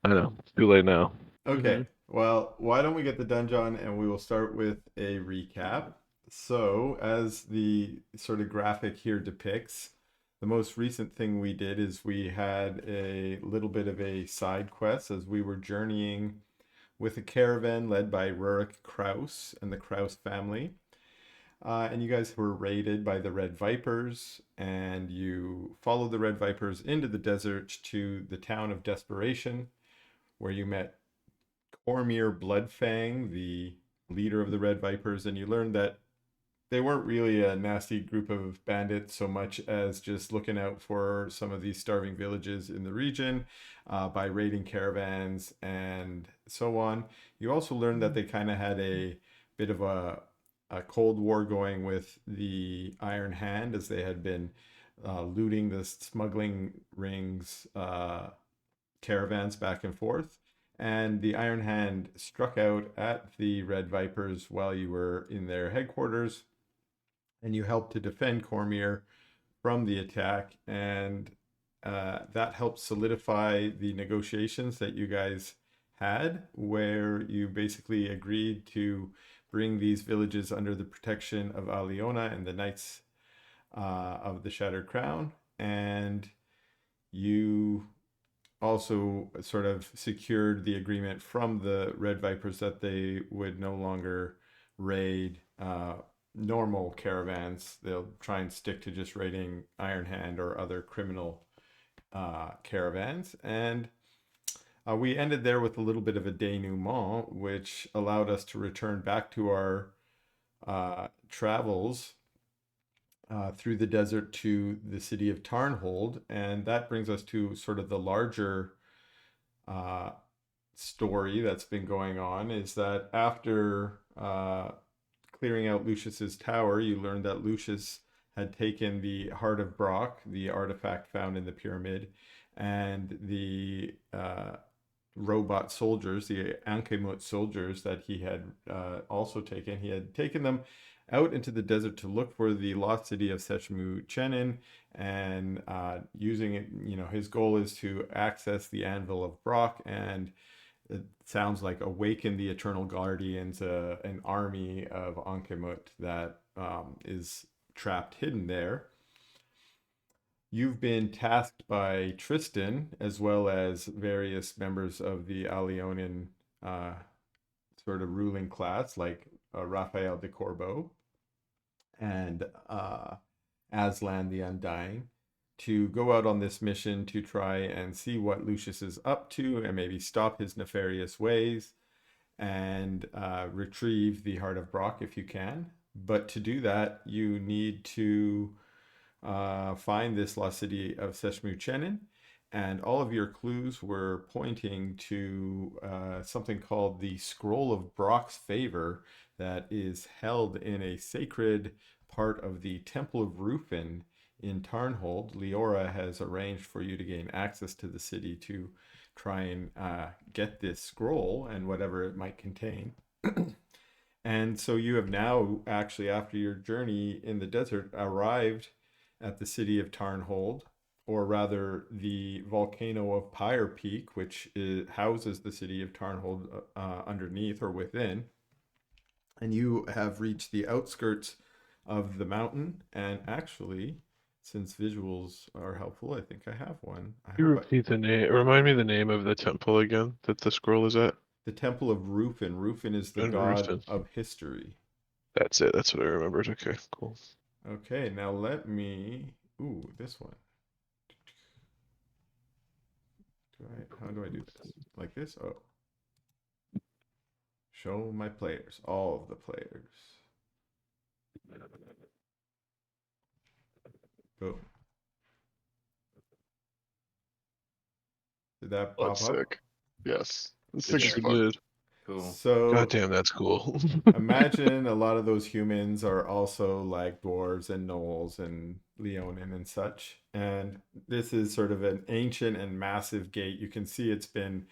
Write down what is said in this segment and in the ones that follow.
I know. Too late now. Okay, well, why don't we get the Dungeon and we will start with a recap. So, as the sort of graphic here depicts, the most recent thing we did is we had a little bit of a side quest as we were journeying with a caravan led by Rurik Kraus and the Kraus family. And you guys were raided by the Red Vipers, and you followed the Red Vipers into the desert to the town of Desperation, where you met Cormier Bloodfang, the leader of the Red Vipers, and you learned that they weren't really a nasty group of bandits so much as just looking out for some of these starving villages in the region by raiding caravans and so on. You also learned that they kind of had a bit of a Cold War going with the Iron Hand as they had been looting the smuggling rings caravans back and forth. And the Iron Hand struck out at the Red Vipers while you were in their headquarters, and you helped to defend Cormier from the attack. And that helped solidify the negotiations that you guys had, where you basically agreed to bring these villages under the protection of Aliona and the Knights of the Shattered Crown. And you also sort of secured the agreement from the Red Vipers that they would no longer raid normal caravans. They'll try and stick to just raiding Iron Hand or other criminal caravans. And we ended there with a little bit of a denouement, which allowed us to return back to our travels through the desert to the city of Tarnhold. And that brings us to sort of the larger uh, story that's been going on is that after clearing out Lucius's tower, you learned that Lucius had taken the Heart of Brock, the artifact found in the pyramid, and the robot soldiers, the Ankemut soldiers that he had also taken. He had taken them out into the desert to look for the lost city of Seshmu Chenin and using it, his goal is to access the Anvil of Brock and it sounds like awaken the Eternal Guardians, an army of Ankemut that is trapped hidden there. You've been tasked by Tristan, as well as various members of the Alionian uh, sort of ruling class, like Raphael de Corbeau and Aslan the Undying, to go out on this mission to try and see what Lucius is up to and maybe stop his nefarious ways and retrieve the Heart of Brock if you can. But to do that, you need to find this lost city of Seshmu Chenin. And all of your clues were pointing to something called the Scroll of Brock's Favor that is held in a sacred part of the Temple of Rufin in Tarnhold. Leora has arranged for you to gain access to the city to try and get this scroll and whatever it might contain. And so you have now, actually, after your journey in the desert, arrived at the city of Tarnhold, or rather the volcano of Pyre Peak, which houses the city of Tarnhold underneath or within. And you have reached the outskirts of the mountain. And actually, since visuals are helpful, I think I have one. I You hope I. repeat the name. Remind me the name of the temple again that the scroll is at. The Temple of Rufin. Rufin is the And god Rooston. of history. That's it. That's what I remembered. Okay, cool. Okay, now let me. Ooh, this one. How do I do this? Like this? Oh, show my players, all of the players. Boom. Did that pop That's up? sick. Yes. That's It sick did. as Sure fuck. did. Cool. So God damn, that's cool. imagine a lot of those humans are also like dwarves and gnolls and leonin and such. And this is sort of an ancient and massive gate. You can see it's been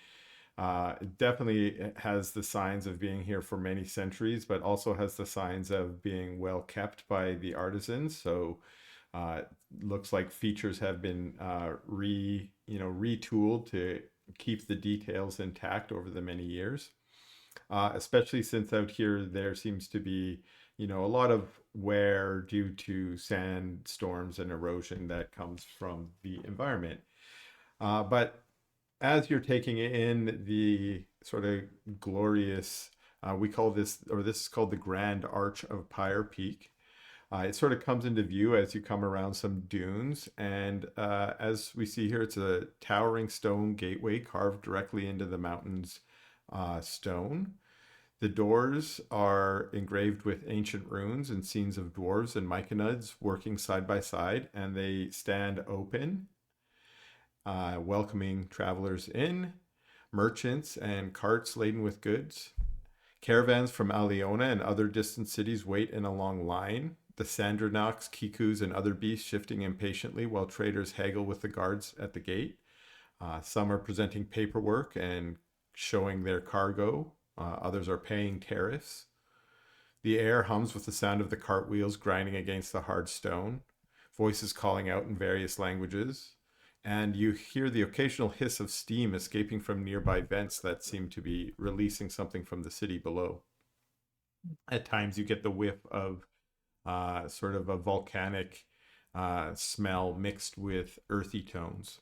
it definitely has the signs of being here for many centuries, but also has the signs of being well kept by the artisans. So it looks like features have been retooled to keeps the details intact over the many years. Especially since out here there seems to be, a lot of wear due to sandstorms and erosion that comes from the environment. But as you're taking in the sort of glorious, we call this, or this is called the Grand Arch of Pyre Peak. It sort of comes into view as you come around some dunes. And as we see here, it's a towering stone gateway carved directly into the mountain's stone. The doors are engraved with ancient runes and scenes of dwarves and myconids working side by side, and they stand open, welcoming travelers in, merchants and carts laden with goods. Caravans from Aliona and other distant cities wait in a long line, the Sandronox, Kikus, and other beasts shifting impatiently while traders haggle with the guards at the gate. Some are presenting paperwork and showing their cargo. Others are paying tariffs. The air hums with the sound of the cartwheels grinding against the hard stone, voices calling out in various languages, and you hear the occasional hiss of steam escaping from nearby vents that seem to be releasing something from the city below. At times, you get the whiff of sort of a volcanic smell mixed with earthy tones.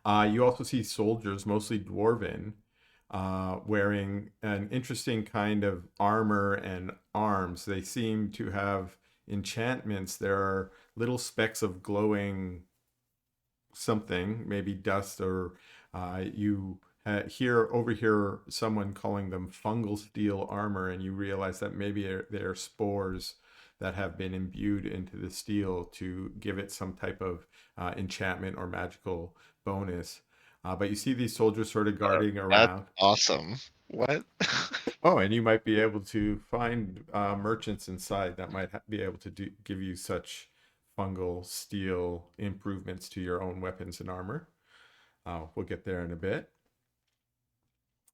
You also see soldiers, mostly dwarven, wearing an interesting kind of armor and arms. They seem to have enchantments. There are little specks of glowing something, maybe dust, or you overhear someone calling them fungal steel armor, and you realize that maybe they're spores that have been imbued into the steel to give it some type of enchantment or magical bonus. But you see these soldiers sort of guarding That's around. awesome. What? Oh, and you might be able to find merchants inside that might be able to give you such fungal steel improvements to your own weapons and armor. We'll get there in a bit.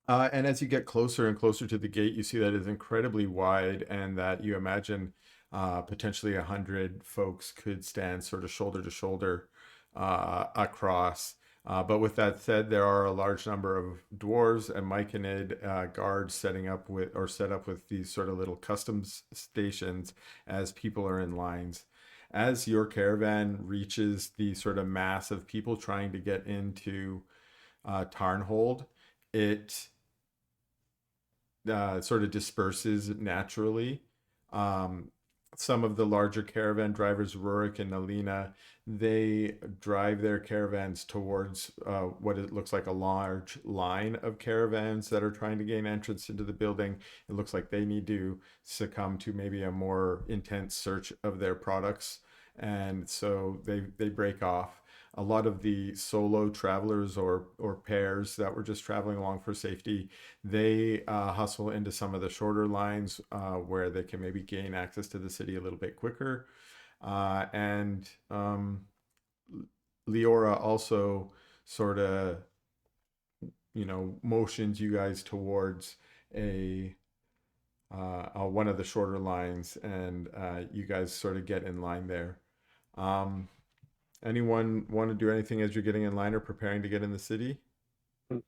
And as you get closer and closer to the gate, you see that it's incredibly wide, and that you imagine potentially 100 folks could stand sort of shoulder to shoulder across. But with that said, there are a large number of dwarves and Myconid guards setting up with, or set up with, these sort of little customs stations as people are in lines. As your caravan reaches the sort of mass of people trying to get into Tarnhold, it sort of disperses naturally. Um, some of the larger caravan drivers, Rurik and Alina, they drive their caravans towards what it looks like a large line of caravans that are trying to gain entrance into the building. It looks like they need to succumb to maybe a more intense search of their products, and so they break off. A lot of the solo travelers or pairs that were just traveling along for safety, they hustle into some of the shorter lines where they can maybe gain access to the city a little bit quicker. And Leora also sort of, motions you guys towards a one of the shorter lines, and you guys sort of get in line there. Um, Anyone want to do anything as you're getting in line or preparing to get in the city?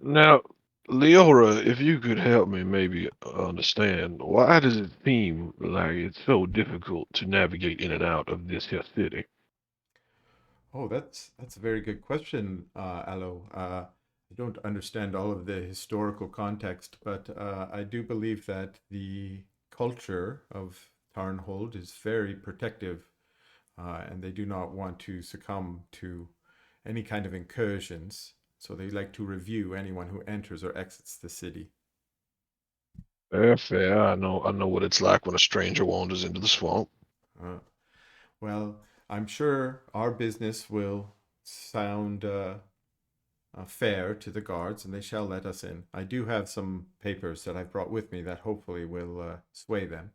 Now, Leora, if you could help me maybe understand, why does it seem like it's so difficult to navigate in and out of this here city? Oh, that's a very good question, Aloe. I don't understand all of the historical context, but I do believe that the culture of Tarnhold is very protective, and they do not want to succumb to any kind of incursions. So they like to review anyone who enters or exits the city. Fair, fair. I know what it's like when a stranger wanders into the swamp. Uh, well, I'm sure our business will sound fair to the guards, and they shall let us in. I do have some papers that I've brought with me that hopefully will sway them.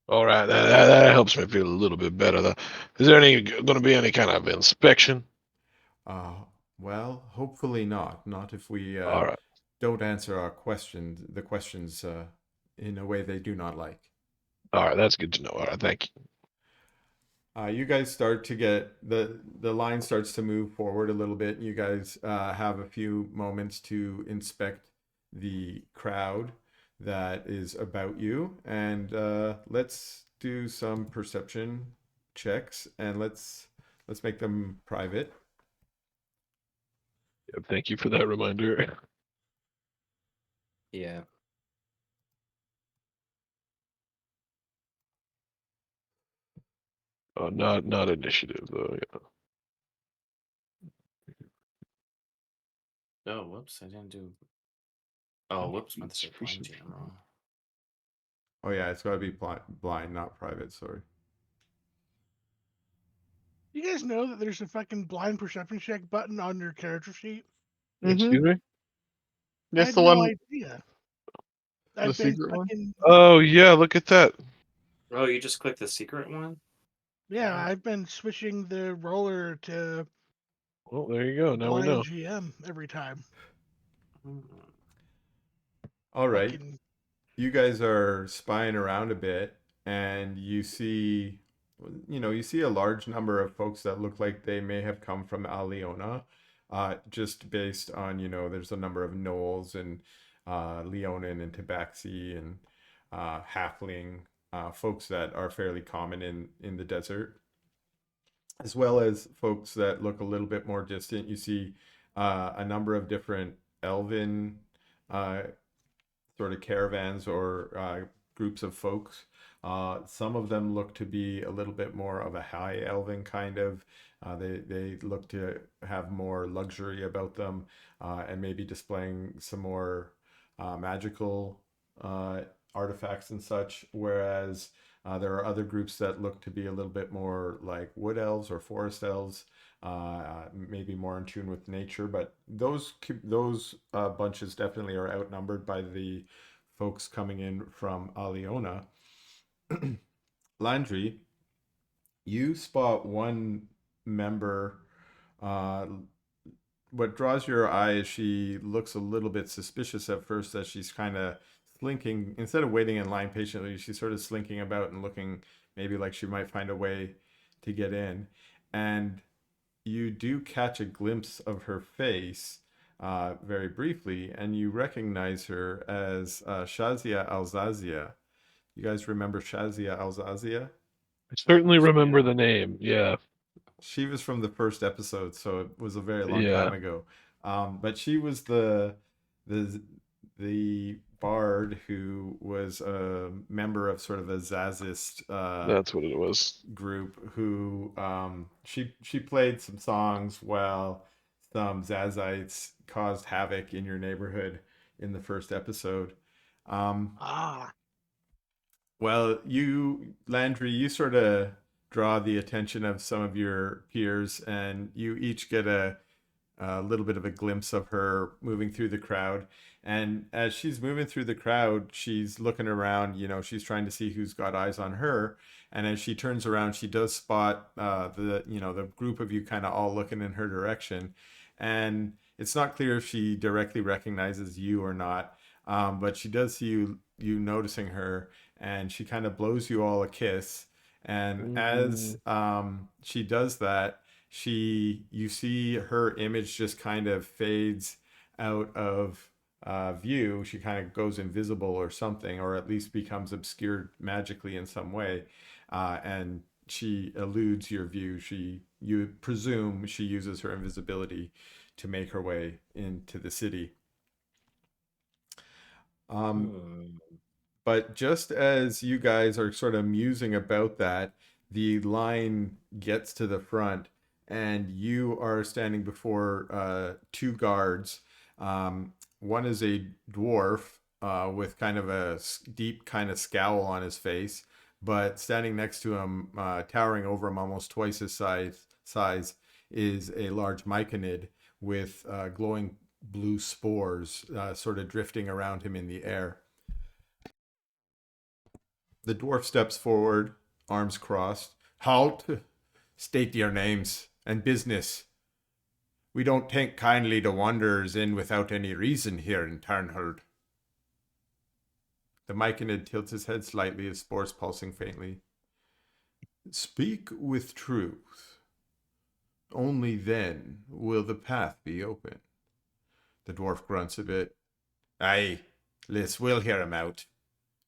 All right, that helps me feel a little bit better. Is there going to be any kind of inspection? Uh, well, hopefully not. Not if we All right, don't answer the questions in a way they do not like. all right, that's good to know. All right, thank you. You guys start to get the line starts to move forward a little bit. You guys have a few moments to inspect the crowd that is about you, and let's do some perception checks, and let's make them private. Yeah, thank you for that reminder. Yeah. Not initiative though. Yeah. Oh, whoops! I didn't do. Oh, whoops! Meant to say blind jam wrong. Oh yeah, it's got to be blind, not private. Sorry. You guys know that there's a fucking blind perception check button on your character sheet? Excuse me. I That's had the no one, idea. the I've been secret one. fucking Oh yeah, look at that. Oh, you just clicked the secret one? yeah, I've been switching the roller to Well, there you go. Now we blind know. GM every time. Hmm. All right. Fucking You guys are spying around a bit, and you see a large number of folks that look like they may have come from Aliona, just based on, there's a number of gnolls and Leonin and Tabaxi and halfling folks that are fairly common in the desert, as well as folks that look a little bit more distant. You see a number of different elven uh, sort of caravans or groups of folks. Some of them look to be a little bit more of a high elven kind of. They look to have more luxury about them, and maybe displaying some more magical artifacts and such. Whereas there are other groups that look to be a little bit more like wood elves or forest elves, maybe more in tune with nature. But those bunches definitely are outnumbered by the folks coming in from Aliona. Landry, you spot one member. Uh, what draws your eye is she looks a little bit suspicious at first, as she's kind of slinking. Instead of waiting in line patiently, she's sort of slinking about and looking maybe like she might find a way to get in. And you do catch a glimpse of her face very briefly, and you recognize her as Shazia Alzazia. You guys remember Shazia Alzazia? I certainly remember Yeah. the name. Yeah. She was from the first episode, so it was a very long Yeah. time ago. But she was the the bard who was a member of sort of a Zazist That's what it was. group who she played some songs while some Zazites caused havoc in your neighborhood in the first episode. Um, ah, well, you Landry, you sort of draw the attention of some of your peers, and you each get a little bit of a glimpse of her moving through the crowd. And as she's moving through the crowd, she's looking around, she's trying to see who's got eyes on her. And as she turns around, she does spot the group of you kind of all looking in her direction. And it's not clear if she directly recognizes you or not, but she does see you noticing her, and she kind of blows you all a kiss. And as Mm, she does that, you see her image just kind of fades out of view. She kind of goes invisible or something, or at least becomes obscured magically in some way, and she eludes your view. You presume she uses her invisibility to make her way into the city. um, Hmm. But just as you guys are sort of musing about that, the line gets to the front, and you are standing before two guards. One is a dwarf with kind of a deep kind of scowl on his face, but standing next to him, towering over him almost twice his size, is a large myconid with glowing blue spores sort of drifting around him in the air. The dwarf steps forward, arms crossed. Halt! State your names and business. We don't take kindly to wanderers in without any reason here in Tarnhold. The Myconid tilts his head slightly, his spores pulsing faintly. Speak with truth. Only then will the path be open. The dwarf grunts a bit. Aye, Liz, we'll hear him out.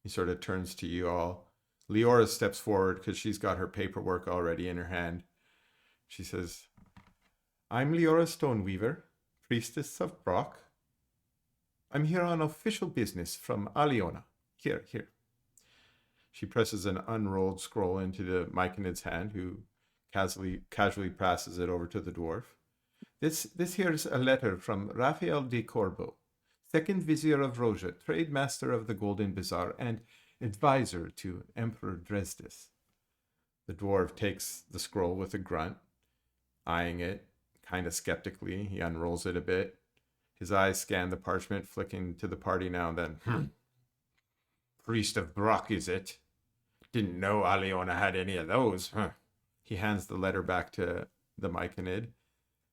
He sort of turns to you all. Leora steps forward because she's got her paperwork already in her hand. She says, I'm Leora Stoneweaver, priestess of Brock. I'm here on official business from Aliona. Here. She presses an unrolled scroll into the Myconid's hand, who casually passes it over to the dwarf. This here's a letter from Raphael de Corbeau, second vizier of Roja, trade master of the Golden Bazaar, and advisor to Emperor Dresdes. The dwarf takes the scroll with a grunt, eyeing it kind of skeptically. He unrolls it a bit. His eyes scan the parchment, flicking to the party now and then. Priest of Brock, is it? Didn't know Aliona had any of those. Huh. He hands the letter back to the Myconid.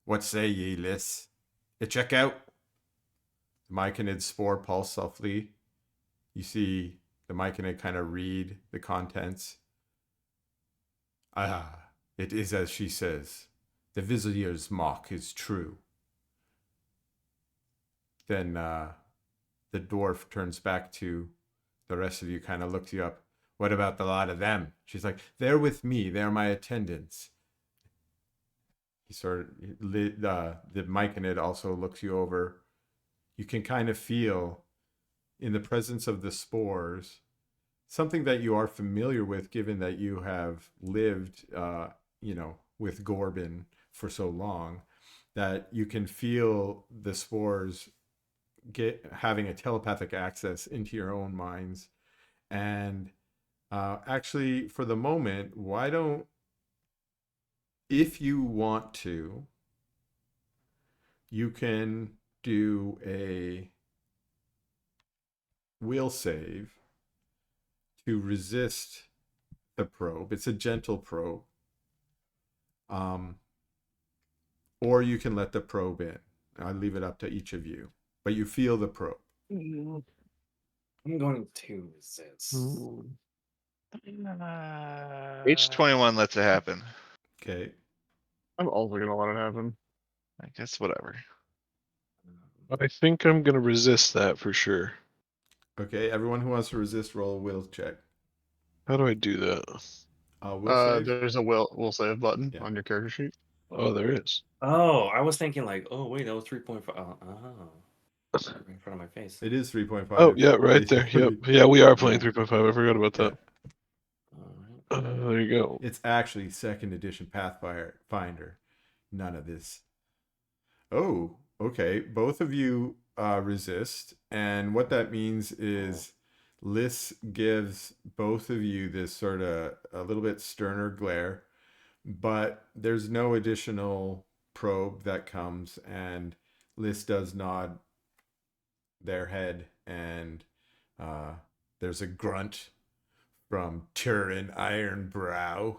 What say ye, Liss? Check out. The Myconid spore pulse softly. You see the Myconid kind of read the contents. Ah, it is as she says. The vizier's mock is true. Then the dwarf turns back to the rest of you, kind of looks you up. What about the lot of them? She's like, they're with me. They're my attendants. He sort of, the Myconid also looks you over. You can kind of feel in the presence of the spores, something that you are familiar with, given that you have lived, with Gorbin for so long, that you can feel the spores having a telepathic access into your own minds. And actually, for the moment, why don't, if you want to, you can do a will save to resist the probe. It's a gentle probe. Or you can let the probe in. I'll leave it up to each of you. But you feel the probe. I'm going to resist. H21 lets it happen. Okay. I'm also gonna let it happen. I guess whatever. I think I'm gonna resist that for sure. Okay, everyone who wants to resist, roll a will check. How do I do that? Will save. There's a will save button Yeah. on your character sheet. Oh, there is. Oh, I was thinking like, oh wait, that was 3.5. Right in front of my face. It is 3.5. Oh, yeah, right there. Yep. Yeah, we are playing 3.5. I forgot about that. All right. There you go. It's actually second edition Pathfinder. None of this. Oh, okay. Both of you resist. And what that means is Liss gives both of you this sort of a little bit sterner glare, but there's no additional probe that comes, and Liss does nod their head, and there's a grunt from Turin Ironbrow.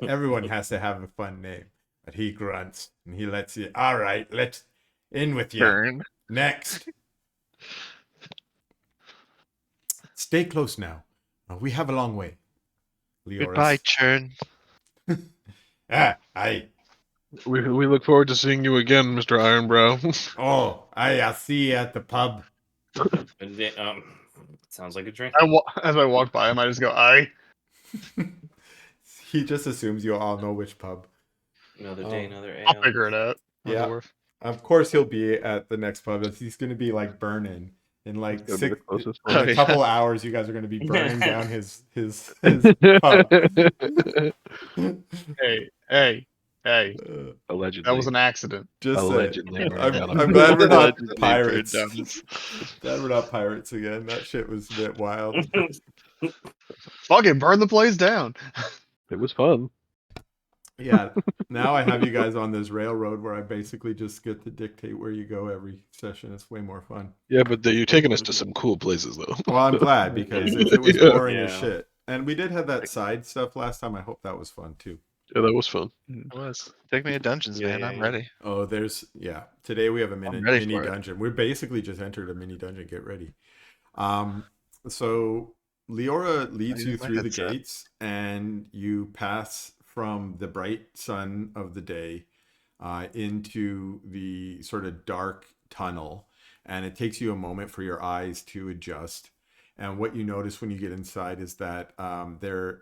Everyone has to have a fun name, but he grunts and he lets you. All right, let's in with you. Turn. Next. Stay close now. We have a long way. Leoris. Goodbye, Churn. Aye. We look forward to seeing you again, Mr. Ironbrow. Oh, aye, I'll see you at the pub. Sounds like a drink. As I walk by him, I just go, "I." He just assumes you all know which pub. Another day, another ale. I'll figure it out. Yeah. Dwarf. Of course he'll be at the next pub. He's going to be like burning in like It's gonna be the closest in one. a Oh, couple yeah. hours. You guys are going to be burning down his pub. Hey. Allegedly. That was an accident. Just saying. Allegedly. I'm glad we're not Allegedly pirates. burned down his- Glad we're not pirates again. That shit was a bit wild. Fucking burn the place down. It was fun. Yeah. Now I have you guys on this railroad where I basically just get to dictate where you go every session. It's way more fun. Yeah, but you're taking us to some cool places, though. Well, I'm glad, because if it was Yeah. boring as Yeah. shit. And we did have that side stuff last time. I hope that was fun too. Yeah, that was fun. It was. Take me to dungeons, Yeah, man. yeah, I'm yeah. ready. Oh, today we have a ready mini for it. dungeon. We basically just entered a mini dungeon. Get ready. So Leora leads I you use my through the headset. gates, and you pass from the bright sun of the day into the sort of dark tunnel, and it takes you a moment for your eyes to adjust. And what you notice when you get inside is that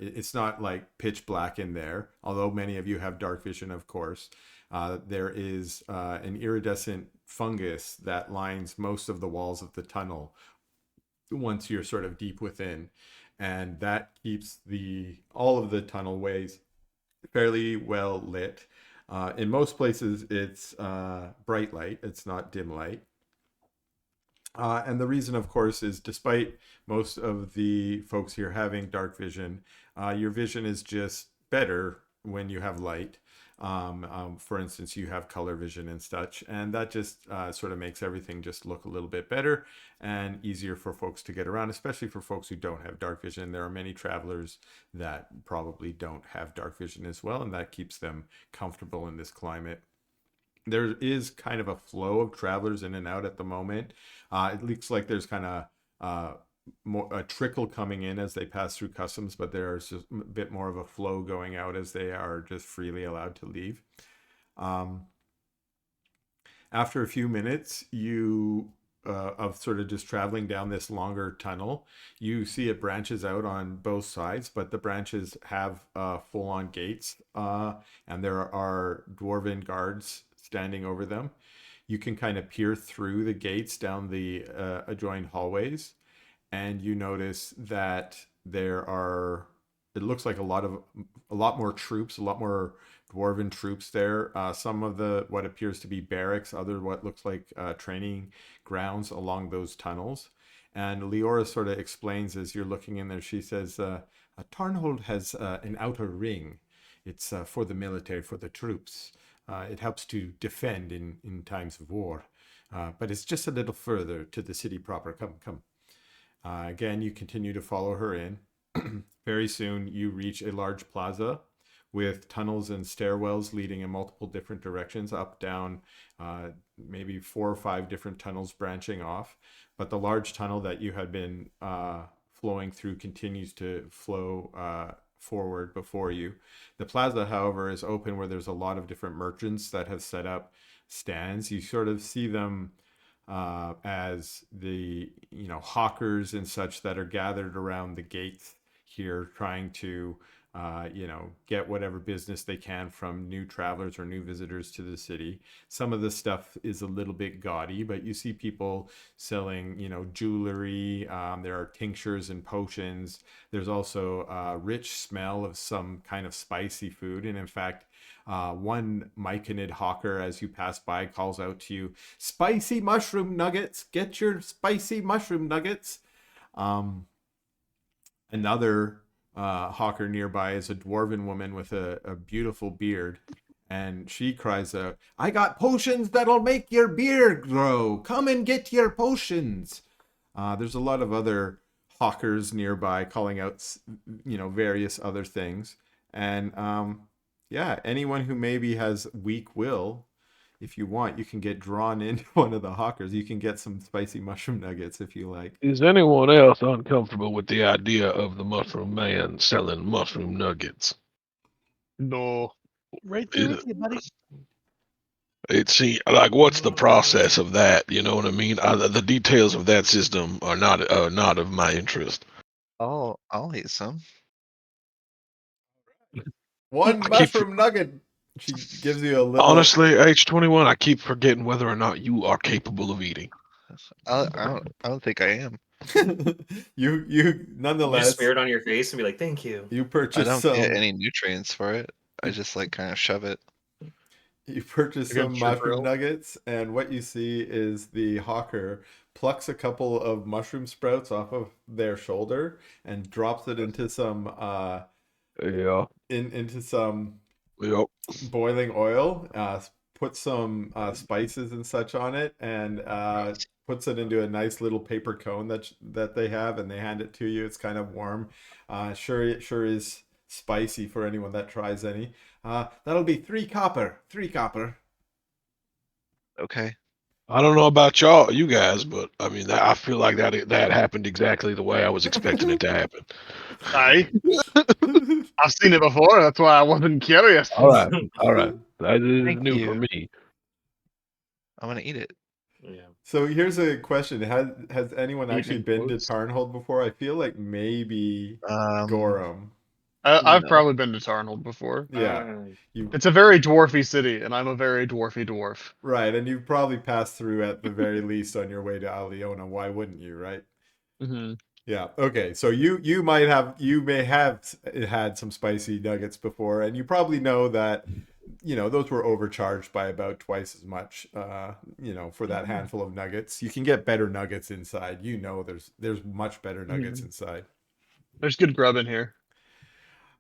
it's not like pitch black in there, although many of you have dark vision, of course. There is an iridescent fungus that lines most of the walls of the tunnel once you're sort of deep within, and that keeps all of the tunnel ways fairly well lit. In most places, it's bright light; it's not dim light. And the reason, of course, is despite most of the folks here having dark vision, your vision is just better when you have light. For instance, you have color vision and such, and that just sort of makes everything just look a little bit better and easier for folks to get around, especially for folks who don't have dark vision. There are many travelers that probably don't have dark vision as well, and that keeps them comfortable in this climate. There is kind of a flow of travelers in and out at the moment. It looks like there's kind of a trickle coming in as they pass through customs, but there's just a bit more of a flow going out as they are just freely allowed to leave. After a few minutes, of sort of just traveling down this longer tunnel, you see it branches out on both sides, but the branches have full-on gates, and there are dwarven guards standing over them. You can kind of peer through the gates down the adjoined hallways, and you notice that it looks like a lot more troops, a lot more dwarven troops there. Some of what appears to be barracks, other what looks like training grounds along those tunnels. And Leora sort of explains as you're looking in there, she says, Tarnhold has an outer ring. It's for the military, for the troops. It helps to defend in times of war. But it's just a little further to the city proper. Come. Again, you continue to follow her in. Very soon, you reach a large plaza with tunnels and stairwells leading in multiple different directions, up, down, maybe 4 or 5 different tunnels branching off. But the large tunnel that you had been flowing through continues to flow forward before you. The plaza, however, is open where there's a lot of different merchants that have set up stands. You sort of see them as the hawkers and such that are gathered around the gates here, trying to get whatever business they can from new travelers or new visitors to the city. Some of the stuff is a little bit gaudy, but you see people selling jewelry. There are tinctures and potions. There's also a rich smell of some kind of spicy food, and in fact, one Myconid hawker, as you pass by, calls out to you, "Spicy mushroom nuggets! Get your spicy mushroom nuggets!" Another hawker nearby is a dwarven woman with a beautiful beard, and she cries out, "I got potions that'll make your beard grow! Come and get your potions!" There's a lot of other hawkers nearby calling out, various other things. And anyone who maybe has weak will, if you want, you can get drawn into one of the hawkers. You can get some spicy mushroom nuggets if you like. Is anyone else uncomfortable with the idea of the mushroom man selling mushroom nuggets? No. Right there with you, buddy. What's the process of that? You know what I mean? The details of that system are not of my interest. I'll eat some. One I keep mushroom nugget. She gives you a little. Honestly, H21, I keep forgetting whether or not you are capable of eating. I don't think I am. you You just nonetheless, smear it on your face and be like, "Thank you." you I purchase don't some. get any nutrients for it. I just kind of shove it. You purchase Like a some mushroom drill? nuggets, and what you see is the hawker plucks a couple of mushroom sprouts off of their shoulder and drops it into some Yeah. into some Yep. boiling oil, puts some spices and such on it, and puts it into a nice little paper cone that they have, and they hand it to you. It's kind of warm. Sure is spicy for anyone that tries any. That'll be 3 copper. 3 copper. Okay. I don't know about you guys, but I mean, I feel like that happened exactly the way I was expecting it to happen. Aye. I've seen it before. That's why I wasn't curious. All right, all right. That is Thank new for you. me. I'm gonna eat it. Yeah. So here's a question: Has anyone actually Eating been to quotes. Tarnhold before? I feel like maybe Um, Gorham. I've No. probably been to Tarnhold before. Yeah, Uh, you It's a very dwarfy city, and I'm a very dwarfy dwarf. right, and you've probably passed through at the very least on your way to Aliona. Why wouldn't you, right? Hmm. Yeah. Okay. So you may have had some spicy nuggets before, and you probably know that those were overcharged by about twice as much. For that handful of nuggets, you can get better nuggets inside. There's much better nuggets inside. There's good grub in here.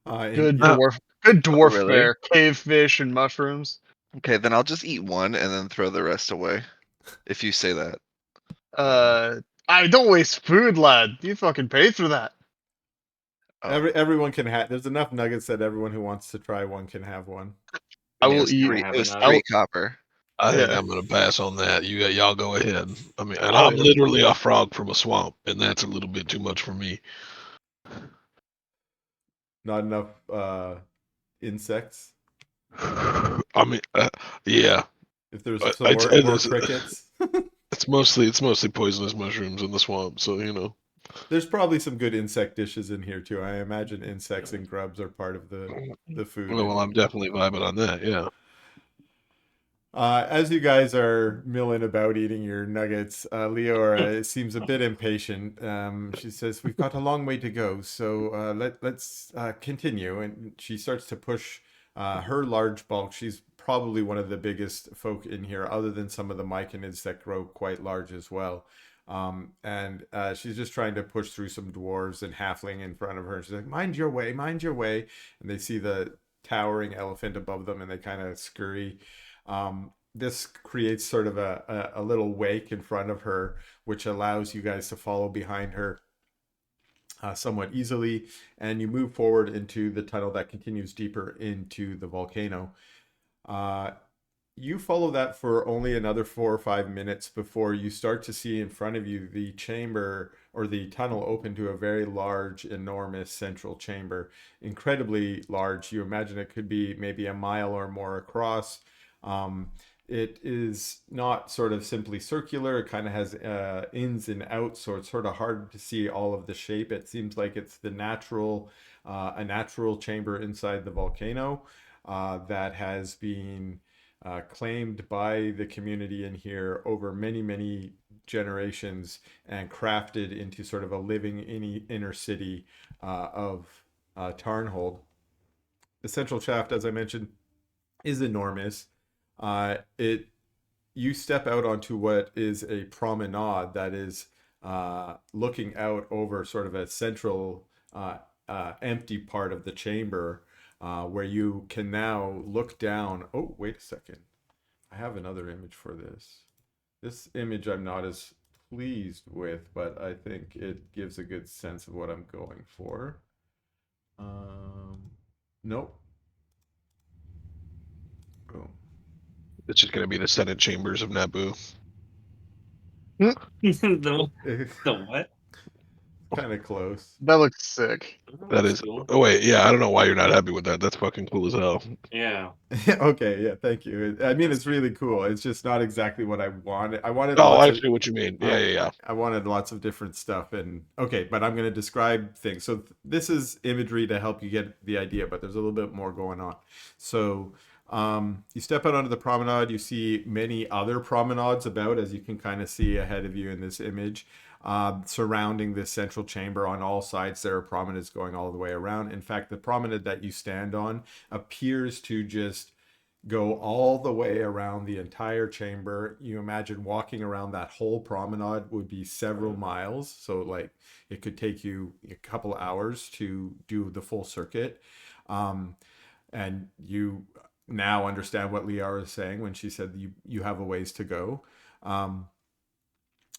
And Good you, Uh, dwarf really? fare, cave fish and mushrooms. Okay, then I'll just eat one and then throw the rest away. If you say that. I don't waste food, lad. You fucking paid for that. Oh, everyone can have. There's enough nuggets that everyone who wants to try one can have one. I it will was eat. three. have It was enough. 3 copper. I think Yeah. I'm gonna pass on that. Y'all go ahead. I mean, and Oh, I'm literally a frog from a swamp, and that's a little bit too much for me. Not enough insects. I mean, yeah, If there's but some more crickets. it's mostly poisonous mushrooms in the swamp, so There's probably some good insect dishes in here too. I imagine insects and grubs are part of the food in Well, I'm here. definitely vibing on that. Yeah. As you guys are milling about eating your nuggets, Leora seems a bit impatient. She says, "We've got a long way to go, so let's continue." And she starts to push her large bulk. She's probably one of the biggest folk in here, other than some of the myconids that grow quite large as well. And she's just trying to push through some dwarves and halfling in front of her. And she's like, "Mind your way, mind your way." And they see the towering elephant above them, and they kind of scurry. This creates sort of a little wake in front of her, which allows you guys to follow behind her somewhat easily, and you move forward into the tunnel that continues deeper into the volcano. Uh, you follow that for only another 4 or 5 minutes before you start to see in front of you the chamber or the tunnel open to a very large, enormous central chamber. Incredibly large. You imagine it could be maybe a mile or more across. It is not sort of simply circular. It kind of has ins and outs, so it's sort of hard to see all of the shape. It seems like it's a natural chamber inside the volcano that has been claimed by the community in here over many, many generations and crafted into sort of a living inner city of Tarnhold. The central shaft, as I mentioned, is enormous. It You step out onto what is a promenade that is looking out over sort of a central empty part of the chamber where you can now look down. Oh, wait a second. I have another image for this. This image I'm not as pleased with, but I think it gives a good sense of what I'm going for. Nope. Boom. It's just gonna be the Senate chambers of Naboo. the, It's the what? kind of close. that looks sick. Oh, That that's is. cool. Oh wait, yeah. I don't know why you're not happy with that. That's fucking cool as hell. Yeah. Okay, yeah, thank you. I mean, it's really cool. It's just not exactly what I wanted. I wanted Oh, lots I of see what you mean. Yeah, I, yeah, yeah. I wanted lots of different stuff, and okay, but I'm going to describe things. So this is imagery to help you get the idea, but there's a little bit more going on. So you step out onto the promenade. You see many other promenades about, as you can kind of see ahead of you in this image. Surrounding this central chamber on all sides, there are promenades going all the way around. In fact, the promenade that you stand on appears to just go all the way around the entire chamber. You imagine walking around that whole promenade would be several miles. So, like, it could take you a couple hours to do the full circuit. And you now understand what Liara is saying when she said you have a ways to go. Um,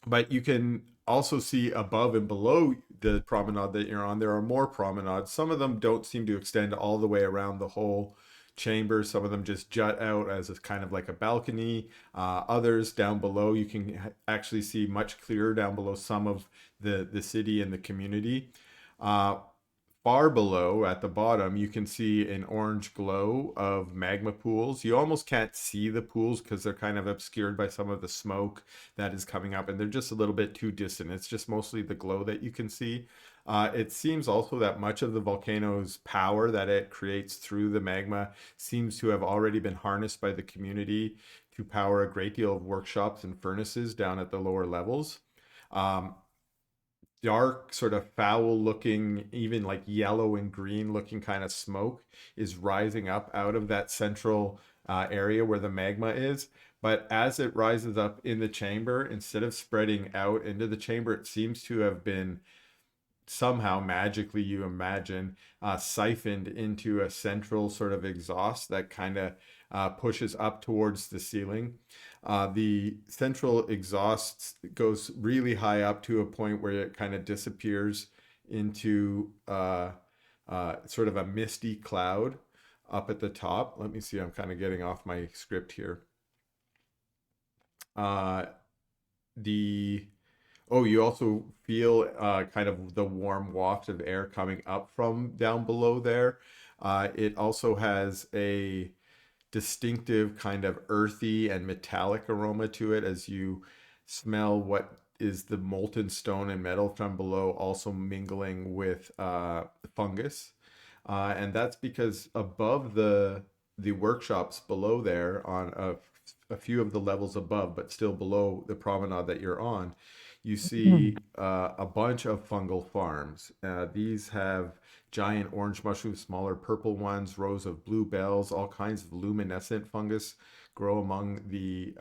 but you can also see above and below the promenade that you're on, there are more promenades. Some of them don't seem to extend all the way around the whole chambers. Some of them just jut out as a kind of like a balcony. Others down below, you can actually see much clearer down below some of the city and the community. Far below at the bottom, you can see an orange glow of magma pools. You almost can't see the pools because they're kind of obscured by some of the smoke that is coming up, and they're just a little bit too distant. It's just mostly the glow that you can see. It seems also that much of the volcano's power that it creates through the magma seems to have already been harnessed by the community to power a great deal of workshops and furnaces down at the lower levels. Dark, sort of foul looking, even like yellow and green looking kind of smoke is rising up out of that central area where the magma is. But as it rises up in the chamber, instead of spreading out into the chamber, it seems to have been somehow magically, you imagine, siphoned into a central sort of exhaust that kind of pushes up towards the ceiling. The central exhaust goes really high up to a point where it kind of disappears into sort of a misty cloud up at the top. Let me see, I'm kind of getting off my script here. You also feel kind of the warm waft of air coming up from down below there. It also has a distinctive kind of earthy and metallic aroma to it as you smell what is the molten stone and metal from below also mingling with fungus. And that's because above the workshops below there on a few of the levels above, but still below the promenade that you're on, you see a bunch of fungal farms. These have giant orange mushrooms, smaller purple ones, rows of bluebells, all kinds of luminescent fungus grow among the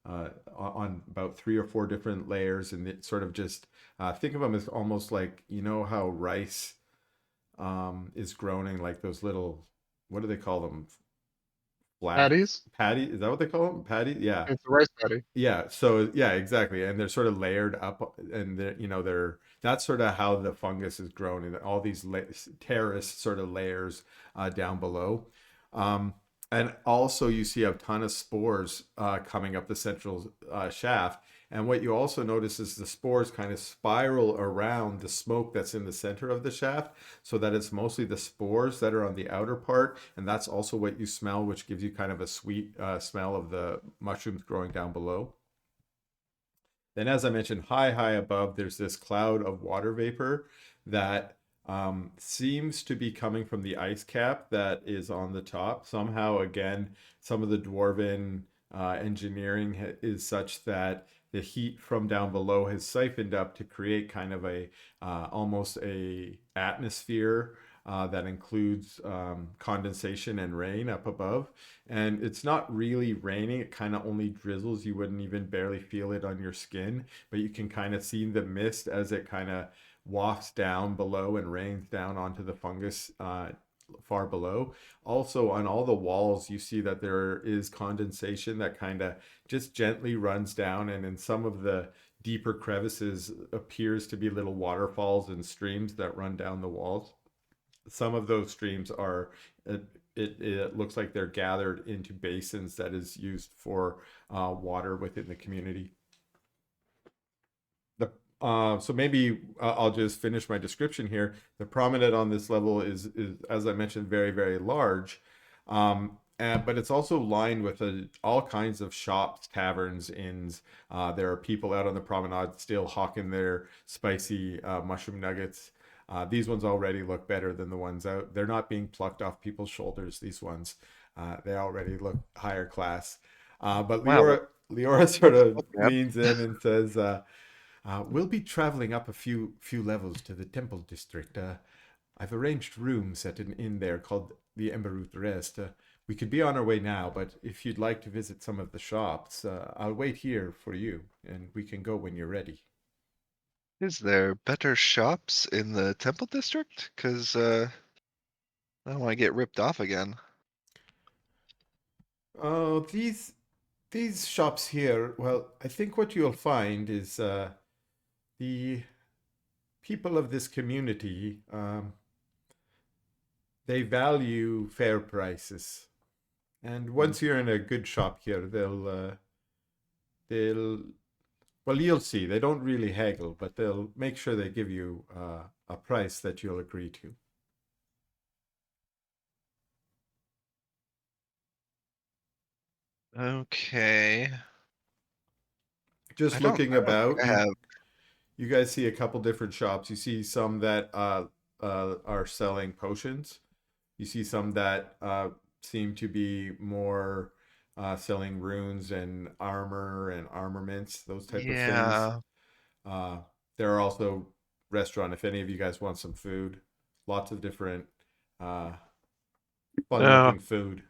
on about 3 or 4 different layers, and it sort of just think of them as almost like, you know how rice is grown in like those little, what do they call them? Patties? Patty, is that what they call them? Patty? Yeah. It's a rice patty. Yeah, so yeah, exactly. And they're sort of layered up, and they're that's sort of how the fungus is grown in all these terraced sort of layers down below. And also you see a ton of spores coming up the central shaft. And what you also notice is the spores kind of spiral around the smoke that's in the center of the shaft, so that it's mostly the spores that are on the outer part. And that's also what you smell, which gives you kind of a sweet smell of the mushrooms growing down below. Then, as I mentioned, high above, there's this cloud of water vapor that seems to be coming from the ice cap that is on the top. Somehow, again, some of the dwarven engineering is such that the heat from down below has siphoned up to create kind of a almost a atmosphere that includes condensation and rain up above. And it's not really raining, it kind of only drizzles. You wouldn't even barely feel it on your skin, but you can kind of see the mist as it kind of wafts down below and rains down onto the fungus far below. Also, on all the walls, you see that there is condensation that kind of just gently runs down, and in some of the deeper crevices appears to be little waterfalls and streams that run down the walls. Some of those streams are it looks like they're gathered into basins that is used for water within the community. So maybe I'll just finish my description here. The promenade on this level is as I mentioned, very large, but it's also lined with all kinds of shops, taverns, inns. There are people out on the promenade still hawking their spicy mushroom nuggets. These ones already look better than the ones out. They're not being plucked off people's shoulders, these ones. They already look higher class. But Leora sort of leans in and says, we'll be traveling up a few levels to the temple district. I've arranged rooms at an inn there called the Emberoot Rest. We could be on our way now, but if you'd like to visit some of the shops, I'll wait here for you, and we can go when you're ready. Is there better shops in the temple district? Because I don't want to get ripped off again. Oh, these shops here, well, I think what you'll find is the people of this community, they value fair prices. And once you're in a good shop here, they'll well, you'll see. They don't really haggle, but they'll make sure they give you a price that you'll agree to. Okay. Just I don't looking think about, I have. you guys see a couple different shops. You see some that are selling potions. You see some that seem to be more selling runes and armor and armaments, those type of things. Yeah. There are also restaurant. If any of you guys want some food, lots of different fun Now, looking food.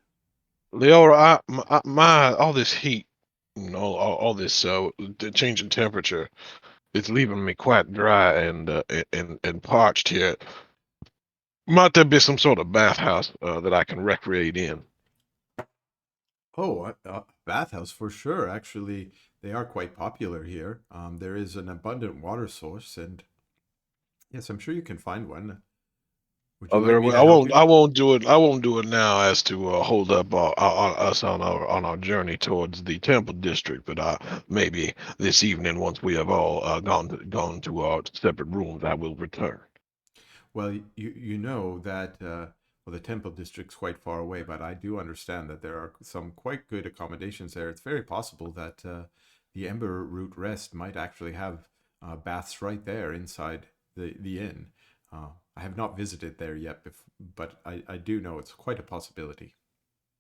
Leora, my all this heat, and all this the change in temperature, it's leaving me quite dry and parched here. Might there be some sort of bathhouse that I can recreate in? Oh, bathhouse for sure. Actually, they are quite popular here. There is an abundant water source, and yes, I'm sure you can find one. Would you Oh, like very me well. to help you? I won't do it. I won't do it now, as to hold up us on our journey towards the Temple District. But maybe this evening, once we have all gone to our separate rooms, I will return. Well, you know that well, the Temple District's quite far away, but I do understand that there are some quite good accommodations there. It's very possible that the Ember Root Rest might actually have baths right there inside the inn. I have not visited there yet, but I do know it's quite a possibility.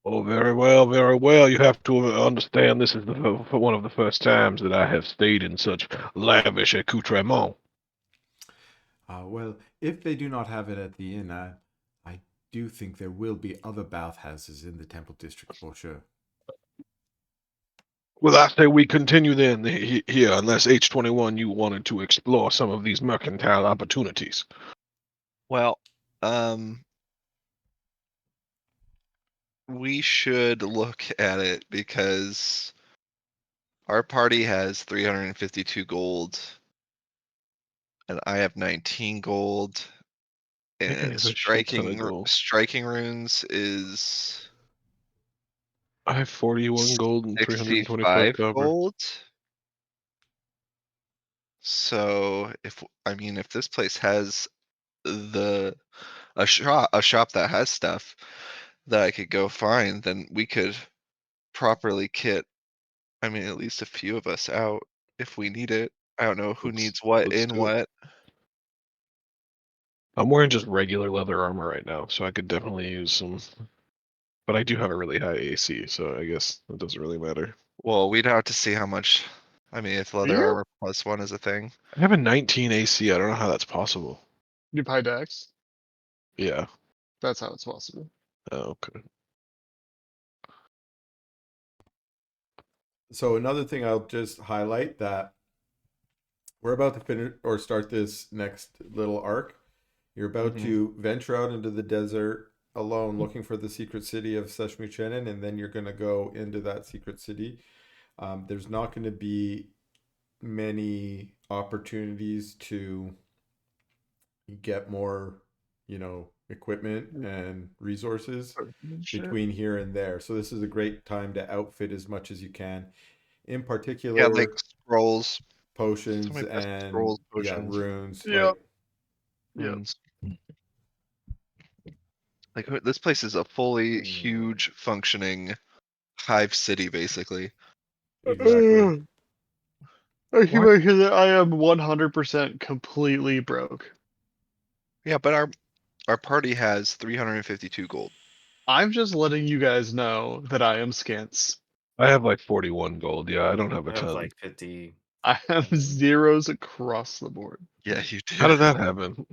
Oh, very well, very well. You have to understand this is one of the first times that I have stayed in such lavish accoutrement. Well, if they do not have it at the inn, I do think there will be other bathhouses in the Temple District for sure. Well, I say we continue then here, unless H21 you wanted to explore some of these mercantile opportunities. Well, we should look at it because our party has 352 gold, and I have 19 gold, and It's a shit ton of gold. striking runes is I have 41 gold and 325 65 copper. gold. So if this place has a shop that has stuff that I could go find, then we could properly kit at least a few of us out if we need it. I don't know who needs what Let's in do it. what. I'm wearing just regular leather armor right now, so I could definitely use some. But I do have a really high AC, so I guess it doesn't really matter. Well, we'd have to see how much. If leather you? armor +1 is a thing. I have a 19 AC. I don't know how that's possible. You buy decks. Yeah. That's how it's possible. Oh, okay. So another thing I'll just highlight that we're about to finish or start this next little arc. You're about to venture out into the desert alone looking for the secret city of Seshmuchenin, and then you're going to go into that secret city. There's not going to be many opportunities to get more, equipment and resources between here and there. So this is a great time to outfit as much as you can. In Yeah, particular, like scrolls. potions Somebody pass me and scrolls, potions, runes. Yep. Yep. runes. Like this place is a fully huge functioning hive city, basically. Exactly. I can What? mention that I am 100% completely broke. Yeah, but our party has 352 gold. I'm just letting you guys know that I am scants. I have like 41 gold. Yeah, I don't have a I have ton. like 50. I have zeros across the board. Yeah, you do. How did that happen?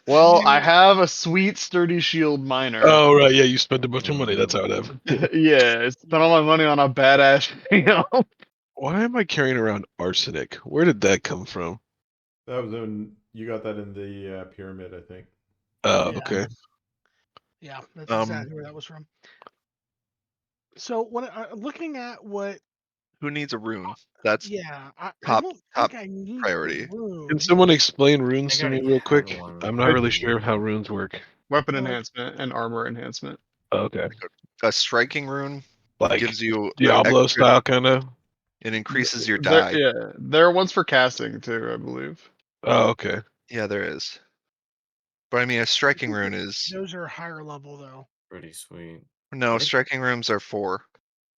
Well, I have a sweet sturdy shield miner. Oh, right. Yeah, you spent a bunch of money. That's how it happened. Yeah, I spent all my money on a badass shield. Why am I carrying around arsenic? Where did that come from? That was you got that in the pyramid, I think. Oh, Yeah. okay. Yeah, that's Um, exactly where that was from. So when looking at what, Who needs a rune? That's yeah, I top don't top think I need priority. the room. Can someone explain runes I to me already real have quick? one. I'm not really sure how runes work. weapon Well, enhancement and armor enhancement. Okay. A striking rune Like gives you Diablo extra, style, kind of. it increases your There, die. yeah, there are ones for casting too, I believe. Oh, okay. Yeah, there is. But I mean, a striking rune is those are higher level though. Pretty sweet. no Right? striking runes are 4.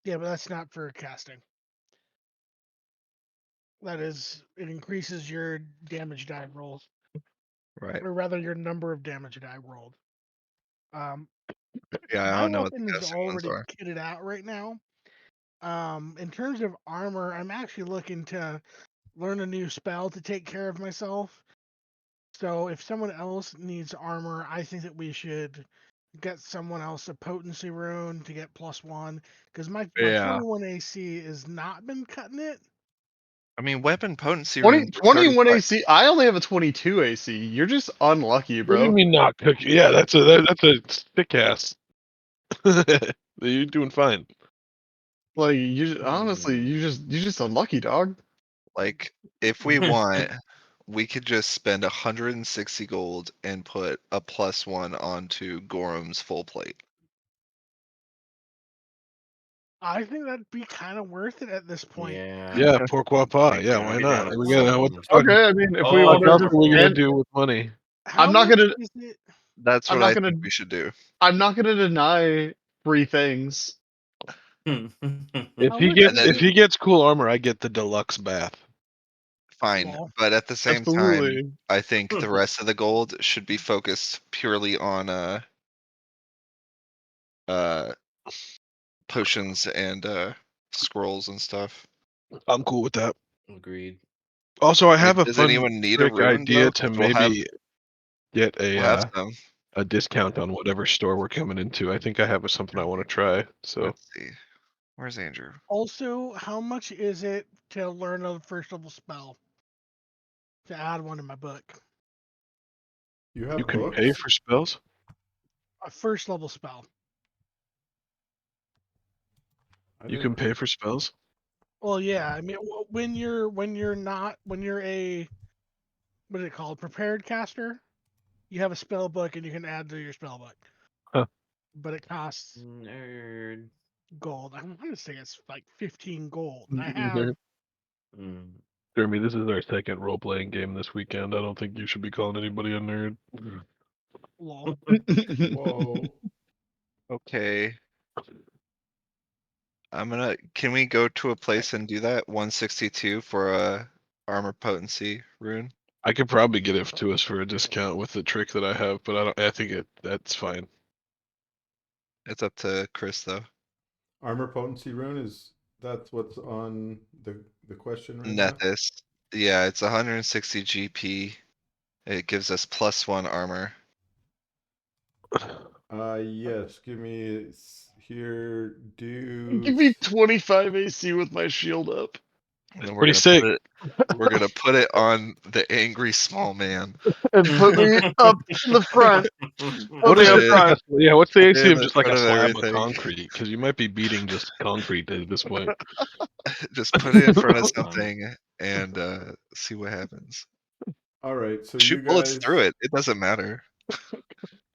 Yeah, but that's not for casting. That is, it increases your damage die rolls, Right. or rather, your number of damage die rolled. Um, Yeah, I my don't know what weapon the is casting ones already are. kitted out right now. In terms of armor, I'm actually looking to learn a new spell to take care of myself. So if someone else needs armor, I think that we should get someone else a potency rune to get +1, because my Yeah. 21 AC has not been cutting it. I mean, weapon potency 20, runes are 21 35. AC. I only have a 22 AC. You're just unlucky, What do you bro. mean not cooking? Yeah, that's a stick ass. You're doing fine. Like honestly, you're just unlucky, dog. Like, if we want, we could just spend 160 gold and put a +1 onto Gorham's full plate. I think that'd be kind of worth it at this point. Yeah. Yeah, pourquoi pas? Makes Yeah, sense. why Maybe not? down to We gotta. plus What one the or fuck? Okay, I mean, if Oh, we What want yeah, else to are just we gonna spend, do with money? How I'm not much gonna, is it? That's I'm what not I gonna, think we should do. I'm not gonna deny free things. If How he much gets is then- if it? he gets cool armor, I get the deluxe bath. Fine, Well, but at the same time, Absolutely. I think the rest of the gold should be focused purely on uh potions and scrolls and stuff. I'm cool with that. Agreed. Also, I I mean, have a does fun anyone need a trick rune idea though? to 'Cause maybe get we'll have some. a discount on whatever store we're coming into. I think I have something I want to try. So Let's see. Where's Andrew? also, how much is it to learn a first level spell? To add one in my book. You have you can pay books? for spells. A first level spell. You can pay for spells. Well, yeah. I mean, when you're not when you're a what is it called, prepared caster, you have a spell book and you can add to your spell book. Huh. But it costs Nerd. gold. I'm gonna say it's like 15 gold. And I have Mm. Jeremy, this is our second role playing game this weekend. I don't think you should be calling anybody a nerd. lol. Whoa. Okay. Can we go to a place and do that? 162 for a armor potency rune? I could probably get it to us for a discount with the trick that I have, but I don't. I think that's fine. It's up to Chris though. Armor potency rune that's what's on the question right now? Nethys. Yeah, it's 160 GP. It gives us +1 armor. Yes, give me here Give me 25 AC with my shield up. And then Pretty sick. we're gonna put it on the angry small man. And put me up in the front. What Up is in the it? front. Yeah, what's the AC In of just like front a of slab of everything. concrete? Because you might be beating just concrete at this point. Just put it in front of Fun. something and see what happens. All right, so Shoot you bullets guys through it. It doesn't matter.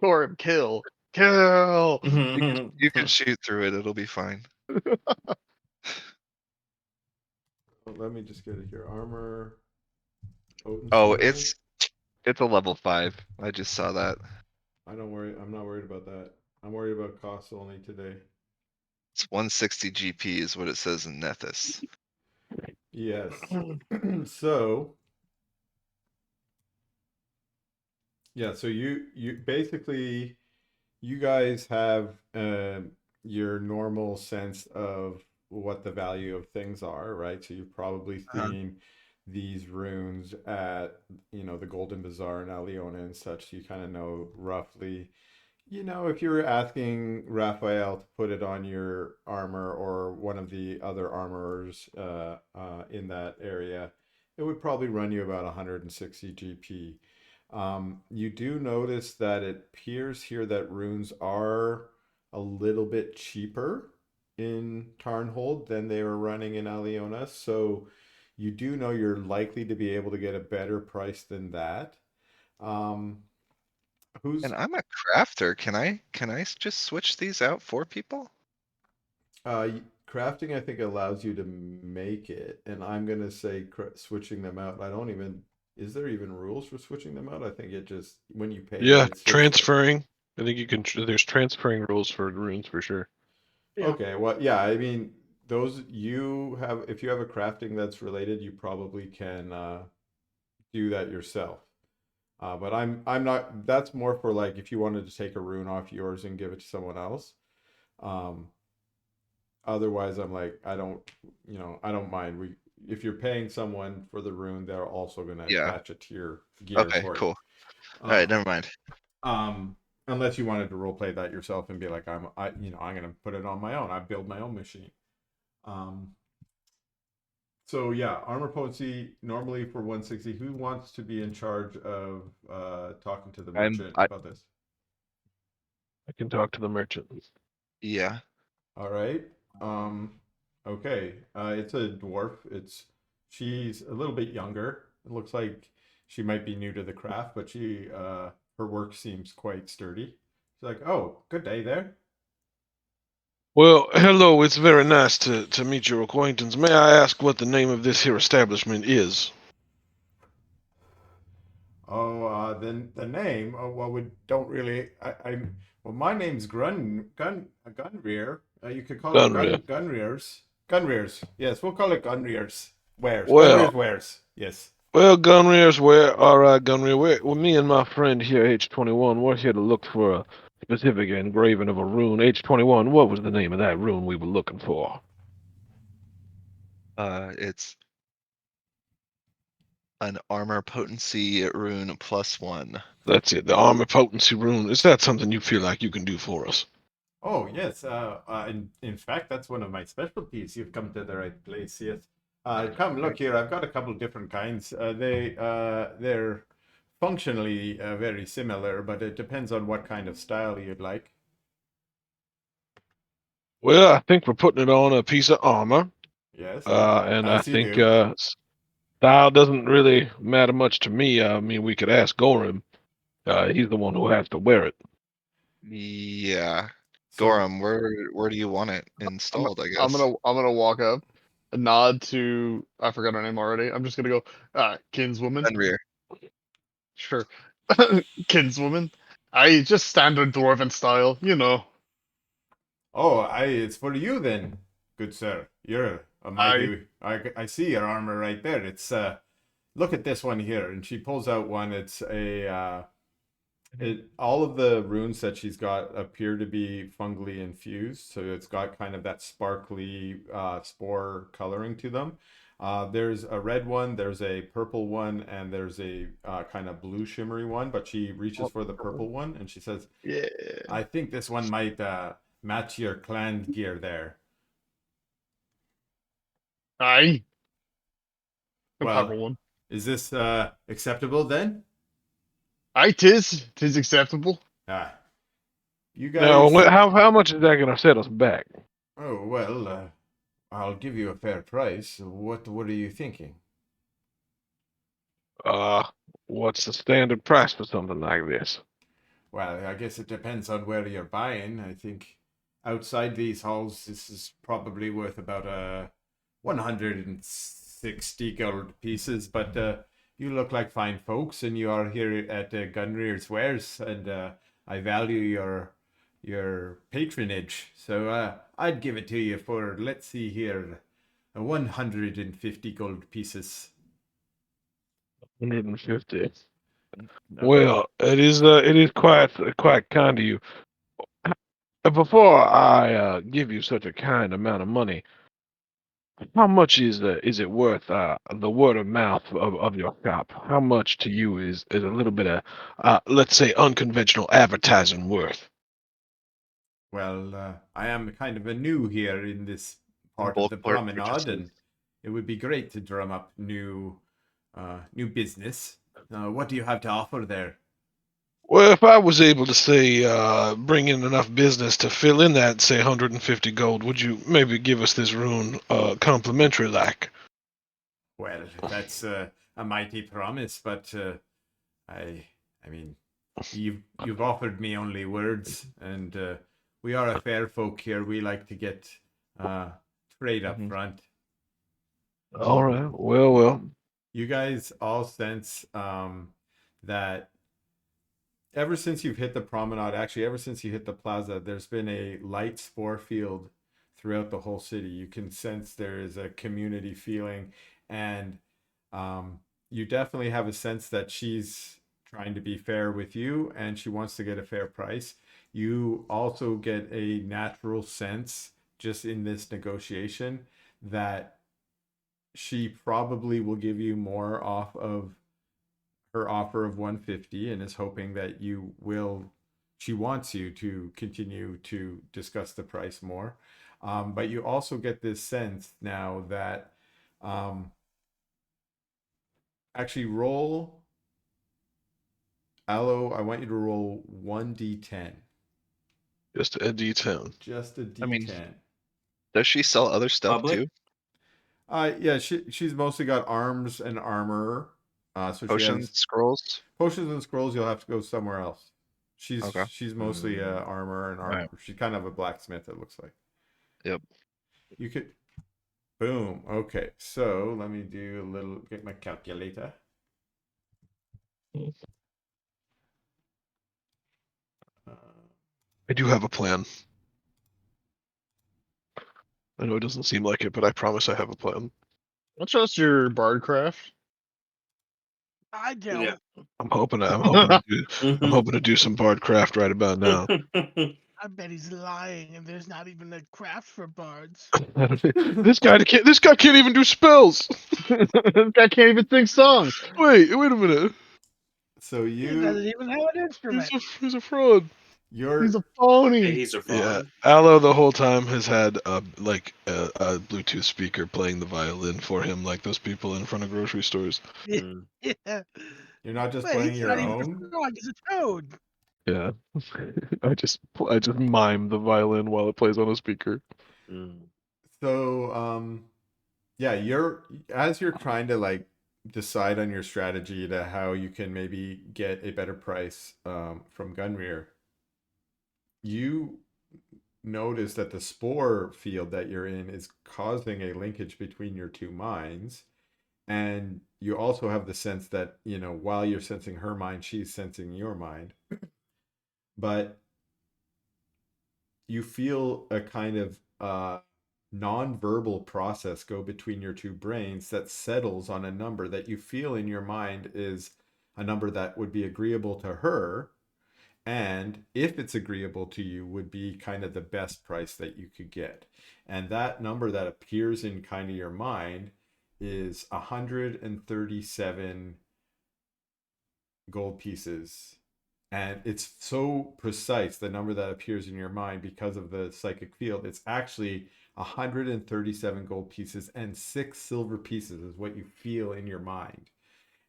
Corin, kill. Kill. You can shoot through it. It'll be fine. let me just get it here. Armor potency Oh, rune? it's a level 5. I just saw that. I'm not worried about that. I'm worried about costs only today. It's 160 GP is what it says in Nethys. Yes. So yeah, so you basically you guys have your normal sense of what the value of things are, right? So you've probably seen these runes at the Golden Bazaar in Aliona and such. You kind of know roughly. If you were asking Raphael to put it on your armor or one of the other armorers in that area, it would probably run you about 160 GP. You do notice that it appears here that runes are a little bit cheaper in Tarnhold than they were running in Aliona. So you do know you're likely to be able to get a better price than that. who's And I'm a crafter. Can I just switch these out for people? crafting? I think allows you to make it, and I'm gonna say switching them out. I don't even. Is there even rules for switching them out? I think it just when you pay, Yeah, it's just transferring. I think you can. There's transferring rules for runes for sure. Yeah. okay. Well, yeah. I mean, those you have. If you have a crafting that's related, you probably can do that yourself. But I'm not. That's more for like if you wanted to take a rune off yours and give it to someone else. Um, Otherwise, I'm like, I don't, I don't mind. If you're paying someone for the rune, they're also going to Yeah. attach it to your gear Okay, for you. cool. All right, never mind. Unless you wanted to role play that yourself and be like, I'm going to put it on my own. I build my own machine. Um, so yeah, armor potency normally for 160. Who wants to be in charge of talking to the merchant about this? I can talk to the merchant. Yeah. All right. Okay. It's a dwarf. She's a little bit younger. It looks like she might be new to the craft, but her work seems quite sturdy. She's like, "Oh, good day there." Well, hello. It's very nice to meet your acquaintance. May I ask what the name of this here establishment is? Oh, then the name. Oh, well, we don't really. Well, my name's Gunrear. You could call it Gunrear. Gunrears. Gunrears. Yes, we'll call it Gunrears. Wares. Well, Gunrears wares. Yes. well, Gunrear's where? All right, Gunrear. Well, me and my friend here, H21, we're here to look for a specific engraving of a rune. H21, what was the name of that rune we were looking for? It's an armor potency rune +1. That's it, the armor potency rune. Is that something you feel like you can do for us? Oh, yes. In fact, that's one of my specialties. You've come to the right place. Yes. Come look here. I've got a couple different kinds. They're functionally very similar, but it depends on what kind of style you'd like. Well, I think we're putting it on a piece of armor, Yes, and I as you think do. style doesn't really matter much to me. I mean, we could ask Gorham. He's the one who has to wear it. Yeah. So, Gorham, where do you want it installed, I guess? I'm gonna walk up, a nod to I forgot her name already. I'm just gonna go, kinswoman. Fenrir. Sure. Kinswoman. I just standard dwarven style, you know. it's for you then, good sir. You're a I mighty. I see your armor right there. It's look at this one here, and she pulls out one. It's a all of the runes that she's got appear to be fungally infused, so it's got kind of that sparkly spore coloring to them. There's a red one, there's a purple one, and there's a kind of blue shimmery one. But she reaches for the purple one, and she says, yeah. "I think this one might match your clan gear there." Aye. The purple Well, one. is this acceptable then? Aye, tis acceptable. Ah, you Now, guys. how much is that going to set us back? Oh well, I'll give you a fair price. What are you thinking? Uh, what's the standard price for something like this? Well, I guess it depends on where you're buying. I think outside these halls, this is probably worth about 160 gold pieces. But you look like fine folks, and you are here at Gunrear's Wares, and I value your patronage. So I'd give it to you for, let's see here, 150 gold pieces. 150. No. Well, it is quite kind of you. Before I give you such a kind amount of money, how much is it worth? The word of mouth of your shop. How much to you is a little bit of let's say unconventional advertising worth? Well, I am kind of a new here in this part of Bulk the promenade, purchases. and it would be great to drum up new business. What do you have to offer there? Well, if I was able to say bring in enough business to fill in that say 150 gold, would you maybe give us this rune complimentary like? Well, that's a mighty promise, but I mean, You've offered me only words, and we are a fair folk here. We like to get trade up Mhm. front. All right. Well. You guys all sense that ever since you've hit the promenade, actually, ever since you hit the plaza, there's been a light spore field throughout the whole city. You can sense there is a community feeling, and you definitely have a sense that she's trying to be fair with you and she wants to get a fair price. You also get a natural sense just in this negotiation that she probably will give you more off of her offer of 150 and is hoping that you will, she wants you to continue to discuss the price more. But you also get this sense now that actually roll Aloe, I want you to roll 1d10. Just a D10. Just a I mean, d10. does she sell other stuff Public? too? Yeah, she's mostly got arms and armor. So she Potions, has scrolls? potions and scrolls. You'll have to go somewhere else. Okay. She's mostly armor and Right. she's kind of a blacksmith. It looks like. Yep. You could. Boom. Okay. So let me do a little. Get my calculator. I do have a plan. I know it doesn't seem like it, but I promise I have a plan. I trust your bardcraft. I don't. Yeah. I'm hoping to do some bardcraft right about now. I bet he's lying, and there's not even a craft for bards. This guy can't even do spells. This guy can't even sing songs. Wait a minute. So He doesn't even have an instrument. He's a fraud. you're He's a phony. He's a Yeah, fraud. Aloe the whole time has had a Bluetooth speaker playing the violin for him, like those people in front of grocery stores. Mm. Yeah. you're not just Wait, playing he's your not even a own. frog. He's a toad. Yeah, I just mime the violin while it plays on a speaker. Mm. So yeah, you're trying to like decide on your strategy to how you can maybe get a better price from Gunrear. You notice that the spore field that you're in is causing a linkage between your two minds, and you also have the sense that while you're sensing her mind, she's sensing your mind, but you feel a kind of non-verbal process go between your two brains that settles on a number that you feel in your mind is a number that would be agreeable to her, and if it's agreeable to you would be kind of the best price that you could get. And that number that appears in kind of your mind is 137 gold pieces, and it's so precise, the number that appears in your mind, because of the psychic field. It's actually 137 gold pieces, and 6 silver pieces is what you feel in your mind,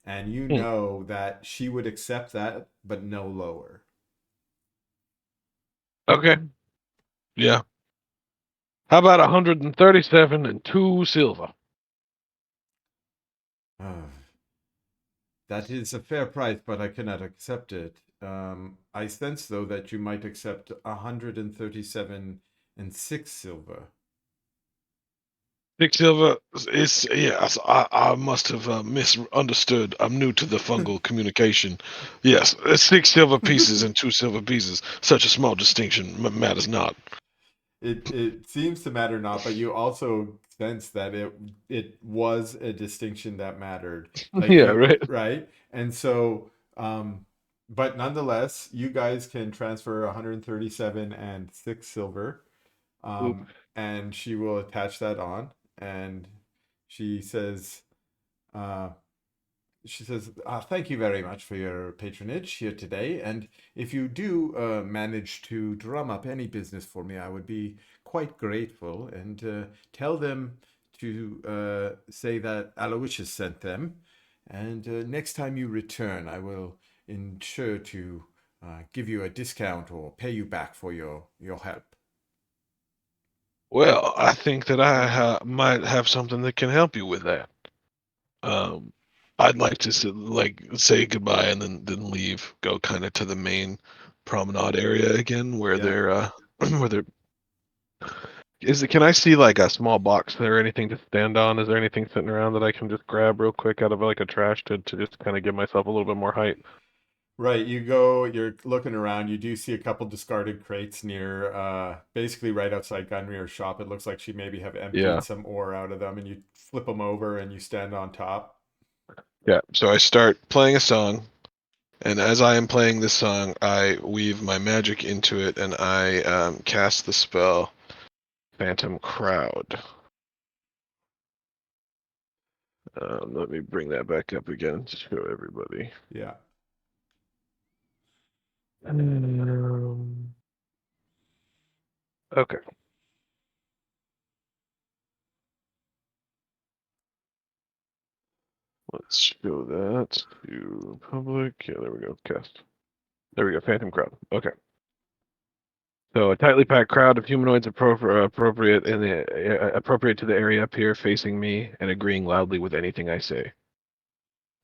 and you know that she would accept that but no lower. Okay, yeah. How about 137 and 2 silver? That is a fair price, but I cannot accept it. I sense, though, that you might accept 137 and 6 silver. 6 silver is, yes. I must have misunderstood. I'm new to the fungal communication. Yes, 6 silver pieces and 2 silver pieces. Such a small distinction matters not. It seems to matter not, but you also sense that it was a distinction that mattered. Like Yeah, right. right? And so but nonetheless, you guys can transfer 137 and 6 silver. And she will attach that on, and she says uh thank you very much for your patronage here today. And if you do manage to drum up any business for me, I would be quite grateful. And tell them to say that Aloysius sent them. And next time you return, I will ensure to give you a discount or pay you back for your help. Well, I think that I might have something that can help you with that. Um, I'd like to say goodbye and then leave, go kind of to the main promenade area again, where Yeah. they're where they're. Is it? Can I see like a small box there, or anything to stand on? Is there anything sitting around that I can just grab real quick out of like a trash to just kind of give myself a little bit more height? Right, you're looking around, you do see a couple discarded crates near, basically right outside Gunrier's shop. It looks like she maybe have emptied Yeah, some ore out of them, and you flip them over and you stand on top. yeah. So I start playing a song, and as I am playing this song, I weave my magic into it, and I cast the spell Phantom Crowd. Let me bring that back up again to show everybody. Yeah. Okay. Let's show that to public. Yeah, there we go. Cast. There we go. Phantom Crowd. Okay. So a tightly packed crowd of humanoids appropriate to the area appear facing me and agreeing loudly with anything I say.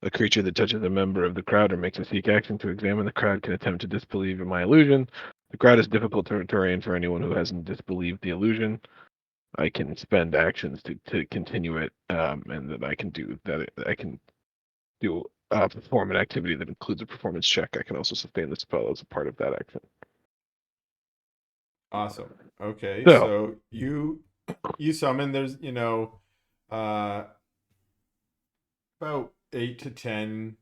A creature that touches a member of the crowd or makes a seek action to examine the crowd can attempt to disbelieve in my illusion. The crowd is difficult terrain for anyone who hasn't disbelieved the illusion. I can spend actions to continue it, and that I can do that. I can do perform an activity that includes a performance check. I can also sustain the spell as a part of that action. Awesome. Okay, So, so you summon, there's, uh about 8 to 10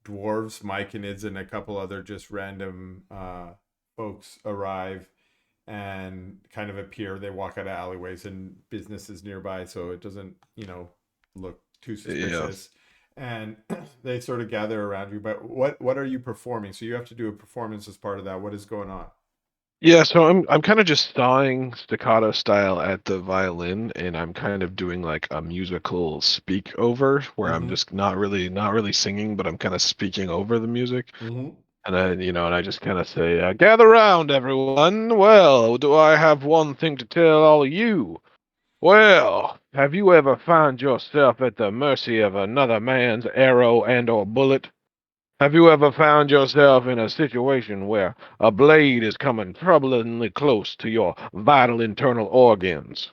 dwarves, myconids, and a couple other just random folks arrive and kind of appear. They walk out of alleyways and businesses nearby, so it doesn't, look too yeah. suspicious. And they sort of gather around you. But what are you performing? So you have to do a performance as part of that. What is going on? Yeah, so I'm kind of just sawing staccato style at the violin, and I'm kind of doing like a musical speak over where I'm Mm-hmm. just not really singing, but I'm kind of speaking over the music. Mm-hmm. And I just kind of say, gather round, everyone. Well, do I have one thing to tell all of you? Well, have you ever found yourself at the mercy of another man's arrow and or bullet? Have you ever found yourself in a situation where a blade is coming troublingly close to your vital internal organs?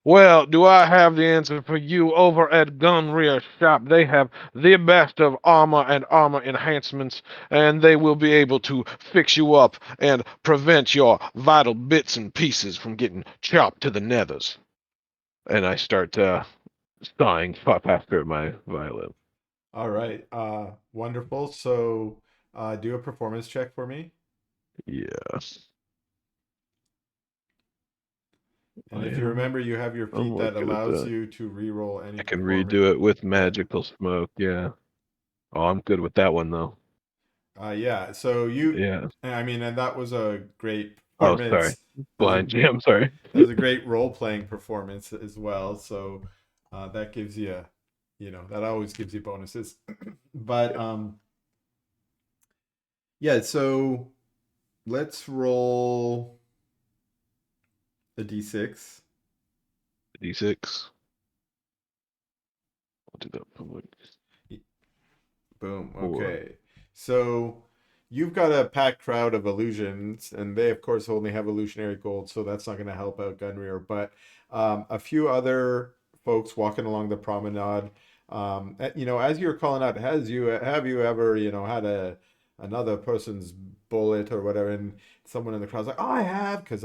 Well, do I have the answer for you over at Gunrear Shop? They have the best of armor and armor enhancements, and they will be able to fix you up and prevent your vital bits and pieces from getting chopped to the nethers. And I start sawing faster at my violin. All right. Wonderful. So do a performance check for me. Yes. And if you remember, you have your I'm feat really that good at allows that. you to re-roll any I can performance. redo it with Yeah. magical smoke. Yeah. Oh, I'm good with that one though. Yeah. So Yeah. I mean, and that was a great Oh, sorry. performance. That was a Blind jam. Sorry. that was a great role playing performance as well. So that gives you, that always gives you bonuses. But yeah. So let's roll a d6. D6. I'll do that public. Boom. 4. Okay. So you've got a packed crowd of illusions, and they, of course, only have illusionary gold, so that's not going to help out Gunrear. But a few other folks walking along the promenade, as you're calling out, have you ever, had another person's bullet or whatever, and someone in the crowd's like, "Oh, I have," because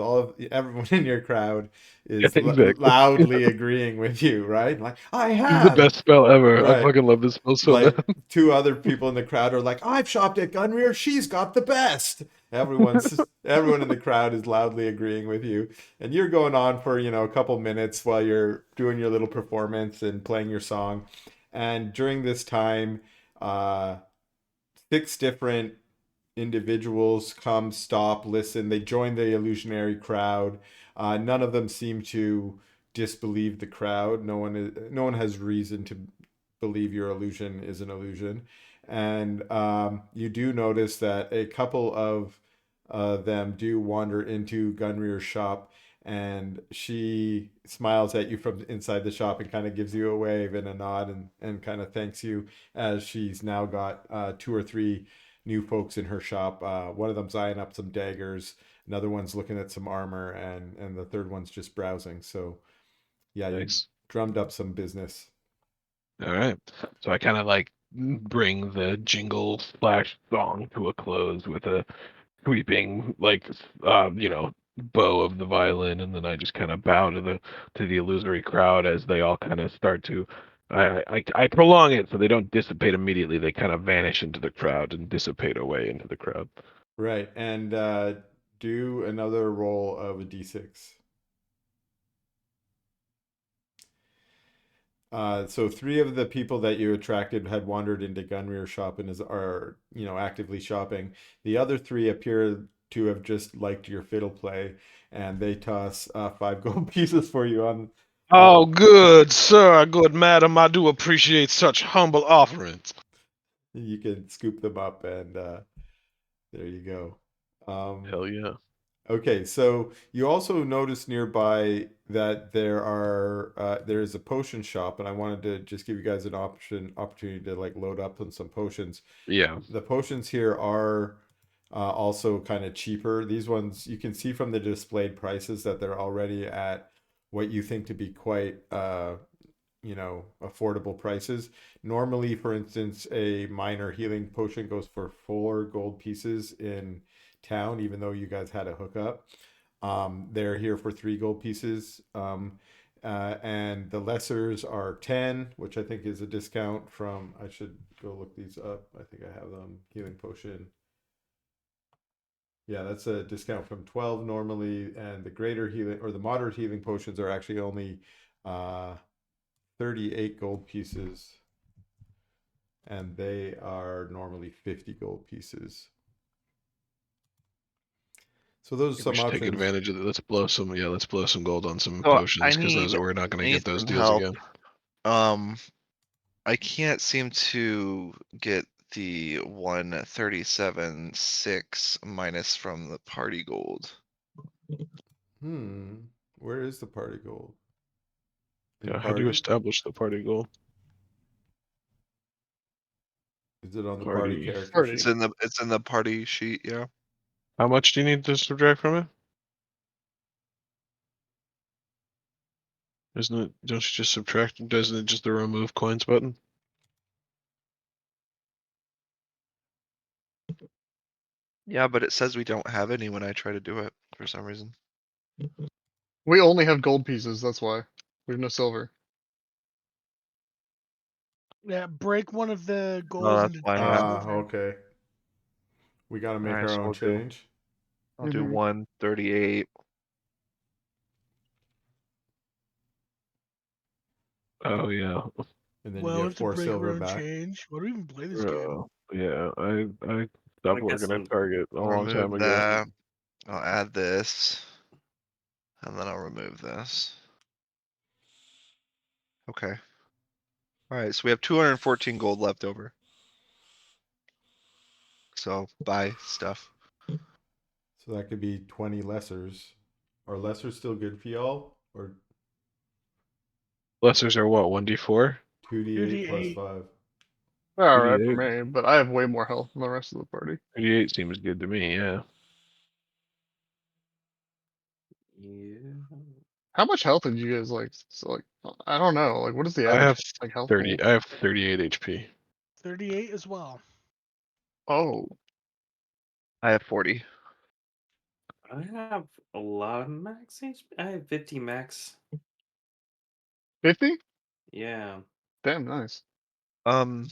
everyone in your crowd is Exactly. loudly agreeing with you, right? Like, "I This is the have," best spell ever. I right? fucking love this spell so Like bad. two other people in the crowd are like, "I've shopped at Gunrear. She's got the best." Everyone in the crowd is loudly agreeing with you, and you're going on for a couple minutes while you're doing your little performance and playing your song. And during this time, uh, 6 different individuals come, stop, listen. They join the illusionary crowd. None of them seem to disbelieve the crowd. No one has reason to believe your illusion is an illusion. And you do notice that a couple of them do wander into Gunrear's shop, and she smiles at you from inside the shop and kind of gives you a wave and a nod and kind of thanks you, as she's now got 2 or 3 new folks in her shop. One of them's eyeing up some daggers, another one's looking at some armor, and the third one's just browsing. So yeah, you Nice. drummed up some business. All right. So I kind of like bring the jingle slash song to a close with a sweeping bow of the violin, and then I just kind of bow to the illusory crowd as they all kind of start to. I prolong it so they don't dissipate immediately. They kind of vanish into the crowd and dissipate away into the crowd. Right, and do another roll of a d6. So 3 of the people that you attracted had wandered into Gunrear shop and are actively shopping. The other 3 appear to have just liked your fiddle play, and they toss 5 gold pieces for you on. Oh, good sir, good madam, I do appreciate such humble offerings. You can scoop them up, and there you go. Hell yeah. Okay, so you also notice nearby that there is a potion shop, and I wanted to just give you guys an opportunity to like load up on some potions. Yeah. The potions here are also kind of cheaper. These ones you can see from the displayed prices that they're already at what you think to be quite affordable prices. Normally, for instance, a minor healing potion goes for 4 gold pieces in town, even though you guys had a hookup. They're here for 3 gold pieces. And the lessers are 10, which I think is a discount from. I should go look these up. I think I have them. Healing potion. Yeah, that's a discount from 12 normally, and the greater healing or the moderate healing potions are actually only 38 gold pieces, and they are normally 50 gold pieces. So those are We some should take options. advantage of it. Let's blow some gold on some So potions, because those we're not going to get those some deals help. again. I can't seem to get the 137.6 minus from the party gold. Where is the party gold? In Yeah, how do you party? establish the party goal? Is it on the party Party. character Party. sheet? It's in the party sheet, yeah. How much do you need to subtract from it? Isn't it? Don't you just subtract? Doesn't it just the remove coins button? Yeah, but it says we don't have any when I try to do it for some reason. We only have gold pieces, that's why. We have no silver. Yeah, break one of the Oh, goals that's into why I 10 have. silver. Okay. We got to make Alright, our so own change. I'll do Mhm. 138. Oh yeah. And then you Well, we get have to 4 break our silver own back. change. What do we even play this game? Yeah. I stopped I guess working at some- Target a I'll long time remove ago. that. I'll add this. And then I'll remove this. Okay. Alright, so we have 214 gold left over. So buy stuff. So that could be 20 lessers. Are lessers still good for y'all? Or Lessers are what? 1d4. 2d8 plus 2d8. 5? Alright for 2d8. me, but I have way more health than the rest of the party. 2d8 seems good to me. Yeah. Yeah. How much health did you guys like? So like, I don't know. Like, what is the I average have like health 30. pool? I have 38 HP. 38 as well. Oh, I have 40. I have a lot of max HP. I have 50 max. 50? Yeah. Damn, nice. Um,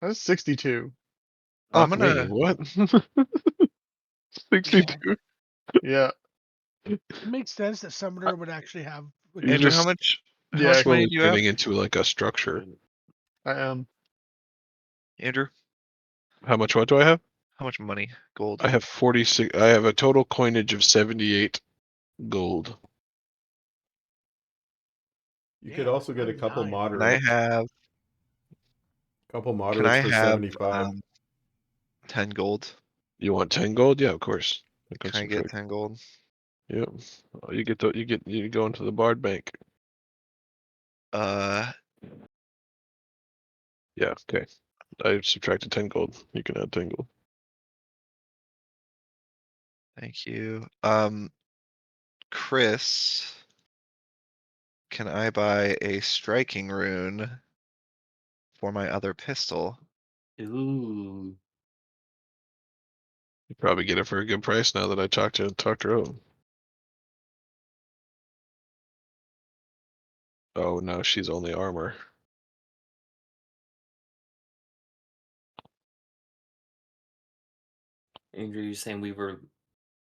That's 62. I'm Fuck me. gonna. What? 62. Yeah, It makes sense that Summoner would actually have. You're Andrew, just how Yeah, much money slowly do you have? turning into like a structure. I am. Andrew, How much? What do I have? how much money? Gold. I have 46. I have a total coinage of 78 gold. You could Damn, also get a couple 79. Can I moderates. have? Couple Can I moderates for have 75. 10 gold? You want 10 gold? Yeah, of course. I can Can I get subtract. 10 gold? Yep. Oh, you go into the Bard Bank. Uh, Yeah. Okay. I subtracted 10 gold. You can add 10 gold. thank you. Chris, can I buy a striking rune for my other pistol? Ooh. You probably get it for a good price now that I talked her out. Oh no, she's only armor. Andrew, you're saying we were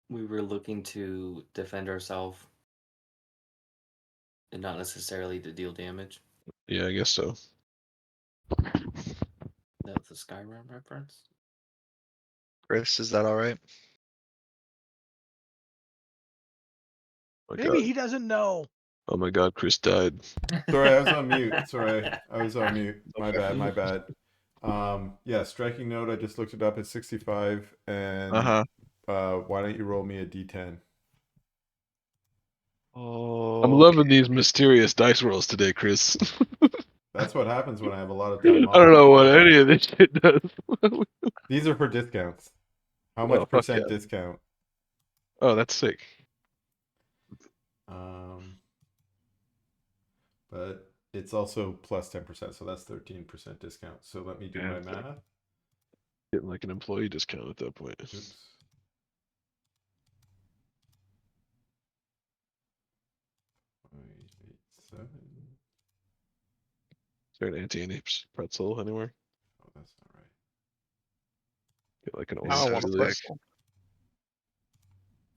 looking to defend ourselves and not necessarily to deal damage? Yeah, I guess so. That's the Skyrim reference. Chris, is that all right? My Maybe God. he doesn't know. Oh my God, Chris died. Sorry, I was on mute. Sorry, I was on mute. My Okay. bad. My bad. Yeah, striking note. I just looked it up. It's 65. And Uh-huh. why don't you roll me a d10? I'm Oh, loving these mysterious dice rolls today, Chris. That's what happens when I have a lot of I time don't off. know what any of this shit does. These are for discounts. How Oh, much fuck percent yeah. discount? Oh, that's sick. But it's also plus 10%, so that's 13% discount. So let me do Yeah, my it's like math. getting like an employee discount at that point. Oops. Eight, 7. Is there an anti pretzel anywhere? Oh, that's not right. Get like an It's I orange don't so want a Julius. sick. pretzel.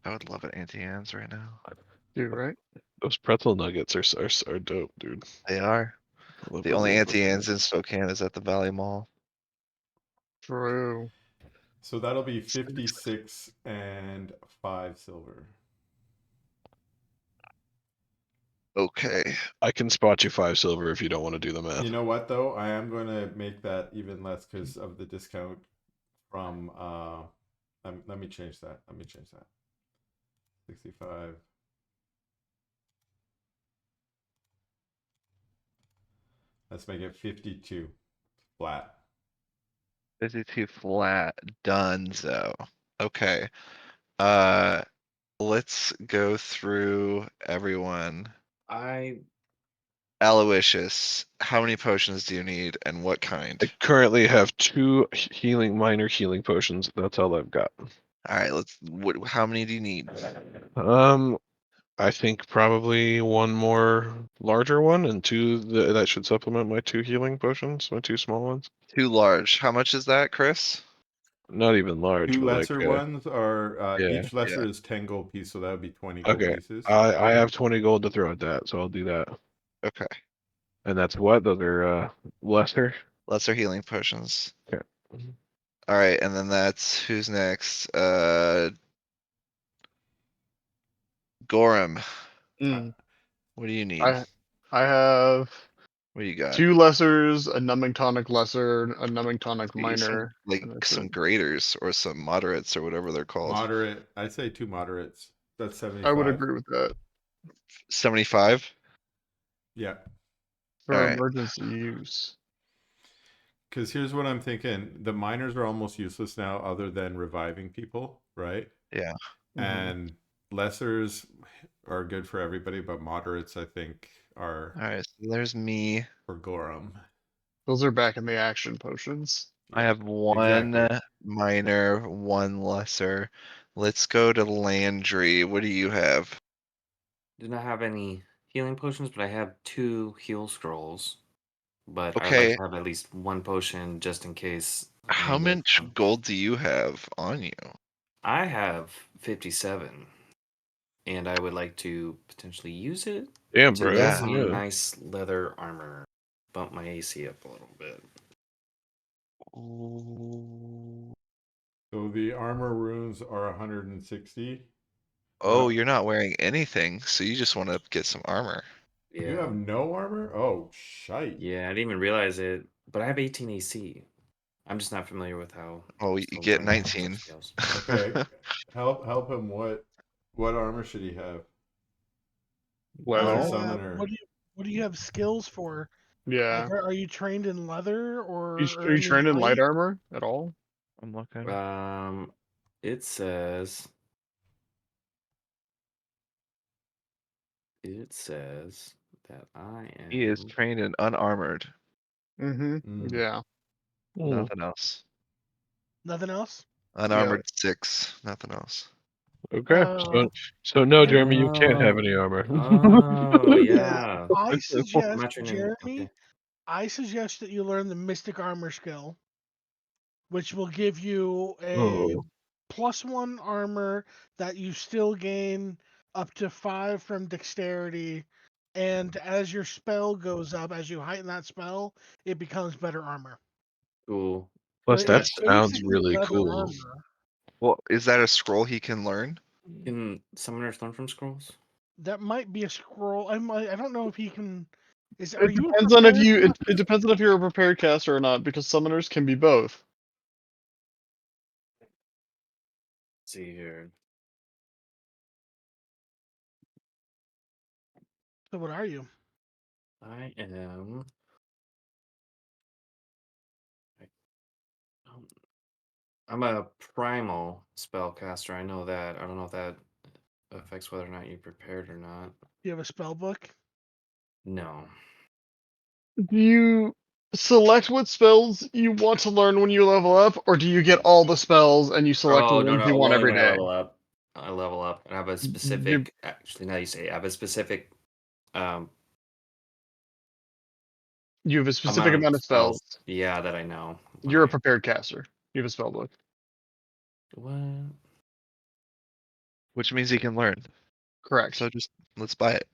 I would love an anti-hands right now. Dude, right? Those pretzel nuggets are dope, dude. They are. I love The a only little anti-hands in Spokane is at the Valley Mall. True. So that'll be 56 and 5 silver. Okay. I can spot you 5 silver if you don't want to do the math. You know what though? I am going to make that even less because of the discount from let me change that. 65. Let's make it 52 flat. 52 flat. Donezo. Okay. Let's go through everyone. I Aloysius, how many potions do you need and what kind? I currently have 2 minor healing potions. That's all I've got. All right, how many do you need? I think probably 1 more larger one and 2 that should supplement my 2 healing potions, my 2 small ones. 2 large. How much is that, Chris? Not even large, 2 but like lesser ones are yeah. each lesser is 10 gold piece, so that would be 20 gold Okay. pieces. I have 20 gold to throw at that, so I'll do that. Okay. And that's what? Those are lesser? Lesser healing potions. Okay. All right, and then that's who's next? Gorham, Mm. what do you need? I have What do you got? 2 lessers, a numbing tonic lesser, a numbing tonic Get you some, minor. like and that's some it. graders or some moderates or whatever they're called. Moderate. I'd say 2 moderates. That's 75. I would agree with that 75? Yeah. for All right. emergency use. Because here's what I'm thinking. The miners are almost useless now other than reviving people, right? Yeah. Mhm. And lessers are good for everybody, but moderates, I think, are All right, so there's me. for Gorham. Those are back in the action potions. I have 1 exactly. minor, 1 lesser. Let's go to Landry. What do you have? do not have any healing potions, but I have 2 heal scrolls. But I would like Okay, to have at least 1 potion just in case I how need it. much gold do you have on you? I have 57, and I would like to potentially use it Damn, to bro. get Yeah. some Yeah. nice leather armor. Bump my AC up a little bit. Ooh. So the armor runes are 160. Oh, you're not wearing anything, so you just want to get some armor. You Yeah. have no armor? Oh, shite. Yeah, I didn't even realize it, but I have 18 AC. I'm just not familiar with how Oh, you some get like magical 19. skills. Okay. Help him what What armor should he have? Leather. Summoner. What do you have skills for? Yeah. Like, are you trained in leather or Are you any trained in light light? armor at all? I'm looking. It says that I am. He is trained in unarmored. Mm-hmm. Yeah. Nothing else. Nothing else? Unarmored 6. Nothing else. Okay. So no, then- Jeremy, you can't have any armor. Oh yeah. I suggest, Not trained in- Jeremy, okay. I suggest that you learn the Mystic Armor skill, which will give you a Oh. +1 armor that you still gain up to 5 from dexterity, and as your spell goes up, as you heighten that spell, it becomes better armor. Cool. Plus, But that it's sounds basically really leather cool. armor. Well, is that a scroll he can learn? Can summoners learn from scrolls? That might be a scroll. I don't know if he can. Are It you a depends on if prepared you. It caster? depends on if you're a prepared caster or not, because summoners can be both. Let's see here. So what are you? I am. I'm a primal spellcaster. I know that. I don't know if that affects whether or not you're prepared or not. Do you have a spell book? No. Do you select what spells you want to learn when you level up, or do you get all the spells and you select the Oh no, ones you no. want Only every when I day? level up. I level up and I have a specific. Actually, now you say it, I have a specific um You have a specific amount of spells. Yeah, that I know. You're a Like, prepared caster. You have a spell book. what? Which means he can learn. Correct. So just let's buy it.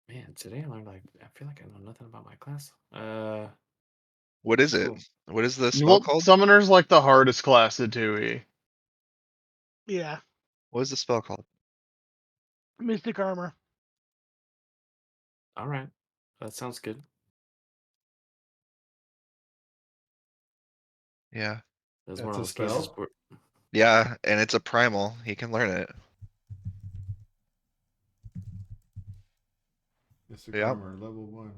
Man, today I learned like I feel like I know nothing about my class. What is it? Cool. What is the spell Well, called? summoner's like the hardest class to 2e. Yeah, What is the spell called? Mystic Armor. All right, that sounds good. Yeah. That's That's one of a those cases spell? where Yeah, and it's a primal. He can learn it. Mystic Yep. Armor, level 1.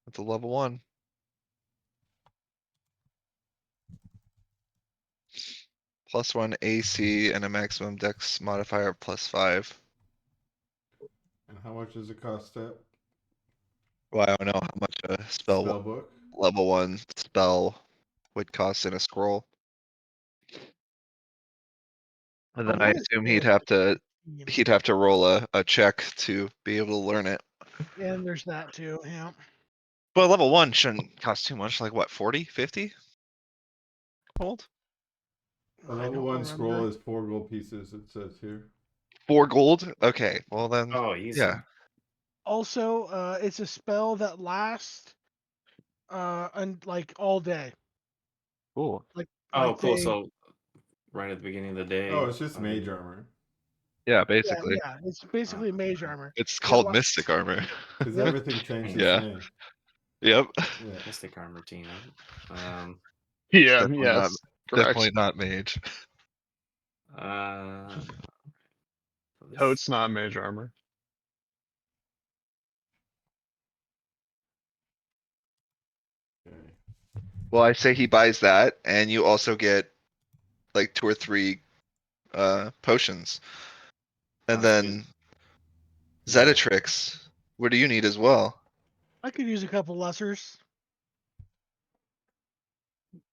It's a level 1. +1 AC and a maximum dex modifier of +5. And how much does it cost to Well, I don't know how much a spell book? level 1 spell would cost in a scroll. And then I wanna assume say he'd it's have to 15. roll a check to be able to learn it. And there's that too. Yeah. But level 1 shouldn't cost too much, like what, 40, 50? Gold? A I level don't 1 scroll remember. is 4 gold pieces, it says here. 4 gold? Okay, well then, oh easy. yeah. Also, it's a spell that lasts and like all day. Cool. Oh, Like cool. they. So right at the beginning of the day. Oh, it's just I mage mean, armor. Yeah, Yeah, basically. yeah. It's basically mage armor. It's It called la- mystic armor. Because Yep. everything changed its Yeah. name. Yep. Yeah. Mystic armor team. Yeah, Definitely not yes. Correct. definitely not mage. So this, Tote's not mage armor. Okay. Well, I say he buys that and you also get like 2 or 3 potions. And sounds then Yeah. Zetatrix, what do you need as well? I could use a couple lessers.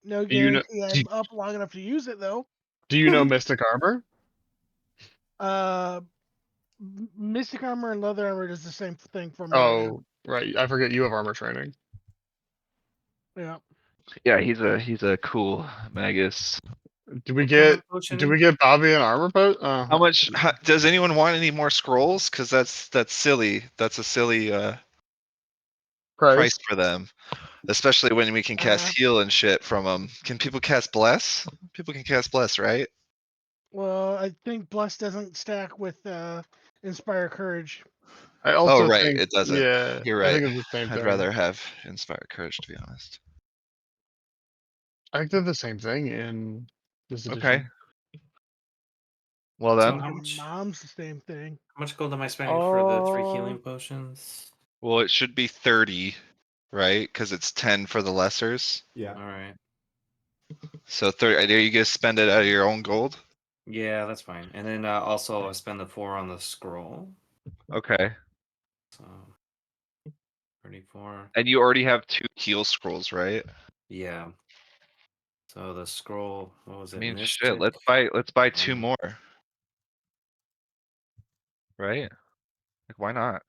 No Do you know? guarantee I'm up long enough to use it though. Do you know mystic armor? Mystic armor and leather armor does the same thing for me right now. Oh, right. I forget you have armor training. Yeah. Yeah, he's a cool magus. Do we What kind get? of potion? Do we get Bobby an armor post? How much does anyone want any more scrolls? Because that's silly. That's a silly price for them. Especially when we can cast heal and shit from them. Can people cast bless? People can cast bless, right? Well, I think Bless doesn't stack with Inspire Courage. I Oh also right, think, it doesn't. yeah, You're I right. think it's the same I'd thing. rather have inspired courage, to be honest. I think they're the same thing in this Okay. edition. Well So then, how And much? mom's the same thing. How much gold am I spending for the 3 Oh. healing potions? well it should be 30, right? Because it's 10 for the lessers. Yeah. All right. So 30. Are you gonna spend it out of your own gold? Yeah, that's fine. And then also I spend the 4 on the scroll. Okay. So 34. And you already have 2 heal scrolls, right? Yeah. So the scroll, what was I it? mean, Mystic. shit. Let's buy 2 armor. more, right? Like, why not?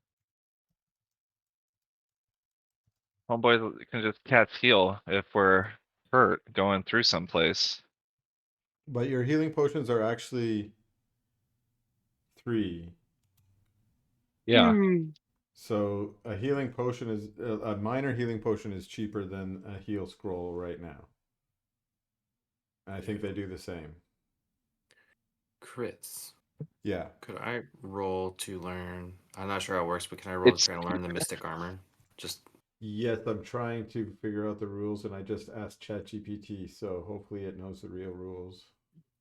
Homeboys can just cast heal if we're hurt going through someplace. But your healing potions are actually 3. Yeah. Hmm. So a healing potion is a minor healing potion is cheaper than a heal scroll right now. I think they do the same. Crits. Yeah. Could I roll to learn? I'm not sure how it works, but can I roll to It's try to learn the mystic armor? Just Yes, I'm trying to figure out the rules, and I just asked ChatGPT, so hopefully it knows the real rules.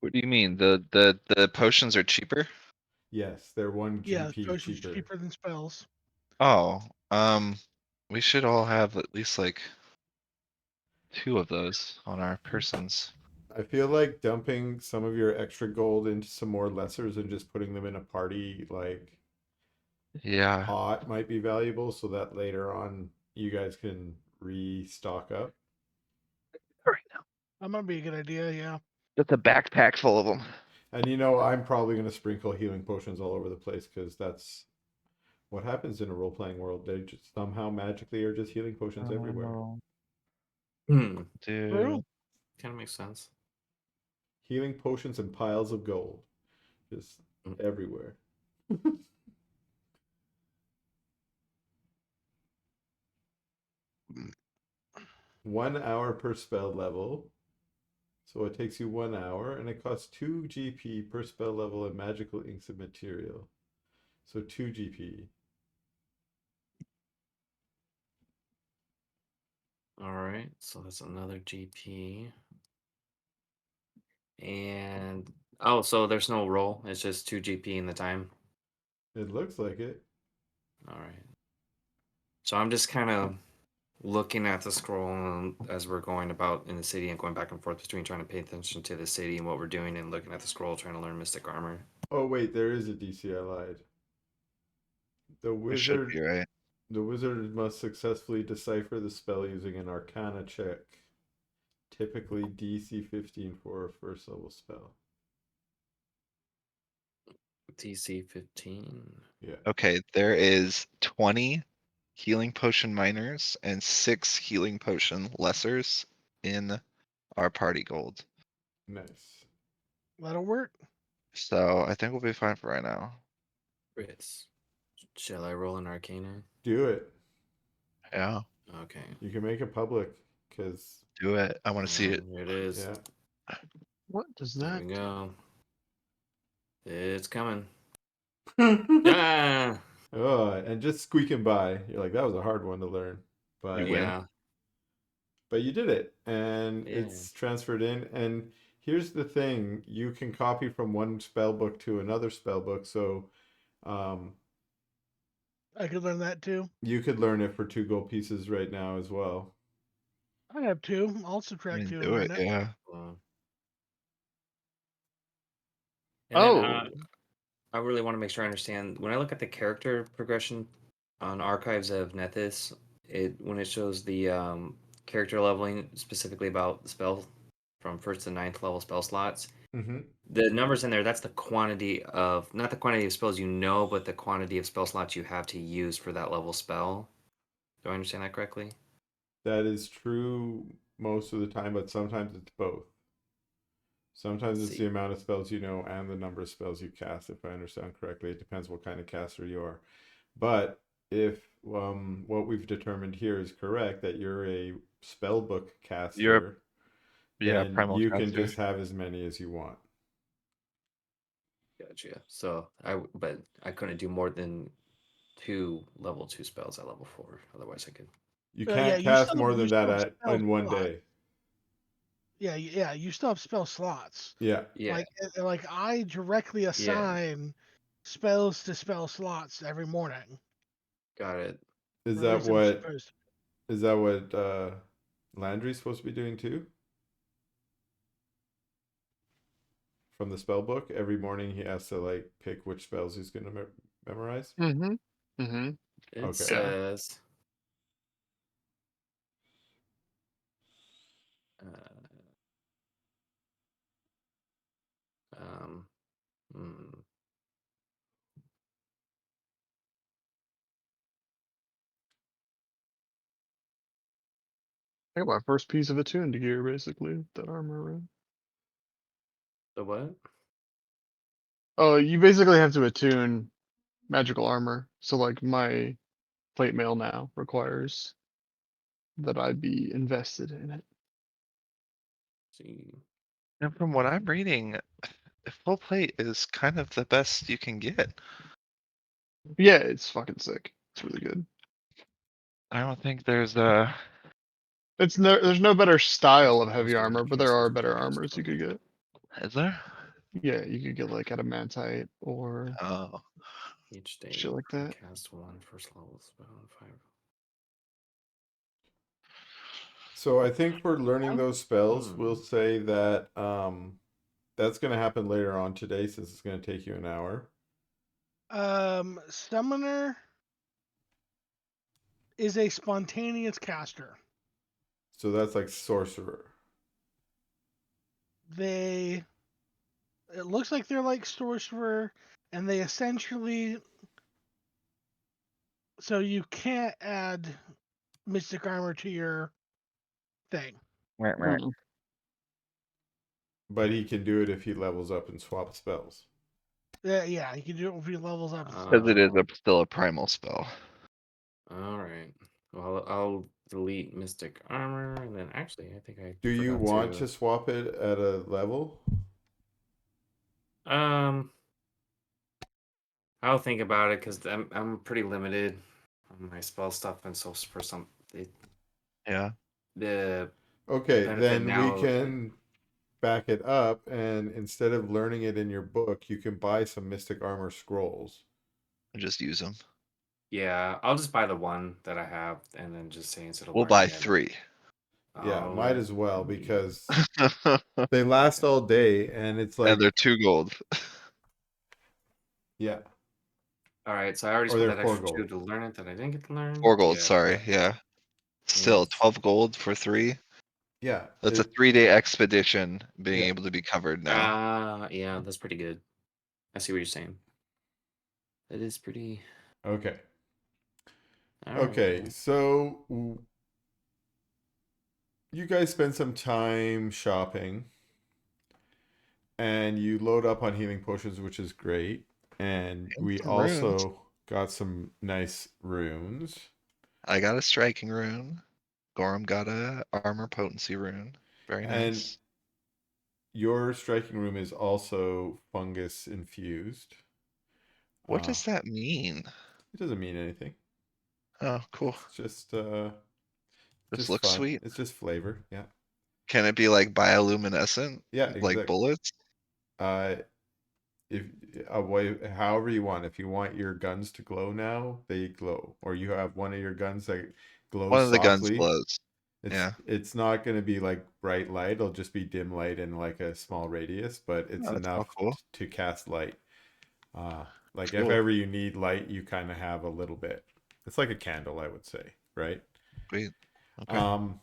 What do you mean? The potions are cheaper? Yes, they're 1 Yeah, GP potions cheaper. cheaper than spells. Oh, we should all have at least like 2 of those on our persons. I feel like dumping some of your extra gold into some more lessers and just putting them in a party like Yeah. pot might be valuable so that later on you guys can restock up. Right now. That might be a good idea. Yeah. Just a backpack full of them. And I'm probably going to sprinkle healing potions all over the place because that's what happens in a role playing world. They just somehow magically are just healing potions everywhere. kind Dude. of makes sense. Healing potions and piles of gold just Mm. everywhere. 1 hour per spell level. So it takes you 1 hour and it costs 2 GP per spell level and magical inks of material. So 2 GP. All right, so that's another GP. And oh, so there's no roll. It's just 2 GP in the time. It looks like it. All right. So I'm just kind of looking at the scroll as we're going about in the city and going back and forth between trying to pay attention to the city and what we're doing and looking at the scroll trying to learn mystic armor. Oh wait, there is a DC. I lied. The It should wizard be, right? the wizard must successfully decipher the spell using an arcana check. Typically DC 15 for a first level spell. DC 15. Yeah. Okay, there is 20 healing potion miners and 6 healing potion lessers in our party gold. Nice. That'll work. So I think we'll be fine for right now. Crits. Shall I roll an arcana? Do it. Yeah, Okay. You can make it public because do it. I want to see it. Here it is. yeah. What does There that we go. It's coming. Oh, Ah! and just squeaking by. You're like, that was a hard one to learn. You But win. Yeah. but you did it. And Yeah. it's transferred in. And here's the thing, you can copy from one spell book to another spell book. So I could learn that too. you could learn it for 2 gold pieces right now as well. I have 2. I'll I subtract mean, 2 and do it. learn it. Yeah. And Oh. then I really want to make sure I understand. When I look at the character progression on Archives of Nethys, when it shows the character leveling specifically about the spell from 1st to 9th level spell slots, Mm-hmm. the numbers in there, that's the quantity of, not the quantity of spells you know, but the quantity of spell slots you have to use for that level spell. Do I understand that correctly? That is true most of the time, but sometimes it's both. Sometimes it's the amount of spells you know and the number of spells you cast, if I understand correctly. It depends what kind of caster you are. But if what we've determined here is correct, that you're a spellbook caster, then Primal you can caster. just have as many as you want. Gotcha. So but I couldn't do more than 2 level 2 spells at level 4. Otherwise I could. You Yeah, can't cast you more than still have that spell in one slot. day. Yeah, you still have spell slots. Yeah. Yeah. Like I directly Yeah. assign spells to spell slots every morning. Got it. Is Or at that least I'm what supposed to. Landry's supposed to be doing too? From the spell book, every morning he has to like pick which spells he's going to memorize. Mm-hmm. Mm-hmm. It Okay. says. Uh, um. hmm. I got my first piece of attuned gear, basically, that armor rune. The what? Oh, you basically have to attune magical armor. So, like, my plate mail now requires that I be invested in it. See. And from what I'm reading, full plate is kind of the best you can get. Yeah, it's fucking sick. It's really good. I don't think there's There's no better style of Most heavy armor, but there cases are are better cast armors you could get. is there? Yeah, you could get like adamantite or Oh, each day. shit like You that. cast one first level spell and 5. So I think for learning those spells, Hmm. we'll say that that's going to happen later on today since it's going to take you an hour. Summoner is a spontaneous caster. So that's like sorcerer. It looks like they're like sorcerer, and they essentially, so you can't add mystic armor to your thing. Mm. But he can do it if he levels up and swaps spells. Yeah, you can do it if he levels up. because it is still a primal spell. All right. Well, I'll delete Mystic Armor, and then actually, I think I Do you forgot want to swap it at a level? I'll think about it because I'm pretty limited on my spell stuff, and so for some Yeah. the Okay, benefit then we now. can back it up, and instead of learning it in your book, you can buy some Mystic Armor scrolls. And just use them. Yeah, I'll just buy the one that I have, and then just say instead of We'll buy learning it. 3. Yeah, Oh, might as well because And they last all day, and it's like they're 2 gold. yeah, All right, so I already or spent they're that 4 extra 2 gold. to learn it that I didn't get to learn. 4 gold, Yeah. sorry. Yeah. Still Yes. 12 gold for 3. Yeah, That's a 3-day expedition being Yeah. able to be covered now. Yeah, that's pretty good. I see what you're saying. That is pretty. okay. All Okay, right. so you guys spend some time shopping, and you load up on healing potions, which is great. And And we some runes. also got some nice runes. I got a striking rune. Gorham got a armor potency rune. Very And nice. your striking rune is also fungus infused. What does that mean? It doesn't mean anything. Oh, cool. It's just This just looks fun. sweet. It's just flavor. Yeah. Can it be like bioluminescent? Yeah, Like exactly. bullets? Uh if way however you want. If you want your guns to glow now, they glow. Or you have one of your guns that One glows of the guns softly. glows. Yeah. It's not going to be like bright light. It'll just be dim light in like a small radius, but it's Oh, that's all enough cool. to cast light. Like if Cool. ever you need light, you kind of have a little bit. It's like a candle, I would say, right? Sweet. Okay. Um,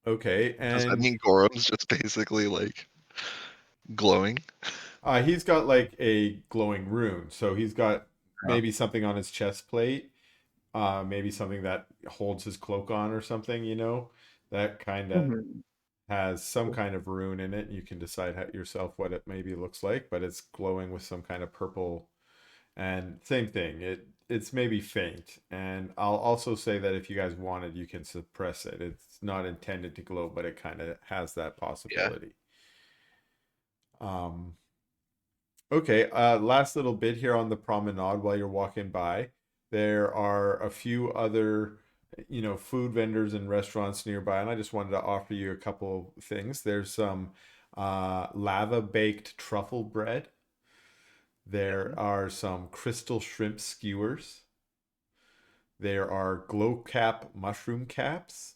okay, Does that and mean Gorham's just basically like glowing? he's got like a glowing rune, so he's got Oh, maybe something on his chest plate, maybe something that holds his cloak on or something, that kind of Mhm. has some kind of rune in it. You can decide yourself what it maybe looks like, but it's glowing with some kind of purple. And same thing, it's maybe faint. And I'll also say that if you guys wanted, you can suppress it. It's not intended to glow, but it kind of has that yeah. possibility. Um, okay, last little bit here on the promenade while you're walking by. There are a few other food vendors and restaurants nearby, and I just wanted to offer you a couple things. There's some lava baked truffle bread. There are some crystal shrimp skewers. There are glow cap mushroom caps.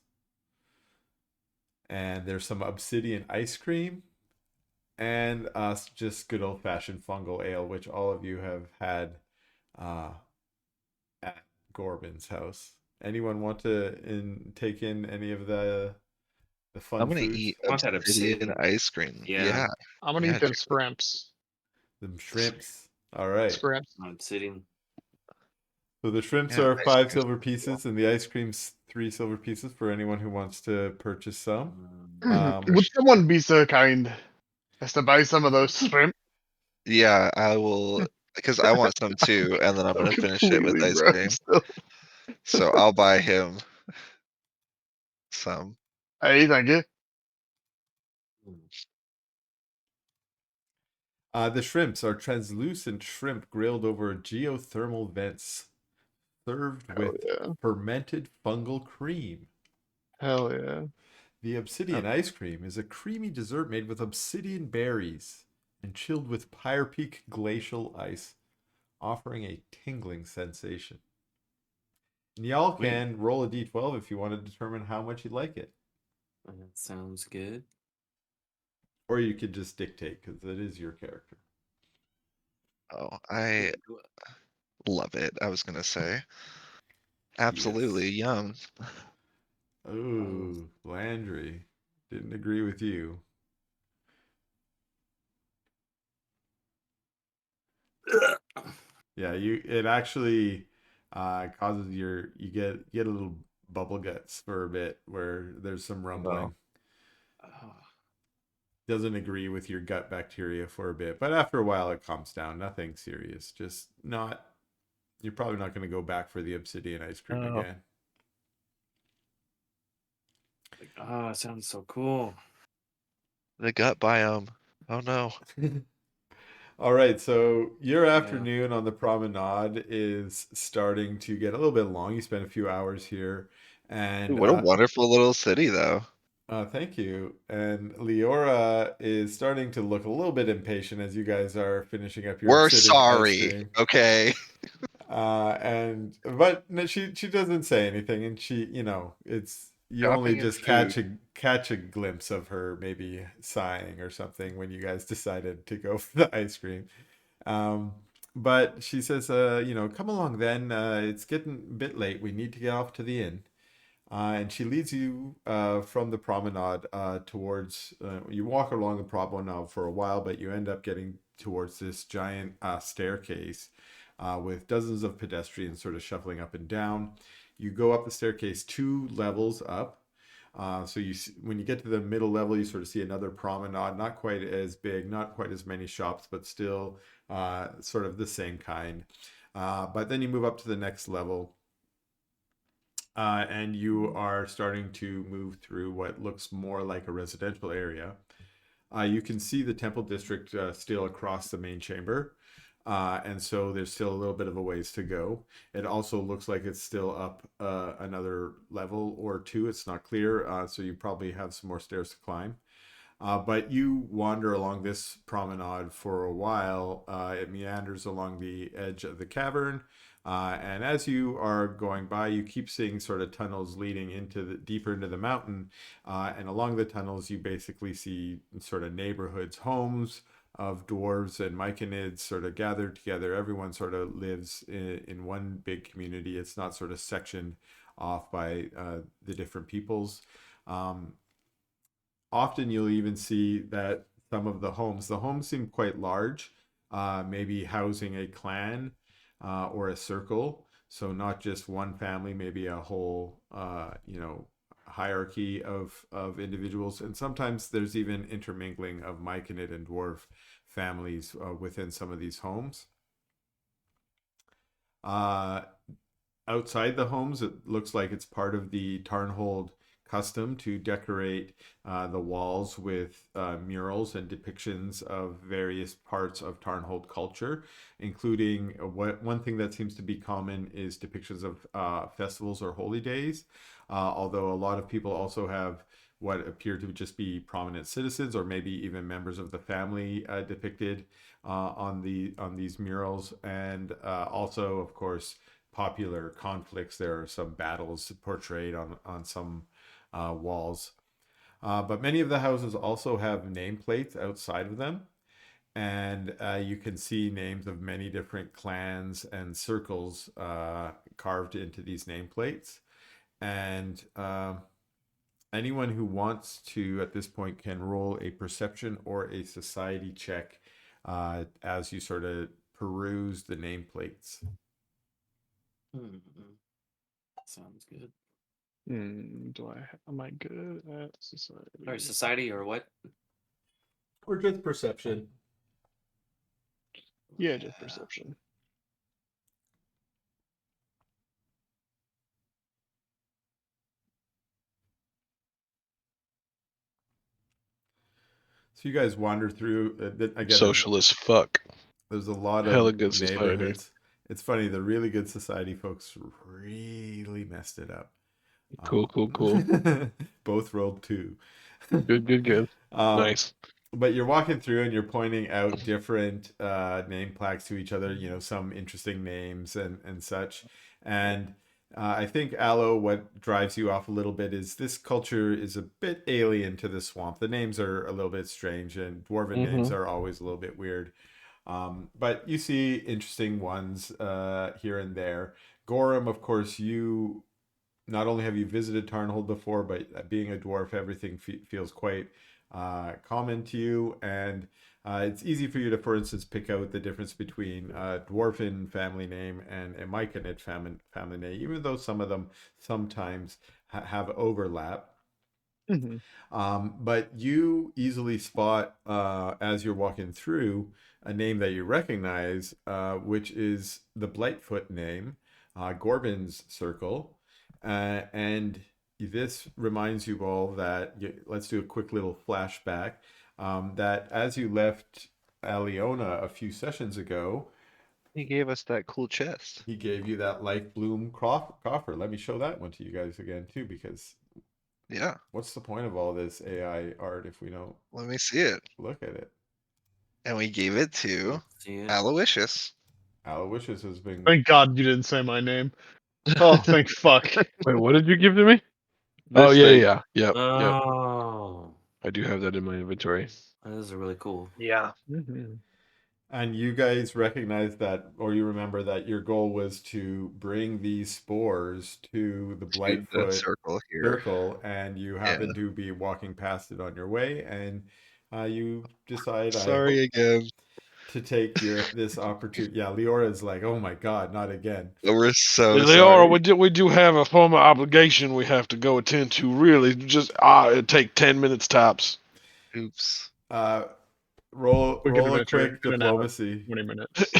And there's some obsidian ice cream. And just good old fashioned fungal ale, which all of you have had uh, at Gorbin's house. Anyone want to take in any of the I'm fun gonna foods? eat I want that obsidian obsidian. ice cream. Yeah, Yeah, I'm gonna yeah, eat them scrimps. Them shrimps. All right. Scrimps. obsidian. So the shrimps yeah. are Ice 5 cream's silver cool. pieces, and the ice cream's 3 silver pieces for anyone who wants to purchase some. Would someone be so kind as to buy some of those shrimp? Yeah, I will, because I want some too, and then I'm Oh, gonna finish it with completely, ice bro. cream. Still. So I'll buy him some. Hey, thank you. The shrimps are translucent shrimp grilled over geothermal vents, served Hell with yeah. fermented fungal cream. Hell yeah. The obsidian ice cream is a creamy dessert made with obsidian berries and chilled with Pyre Peak glacial ice, offering a tingling sensation. And y'all Wait, can roll a d12 if you want to determine how much you like it. that sounds good. Or you could just dictate because it is your character. Oh, I love it. I was gonna say. Absolutely, yum. Ooh, Landry. Didn't agree with you. Yeah, it actually causes you get a little bubble guts for a bit where there's some rumbling. Doesn't agree with your gut bacteria for a bit, but after a while it calms down. Nothing serious. Just not. You're probably not going to go back for the obsidian ice cream Oh, again. Oh, it sounds so cool. the gut biome. Oh no. All right, so your Yeah. afternoon on the promenade is starting to get a little bit long. You spent a few hours here, and What a wonderful little city, though. thank you. And Leora is starting to look a little bit impatient as you guys are finishing up your We're obsidian ice sorry. cream. Okay. But no, she doesn't say anything, and it's you only Shopping and just food. catch a glimpse of her maybe sighing or something when you guys decided to go for the ice cream. Um, but she says, come along then. It's getting a bit late. We need to get off to the inn. And she leads you from the promenade towards. You walk along the promenade for a while, but you end up getting towards this giant staircase with dozens of pedestrians sort of shuffling up and down. You go up the staircase 2 levels up. So when you get to the middle level, you sort of see another promenade, not quite as big, not quite as many shops, but still sort of the same kind. But then you move up to the next level, and you are starting to move through what looks more like a residential area. You can see the temple district still across the main chamber. And so there's still a little bit of a ways to go. It also looks like it's still up another level or two. It's not clear, so you probably have some more stairs to climb. But you wander along this promenade for a while. It meanders along the edge of the cavern. And as you are going by, you keep seeing sort of tunnels leading deeper into the mountain. And along the tunnels, you basically see sort of neighborhoods, homes of dwarves and myconids sort of gathered together. Everyone sort of lives in one big community. It's not sort of sectioned off by the different peoples. Um, Often you'll even see that some of the homes seem quite large, maybe housing a clan or a circle. So not just one family, maybe a whole, hierarchy of individuals. And sometimes there's even intermingling of myconid and dwarf families within some of these homes. Uh, Outside the homes, it looks like it's part of the Tarnhold custom to decorate the walls with murals and depictions of various parts of Tarnhold culture, including one thing that seems to be common is depictions of festivals or holy days. Although a lot of people also have what appear to just be prominent citizens or maybe even members of the family depicted on these murals, and also, of course, popular conflicts. There are some battles portrayed on some walls. But many of the houses also have nameplates outside of them, and you can see names of many different clans and circles carved into these nameplates. And anyone who wants to at this point can roll a perception or a society check as you sort of peruse the nameplates. Sounds good. Am I good at society? Or society or what? Or just perception. Yeah, just perception. So you guys wander through. Again, Socialist fuck. there's a lot Hella of good society. neighborhoods. It's funny. The really good society folks really messed it up. Cool. Both rolled 2. Good. Nice. But you're walking through and you're pointing out different name plaques to each other. Some interesting names and such. And I think, Aloe, what drives you off a little bit is this culture is a bit alien to the swamp. The names are a little bit strange, and dwarven names are always a little bit weird. But you see interesting ones here and there. Gorham, of course, you not only have you visited Tarnhold before, but being a dwarf, everything feels quite common to you. And it's easy for you to, for instance, pick out the difference between a dwarven family name and a Myconid family name, even though some of them sometimes have overlap. But you easily spot as you're walking through a name that you recognize, which is the Blightfoot name, Gorbin's Circle. And this reminds you all that, let's do a quick little flashback, that as you left Aliona a few sessions ago, He gave us that cool chest. he gave you that Life Bloom coffer. Let me show that one to you guys again, too, because Yeah, what's the point of all this AI art if we don't let me see it. look at it? And we gave it to See it? Aloysius. Aloysius has been. Thank God you didn't say my name. Oh, thank fuck. Wait, what did you give to me? This thing. Yeah. Yep. Oh, I do have that in my inventory. those are really cool. Yeah. And you guys recognize that, or you remember that your goal was to bring these spores to the The Blightfoot circle here. circle, and you happen to be walking past it on your way, and you decide Sorry again. to take this opportunity. Yeah, Leora's like, oh my God, not again. We're so Leora, sorry. we do have a formal obligation we have to go attend to. Really, just it take 10 minutes tops. Oops. Roll Quick a adventure quick in an hour, diplomacy. 20 minutes.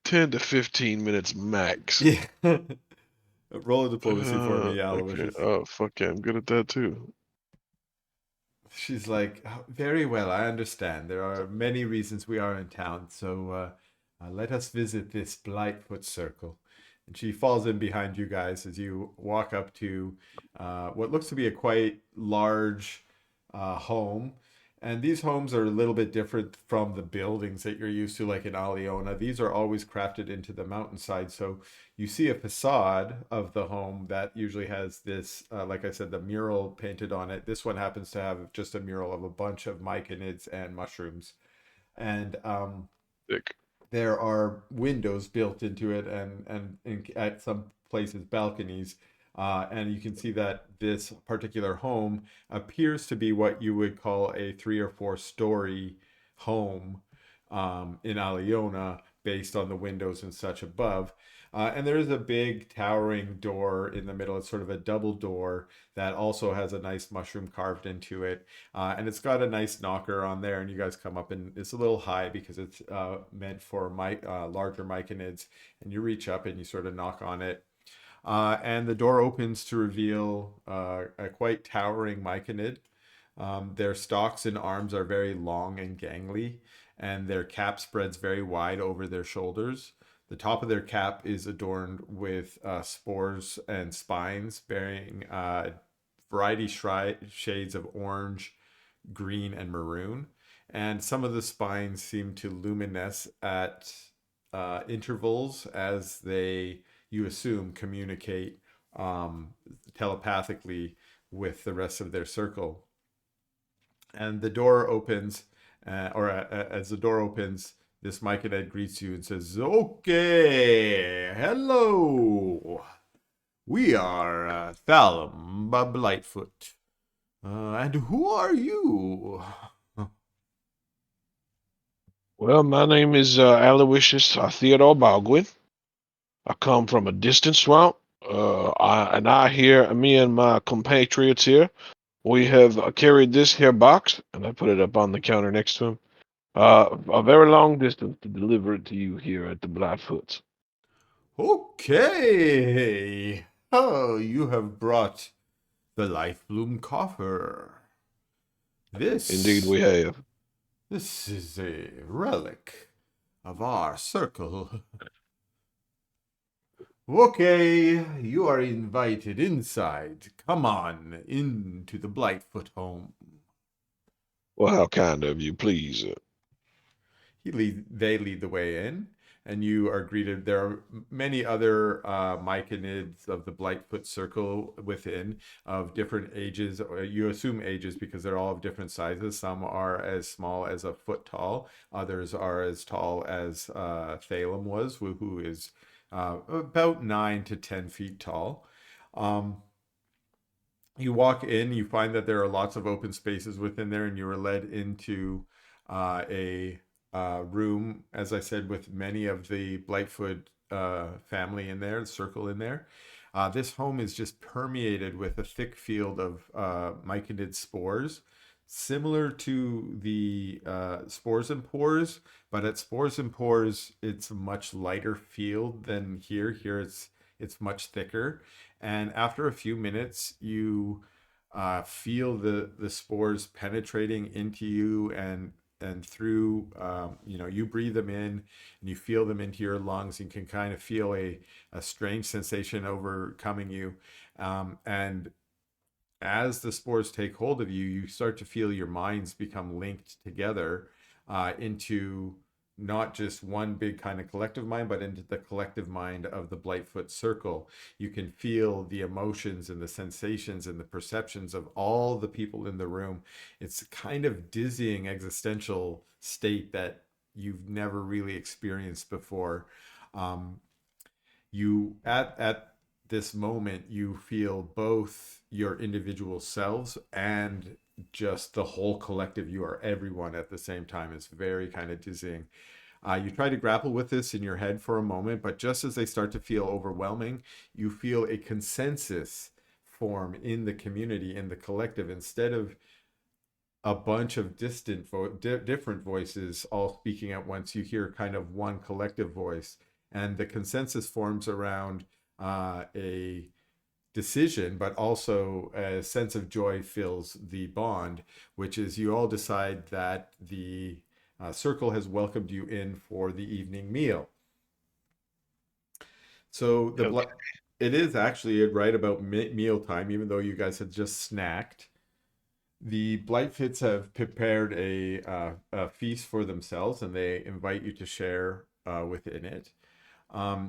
10 to 15 minutes max. Yeah. Roll a diplomacy for me, Okay. Aloysius. Oh fuck yeah, I'm good at that too. She's like, "Oh, very well, I understand. There are many reasons we are in town, so let us visit this Blightfoot Circle." And she falls in behind you guys as you walk up to what looks to be a quite large home. And these homes are a little bit different from the buildings that you're used to, like in Aliona. These are always crafted into the mountainside. So you see a facade of the home that usually has this, like I said, the mural painted on it. This one happens to have just a mural of a bunch of myconids and mushrooms. And Dick. there are windows built into it, and at some places balconies, and you can see that this particular home appears to be what you would call a 3 or 4 story home in Aliona, based on the windows and such above. And there is a big towering door in the middle. It's sort of a double door that also has a nice mushroom carved into it. And it's got a nice knocker on there. And you guys come up, and it's a little high because it's meant for larger myconids. And you reach up and you sort of knock on it. And the door opens to reveal a quite towering myconid. Their stalks and arms are very long and gangly, and their cap spreads very wide over their shoulders. The top of their cap is adorned with spores and spines bearing variety shades of orange, green, and maroon. And some of the spines seem to luminesce at intervals as they, you assume, communicate telepathically with the rest of their circle. And the door opens, as the door opens, this myconid greets you and says, "Okay, hello. We are Thalum Blightfoot. And who are you?" Well, my name is Aloysius Theodore Baldwin. I come from a distant swamp. I here, me and my compatriots here, we have carried this here box, and I put it up on the counter next to him, a very long distance to deliver it to you here at the Blackfoots. Okay. Oh, you have brought the Lifebloom coffer. Indeed, This we have. this is a relic of our circle. Okay, you are invited inside. Come on into the Blightfoot home. Well, how kind of you, please. They lead the way in, and you are greeted. There are many other myconids of the Blightfoot circle within, of different ages. You assume ages because they're all of different sizes. Some are as small as a foot tall. Others are as tall as Thalum was, who is about 9 to 10 feet tall. You walk in, you find that there are lots of open spaces within there, and you are led into a room, as I said, with many of the Blightfoot family in there, the circle in there. This home is just permeated with a thick field of myconid spores, similar to the spores and pores, but at spores and pores, it's a much lighter field than here. Here, it's much thicker, and after a few minutes, you feel the spores penetrating into you and through. You breathe them in and you feel them into your lungs. You can kind of feel a strange sensation overcoming you, and as the spores take hold of you, you start to feel your minds become linked together into not just one big kind of collective mind, but into the collective mind of the Blightfoot circle. You can feel the emotions and the sensations and the perceptions of all the people in the room. It's a kind of dizzying existential state that you've never really experienced before. You at this moment you feel both your individual selves and just the whole collective. You are everyone at the same time. It's very kind of dizzying. You try to grapple with this in your head for a moment, but just as they start to feel overwhelming, you feel a consensus form in the community, in the collective. Instead of a bunch of different voices all speaking at once, you hear kind of one collective voice, and the consensus forms around a decision, but also a sense of joy fills the bond, which is you all decide that the circle has welcomed you in for the evening meal. So it is actually right about meal time, even though you guys had just snacked. The Blightfits have prepared a feast for themselves, and they invite you to share within it.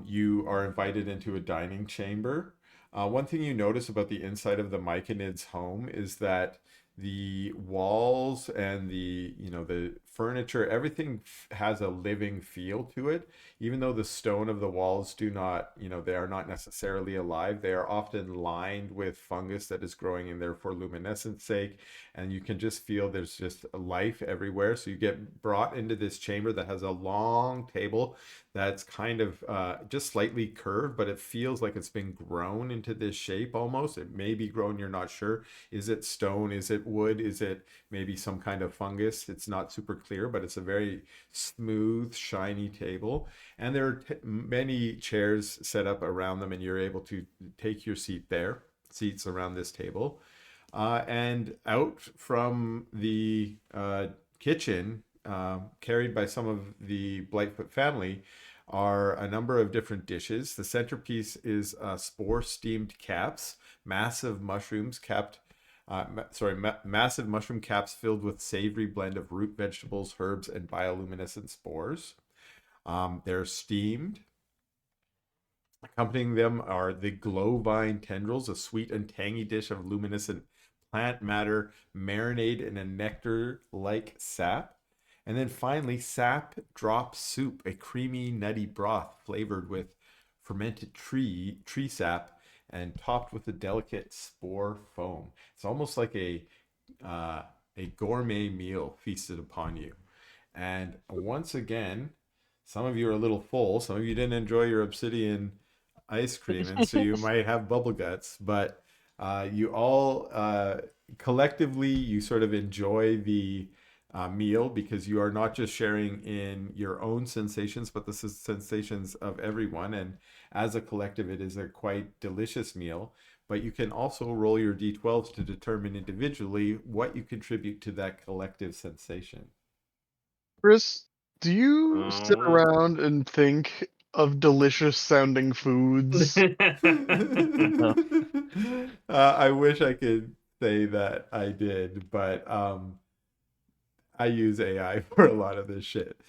You are invited into a dining chamber. One thing you notice about the inside of the Myconid's home is that the walls and the furniture, everything has a living feel to it. Even though the stone of the walls do not, they are not necessarily alive, they are often lined with fungus that is growing in there for luminescence sake, and you can just feel there's just life everywhere. So you get brought into this chamber that has a long table that's kind of just slightly curved, but it feels like it's been grown into this shape almost. It may be grown, you're not sure. Is it stone? Is it it wood? Is it maybe some kind of fungus? It's not super clear, but it's a very smooth, shiny table. And there are many chairs set up around them, and you're able to take your seats around this table. And out from the kitchen, carried by some of the Blightfoot family, are a number of different dishes. The centerpiece is spore steamed caps, massive mushrooms capped. Massive mushroom caps filled with savory blend of root vegetables, herbs, and bioluminescent spores. They're steamed. Accompanying them are the glow vine tendrils, a sweet and tangy dish of luminescent plant matter marinade in a nectar-like sap. And then finally, sap drop soup, a creamy, nutty broth flavored with fermented tree sap and topped with a delicate spore foam. It's almost like a gourmet meal feasted upon you. And once again, some of you are a little full. Some of you didn't enjoy your obsidian ice cream, and so you might have bubble guts. But you all collectively, you sort of enjoy the meal because you are not just sharing in your own sensations, but the sensations of everyone. And as a collective, it is a quite delicious meal. But you can also roll your d12s to determine individually what you contribute to that collective sensation. Chris, do you sit Oh. around and think of delicious sounding foods? I wish I could say that I did, but I use AI for a lot of this shit.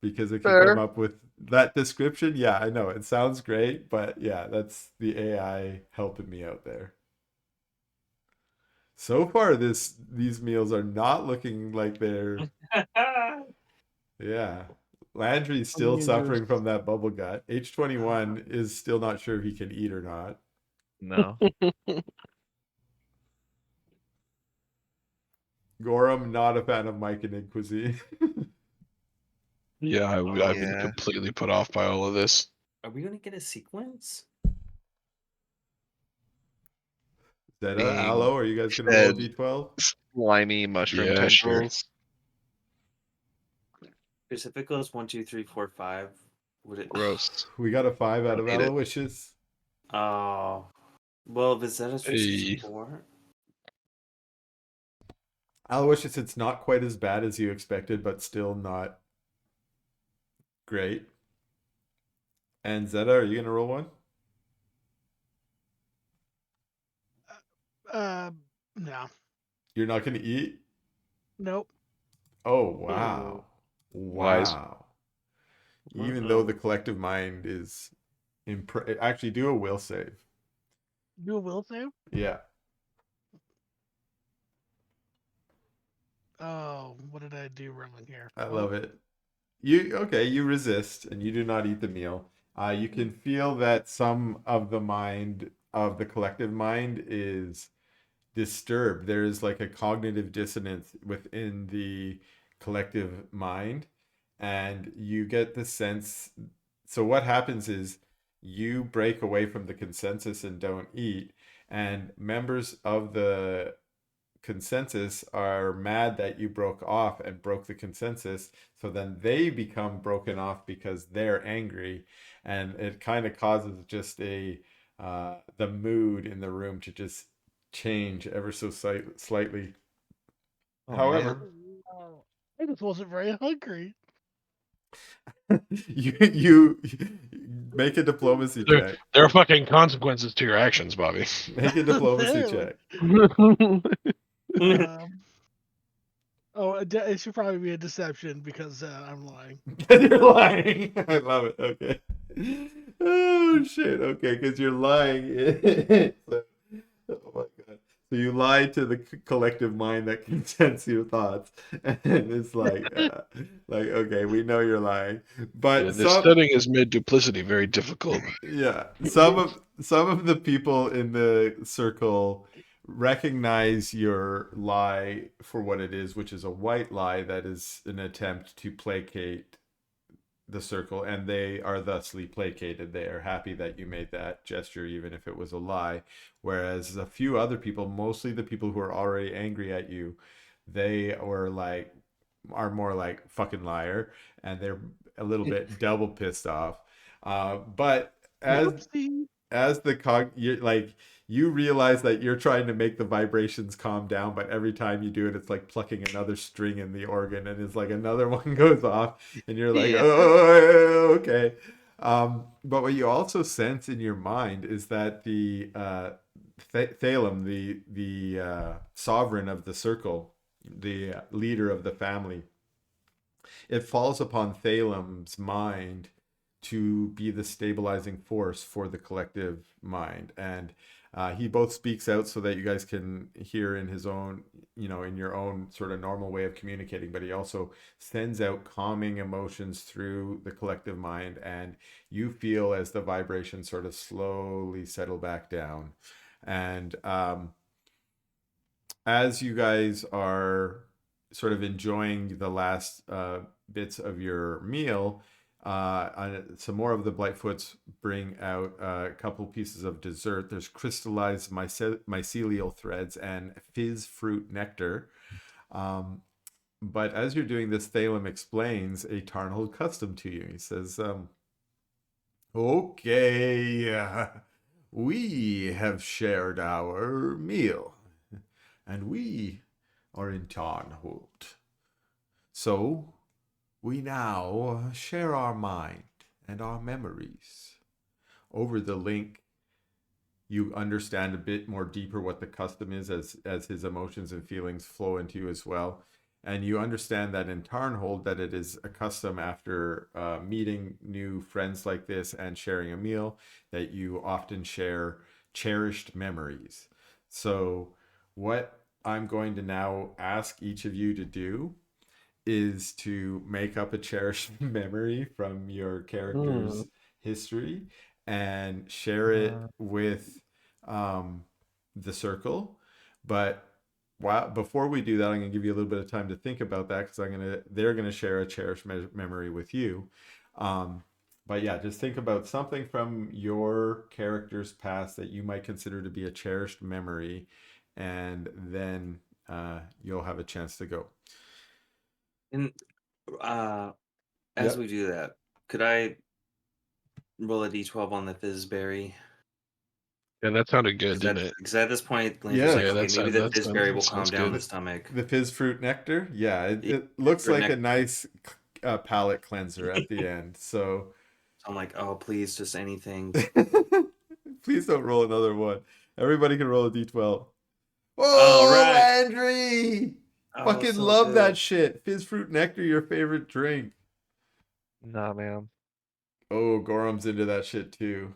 Because it can come Fair. up with that description. Yeah, I know it sounds great, but yeah, that's the AI helping me out there. So far, these meals are not looking like they're. Yeah. Landry's still suffering from that bubble gut. H21 is still not sure if he can eat or not. No. Gorham, not a fan of Mike and cuisine. Yeah, I've been Yeah. completely put off by all of this. Are we gonna get a sequence? Zeta, Being Aloe, are you guys going to roll a fed d12? slimy mushroom Yeah, sure. tendrils. Because if it goes 1, 2, 3, 4, 5, would it? Gross. We got a 5 out of Don't eat it. Aloysius. Oh, well, Vizetta's Hey. 4. Aloysius, it's not quite as bad as you expected, but still not great. And Zeta, are you going to roll one? No, You're not going to eat? nope. Oh, wow. Wise. Wow. Even though the collective mind is actually do a will save. Do a will save. Yeah. Oh, what did I do wrong here? I love it. You resist and you do not eat the meal. You can feel that some of the mind of the collective mind is disturbed. There is like a cognitive dissonance within the collective mind, and you get the sense. So what happens is you break away from the consensus and don't eat, and members of the consensus are mad that you broke off and broke the consensus, so then they become broken off because they're angry, and it kind of causes just a the mood in the room to just change ever so slightly. Oh, However, Oh, I just wasn't very hungry. you make a diplomacy check. There are fucking consequences to your actions, Bobby. Make a diplomacy Apparently. check. It should probably be a deception because I'm lying. You're lying. I love it. Okay. Oh shit. Okay, because you're lying. Oh my god. So you lie to the collective mind that can sense your thoughts, and it's like okay, we know you're lying, but Yeah, this setting has made duplicity very difficult. yeah, some of the people in the circle recognize your lie for what it is, which is a white lie that is an attempt to placate the circle, and they are thusly placated. They are happy that you made that gesture, even if it was a lie. Whereas a few other people, mostly the people who are already angry at you, they were like, are more like fucking liar, and they're a little bit double pissed off. But Whoopsie. as the you like you realize that you're trying to make the vibrations calm down, but every time you do it, it's like plucking another string in the organ, and it's like another one goes off, and you're like, Yeah. oh, okay. But what you also sense in your mind is that the Thalem, the sovereign of the circle, the leader of the family, it falls upon Thalem's mind to be the stabilizing force for the collective mind. And he both speaks out so that you guys can hear in his own, in your own sort of normal way of communicating, but he also sends out calming emotions through the collective mind. And you feel as the vibrations sort of slowly settle back down. And as you guys are sort of enjoying the last bits of your meal, some more of the Blightfoots bring out a couple pieces of dessert. There's crystallized mycelial threads and fizz fruit nectar. But as you're doing this, Thalem explains a Tarnhold custom to you. He says, okay, we have shared our meal, and we are in Tarnhold. So we now share our mind and our memories. Over the link, you understand a bit more deeper what the custom is as his emotions and feelings flow into you as well. And you understand that in Tarnhold that it is a custom after meeting new friends like this and sharing a meal that you often share cherished memories. So what I'm going to now ask each of you to do is to make up a cherished memory from your character's history and share it with the circle. But before we do that, I'm going to give you a little bit of time to think about that because they're going to share a cherished memory with you. But yeah, just think about something from your character's past that you might consider to be a cherished memory, and then you'll have a chance to go. And as Yep. we do that, could I roll a d12 on the fizzberry? Yeah, that sounded good, didn't it? Because at this point, Glenn Yeah. was like, Yeah, okay, maybe the fizzberry will calm sounds down good. the stomach. The fizz fruit nectar, yeah, Yeah, it looks fruit like a nectar. nice palate cleanser at the end. So So I'm like, oh, please, just anything. please don't roll another one. Everybody can roll a d12. All Oh, right. Landry! Oh, Fucking so love good. that shit. Fizz fruit nectar, your favorite drink. Nah, man. Oh, Gorham's into that shit too.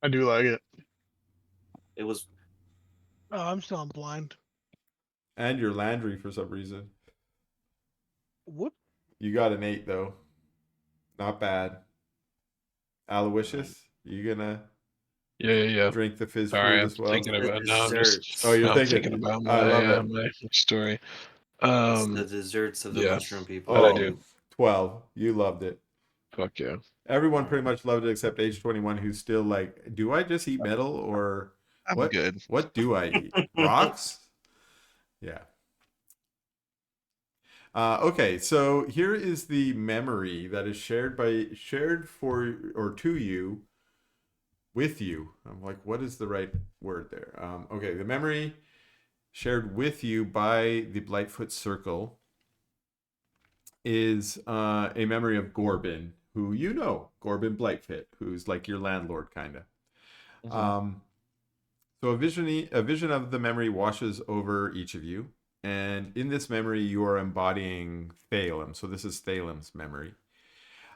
I do like it. It was. Oh, I'm still on blind. And your Landry for some reason. Whoop. You got an 8 though. Not bad. Aloysius, you gonna Yeah. drink the fizz Sorry, fruit I'm as well? thinking The about now. desserts. Oh, you're I'm thinking. thinking about I love it. my story. It's the desserts of the Yeah, mushroom people. that I Oh, do. 12. You loved it. Fuck yeah. Everyone pretty much loved it except age 21, who's still like, do I just eat metal or I'm what? good. What do I eat? Rocks? Yeah. Okay, so here is the memory that is shared for or to you with you. I'm like, what is the right word there? Okay, the memory shared with you by the Blightfoot Circle is a memory of Gorbin, who you know, Gorbin Blightfoot, who's like your landlord, kind of. So a vision of the memory washes over each of you, and in this memory, you are embodying Thalem. So this is Thalem's memory,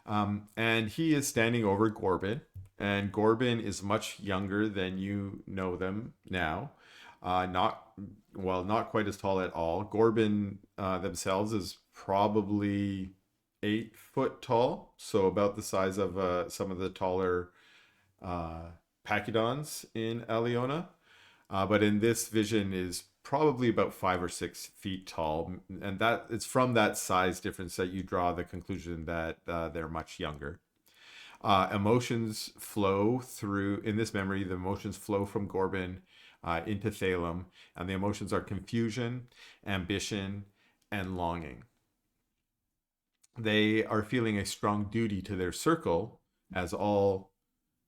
and he is standing over Gorbin, and Gorbin is much younger than you know them now. Not quite as tall at all. Gorbin themselves is probably 8 foot tall, so about the size of some of the taller Pachyodons in Aliona. But in this vision is probably about 5 or 6 feet tall, and that it's from that size difference that you draw the conclusion that they're much younger. Emotions flow through in this memory. The emotions flow from Gorbin into Thalem, and the emotions are confusion, ambition, and longing. They are feeling a strong duty to their circle, as all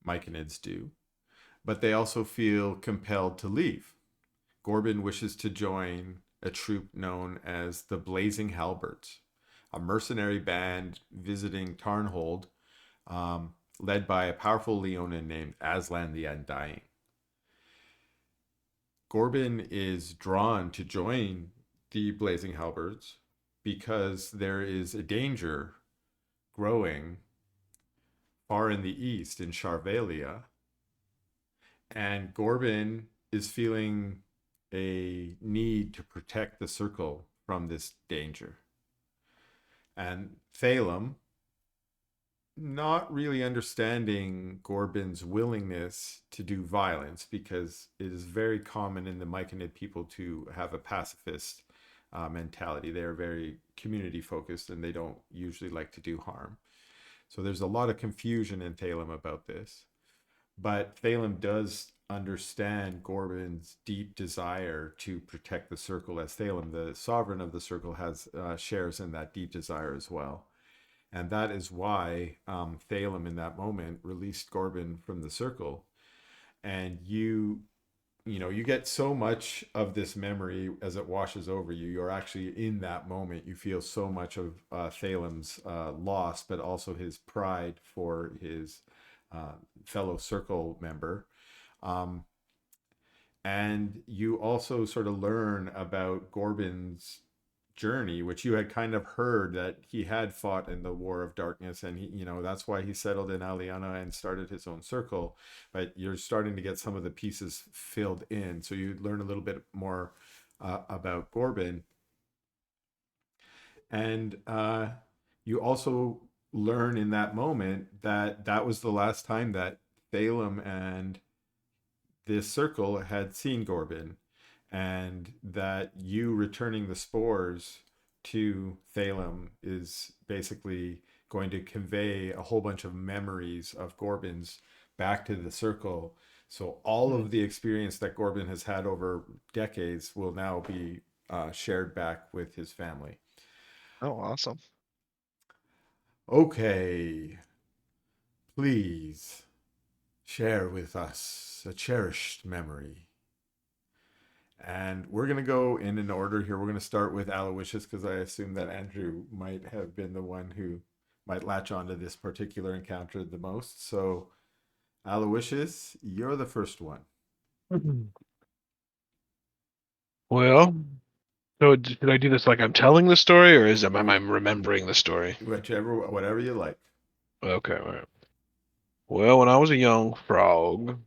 Myconids do, but they also feel compelled to leave. Gorbin wishes to join a troop known as the Blazing Halberds, a mercenary band visiting Tarnhold, led by a powerful Leonin named Aslan the Undying. Gorbin is drawn to join the Blazing Halberds because there is a danger growing far in the east in Charvalia, and Gorbin is feeling a need to protect the circle from this danger. And Thalem, not really understanding Gorbin's willingness to do violence, because it is very common in the Myconid people to have a pacifist mentality. They're very community focused and they don't usually like to do harm. So there's a lot of confusion in Thalem about this. But Thalem does understand Gorbin's deep desire to protect the circle, as Thalem, the sovereign of the circle, has shares in that deep desire as well. And that is why Thalem in that moment released Gorbin from the circle. And you get so much of this memory as it washes over you. You're actually in that moment. You feel so much of Thalem's loss, but also his pride for his fellow circle member. And you also sort of learn about Gorbin's journey, which you had kind of heard that he had fought in the War of Darkness, and that's why he settled in Aliana and started his own circle. But you're starting to get some of the pieces filled in, so you learn a little bit more about Gorbin, and you also learn in that moment that that was the last time that Thalem and this circle had seen Gorbin, and that you returning the spores to Thalem is basically going to convey a whole bunch of memories of Gorbin's back to the circle. So all of the experience that Gorbin has had over decades will now be shared back with his family. Oh, awesome. Okay, please share with us a cherished memory. And we're going to go in an order here. We're going to start with Aloysius, because I assume that Andrew might have been the one who might latch onto this particular encounter the most. So, Aloysius, you're the first one. Well, so did I do this like I'm telling the story, or am I remembering the story? Whatever you like. Okay, all right. Well, when I was a young frog,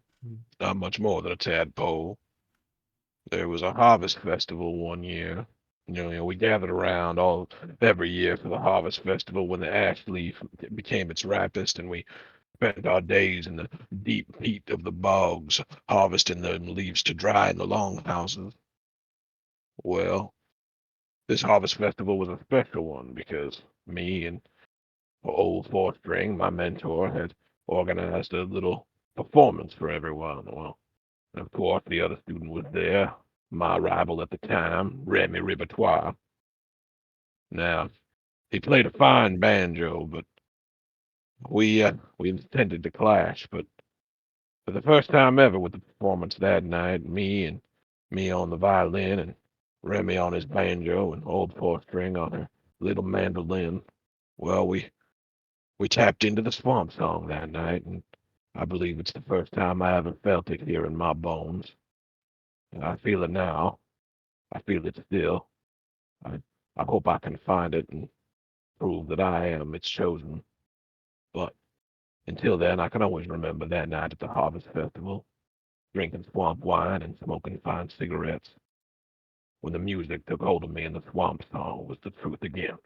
not much more than a tadpole, there was a harvest festival one year. We gathered around every year for the harvest festival when the ash leaf became its ripest, and we spent our days in the deep heat of the bogs, harvesting the leaves to dry in the longhouses. Well, this harvest festival was a special one because me and old Four String, my mentor, had organized a little performance for everyone. Well, of course, the other student was there, my rival at the time, Remy Ribotoire. Now, he played a fine banjo, but we intended to clash. But for the first time ever with the performance that night, me on the violin and Remy on his banjo and old Four String on her little mandolin. Well, we tapped into the swamp song that night, and I believe it's the first time I ever felt it here in my bones. And I feel it now. I feel it still. I, I hope I can find it and prove that I am its chosen. But until then, I can always remember that night at the Harvest Festival, drinking swamp wine and smoking fine cigarettes. When the music took hold of me and the swamp song was the truth again.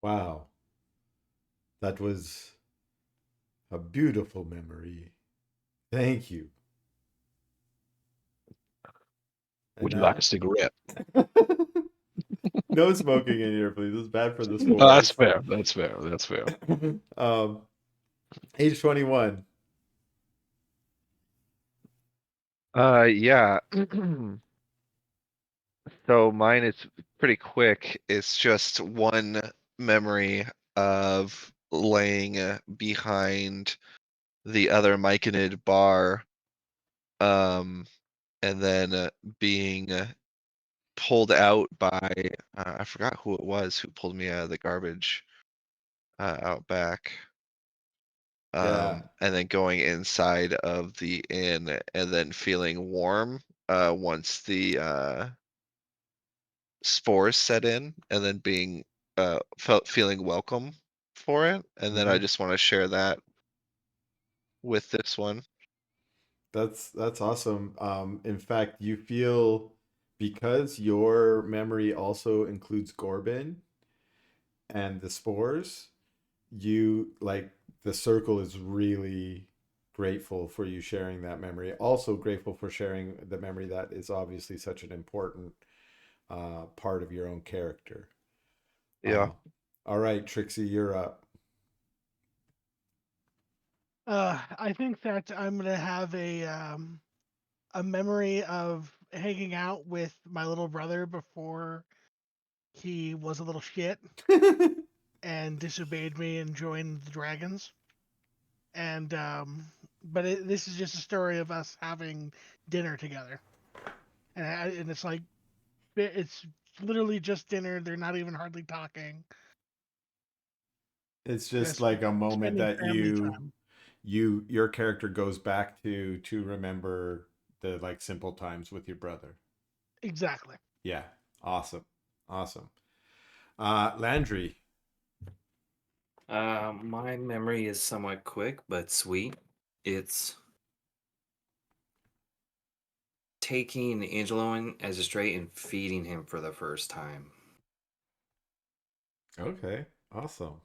Wow. That was a beautiful memory. Thank you. Would you like a cigarette? No smoking in here, please. It's bad for the That's spores. fair. That's fair. That's fair. Age 21. Yeah. So mine is pretty quick. It's just one memory of laying behind the other Myconid bar, and then being pulled out by I forgot who it was who pulled me out of the garbage out back. Yeah. And then going inside of the inn and then feeling warm once the spores set in, and then being feeling welcome for it. And then I just want to share that with this one. That's awesome. In fact, you feel because your memory also includes Gorbin and the spores, you like the circle is really grateful for you sharing that memory. Also grateful for sharing the memory that is obviously such an important part of your own character. Yeah. All right, Trixie, you're up. I think that I'm gonna have a memory of hanging out with my little brother before he was a little shit and disobeyed me and joined the dragons. And but this is just a story of us having dinner together, and it's like it's literally just dinner. They're not even hardly talking. It's just Just like a moment spending that family time. your character goes back to remember the like simple times with your brother. Exactly. Yeah. Awesome. Awesome. Landry. My memory is somewhat quick but sweet. It's taking Angelo in as a stray and feeding him for the first time. Okay. Awesome.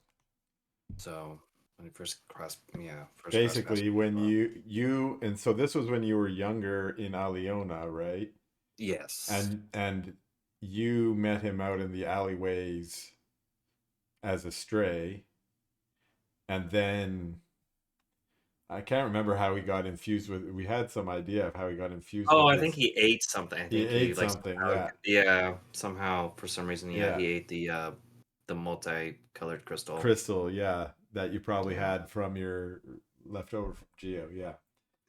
So when he first crossed, first crossed paths. Basically, when you and so this was when you were younger in Aliona, right? Yes. And you met him out in the alleyways as a stray, and then I can't remember how he got infused with. We had some idea of how he got infused Oh, with I think this. he ate something. I He think he ate like something, somehow, yeah, yeah, somehow for some reason, yeah, yeah. he ate the multicolored crystal. Crystal, yeah, that you probably Yeah. had from your leftover from Geo, yeah.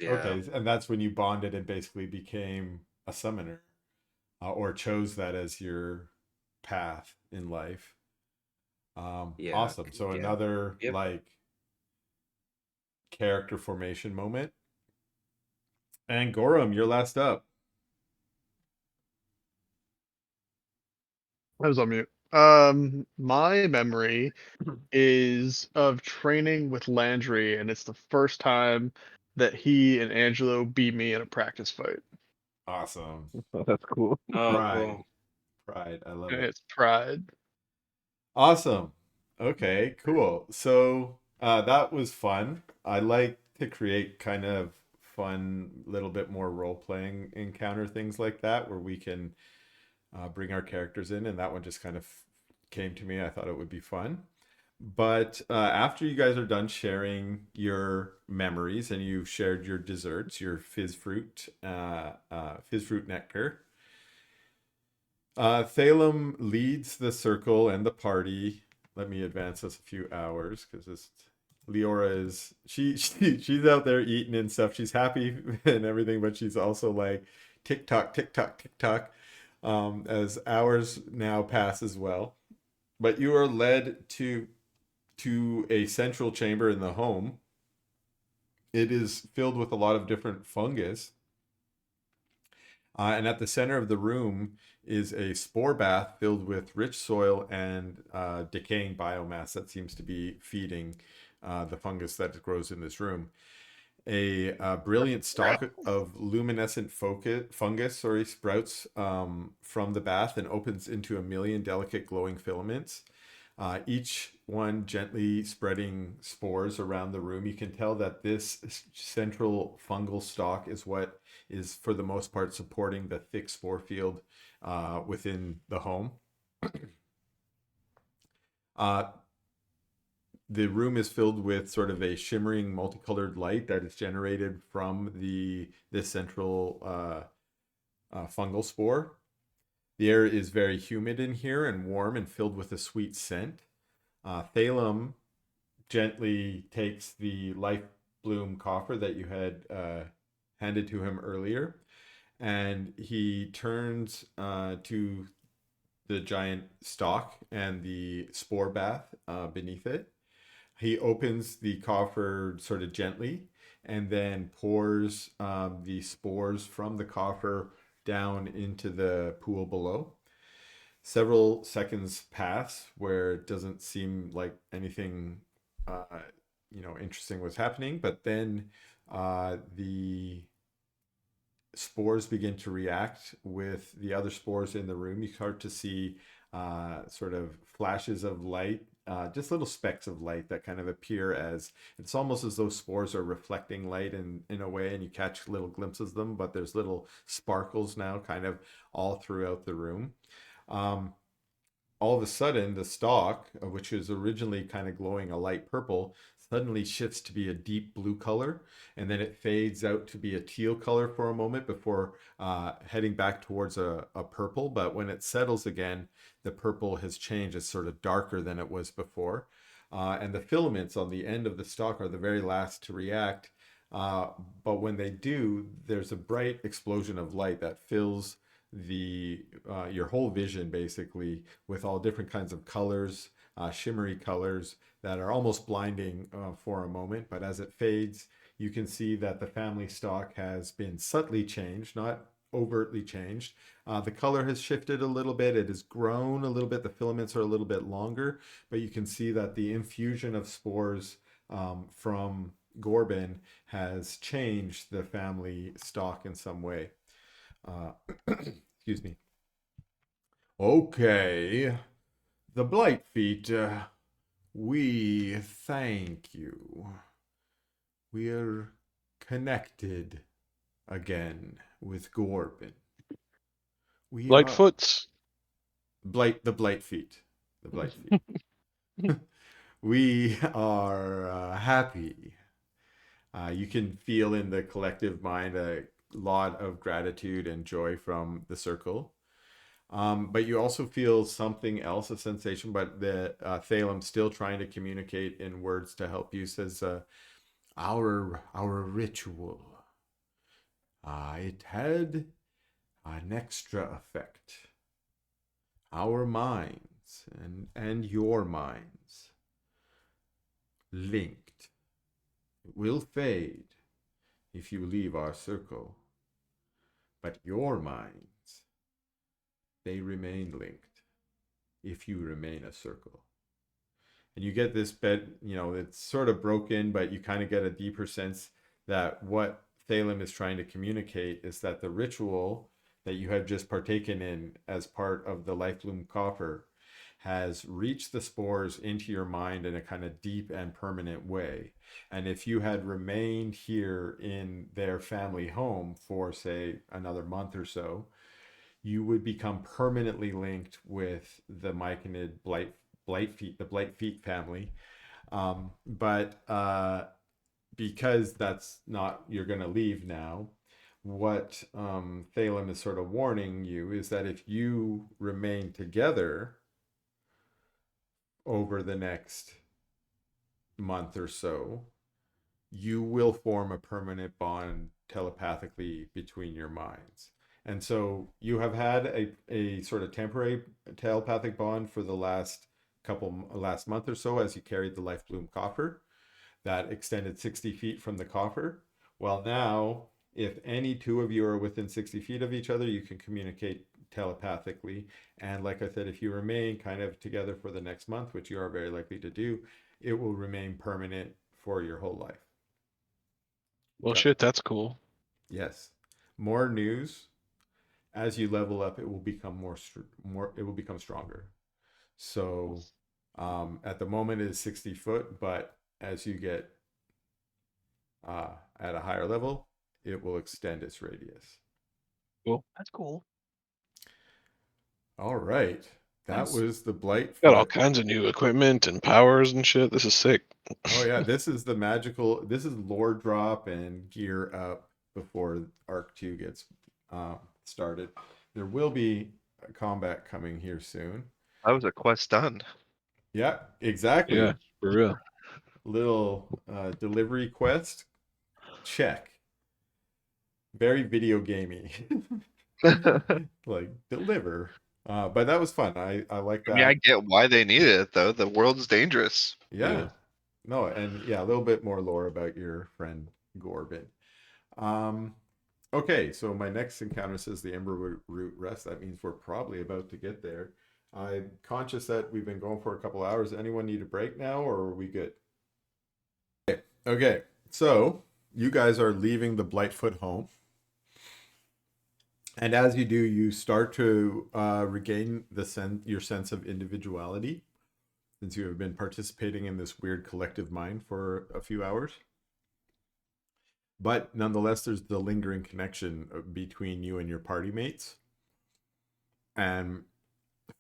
Yeah. Okay, and that's when you bonded and basically became a summoner, or chose that as your path in life. Yeah. Awesome. So Yeah. another Yep. like character formation moment. And Gorum, you're last up. I was on mute. My memory is of training with Landry, and it's the first time that he and Angelo beat me in a practice fight. Awesome. Oh, that's cool. Oh, Pride. cool. Pride. I love And it. it's pride. Awesome. Okay, cool. So that was fun. I like to create kind of fun, little bit more role playing encounter things like that where we can bring our characters in, and that one just kind of came to me. I thought it would be fun. But after you guys are done sharing your memories and you shared your desserts, your fizz fruit nectar, Thalem leads the circle and the party. Let me advance this a few hours because this Leora is she's out there eating and stuff. She's happy and everything, but she's also like tick tock, tick tock, tick tock. As hours now pass as well. But you are led to a central chamber in the home. It is filled with a lot of different fungus. And at the center of the room is a spore bath filled with rich soil and decaying biomass that seems to be feeding the fungus that grows in this room. A brilliant stalk of luminescent fungus sprouts from the bath and opens into a million delicate glowing filaments. each one gently spreading spores around the room. You can tell that this central fungal stalk is what is, for the most part, supporting the thick spore field within the home. The room is filled with sort of a shimmering multicolored light that is generated from this central fungal spore. The air is very humid in here and warm and filled with a sweet scent. Thalem gently takes the life bloom coffer that you had handed to him earlier, and he turns to the giant stalk and the spore bath beneath it. He opens the coffer sort of gently and then pours the spores from the coffer down into the pool below. Several seconds pass where it doesn't seem like anything interesting was happening, but then the spores begin to react with the other spores in the room. You start to see sort of flashes of light, just little specks of light that kind of appear as, it's almost as though spores are reflecting light in a way, and you catch little glimpses of them, but there's little sparkles now kind of all throughout the room. All of a sudden, the stalk, which was originally kind of glowing a light purple, suddenly shifts to be a deep blue color, and then it fades out to be a teal color for a moment before heading back towards a purple. But when it settles again, the purple has changed. It's sort of darker than it was before. And the filaments on the end of the stalk are the very last to react. But when they do, there's a bright explosion of light that fills your whole vision, basically, with all different kinds of colors, shimmery colors that are almost blinding for a moment. But as it fades, you can see that the family stock has been subtly changed, not overtly changed. The color has shifted a little bit. It has grown a little bit. The filaments are a little bit longer, but you can see that the infusion of spores from Gorbin has changed the family stock in some way. Excuse me. Okay. The Blightfeet, we thank you. We're connected again with Gorbin. We are Lightfoots. the Blightfeet. The Blightfeet. We are happy. You can feel in the collective mind a lot of gratitude and joy from the circle. But you also feel something else, a sensation, but the Thalem's still trying to communicate in words to help you, says, our ritual, it had an extra effect. Our minds and your minds linked. It will fade if you leave our circle, but your minds, they remain linked if you remain a circle. And you get this bed, it's sort of broken, but you kind of get a deeper sense that what Thalem is trying to communicate is that the ritual that you have just partaken in as part of the Life Bloom coffer has reached the spores into your mind in a kind of deep and permanent way. And if you had remained here in their family home for, say, another month or so, you would become permanently linked with the Myconid Blightfeet, the Blightfeet family. But because that's not, you're going to leave now, what Thalem is sort of warning you is that if you remain together over the next month or so, you will form a permanent bond telepathically between your minds. And so you have had a sort of temporary telepathic bond for the last month or so as you carried the Life Bloom coffer that extended 60 feet from the coffer. Well, now, if any two of you are within 60 feet of each other, you can communicate telepathically. And like I said, if you remain kind of together for the next month, which you are very likely to do, it will remain permanent for your whole life. Well, Yep. shit, that's cool. Yes. More news. As you level up, it will become it will become stronger. So At the moment, it is 60 foot, but as you get at a higher level, it will extend its radius. That's cool. All right. That Nice. was the Got all Blightfoot. kinds of new equipment and powers and shit. This is sick. Oh yeah, this is the magical. This is lore drop and gear up before Arc 2 gets started. There will be a combat coming here soon. That was a quest done. Yeah, exactly. Yeah, for real. Little delivery quest. Check. Very video gamey. Like deliver. But that was fun. I like I mean, I that. get why they needed it though. The world's dangerous. Yeah. No, and yeah, a little bit more lore about your friend Gorbin. Um, okay, so my next encounter says the Ember Root Rest. That means we're probably about to get there. I'm conscious that we've been going for a couple hours. Anyone need a break now, or are we good? Okay, so you guys are leaving the Blightfoot home. And as you do, you start to regain your sense of individuality, since you have been participating in this weird collective mind for a few hours. But nonetheless, there's the lingering connection between you and your party mates. And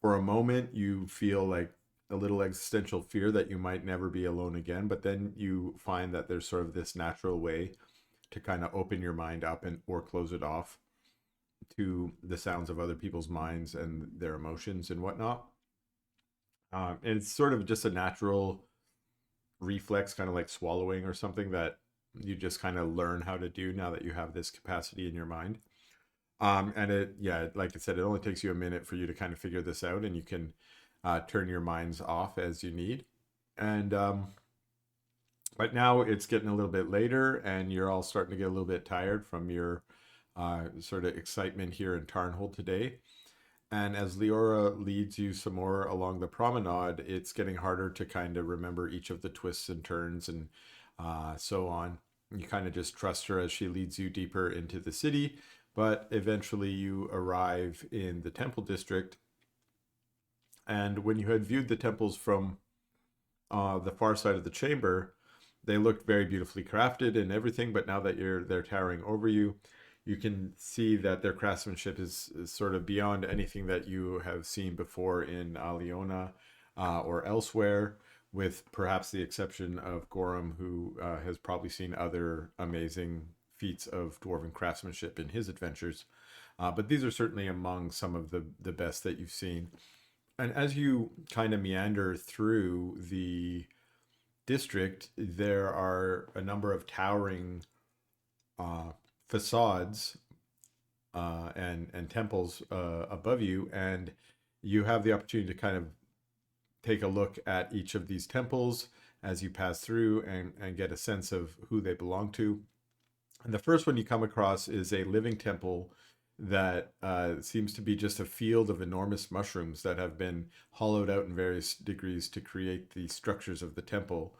for a moment, you feel like a little existential fear that you might never be alone again. But then you find that there's sort of this natural way to kind of open your mind up and or close it off to the sounds of other people's minds and their emotions and whatnot. And it's sort of just a natural reflex, kind of like swallowing or something that you just kind of learn how to do now that you have this capacity in your mind. And it, yeah, like I said, it only takes you a minute for you to kind of figure this out, and you can turn your minds off as you need. And but now it's getting a little bit later, and you're all starting to get a little bit tired from your sort of excitement here in Tarnhold today. And as Leora leads you some more along the promenade, it's getting harder to kind of remember each of the twists and turns and so on. You kind of just trust her as she leads you deeper into the city, but eventually you arrive in the temple district. And when you had viewed the temples from the far side of the chamber, they looked very beautifully crafted and everything. But now that they're towering over you, you can see that their craftsmanship is sort of beyond anything that you have seen before in Aliona or elsewhere, with perhaps the exception of Gorham, who has probably seen other amazing feats of dwarven craftsmanship in his adventures. But these are certainly among some of the best that you've seen. And as you kind of meander through the district, there are a number of towering facades and temples above you, and you have the opportunity to kind of take a look at each of these temples as you pass through and get a sense of who they belong to. And the first one you come across is a living temple that seems to be just a field of enormous mushrooms that have been hollowed out in various degrees to create the structures of the temple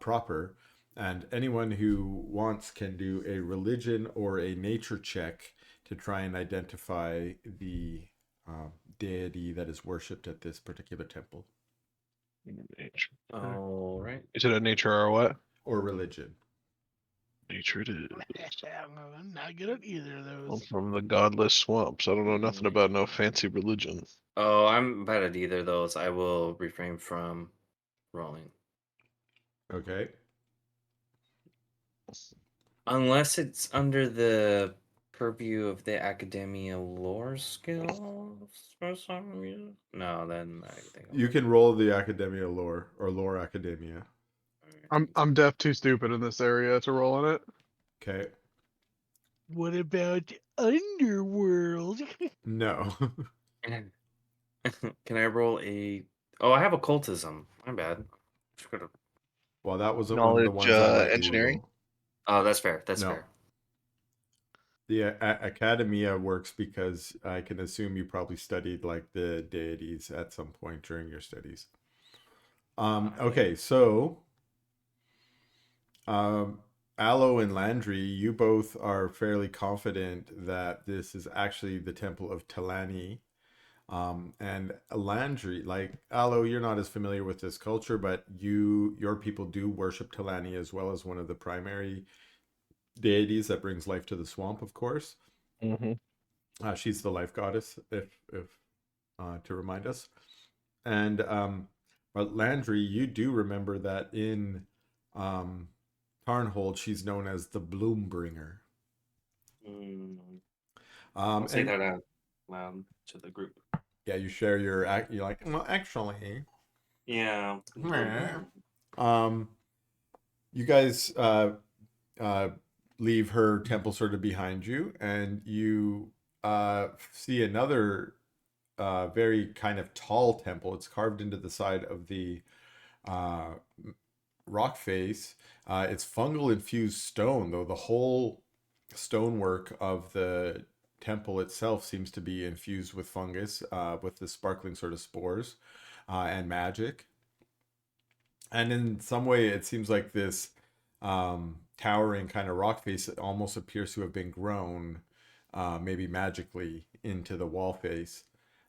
proper. And anyone who wants can do a religion or a nature check to try and identify the deity that is worshipped at this particular temple. Nature. All right. Is it a nature or what? Or religion. Nature it is. I'm not good at either of I'm those. from the godless swamps. I don't know nothing about no fancy religion. Oh, I'm bad at either of those. I will refrain from rolling. Okay. Unless it's under the purview of the Academia lore skills for some reason. No, then I think You can roll the Academia lore or lore Academia. I'm deaf too stupid in this area to roll in it. Okay. What about Underworld? No. Can I roll a? Oh, I have occultism. My bad. Should've- Well, that was one of the Knowledge, ones I let you engineering. roll. Oh, that's fair. That's No. fair. The Academia works because I can assume you probably studied like the deities at some point during your studies. Okay, so Aloe and Landry, you both are fairly confident that this is actually the Temple of Talani. And Landry, like Aloe, you're not as familiar with this culture, but your people do worship Talani as well as one of the primary deities that brings life to the swamp, of course. Mm-hmm. She's the life goddess, if to remind us. And but Landry, you do remember that in um, Tarnhold, she's known as the Bloom Bringer. I'll say And that out loud to the group. yeah, you share your act. You're like, well, actually, Yeah. um, you guys uh, leave her temple sort of behind you, and you see another very kind of tall temple. It's carved into the side of the uh, rock face. It's fungal infused stone, though the whole stonework of the temple itself seems to be infused with fungus, with the sparkling sort of spores and magic. And in some way, it seems like this towering kind of rock face almost appears to have been grown, maybe magically, into the wall face.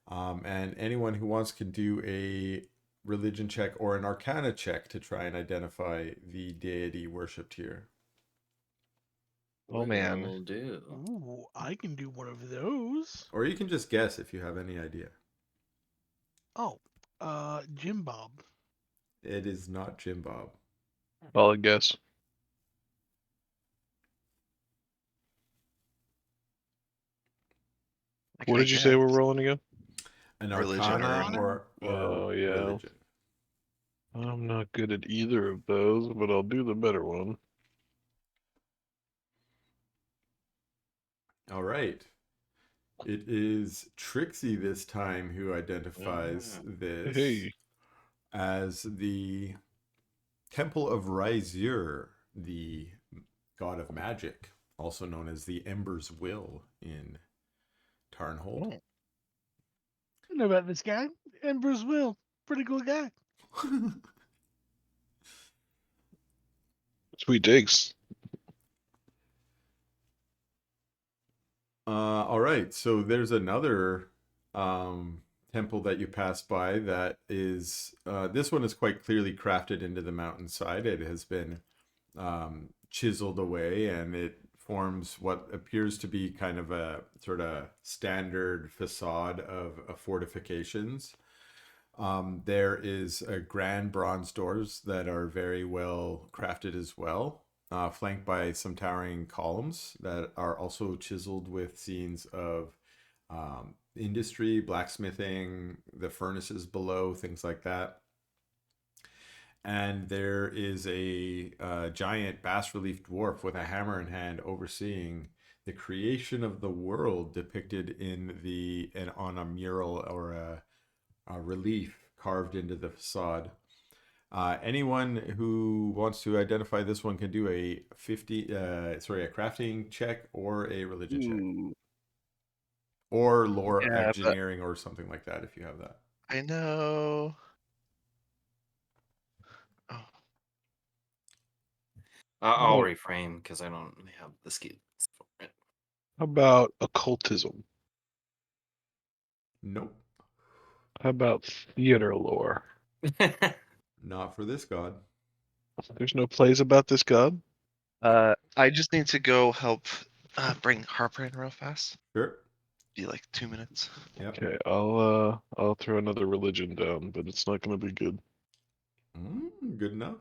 And anyone who wants can do a religion check or an arcana check to try and identify the deity worshipped here. Oh, man. Will do. Ooh, I can do one of those. Or you can just guess if you have any idea. Oh, Jim Bob. It is not Jim Bob. Solid guess. What did you say we're rolling again? An Religion or arcana or Oh, yeah. religion. I'm not good at either of those, but I'll do the better one. All right. It is Trixie this time who identifies this Hey. as the Temple of Raizur, the god of magic, also known as the Ember's Will in Tarnhold. I know about this guy. Ember's Will. Pretty cool guy. Sweet digs. All right, so there's another temple that you pass by that is this one is quite clearly crafted into the mountainside. It has been chiseled away, and it forms what appears to be kind of a sort of standard facade of fortifications. There is grand bronze doors that are very well crafted as well, flanked by some towering columns that are also chiseled with scenes of industry, blacksmithing, the furnaces below, things like that. And there is a giant bas relief dwarf with a hammer in hand overseeing the creation of the world depicted on a mural or a relief carved into the facade. Anyone who wants to identify this one can do a crafting check or a religion check, or lore Yeah, engineering or something like that if you have that. I know. Oh, I'll What- reframe because I don't have the skills for How about occultism? Nope, How about theater lore? it. not for this god. There's no plays about this god? I just need to go help bring Harper in real fast. Sure. Be like 2 minutes. Yep. Okay, I'll throw another religion down, but it's not gonna be good. Good enough.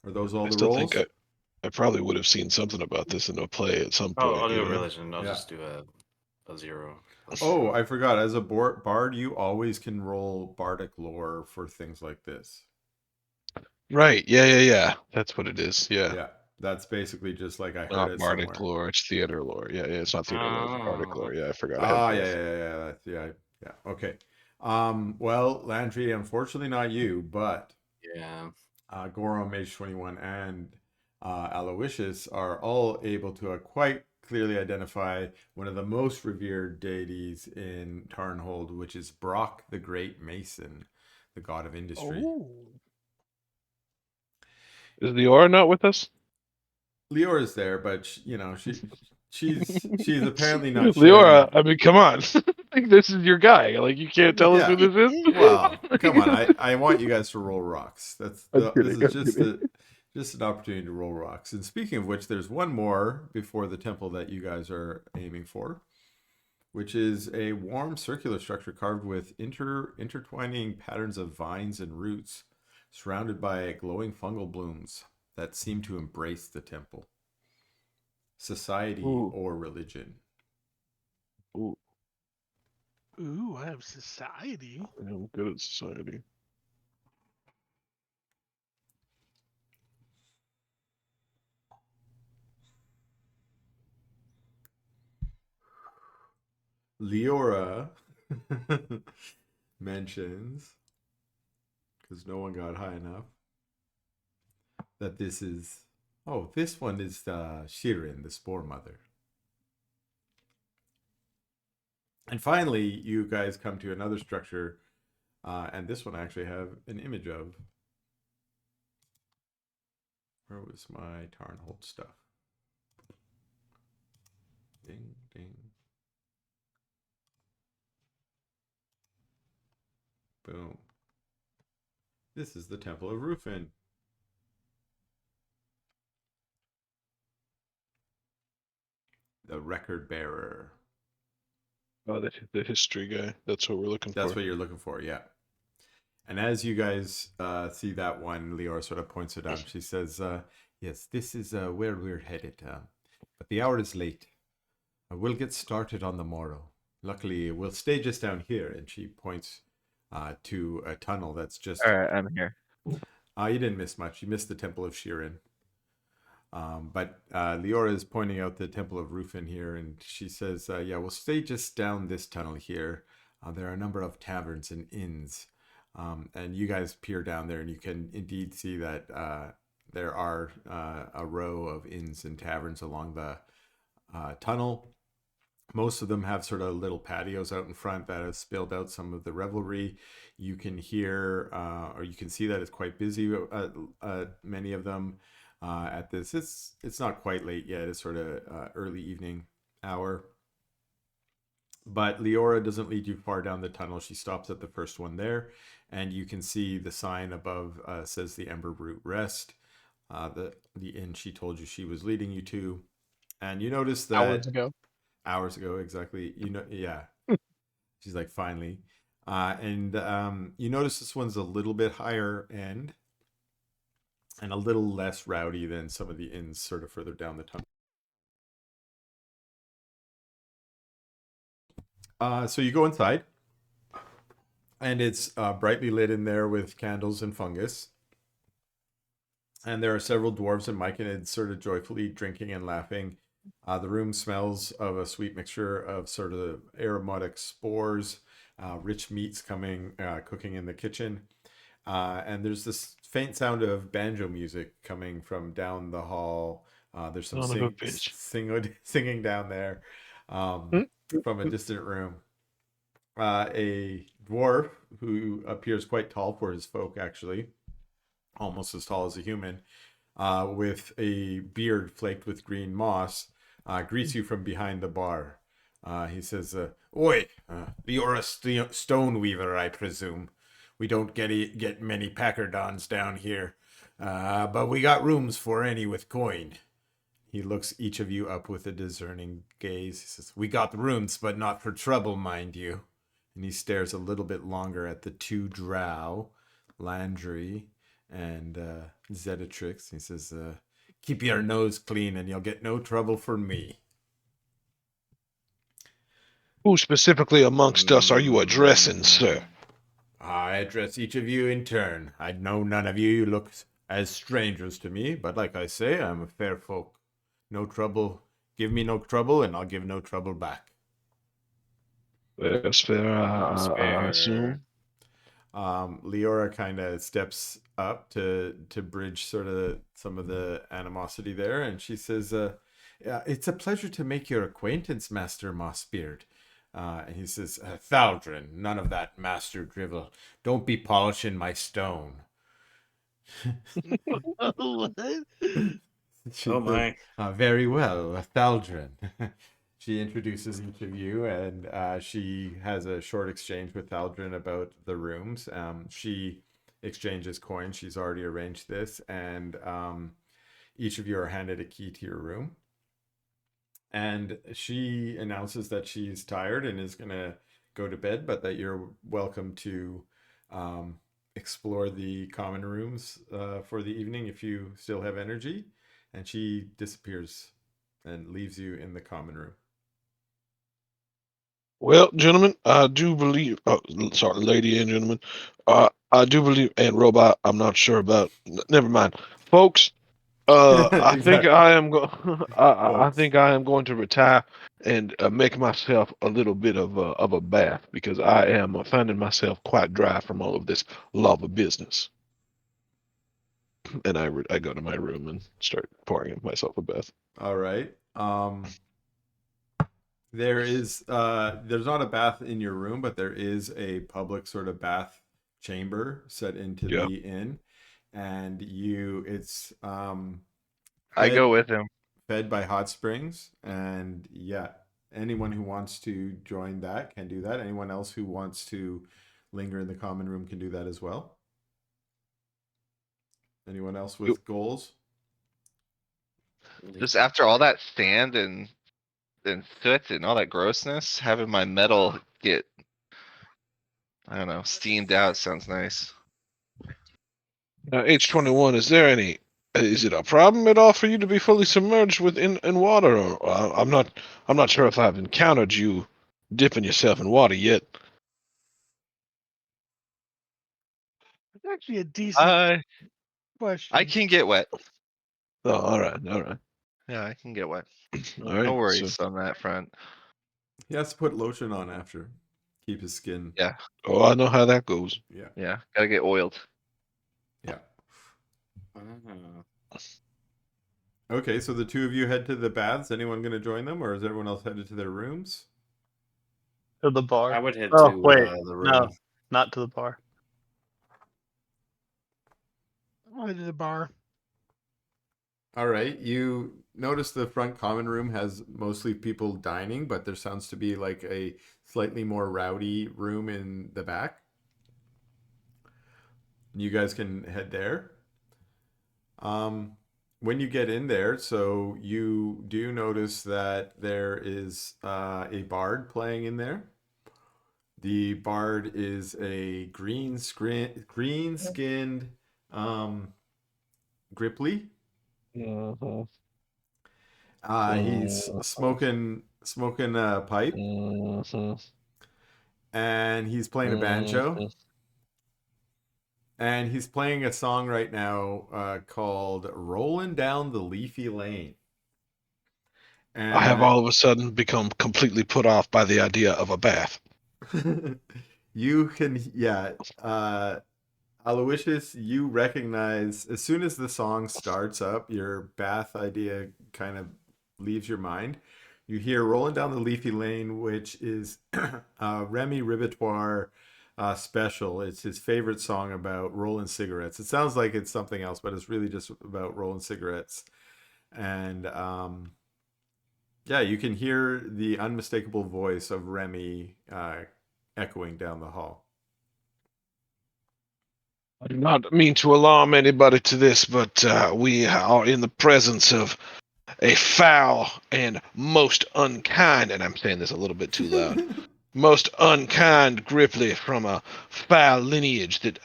Are those all I the still rolls? think I probably would have seen something about this in a play at some I'll point. do you a know? religion. I'll Yeah. just do a 0. Oh, I forgot. As a bard, you always can roll bardic lore for things like this. Right, yeah. That's what it is. Yeah. Yeah, that's basically just like I heard Not it bardic somewhere. lore, it's theater lore. Yeah, it's not theater lore, it's bardic lore. Yeah, I forgot I had Ah, both. yeah. Okay. Well, Landry, unfortunately not you, but Yeah. Goron, Mage 21, and Aloysius are all able to quite clearly identify one of the most revered deities in Tarnhold, which is Brock the Great Mason, the god of industry. Oh. Is the aura not with us? Lior is there, but she's apparently not Leora, sharing. I mean, come on. Like, this is your guy. Like, you can't tell us who Yeah. this is? Well, come on. I want you guys to roll rocks. I'm This kidding. is I'm kidding. just an opportunity to roll rocks. And speaking of which, there's one more before the temple that you guys are aiming for, which is a warm circular structure carved with intertwining patterns of vines and roots, surrounded by glowing fungal blooms that seem to embrace the temple. Society Ooh, or religion. ooh, Ooh, I have society. I'm good at society. Leora mentions, because no one got high enough, that this is. Oh, this one is Shirin, the Spore Mother. And finally, you guys come to another structure, and this one I actually have an image of. Where was my Tarnhold stuff? Ding, ding. Boom. This is the Temple of Rufin. The Record Bearer. Oh, the history guy. That's what we're looking That's for. what you're looking for, yeah. And as you guys see that one, Leora sort of points it out. She says, yes, this is where we're headed. But the hour is late. We'll get started on the morrow. Luckily, we'll stay just down here. And she points to a tunnel that's just... All right, I'm here. You didn't miss much. You missed the Temple of Shirin. But Leora is pointing out the Temple of Rufin here, and she says, yeah, we'll stay just down this tunnel here. There are a number of taverns and inns. And you guys peer down there, and you can indeed see that there are a row of inns and taverns along the tunnel. Most of them have sort of little patios out in front that have spilled out some of the revelry. You can hear, or you can see that it's quite busy. Many of them at this. It's not quite late yet. It's sort of early evening hour. But Leora doesn't lead you far down the tunnel. She stops at the first one there, and you can see the sign above says the Ember Root Rest, the inn she told you she was leading you to. And you notice that hours ago, exactly. You know, yeah. She's like, finally. And you notice this one's a little bit higher end and a little less rowdy than some of the inns sort of further down the tunnel. So you go inside, and it's brightly lit in there with candles and fungus. And there are several dwarves and myconids sort of joyfully drinking and laughing. The room smells of a sweet mixture of sort of aromatic spores, rich meats cooking in the kitchen. And there's this faint sound of banjo music coming from down the hall. There's some singing down there from a distant room. A dwarf who appears quite tall for his folk, actually, almost as tall as a human, with a beard flaked with green moss, greets you from behind the bar. He says, Oi, you're a stone weaver, I presume. We don't get many Packardons down here, but we got rooms for any with coin. He looks each of you up with a discerning gaze. He says, we got rooms, but not for trouble, mind you. And he stares a little bit longer at the two drow, Landry and Zedatrix. He says, keep your nose clean and you'll get no trouble from me. Who specifically amongst us are you addressing, sir? I address each of you in turn. I know none of you look as strangers to me, but like I say, I'm a fair folk. No trouble. Give me no trouble, and I'll give no trouble back. That's fair, I assume. Leora kind of steps up to bridge sort of some of the animosity there, and she says, yeah, it's a pleasure to make your acquaintance, Master Mossbeard. And he says, Thaldrin, none of that master drivel. Don't be polishing my stone. She Oh goes, my. very well, Thaldrin. She introduces each of you, and she has a short exchange with Thaldrin about the rooms. She exchanges coins. She's already arranged this, and each of you are handed a key to your room. And she announces that she's tired and is going to go to bed, but that you're welcome to explore the common rooms for the evening if you still have energy. And she disappears and leaves you in the common room. Well, gentlemen, I do believe. Oh, sorry, lady and gentlemen. I do believe, and robot. I'm not sure about. Never mind, folks. I think Exactly. I am going. I Folks. think I am going to retire and make myself a little bit of a bath because I am finding myself quite dry from all of this lava business. And I go to my room and start pouring myself a bath. All right. There's not a bath in your room, but there is a public sort of bath chamber set into Yeah. the inn, and it's I fed go with him. fed by hot springs, and yeah, anyone who wants to join that can do that. Anyone else who wants to linger in the common room can do that as well. Anyone else with goals? Just after all that sand and soot and all that grossness, having my metal get, I don't know, steamed out sounds nice. H21, is it a problem at all for you to be fully submerged in water? Or, I'm not sure if I've encountered you dipping yourself in water yet. It's actually a decent I question. can get wet. Oh, all right, all right, Yeah, I can get wet. all No right. So, worries on that front. He has to put lotion on after, keep his skin. Yeah, oh, I know how that goes. Yeah, yeah, gotta get oiled. yeah. Ah. Okay, so the two of you head to the baths. Anyone going to join them, or is everyone else headed to their rooms? To the bar. I would head Oh, to wait. the No, room. not to the bar. I'll head to the bar. All right, you notice the front common room has mostly people dining, but there sounds to be like a slightly more rowdy room in the back. You guys can head there. When you get in there, so you do notice that there is a bard playing in there. The bard is a green-skinned Gripply. Mhm, He's smoking a pipe, mhm, and he's playing a banjo. mhm. And he's playing a song right now called "Rolling Down the Leafy Lane." I have And all of a sudden become completely put off by the idea of a bath. you can, yeah, Aloysius, you recognize as soon as the song starts up, your bath idea kind of leaves your mind. You hear "Rolling Down the Leafy Lane," which is Remy Ribetoire special. It's his favorite song about rolling cigarettes. It sounds like it's something else, but it's really just about rolling cigarettes. And yeah, you can hear the unmistakable voice of Remy echoing down the hall. I do not mean to alarm anybody to this, but we are in the presence of a foul and most unkind, and I'm saying this a little bit too loud, most unkind Gripply from a foul lineage that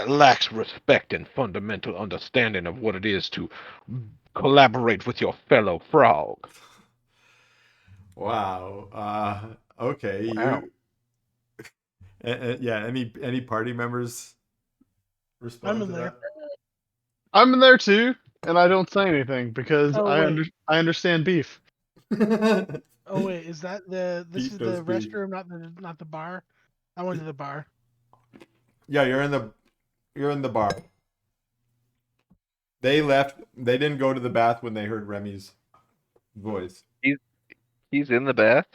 lacks respect and fundamental understanding of what it is to collaborate with your fellow frog. Wow. Okay. Wow. Yeah. Any party members I'm respond in to there. that? I'm in there too, and I don't say anything because Oh wait. I understand beef. Oh wait. Is that this Pete is knows the beef. restroom, not the bar? I went to the bar. Yeah, you're in the bar. They left. They didn't go to the bath when they heard Remy's voice. He's in the bath.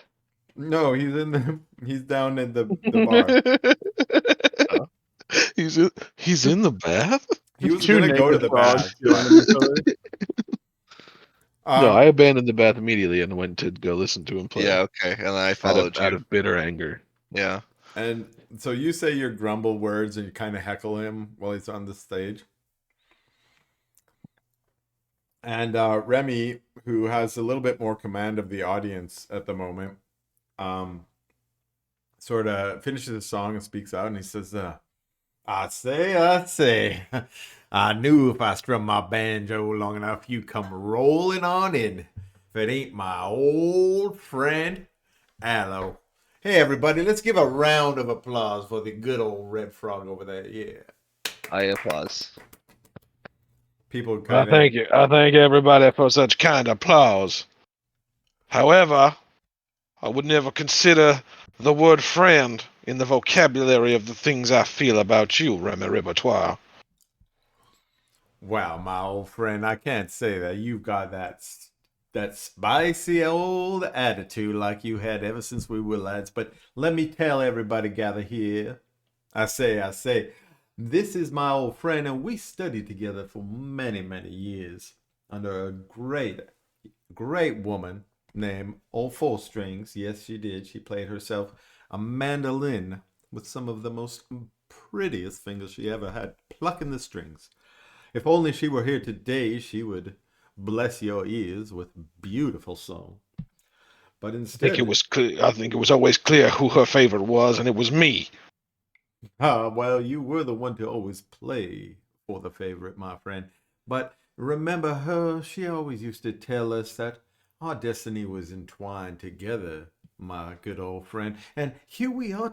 No, he's down in the bar. He's in the bath? He was Two gonna go to naked the frogs bath, stealing but of each other. No, I abandoned the bath immediately and went to go listen to him play. Yeah, okay. And then I out followed out you. of bitter anger. Yeah. And so you say your grumble words and you kind of heckle him while he's on the stage. And Remy, who has a little bit more command of the audience at the moment, sort of finishes the song and speaks out, and he says, I say, I knew if I strummed my banjo long enough, you'd come rolling on in. If it ain't my old friend, Aloe. Hey, everybody, let's give a round of applause for the good old red frog over there. Yeah. I applause. People I kind of... thank you. I thank everybody for such kind applause. However, I would never consider the word friend in the vocabulary of the things I feel about you, Remy Repertoire. Wow, my old friend, I can't say that. You've got that spicy old attitude like you had ever since we were lads. But let me tell everybody gather here. I say, this is my old friend, and we studied together for many, many years under a great, great woman named Old Four Strings. Yes, she did. She played herself a mandolin with some of the most prettiest fingers she ever had, plucking the strings. If only she were here today, she would bless your ears with beautiful song. But instead, I think it was always clear who her favorite was, and it was me. well, you were the one to always play for the favorite, my friend. But remember her, she always used to tell us that our destiny was entwined together, my good old friend. And here we are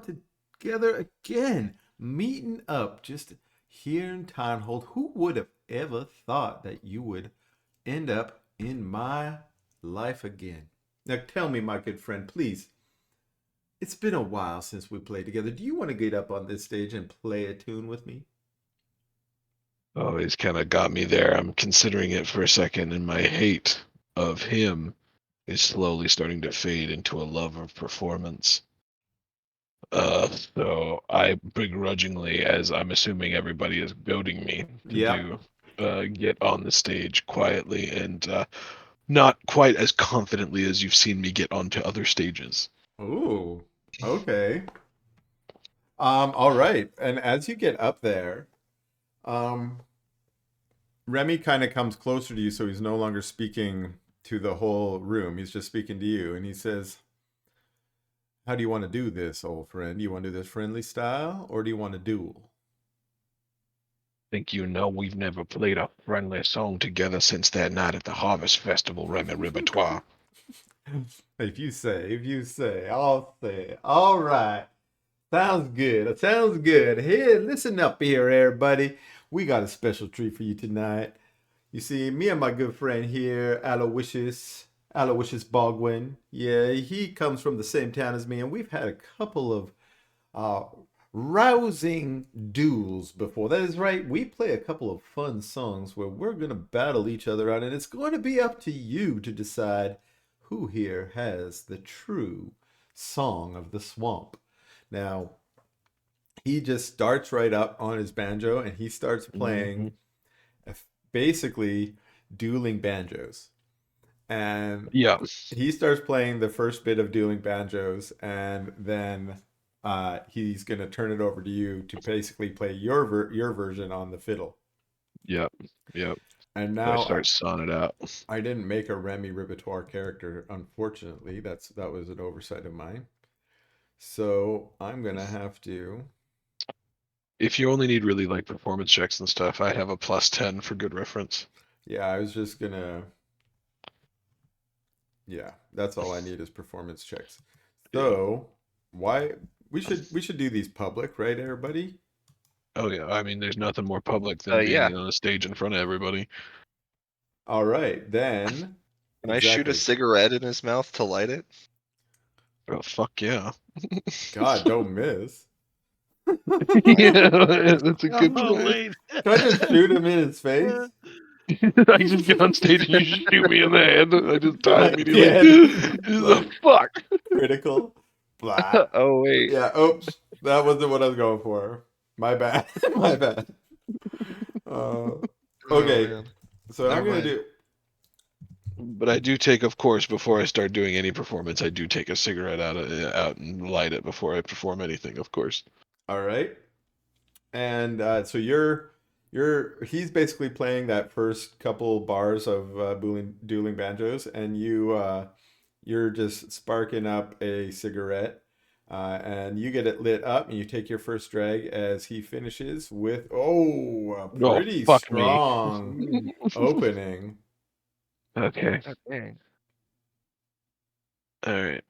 together again, meeting up just here in Tarnhold. Who would have ever thought that you would end up in my life again? Now tell me, my good friend, please. It's been a while since we played together. Do you want to get up on this stage and play a tune with me? Oh, he's kind of got me there. I'm considering it for a second, and my hate of him is slowly starting to fade into a love of performance. So I begrudgingly, as I'm assuming everybody is goading me to Yep. get on the stage quietly and not quite as confidently as you've seen me get onto other stages. Ooh. Okay. All right. And as you get up there, um, Remy kind of comes closer to you, so he's no longer speaking to the whole room. He's just speaking to you, and he says, "How do you want to do this, old friend? Do you want to do this friendly style, or do you want to duel?" Think you know we've never played a friendly song together since that night at the Harvest Festival, Remy Repertoire. If you say, I'll say. All right. Sounds good. Sounds good. Here, listen up here, everybody. We got a special treat for you tonight. You see, me and my good friend here, Aloysius Baldwin. Yeah, he comes from the same town as me, and we've had a couple of uh, rousing duels before. That is right. We play a couple of fun songs where we're going to battle each other out, and it's going to be up to you to decide who here has the true song of the swamp. Now, he just starts right up on his banjo and he starts playing basically dueling banjos. And yeah, he starts playing the first bit of dueling banjos, and then he's going to turn it over to you to basically play your version on the fiddle. Yep. And So now I start sawing it out. I didn't make a Remy Repertoire character, unfortunately. That was an oversight of mine. So I'm going to have to... If you only need really like performance checks and stuff, I have a +10 for good reference. Yeah, I was just going to... Yeah, that's all I need is performance checks. So, why we should do these public, right, everybody? Oh yeah, I mean, there's nothing more public than being Yeah. on a stage in front of everybody. All right, then. Can I shoot a Exactly. cigarette in his mouth to light it? Oh fuck yeah! God, don't miss. Yeah, that's a good Oh, plan. wait. Can I just shoot him in his face? I just get on stage and you just shoot me in the head. I just die immediately. Again. The fuck? Critical. Blah. Oh wait. Yeah, oops. That wasn't what I was going for. My bad. My bad. Oh, Okay. man. So Never I'm gonna mind. do... But I do take, of course, before I start doing any performance, I do take a cigarette out and light it before I perform anything, of course. All right. And so he's basically playing that first couple bars of dueling banjos, and you're just sparking up a cigarette, and you get it lit up, and you take your first drag as he finishes with a Oh, pretty fuck me. strong opening. Okay. Okay. All right.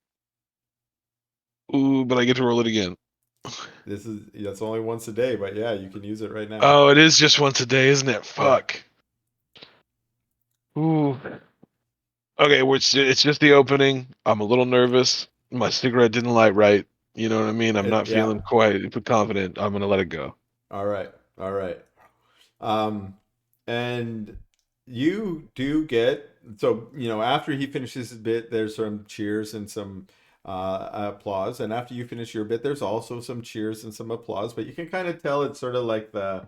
Ooh, but I get to roll it again. That's only once a day, but yeah, you can use it right now. Oh, it is just once a day, isn't it? Yeah. Fuck. Ooh. Okay, it's just the opening. I'm a little nervous. My cigarette didn't light right. You know what I mean? I'm not Yeah. feeling quite confident. I'm gonna let it go. All right. All right. Um, and you do get after he finishes his bit, there's some cheers and some applause, and after you finish your bit, there's also some cheers and some applause. But you can kind of tell it's sort of like the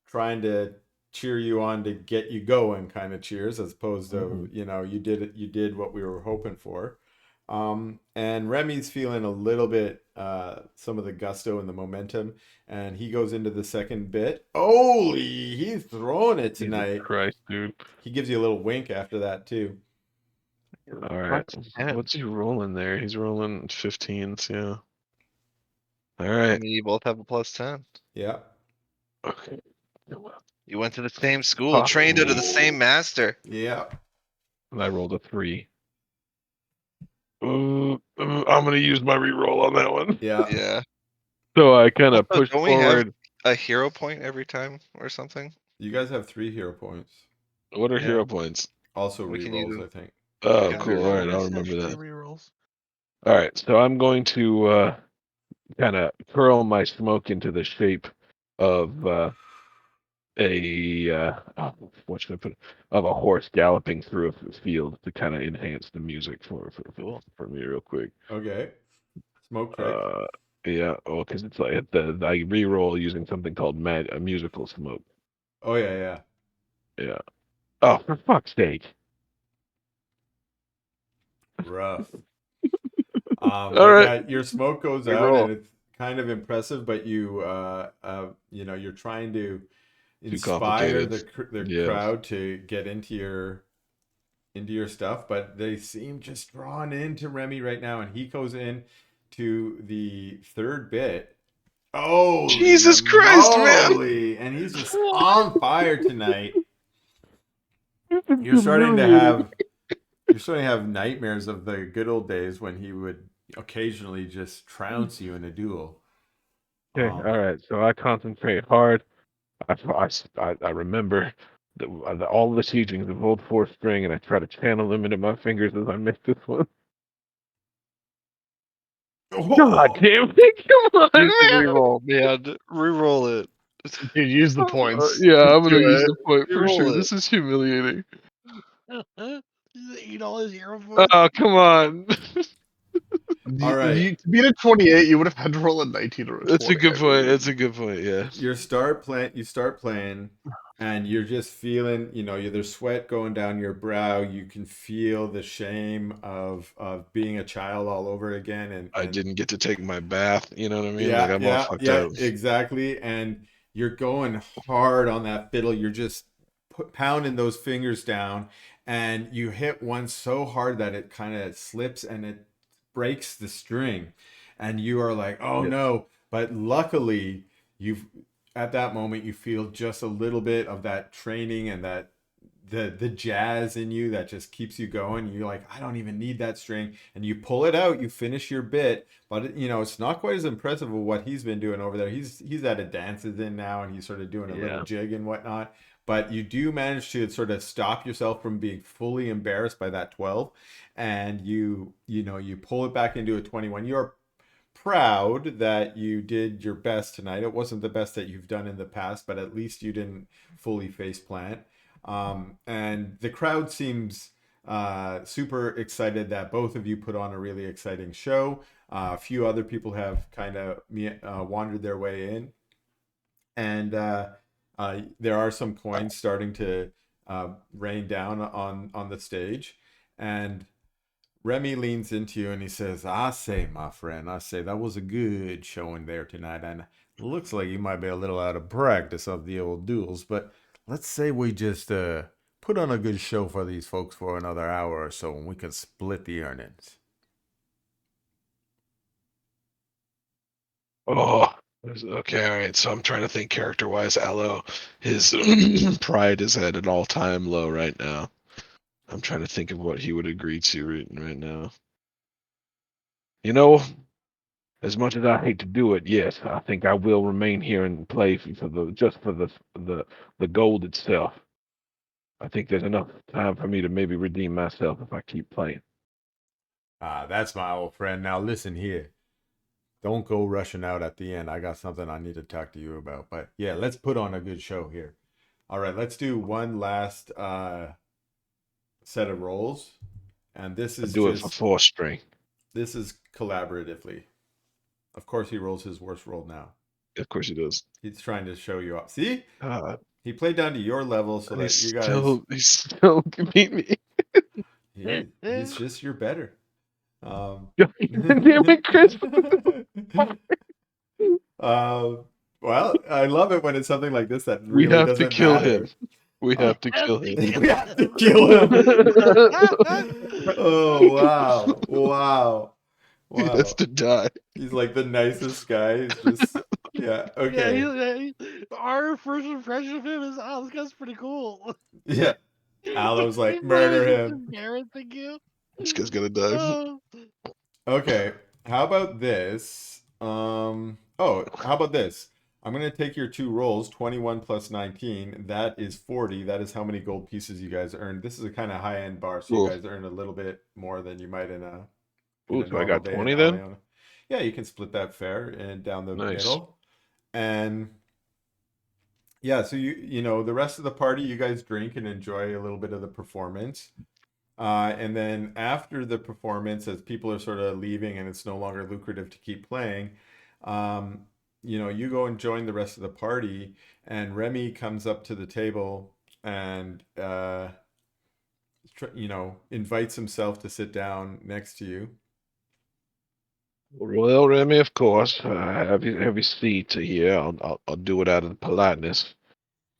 trying to cheer you on to get you going kind of cheers, as opposed to you did what we were hoping for. And Remy's feeling a little bit some of the gusto and the momentum, and he goes into the second bit. Holy, he's throwing it Jesus tonight. Christ, dude. He gives you a little wink after that too. All right. What's he rolling there? He's rolling 15s, yeah. All I right. mean, you both have a +10. Yeah. Okay. You went to the same school, trained under the same master. Yeah. And I rolled a 3. I'm gonna use my reroll on that one. Yeah. Yeah. So I kind of Also, push don't we have forward. a hero point every time or something? You guys have 3 hero points. What are Yeah. hero points? Also We can use rerolls, them. I think. Oh, Yeah, cool. All right, I'll Yes, remember extra that. rerolls. All right, so I'm going to kind of curl my smoke into the shape of what should I put? Of a horse galloping through a field to kind of enhance the music for me real quick. Okay. Smoke check. Uh, yeah, oh, because it's like I re-roll using something called a musical smoke. Oh yeah, yeah. Yeah. Oh, for fuck's sake! Rough. All right, Yeah, your smoke goes out re-roll. and it's kind of impressive, but you're trying to Too inspire complicated. the Yeah. crowd to get into your stuff, but they seem just drawn into Remy right now, and he goes in to the third bit. Holy Jesus Christ, man! moly! And he's just on fire tonight. This is You're starting to humiliating. have you're starting to have nightmares of the good old days when he would occasionally just trounce you in a duel. Okay, all right. So I concentrate hard. I remember all the teachings of old fourth string, and I try to channel them into my fingers as I make this one. God damn it! Come on, Use the man! reroll. Man, reroll it. Dude, use the points. Yeah, Just I'm do gonna use it. the point for sure. Reroll it. This is humiliating. Eat all his hero points. Oh, come on. All right. To beat a 28, you would have had to roll a 19 or a That's a 20. good I point. mean, That's a good point. Yeah. You start playing, and you're just feeling, there's sweat going down your brow. You can feel the shame of being a child all over again, I and didn't get to take my bath. You know what I mean? Like yeah, I'm all yeah, fucked yeah, up. exactly. And you're going hard on that fiddle. You're just pounding those fingers down, and you hit one so hard that it kind of slips and it breaks the string. And you are like, oh Yes. no. But luckily, you've at that moment you feel just a little bit of that training and that the jazz in you that just keeps you going. You're like, I don't even need that string, and you pull it out. You finish your bit, but it's not quite as impressive of what he's been doing over there. He's at a dances in now, and he's sort of doing a little Yeah. jig and whatnot. But you do manage to sort of stop yourself from being fully embarrassed by that 12, and you pull it back into a 21. You're proud that you did your best tonight. It wasn't the best that you've done in the past, but at least you didn't fully face plant. And the crowd seems super excited that both of you put on a really exciting show. A few other people have kind of wandered their way in, and there are some coins starting to rain down on the stage, and Remy leans into you and he says, "I say, my friend, I say that was a good showing there tonight, and it looks like you might be a little out of practice of the old duels, but let's say we just put on a good show for these folks for another hour or so, and we can split the earnings." Oh, okay, all right. So I'm trying to think character-wise. Aloe, his pride is at an all-time low right now. I'm trying to think of what he would agree to right now. You know, as much as I hate to do it, yes, I think I will remain here and play for the gold itself. I think there's enough time for me to maybe redeem myself if I keep playing. That's my old friend. Now listen here. Don't go rushing out at the end. I got something I need to talk to you about. But yeah, let's put on a good show here. All right, let's do one last set of rolls. And this I is do it for just 4 string. this is collaboratively. Of course he rolls his worst roll now. Of course he does. He's trying to show you off. See? Uh, He played down to your level so and that you guys he's still beat me. he's just you're better. Damn it, Chris. Well, I love it when it's something like this that We really have to doesn't kill matter. him. We have to kill him. We have to kill him. Oh wow. Wow. He has Wow. to die. He's like the nicest guy. He's just yeah, okay. Our first impression of him is, oh, this guy's pretty cool. Yeah. Aloe's like, murder him. Embarrassing you. This guy's gonna die. Oh. Okay. How about this? How about this? I'm gonna take your two rolls, 21 plus 19. That is 40. That is how many gold pieces you guys earned. This is a kind of high-end bar, so you Cool. guys earn a little bit more than you might in a Ooh, so I normal got day 20 in then? Aliona. Yeah, you can split that fair and down the Nice. middle. And yeah, so you know the rest of the party, you guys drink and enjoy a little bit of the performance. And then after the performance, as people are sort of leaving and it's no longer lucrative to keep playing, um, you go and join the rest of the party, and Remy comes up to the table and invites himself to sit down next to you. Well, Remy, of course. Have your seat here. I'll do it out of politeness.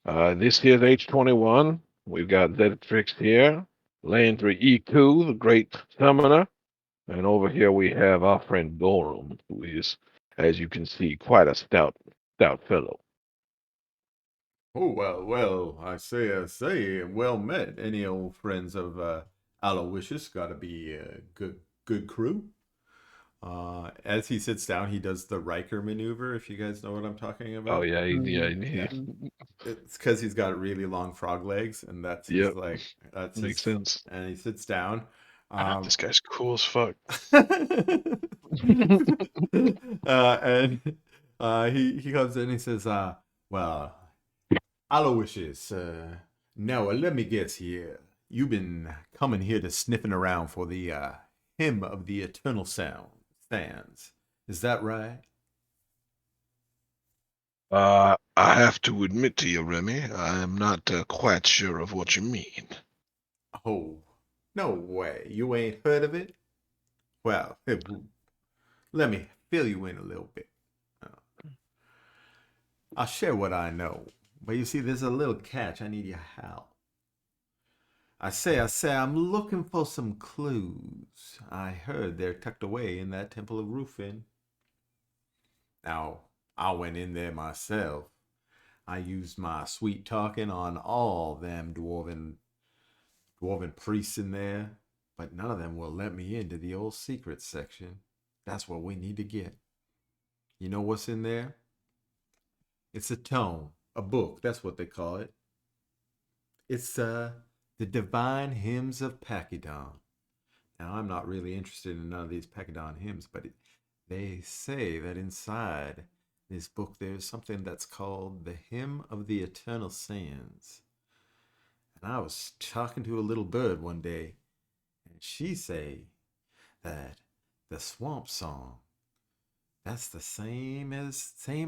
This here's H21. We've got Zetrix here, Landry E2, the great summoner, and over here we have our friend Gorham, who is, as you can see, quite a stout fellow. Oh, well, I say, well met. Any old friends of Aloysius got to be a good crew. As he sits down, he does the Riker maneuver, if you guys know what I'm talking about. Oh yeah, Yeah. It's because he's got really long frog legs, and that's his Yep. that's Makes his, sense. and he sits down. This guy's cool as fuck. And he comes in and he says, well, Aloysius, now let me guess here. You've been coming here to sniffing around for the hymn of the eternal sands. Is that right? I have to admit to you, Remy, I am not quite sure of what you mean. Oh, no way. You ain't heard of it? Well, let me fill you in a little bit. I'll share what I know. But you see, there's a little catch. I need your help. I say, I'm looking for some clues. I heard they're tucked away in that Temple of Rufin. Now, I went in there myself. I used my sweet talking on all them dwarven priests in there, but none of them will let me into the old secrets section. That's what we need to get. You know what's in there? It's a tome, a book, that's what they call it. It's the Divine Hymns of Pachydon. Now, I'm not really interested in none of these Pachydon hymns, but they say that inside this book there's something that's called the Hymn of the Eternal Sands. And I was talking to a little bird one day, and she say that the swamp song, that's the same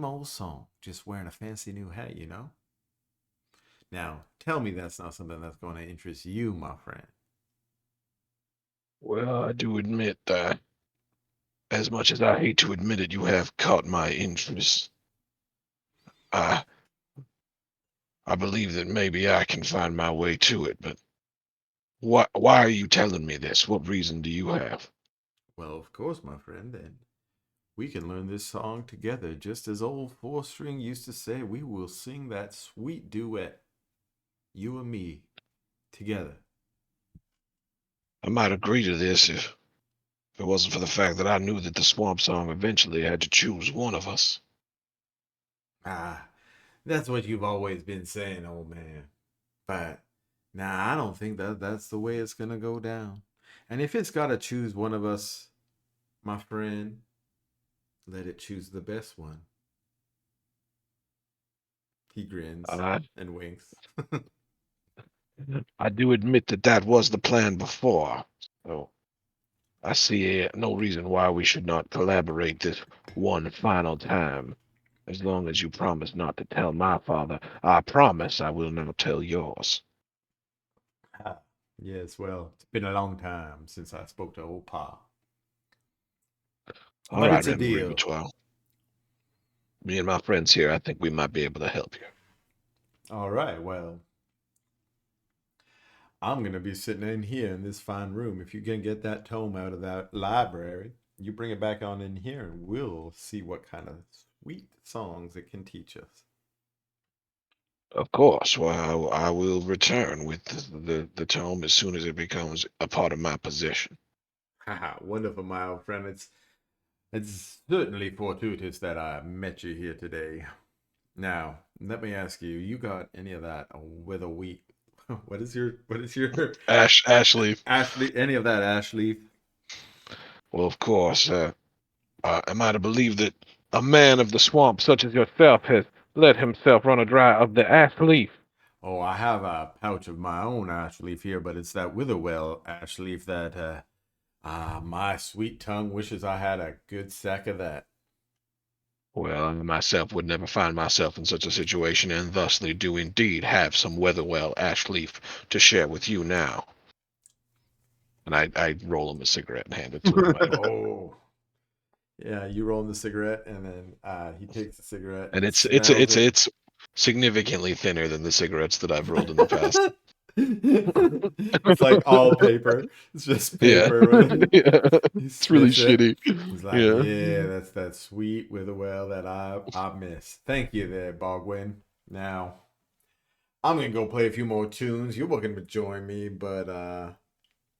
old song, just wearing a fancy new hat, you know? Now, tell me that's not something that's going to interest you, my friend. Well, I do admit that, as much as I hate to admit it, you have caught my interest. I I believe that maybe I can find my way to it, but why are you telling me this? What reason do you have? Well, of course, my friend, and we can learn this song together, just as old Four String used to say, we will sing that sweet duet, you and me, together. I might agree to this if it wasn't for the fact that I knew that the swamp song eventually had to choose one of us. Ah, that's what you've always been saying, old man. But nah, I don't think that's the way it's gonna go down. And if it's gotta choose one of us, my friend, let it choose the best one. He grins I and winks. I do admit that that was the plan before, so I see no reason why we should not collaborate this one final time. As long as you promise not to tell my father, I promise I will not tell yours. Ah, yes, well, it's been a long time since I spoke to old Pa. All But right, it's a Remy deal. Rivertois. Me and my friends here, I think we might be able to help you. All right, well, I'm gonna be sitting in here in this fine room. If you can get that tome out of that library, you bring it back on in here and we'll see what kind of sweet songs it can teach us. Of course. Well, I will return with the tome as soon as it becomes a part of my possession. Haha, wonderful, my old friend. It's certainly fortuitous that I met you here today. Now, let me ask you, you got any of that with a wheat? What is your Ashley. Ashley, any of that ash leaf? Well, of course. Am I to believe that a man of the swamp such as yourself has let himself run dry of the ash leaf? Oh, I have a pouch of my own ash leaf here, but it's that Witherwell ash leaf that my sweet tongue wishes I had a good sack of that. Well, I myself would never find myself in such a situation, and thusly do indeed have some Weatherwell ash leaf to share with you now. And I roll him a cigarette and hand it to him. Oh, yeah, you roll him the cigarette, and then he takes the cigarette And and it's it's smells it's it. it's significantly thinner than the cigarettes that I've rolled in the past. It's like all paper. It's just Yeah, paper with it. yeah, He it's really sniffs it. shitty. He's like, Yeah. "Yeah, that's that sweet Witherwell that I miss." Thank you there, Bogwin. Now I'm gonna go play a few more tunes. You're welcome to join me, but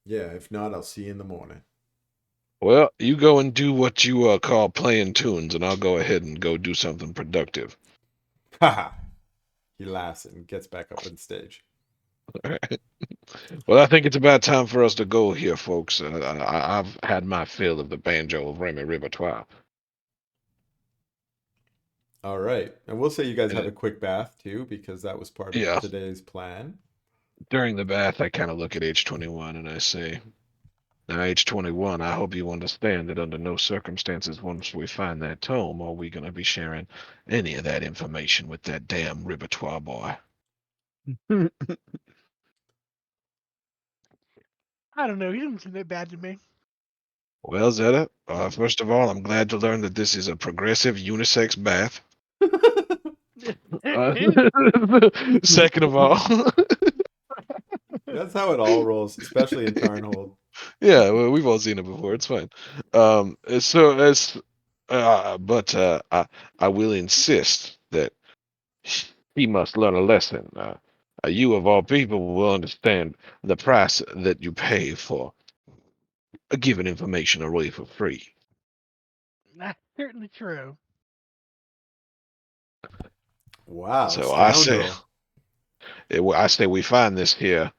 yeah, if not, I'll see you in the morning. Well, you go and do what you call playing tunes, and I'll go ahead and go do something productive. Haha. He laughs and gets back up on stage. All right. Well, I think it's about time for us to go here, folks. I've had my fill of the banjo of Remy Rivertois. All right, and we'll say you guys And have a quick bath too, because that was part of yeah, today's plan. during the bath, I kind of look at H21 and I say, now, H21, I hope you understand that under no circumstances, once we find that tome, are we going to be sharing any of that information with that damn Rivertois boy. I don't know. He doesn't seem that bad to me. Well, Zeta, first of all, I'm glad to learn that this is a progressive unisex bath. Uh, second of all, That's how it all rolls, especially in Tarnhold. yeah, well, we've all seen it before. It's fine. So as, but I will insist that he must learn a lesson. You of all people will understand the price that you pay for given information away for free. That's certainly true. Wow, So scoundrel. I say we find this here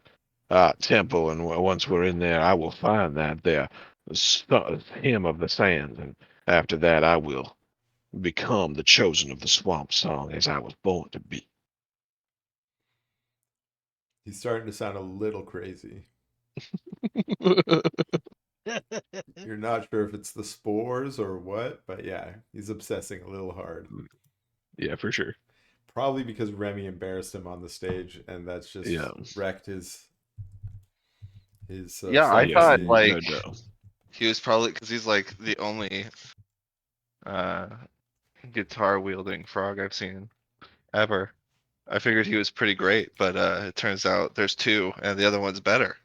temple, and once we're in there, I will find that there hymn of the sands, and after that, I will become the chosen of the swamp song as I was born to be. He's starting to sound a little crazy. You're not sure if it's the spores or what, but yeah, he's obsessing a little hard. Yeah, for sure. Probably because Remy embarrassed him on the stage, and that's just Yeah. wrecked his Yeah, I Yeah, thought self-esteem. like no doubt. he was probably because he's like the only uh guitar wielding frog I've seen ever. I figured he was pretty great, but it turns out there's two, and the other one's better.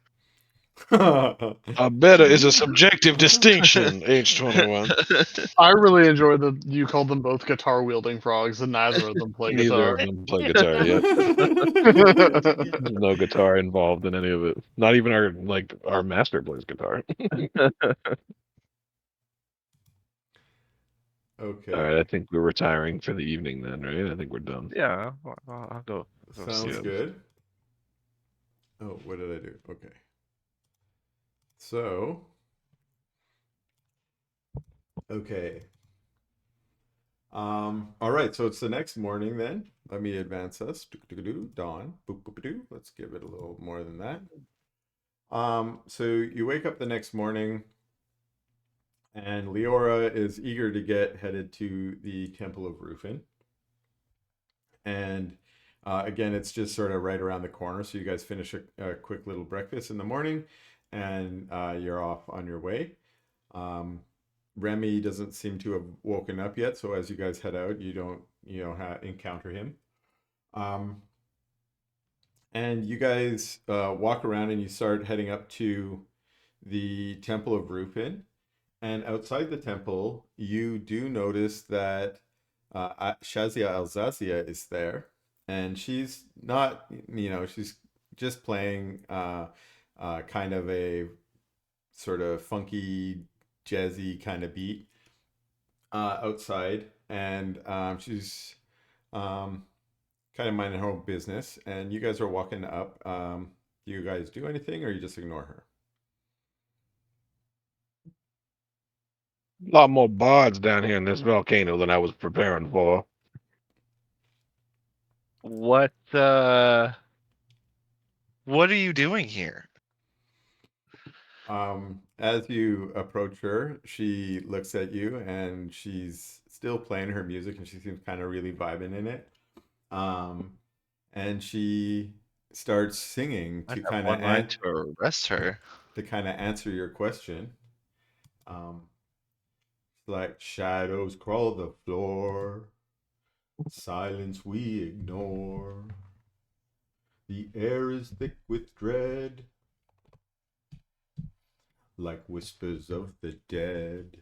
A better is a subjective distinction, H21. I really enjoy that you called them both guitar wielding frogs, and neither of them play Neither guitar. of them play guitar yet. There's no guitar involved in any of it. Not even our master plays guitar. Okay, All right, I think we're retiring for the evening then, right? I think we're done. Yeah, I'll go. sounds yeah. good. Oh, what did I do? Okay. So, okay. All right, so it's the next morning then. Let me advance us. Dawn. Boop, boop, doo. Let's give it a little more than that. So you wake up the next morning, and Leora is eager to get headed to the Temple of Rufin. And again, it's just sort of right around the corner. So you guys finish a quick little breakfast in the morning, and you're off on your way. Remy doesn't seem to have woken up yet, so as you guys head out, you don't encounter him. And you guys walk around and you start heading up to the Temple of Rufin. And outside the temple, you do notice that Shazia Alzazia is there, and she's not, she's just playing kind of a sort of funky, jazzy kind of beat outside, and she's kind of minding her own business. And you guys are walking up. Do you guys do anything, or you just ignore her? A lot more bards down here in this volcano than I was preparing for. What what are you doing here? As you approach her, she looks at you and she's still playing her music and she seems kind of really vibing in it. Um, and she starts singing I to have one mind to arrest her. answer your question. Like shadows crawl the floor, silence we ignore. The air is thick with dread, like whispers of the dead.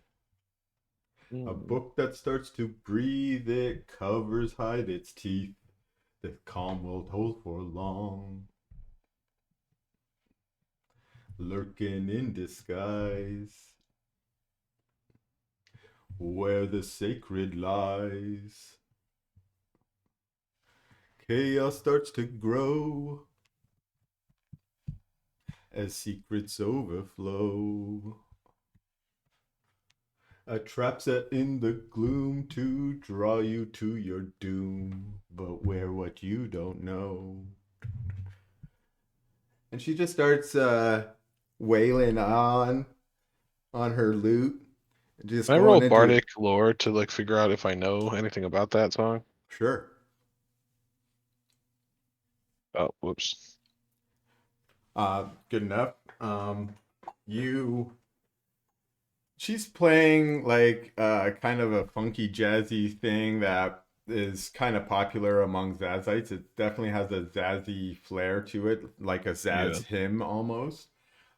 A book that starts to breathe, it covers, hide its teeth. The calm will hold for long. Lurking in disguise, where the sacred lies. Chaos starts to grow as secrets overflow. A trap set in the gloom to draw you to your doom. But where what you don't know. And she just starts wailing on her lute. Just Can I going roll into bardic lore to figure out if I know anything about that song? Sure. Oh, whoops. Good enough. You she's playing like kind of a funky jazzy thing that is kind of popular among Zazites. It definitely has a zazzy flair to it, like a Zaz hymn almost.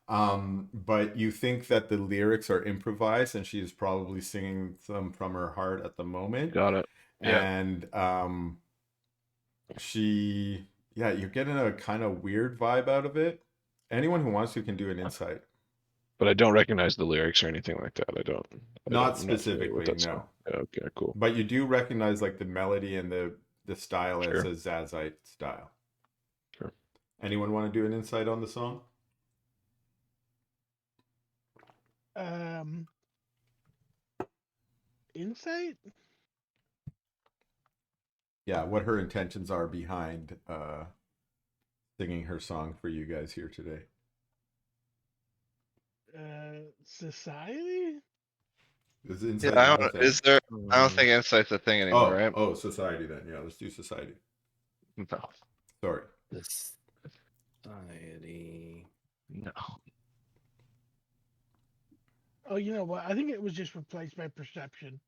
But you think that the lyrics are improvised and she is probably singing them from her heart at the moment. Got it. Yeah. And you're getting a kind of weird vibe out of it. Anyone who wants to can do an insight. But I don't recognize the lyrics or anything like that. Not I'm not familiar with specifically, that no. song. Okay, cool. But you do recognize like the melody and the style as Sure. a Zazite style. Sure. Anyone want to do an insight on the song? Insight? Yeah, what her intentions are behind singing her song for you guys here today. Society? Is Yeah, insight I not a don't. thing? Is there? I don't Mm, think insight's a thing anymore, right? Oh, society then. Yeah, let's do society. No. Sorry. Society. No. Oh, you know what? I think it was just replaced by perception.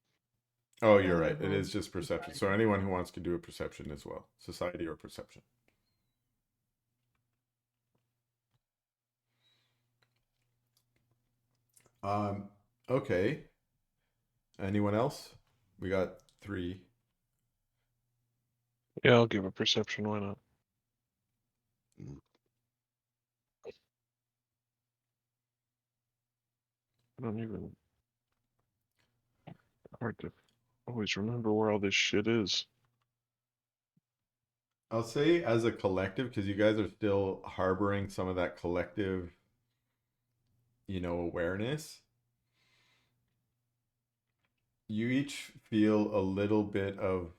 Oh, Now you're that right. I've It rolled is just perception. So society. anyone who wants to do a perception as well, society or perception. Um. Okay. Anyone else? We got 3. yeah, I'll give a perception. Why not? I don't even. Hard to always remember where all this shit is. I'll say as a collective, because you guys are still harboring some of that collective, awareness. You each feel a little bit of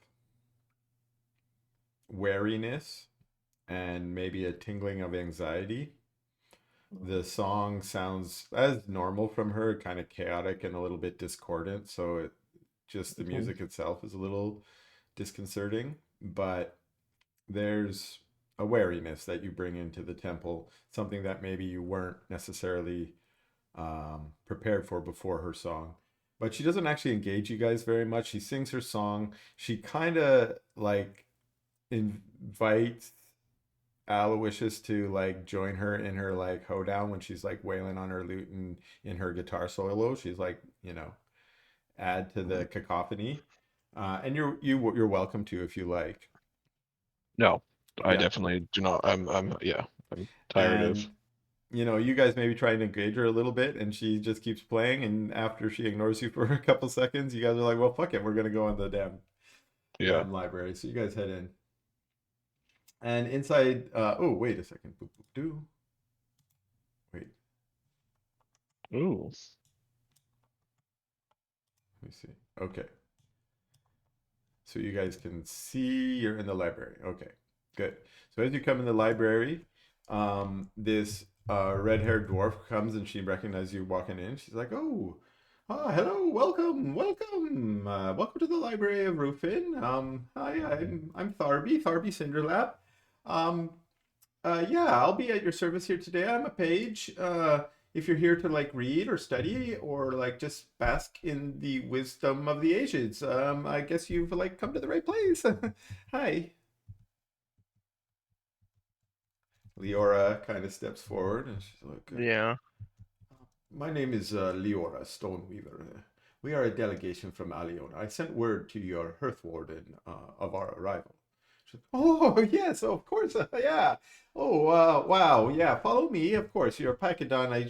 wariness and maybe a tingling of anxiety. The song sounds as normal from her, kind of chaotic and a little bit discordant. So just the music itself is a little disconcerting, but there's a wariness that you bring into the temple, something that maybe you weren't necessarily prepared for before her song. But she doesn't actually engage you guys very much. She sings her song. She kind of like invites Aloysius to like join her in her like hoedown when she's like wailing on her lute and in her guitar solo. She's like, add to the cacophony. And you're welcome to if you like. No, I Yeah. definitely do not. Yeah, I'm tired of. And you guys maybe try and engage her a little bit, and she just keeps playing. And after she ignores you for a couple seconds, you guys are like, "Well, fuck it, we're gonna go in the Yeah. damn library." So you guys head in, and inside. Oh, wait a second. Boop, boop, doo. Wait, Ooh. let me see. Okay, so you guys can see you're in the library. Okay, good. So as you come in the library, this red-haired dwarf comes and she recognizes you walking in. She's like, "Oh, hello, welcome, welcome to the Library of Rufin. Hi, I'm Tharby Cinderlap. Um, yeah, I'll be at your service here today. I'm a page. If you're here to like read or study or like just bask in the wisdom of the ages, I guess you've like come to the right place. Hi." Leora kind of steps forward and she's like, Yeah. "My name is Leora Stoneweaver. We are a delegation from Aliona. I sent word to your Hearth Warden of our arrival." She's like, "Oh, yes, of course. Yeah. Oh, wow. Yeah, follow me. Of course. You're Pachyderm. I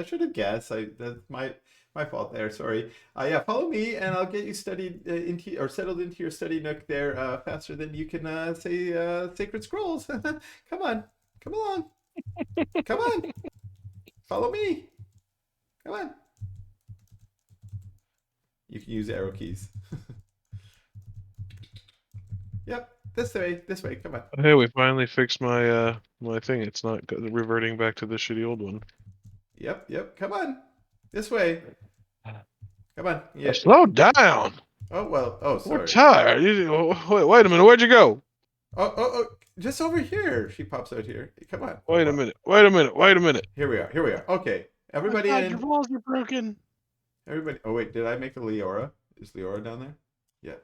should have guessed. That's my fault there. Sorry. Yeah, follow me and I'll get you studied into or settled into your study nook there faster than you can say sacred scrolls. Come on. Come along. Come on. Follow me. Come on." You can use arrow keys. Yep, this way. Come on. Hey, we finally fixed my thing. It's not reverting back to the shitty old one. Yep. Come on, this way. Come on. Yeah. Slow down. Oh well. Oh, We're sorry. tired. Wait a minute. Where'd you go? Oh. Just over here. She pops out here. Come on. Wait a minute. Wait a minute. Here we are. Okay. Oh my Everybody God, your in. walls are broken. Everybody. Oh wait, did I make the Leora? Is Leora down there? Yeah.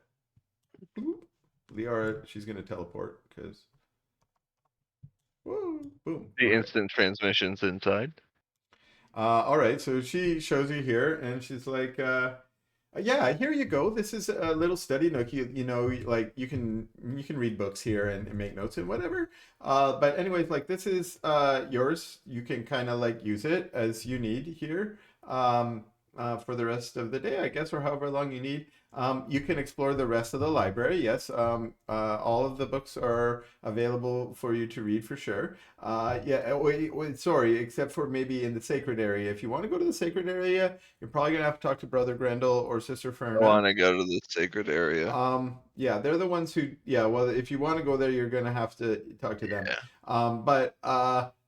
Leora, she's gonna teleport because. Woo! Boom. The Okay. instant transmissions inside. All right, so she shows you here, and she's like, "Yeah, here you go. This is a little study nook. Like you can read books here and make notes and whatever. But anyways, like this is yours. You can kind of like use it as you need here for the rest of the day, I guess, or however long you need. You can explore the rest of the library. Yes, all of the books are available for you to read for sure. Yeah, wait, sorry, except for maybe in the sacred area. If you want to go to the sacred area, you're probably gonna have to talk to Brother Grendel or Sister I Ferna. want to go to the sacred area. Yeah, they're the ones who. Yeah, well, if you want to go there, you're gonna have to talk to them. But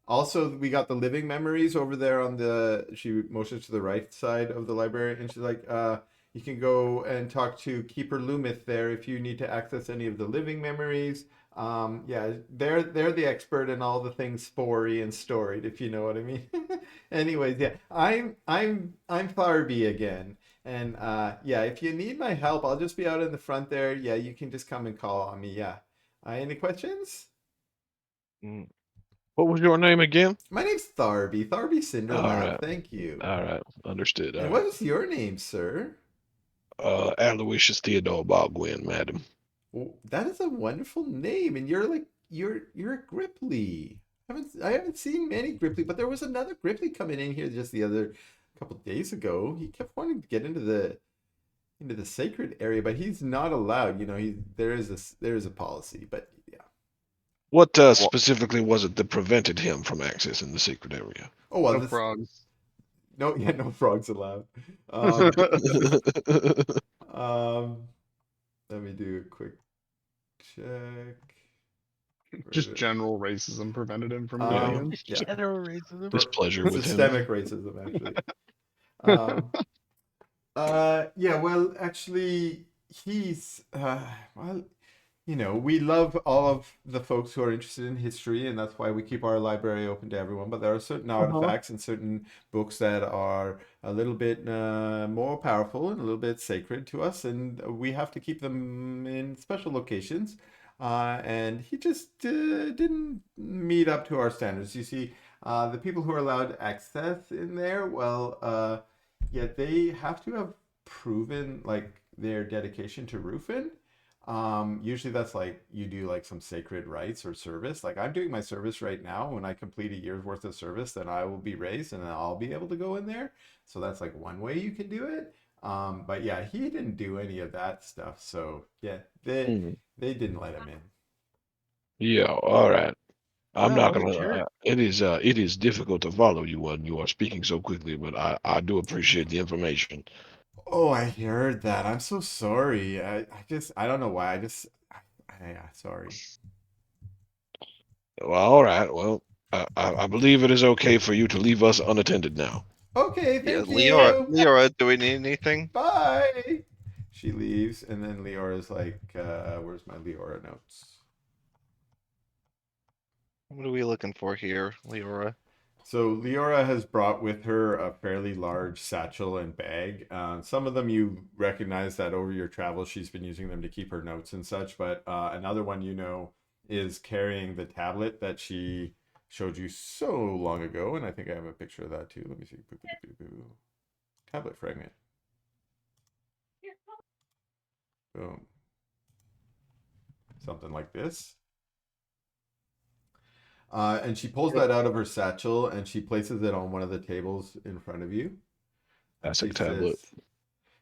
also we got the living memories over there on the. She motions to the right side of the library, and she's like, you can go and talk to Keeper Loomis there if you need to access any of the living memories. Yeah, they're the expert in all the things spory and storied, if you know what I mean. Anyways, yeah, I'm Tharby again. And yeah, if you need my help, I'll just be out in the front there. Yeah, you can just come and call on me. Yeah. Any questions? Mm. What was your name again? My name's Tharby, Tharby All Cinderlap. right. Thank you. All right. Understood. And All what right. is your name, sir? Aloysius Theodore Baldwin, madam. Oh, that is a wonderful name, and you're a Gripply. I haven't seen many Gripply, but there was another Gripply coming in here just the other couple days ago. He kept wanting to get into the sacred area, but he's not allowed. You know, there is a policy, but yeah. What specifically was it that prevented him from accessing the secret area? Oh well, No this frogs. no, yeah, no frogs allowed. Um, um, let me do a quick check. Where is Just it? general racism prevented him from getting in. Yeah, General racism. Displeasure with him. systemic racism actually. Um, yeah, well, actually, he's, well, you know, we love all of the folks who are interested in history, and that's why we keep our library open to everyone. But there are certain Uh-huh. artifacts and certain books that are a little bit more powerful and a little bit sacred to us, and we have to keep them in special locations. And he just didn't meet up to our standards. You see, the people who are allowed access in there, well, yeah, they have to have proven like their dedication to Rufin. Usually that's like you do like some sacred rites or service. Like I'm doing my service right now. When I complete a year's worth of service, then I will be raised and I'll be able to go in there. So that's like one way you can do it. But yeah, he didn't do any of that stuff. So yeah, they Hmm. they didn't let him in. Yeah. All right. I'm Wow, not what a gonna. jerk. It is difficult to follow you when you are speaking so quickly, but I do appreciate the information. Oh, I heard that. I'm so sorry. I don't know why. Yeah, sorry. Well, all right. Well, I believe it is okay for you to leave us unattended now. Okay, Yeah, thank you. Leora, do we need anything? Bye. She leaves, and then Leora's like, where's my Leora notes? What are we looking for here, Leora? So Leora has brought with her a fairly large satchel and bag. Some of them you recognize that over your travels she's been using them to keep her notes and such, but another one you know is carrying the tablet that she showed you so long ago, and I think I have a picture of that too. Let me see. Tablet fragment. Boom. Something like this. And she pulls that out of her satchel and she places it on one of the tables in front of you. And Classic tablet.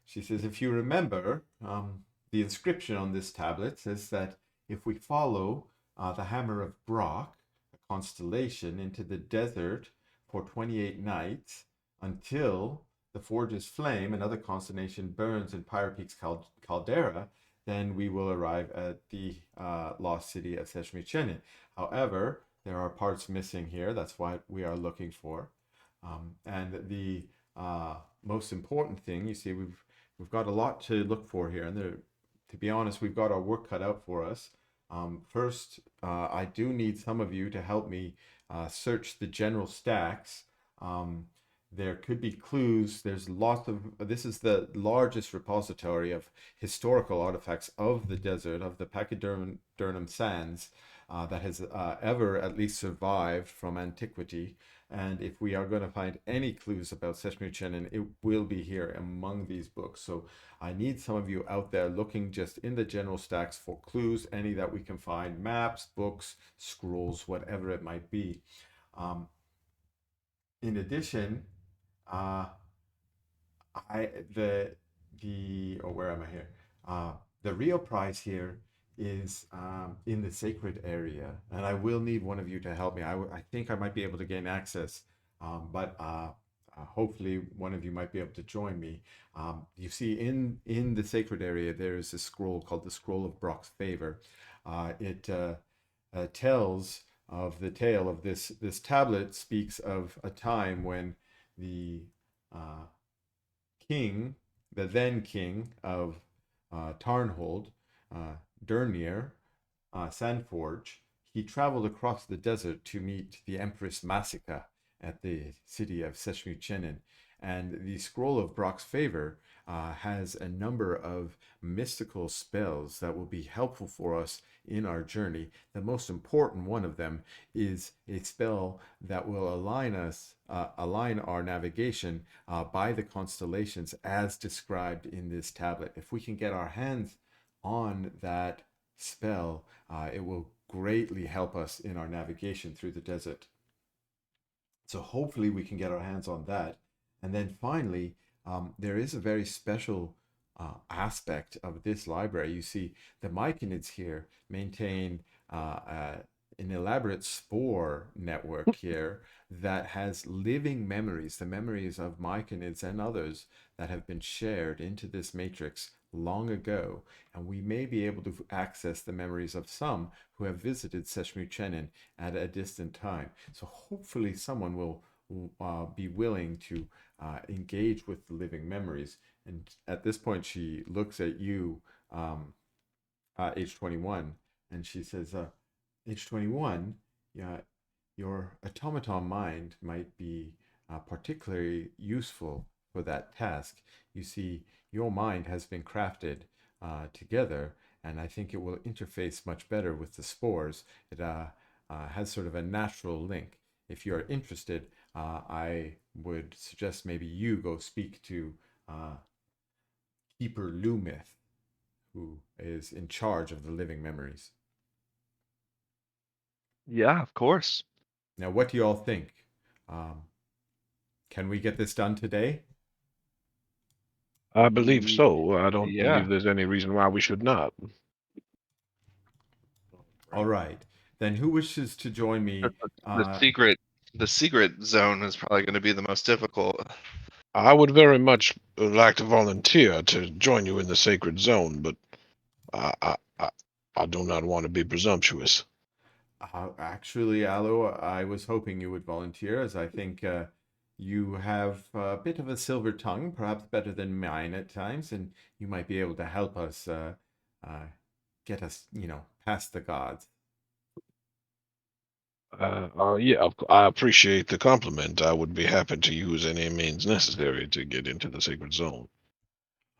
she says, if you remember, the inscription on this tablet says that if we follow the Hammer of Brock, a constellation, into the desert for 28 nights until the Forge's Flame, another constellation, burns in Pyre Peak's caldera, then we will arrive at the lost city of Seshmi-Chenin. However, there are parts missing here. That's what we are looking for. And the most important thing, you see, we've got a lot to look for here, and to be honest, we've got our work cut out for us. First, I do need some of you to help me search the general stacks. There could be clues. There's lots of. This is the largest repository of historical artifacts of the desert, of the Pachyderm sands, that has ever at least survived from antiquity. And if we are going to find any clues about Seshmi-Chenin, it will be here among these books. So I need some of you out there looking just in the general stacks for clues, any that we can find, maps, books, scrolls, whatever it might be. In addition, uh, I where am I here? The real prize here is in the sacred area, and I will need one of you to help me. I think I might be able to gain access, but hopefully one of you might be able to join me. You see, in the sacred area, there is a scroll called the Scroll of Brock's Favor. It tells of the tale of this tablet speaks of a time when the king, the then king of Tarnhold, Dernier, Sandforge, he traveled across the desert to meet the Empress Masika at the city of Seshmi-Chenin. And the Scroll of Brock's Favor has a number of mystical spells that will be helpful for us in our journey. The most important one of them is a spell that will align our navigation by the constellations as described in this tablet. If we can get our hands on that spell, it will greatly help us in our navigation through the desert. So hopefully we can get our hands on that. And then finally, there is a very special aspect of this library. You see, the Myconids here maintain an elaborate spore network here that has living memories, the memories of Myconids and others that have been shared into this matrix long ago, and we may be able to access the memories of some who have visited Seshmu-Chenin at a distant time. So hopefully someone will be willing to engage with the living memories. And at this point, she looks at you, H21, and she says, H21, your automaton mind might be particularly useful for that task. You see, your mind has been crafted together, and I think it will interface much better with the spores. It has sort of a natural link. If you're interested, I would suggest maybe you go speak to Keeper Lumith, who is in charge of the living memories. Yeah, of course. Now, what do you all think? Can we get this done today? I believe so. I don't Yeah. believe there's any reason why we should not. All right. Then who wishes to join me? The secret zone is probably going to be the most difficult. I would very much like to volunteer to join you in the sacred zone, but I do not want to be presumptuous. Actually, Aloe, I was hoping you would volunteer, as I think you have a bit of a silver tongue, perhaps better than mine at times, and you might be able to help us get us, past the gods. Yeah, I appreciate the compliment. I would be happy to use any means necessary to get into the sacred zone.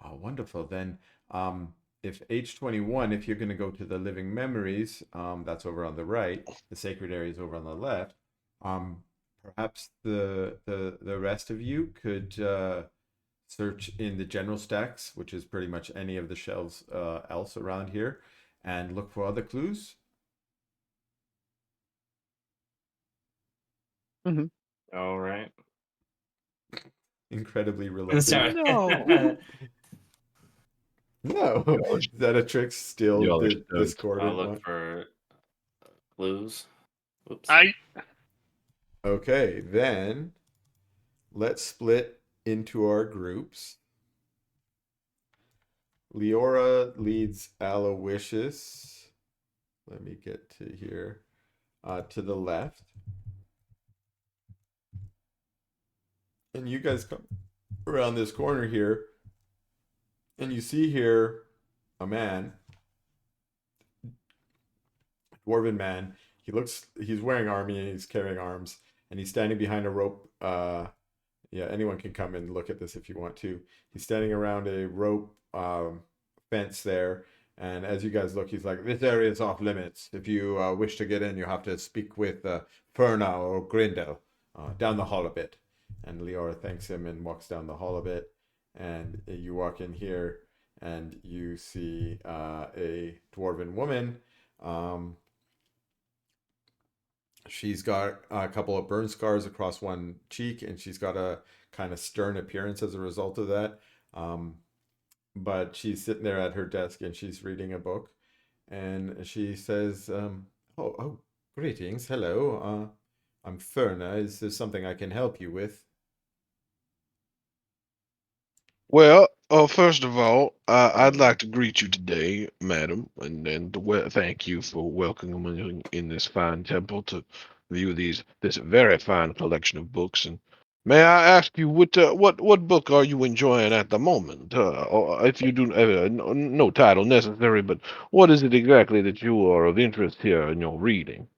Oh, wonderful. Then, if H21, if you're going to go to the living memories, that's over on the right. The sacred area is over on the left. Perhaps the rest of you could search in the general stacks, which is pretty much any of the shelves else around here, and look for other clues. All right. Incredibly reluctant. Sorry. No. No, Y'all are- is that a trick still y'all are the stumped. discordant I'll look one? for clues. Oops. Okay, then let's split into our groups. Leora leads Aloysius. Let me get to here. To the left. And you guys come around this corner here. And you see here a man. Dwarven man. He's wearing army and he's carrying arms. And he's standing behind a rope. Yeah, anyone can come and look at this if you want to. He's standing around a rope fence there. And as you guys look, he's like, this area is off limits. If you wish to get in, you have to speak with Ferna or Grindel down the hall a bit. And Leora thanks him and walks down the hall a bit. And you walk in here and you see a dwarven woman. She's got a couple of burn scars across one cheek, and she's got a kind of stern appearance as a result of that. But she's sitting there at her desk and she's reading a book, and she says, "Oh, greetings, hello. I'm Ferna. Is there something I can help you with?" Well, first of all, I'd like to greet you today, madam, and thank you for welcoming me in this fine temple to view this very fine collection of books and May I ask you what book are you enjoying at the moment? Or if you do, no title necessary, but what is it exactly that you are of interest here in your reading?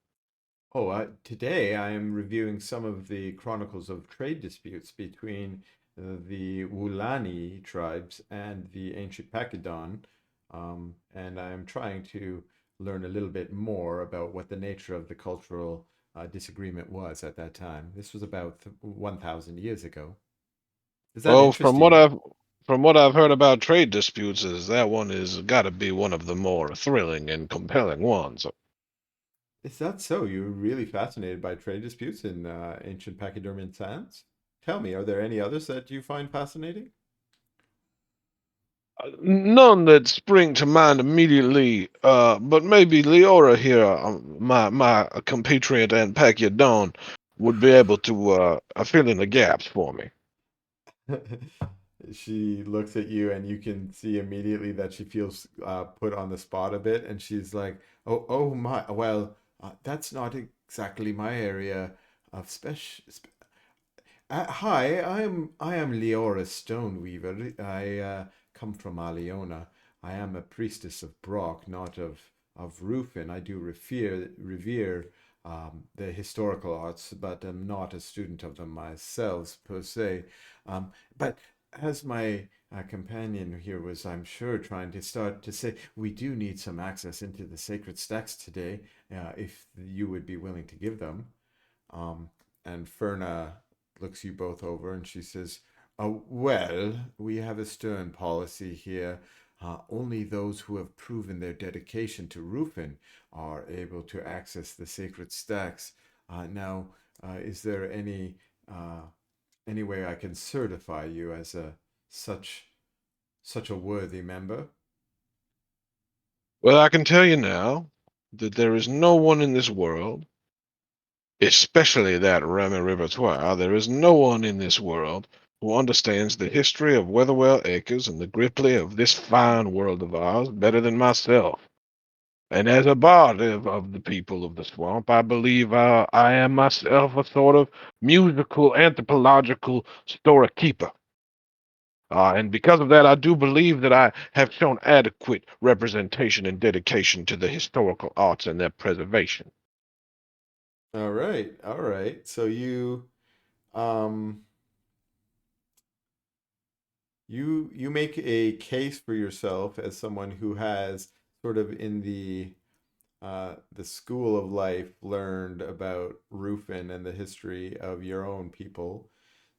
Oh, today I am reviewing some of the chronicles of trade disputes between the Wulani tribes and the ancient Pakidon, and I'm trying to learn a little bit more about what the nature of the cultural disagreement was at that time. This was about 1,000 years ago. Does that Well, interest you? from what I've heard about trade disputes, is that one is got to be one of the more thrilling and compelling ones. Is that so? You're really fascinated by trade disputes in ancient Pachydermian sands? Tell me, are there any others that you find fascinating? None that spring to mind immediately, but maybe Leora here, my compatriot and Pacquiao would be able to fill in the gaps for me. She looks at you, and you can see immediately that she feels put on the spot a bit, and she's like, "Oh, oh my! Well, that's not exactly my area of special. Hi, I am Leora Stoneweaver. I come from Aliona. I am a priestess of Brock, not of Rufin. I do revere the historical arts, but am not a student of them myself per se. But as my companion here was, I'm sure, trying to start to say, we do need some access into the sacred stacks today, if you would be willing to give them. Um, and Ferna looks you both over and she says, well, we have a stern policy here. Only those who have proven their dedication to Rufin are able to access the sacred stacks. Now, is there any way I can certify you as a such such a worthy member? Well, I can tell you now that there is no one in this world, especially that Remy Repertoire, there is no one in this world who understands the history of Weatherwell Acres and the Gripply of this fine world of ours better than myself. And as a bard of the people of the swamp, I believe I am myself a sort of musical, anthropological storekeeper. And because of that, I do believe that I have shown adequate representation and dedication to the historical arts and their preservation. All right, all right. So um you make a case for yourself as someone who has sort of in the school of life learned about Rufin and the history of your own people.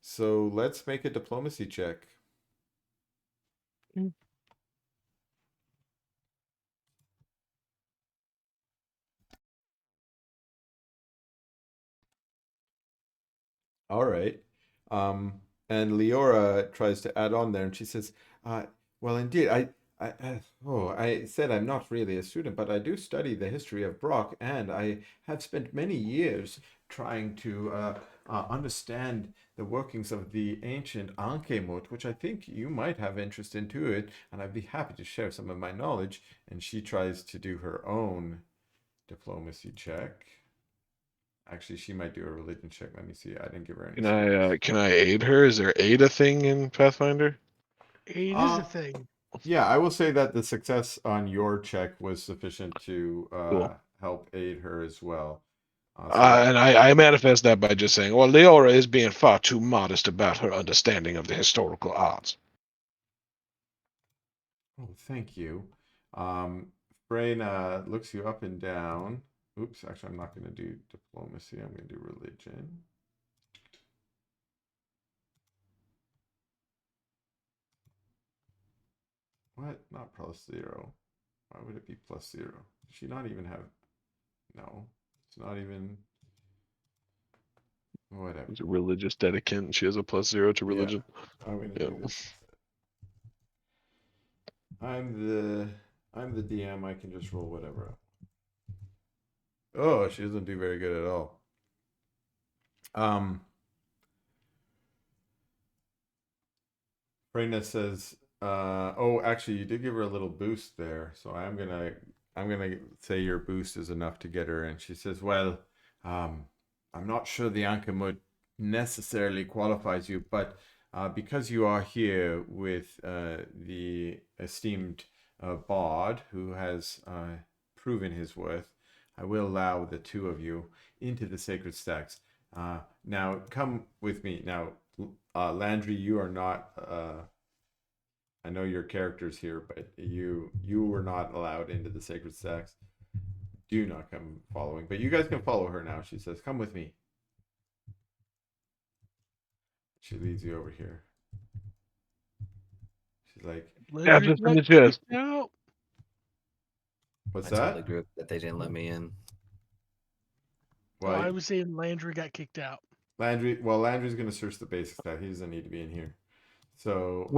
So let's make a diplomacy check. All right. Um, and Leora tries to add on there, and she says, uh, "Well, indeed, I said I'm not really a student, but I do study the history of Brock, and I have spent many years trying to understand the workings of the ancient Ankemut, which I think you might have interest into it, and I'd be happy to share some of my knowledge." And she tries to do her own diplomacy check. Actually, she might do a religion check. Let me see. I didn't give her any skills. Can I aid her? Is there aid a thing in Pathfinder? Aid is a Uh, thing. yeah, I will say that the success on your check was sufficient to Cool. help aid her as well. So that, And I manifest that by just saying, well, Leora is being far too modest about her understanding of the historical arts. oh, thank you. Um, Freyna looks you up and down. Oops, actually, I'm not going to do diplomacy. I'm going to do religion. What? Not +0. Why would it be +0? Does she not even have? No, it's not even. Whatever. She's a religious dedicant. She has a +0 to Yeah, religion. I'm going to Yeah. do this instead. I'm the I'm the DM. I can just roll whatever. Oh, she doesn't do very good at all. Um, Freyna says, "Oh, actually, you did give her a little boost there, so I'm gonna say your boost is enough to get her." And she says, "Well, um, I'm not sure the Ankh necessarily qualifies you, but because you are here with the esteemed Bard, who has proven his worth, I will allow the two of you into the sacred stacks. Now, come with me. Now, Landry, you are not. I know your character's here, but you were not allowed into the sacred stacks. Do not come following, but you guys can follow her now. She says, "Come with me." She leads you over here. She's like, Stabs Landry us in the got chest. kicked out. "What's I told that?" the group that they didn't let me in. So I Well, was saying Landry got kicked out. Landry. Well, Landry's gonna search the basic stuff. He doesn't need to be in here. So,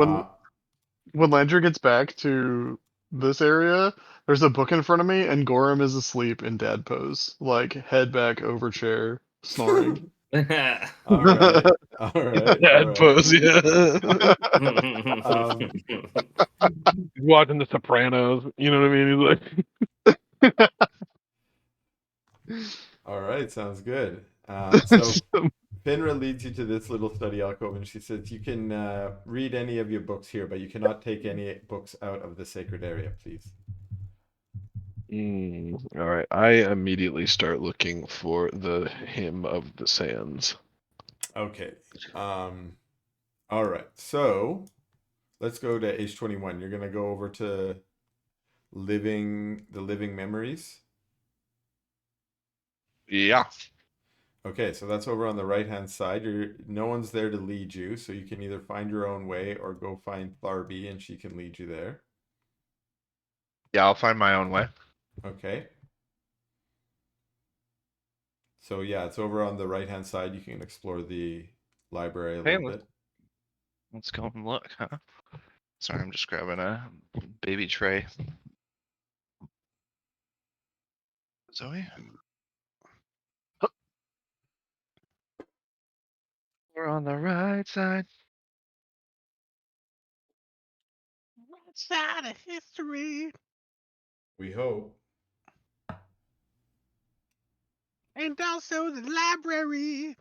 When Landry gets back to this area, there's a book in front of me, and Gorham is asleep in dad pose, like head back over chair, snoring. all right, all right, all Dad right. pose, yeah. Um, He's watching The Sopranos. You know what I mean? He's like, all right, sounds good. So- So Finra leads you to this little study alcove, and she says, "You can read any of your books here, but you cannot take any books out of the sacred area, please." all right. I immediately start looking for the Hymn of the Sands. Okay. All right. So let's go to age 21. You're gonna go over to living memories. Yeah. Okay, so that's over on the right hand side. No one's there to lead you, so you can either find your own way or go find Tharby and she can lead you there. Yeah, I'll find my own way. Okay. So yeah, it's over on the right hand side. You can explore the library a Hey, little bit. let's go and look, huh? Sorry, I'm just grabbing a baby tray. Zoe? We're on the right side. Right side of history. We hope. And also the library.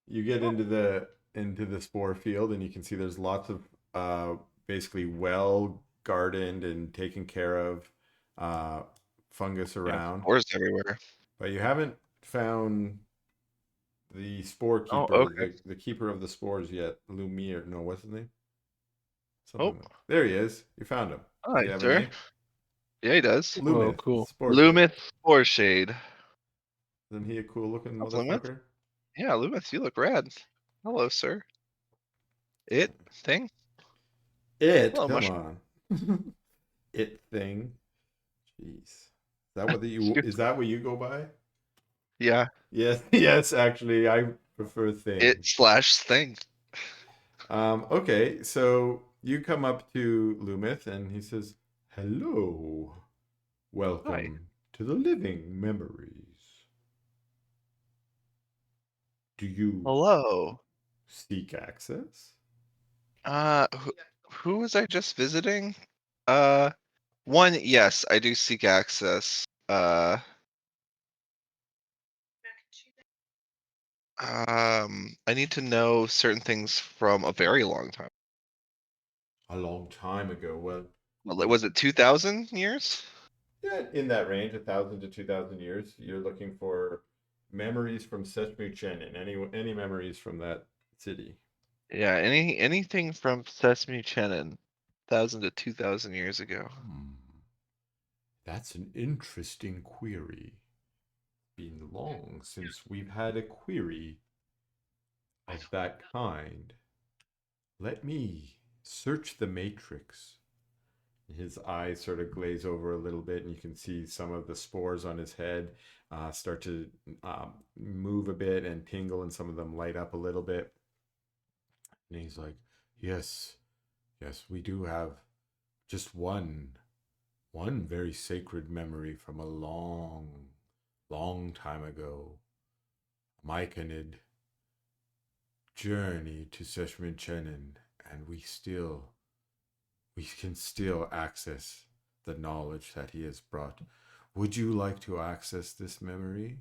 You get into the spore field and you can see there's lots of basically well gardened and taken care of fungus Yeah, around. spores everywhere. But you haven't found the spore Oh, keeper, okay. the keeper of the spores yet. Lumiere. No, what's his name? Oh, Something like There he is. You found him. Does hi, he have a sir. name? Yeah, he does. Oh, Lumith. cool. Spore Shade. Lumith Spore Shade. Isn't he a cool looking How's Lumith? motherfucker? Yeah, Lumith, you look rad. Hello, sir. It thing? It. Hello, Come mushroom. on. It thing. Jeez. Excuse Is that what you go by? Yeah, Yes, yes, actually, I prefer thing. it/thing. Okay, so you come up to Lumith and he says, "Hello. Welcome to the living memories. Do you Hello. seek access?" Who was I just visiting? One, yes, I do seek access. I need to know certain things from a very long time. A long time ago. Well, Was it 2,000 years? yeah, in that range, 1,000 to 2,000 years. You're looking for memories from Sesame Chenin. Any memories from that city? Yeah, anything from Sesame Chenin, 1,000 to 2,000 years ago. That's an interesting query. Been long since we've had a query of that kind. Let me search the matrix. His eyes sort of glaze over a little bit, and you can see some of the spores on his head start to move a bit and tingle, and some of them light up a little bit. And he's like, "Yes, yes, we do have just one very sacred memory from a long, long time ago. Myconid journey to Seshmin Chenin, and we can still access the knowledge that he has brought. Would you like to access this memory?"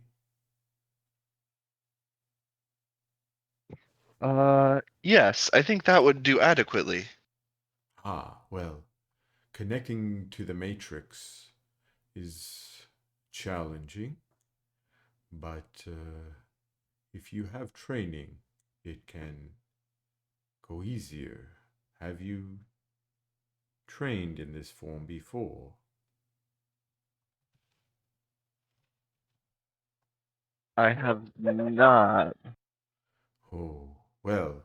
Yes, I think that would do adequately. Ah, well, connecting to the matrix is challenging, but if you have training, it can go easier. Have you trained in this form before? I have not. Oh, well,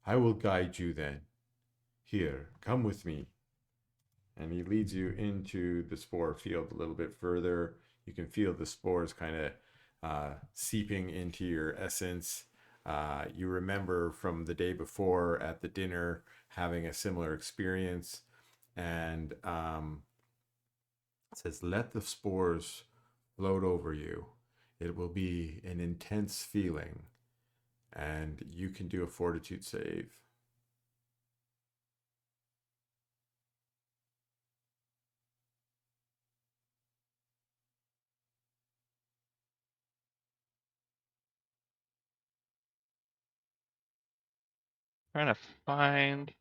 I will guide you then. Here, come with me. And he leads you into the spore field a little bit further. You can feel the spores kind of seeping into your essence. You remember from the day before at the dinner having a similar experience. And it says, let the spores float over you. It will be an intense feeling. And you can do a fortitude save. Trying to find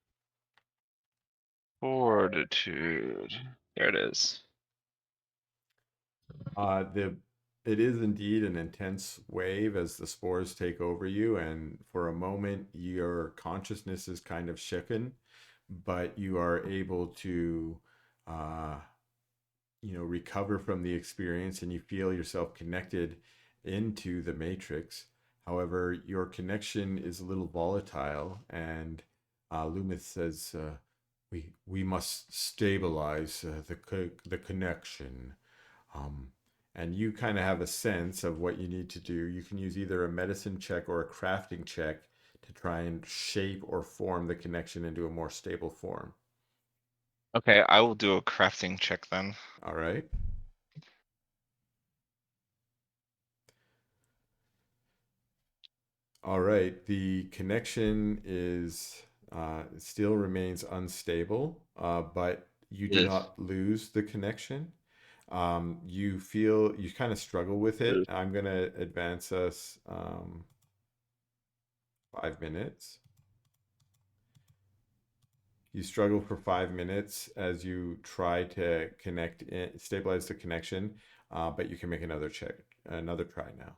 fortitude. There it is. The it is indeed an intense wave as the spores take over you, and for a moment your consciousness is kind of shaken, but you are able to, uh, recover from the experience, and you feel yourself connected into the matrix. However, your connection is a little volatile, and Loomis says, "We must stabilize the connection." Um, and you kind of have a sense of what you need to do. You can use either a medicine check or a crafting check to try and shape or form the connection into a more stable form. Okay, I will do a crafting check then. All right. All right. The connection is still remains unstable, but you do Yes. not lose the connection. You feel you kind of struggle with it. I'm going to advance us 5 minutes. You struggle for 5 minutes as you try to stabilize the connection, but you can make another check, another try now.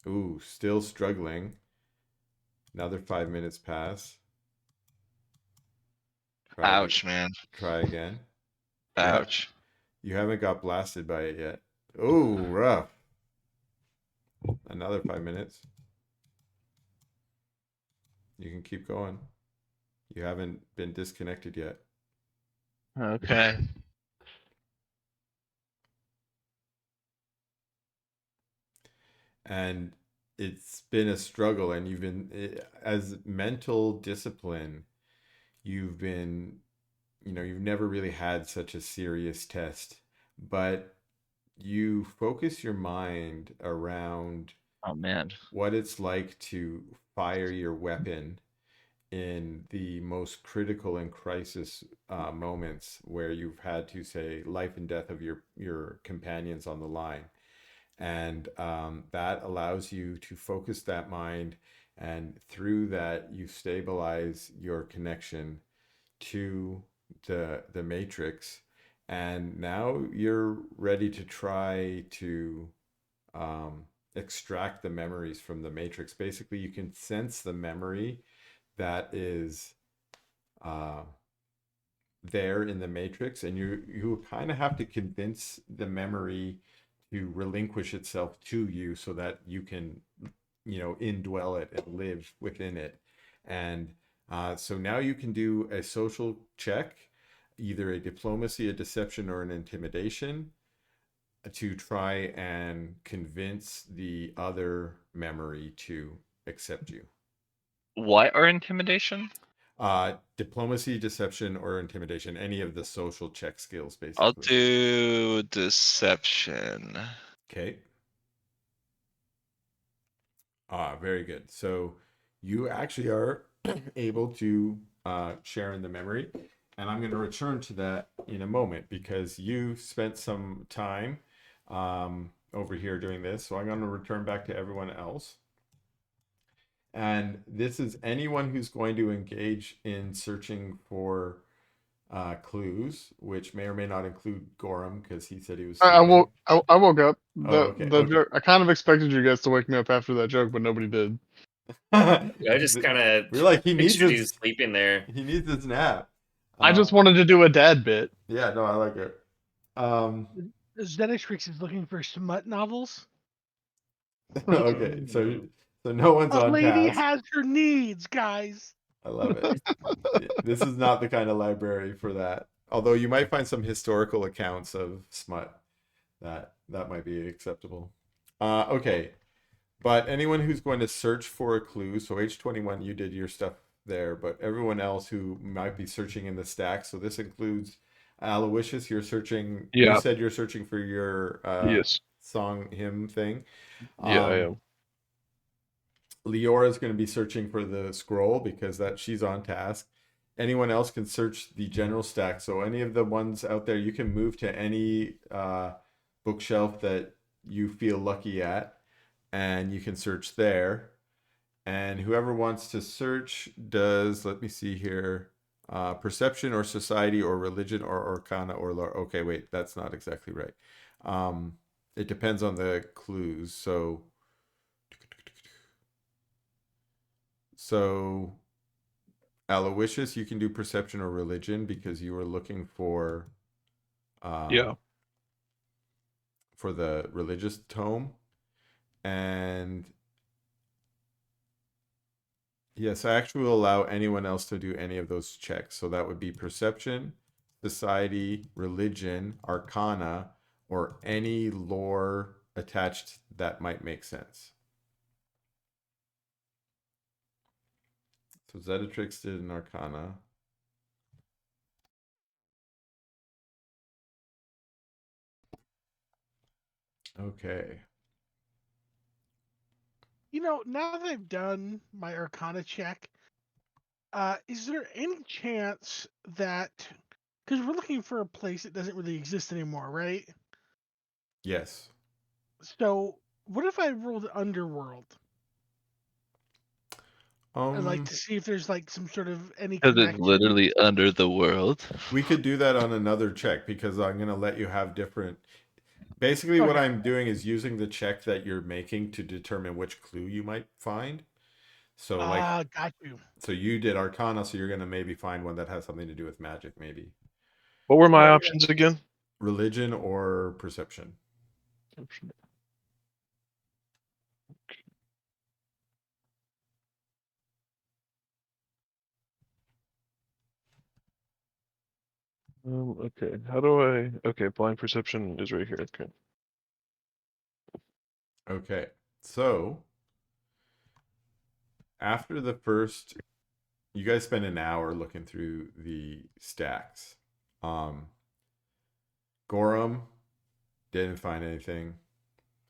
Ooh, still struggling. Another 5 minutes pass. Ouch, man. Try again. Ouch. You haven't got blasted by it yet. Oh, rough. Another 5 minutes. You can keep going. You haven't been disconnected yet. Okay. And it's been a struggle, and as mental discipline, you've been, you've never really had such a serious test, but you focus your mind around Oh man. what it's like to fire your weapon in the most critical and crisis moments where you've had to say life and death of your companions on the line, and that allows you to focus that mind, and through that you stabilize your connection to the matrix, and now you're ready to try to um, extract the memories from the matrix. Basically, you can sense the memory that is uh, there in the matrix, and you kind of have to convince the memory to relinquish itself to you so that you can, indwell it and live within it. And so now you can do a social check, either a diplomacy, a deception, or an intimidation, to try and convince the other memory to accept you. What are intimidation? Diplomacy, deception, or intimidation. Any of the social check skills, I'll basically. do deception. Okay. Very good. So you actually are able to share in the memory. And I'm going to return to that in a moment because you spent some time over here doing this. So I'm going to return back to everyone else. And this is anyone who's going to engage in searching for clues, which may or may not include Gorham because he said he was I sleeping. woke. I woke up. Oh, okay, The okay. joke. I kind of expected you guys to wake me up after that joke, but nobody did. I just kind of We're like, he needs pictured you his sleeping there. he needs his nap. I just wanted to do a dad bit. Yeah, no, I like it. Zenetrix is looking for smut novels. Okay, so no one's A on lady task. has her needs, guys. I love it. This is not the kind of library for that. Although you might find some historical accounts of smut that might be acceptable. Okay, but anyone who's going to search for a clue, so H21, you did your stuff there, but everyone else who might be searching in the stack, so this includes Aloysius, you're searching. Yeah. You said you're searching for your Yes. song hymn thing. Yeah, I am. Leora is going to be searching for the scroll because she's on task. Anyone else can search the general stack. So any of the ones out there, you can move to any bookshelf that you feel lucky at, and you can search there. And whoever wants to search does, let me see here, perception or society or religion or arcana or lore. Okay, wait, that's not exactly right. It depends on the clues. So Aloysius, you can do perception or religion because you were looking for Yeah. for the religious tome. And yes, I actually will allow anyone else to do any of those checks. So that would be perception, society, religion, arcana, or any lore attached that might make sense. So Zedatrix did an arcana. Okay. You know, now that I've done my Arcana check, is there any chance that, because we're looking for a place that doesn't really exist anymore, right? Yes. So what if I rolled Underworld? I'd like to see if there's like some sort of any Because it's connection. literally under the world. We could do that on another check because I'm going to let you have different. Basically, what Okay. I'm doing is using the check that you're making to determine which clue you might find. So, like, Got you. so you did Arcana, so you're going to maybe find one that has something to do with magic, maybe What were my Right. options again? religion or perception. Okay. How do I? Okay, blind perception is right here. Okay. Okay, so after the first, you guys spend an hour looking through the stacks. Gorham didn't find anything.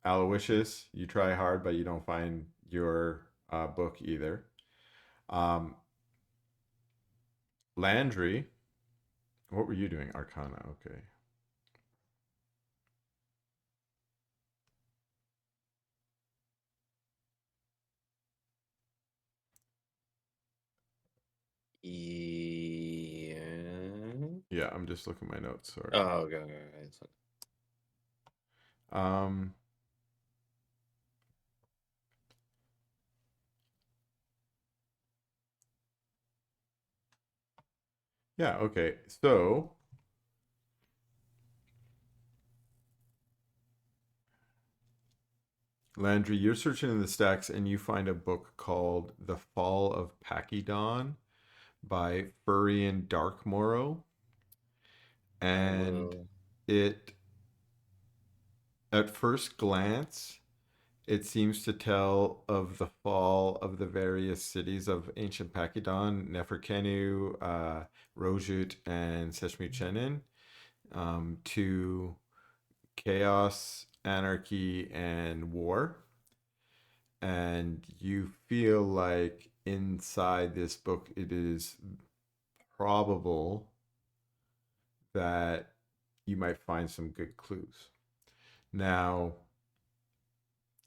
Aloysius, you try hard, but you don't find your book either. Landry, what were you doing? Arcana, okay. Yeah. Yeah, I'm just looking at my notes. Sorry. Oh, okay. Um, yeah, okay. So Landry, you're searching in the stacks and you find a book called The Fall of Pachydon by Furian Darkmorrow. And it, at first glance, it seems to tell of the fall of the various cities of ancient Pachydon, Neferkenu, Rojut, and Seshmuchenin, to chaos, anarchy, and war. And you feel like inside this book, it is probable that you might find some good clues. Now,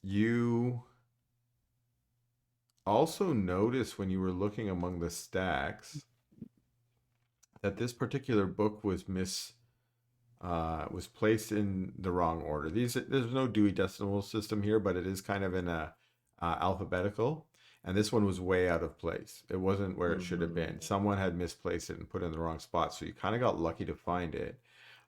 You also notice when you were looking among the stacks that this particular book was placed in the wrong order. There's no Dewey Decimal System here, but it is kind of in a alphabetical, and this one was way out of place. It wasn't where it should have been. Someone had misplaced it and put it in the wrong spot, so you kind of got lucky to find it,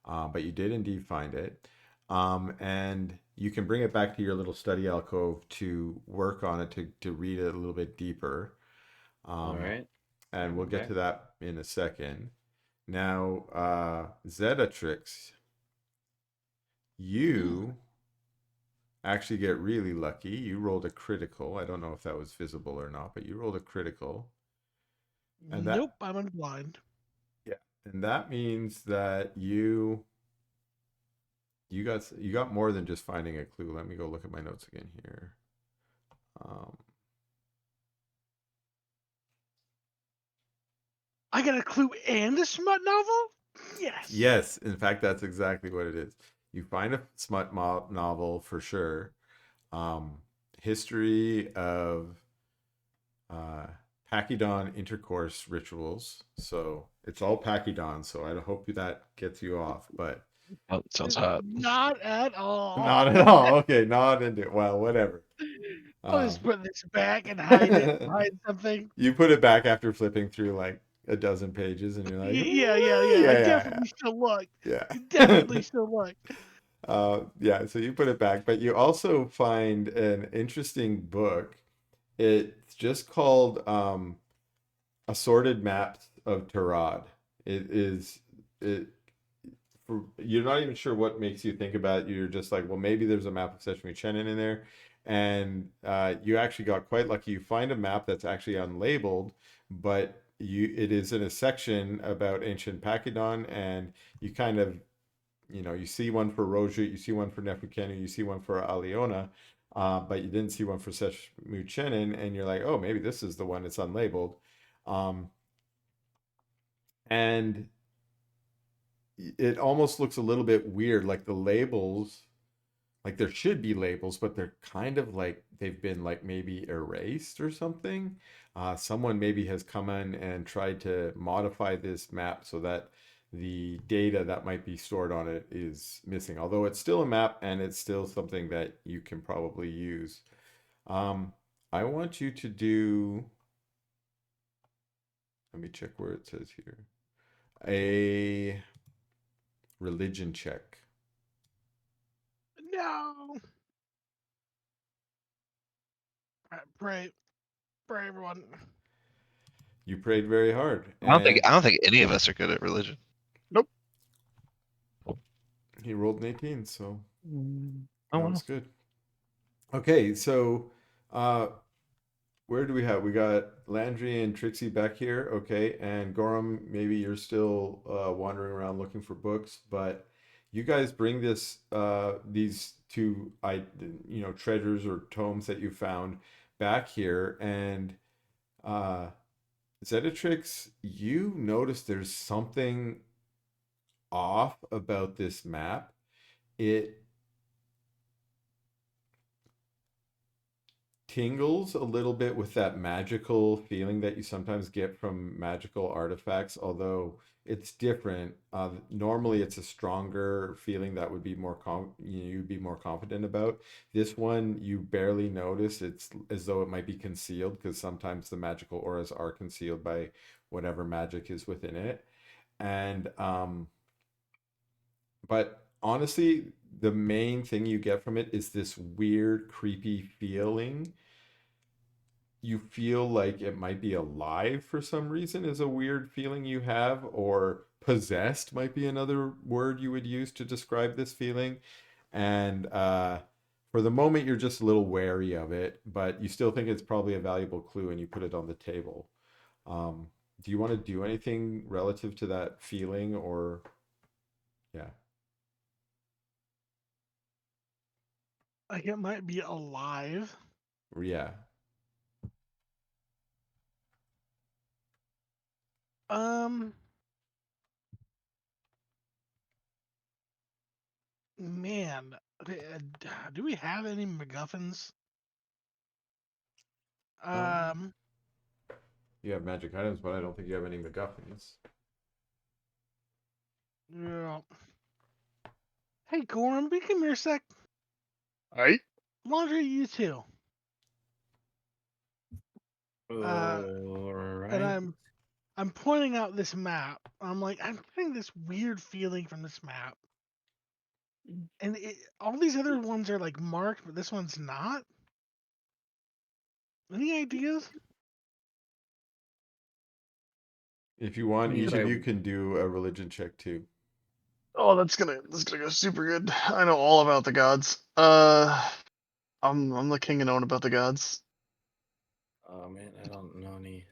but you did indeed find it. And you can bring it back to your little study alcove to work on it, to read it a little bit deeper. All right. And we'll get Okay. to that in a second. Now, Zetatrix, you actually get really lucky. You rolled a critical. I don't know if that was visible or not, but you rolled a critical. And Nope, I'm unblind. Yeah, and that means that you got more than just finding a clue. Let me go look at my notes again here. I got a clue and a smut novel? Yes. Yes, in fact, that's exactly what it is. You find a smut novel for sure. History of Pachyodon intercourse rituals. So it's all Pachyodon. So I hope that gets you off, but Oh, sounds hot. Not at all. not at all. Okay, not into it. Well, whatever. I'll just put this back and hide it. Hide something. You put it back after flipping through like a dozen pages, and you're like, Yeah. yeah, I definitely still look. yeah. Definitely still look. Yeah, so you put it back, but you also find an interesting book. It's just called Assorted Maps of Tarad. It you're not even sure what makes you think about it. You're just like, well, maybe there's a map of Sesame Chenin in there. And you actually got quite lucky. You find a map that's actually unlabeled, but it is in a section about ancient Pachyodon, and you kind of, you see one for Roja, you see one for Nefukhenu, you see one for Aliona, but you didn't see one for Sesame Chenin, and you're like, oh, maybe this is the one that's unlabeled. And it almost looks a little bit weird, like the labels, like there should be labels, but they're kind of like they've been like maybe erased or something. Someone maybe has come in and tried to modify this map so that the data that might be stored on it is missing, although it's still a map and it's still something that you can probably use. I want you to do, let me check where it says here, a religion check. No. Pray, everyone. You prayed very hard. I don't think any of us are good at religion. Nope. He rolled an 18, so Mm, that was good. Okay, so where do we have? We got Landry and Trixie back here. Okay, and Gorham, maybe you're still wandering around looking for books, but you guys bring these two treasures or tomes that you found back here, and Zetatrix, you notice there's something off about this map. It tingles a little bit with that magical feeling that you sometimes get from magical artifacts, although it's different. Normally, it's a stronger feeling that would be you'd be more confident about. This one, you barely notice. It's as though it might be concealed, because sometimes the magical auras are concealed by whatever magic is within it. And but honestly, the main thing you get from it is this weird, creepy feeling. You feel like it might be alive for some reason, is a weird feeling you have, or possessed might be another word you would use to describe this feeling. And for the moment, you're just a little wary of it, but you still think it's probably a valuable clue, and you put it on the table. Do you want to do anything relative to that feeling, or yeah? Like it might be alive. Yeah. Man, Okay, do we have any MacGuffins? You have magic items, but I don't think you have any MacGuffins. Yeah. Hey, Gorham, we come here a sec. Right? Laundry, you too. All And right. I'm pointing out this map. I'm like, I'm getting this weird feeling from this map. And all these other ones are like marked, but this one's not. Any ideas? If you want, Can you each of try- you can do a religion check too. Oh, that's gonna go super good. I know all about the gods. I'm the king of knowing about the gods. Oh man, I don't know any.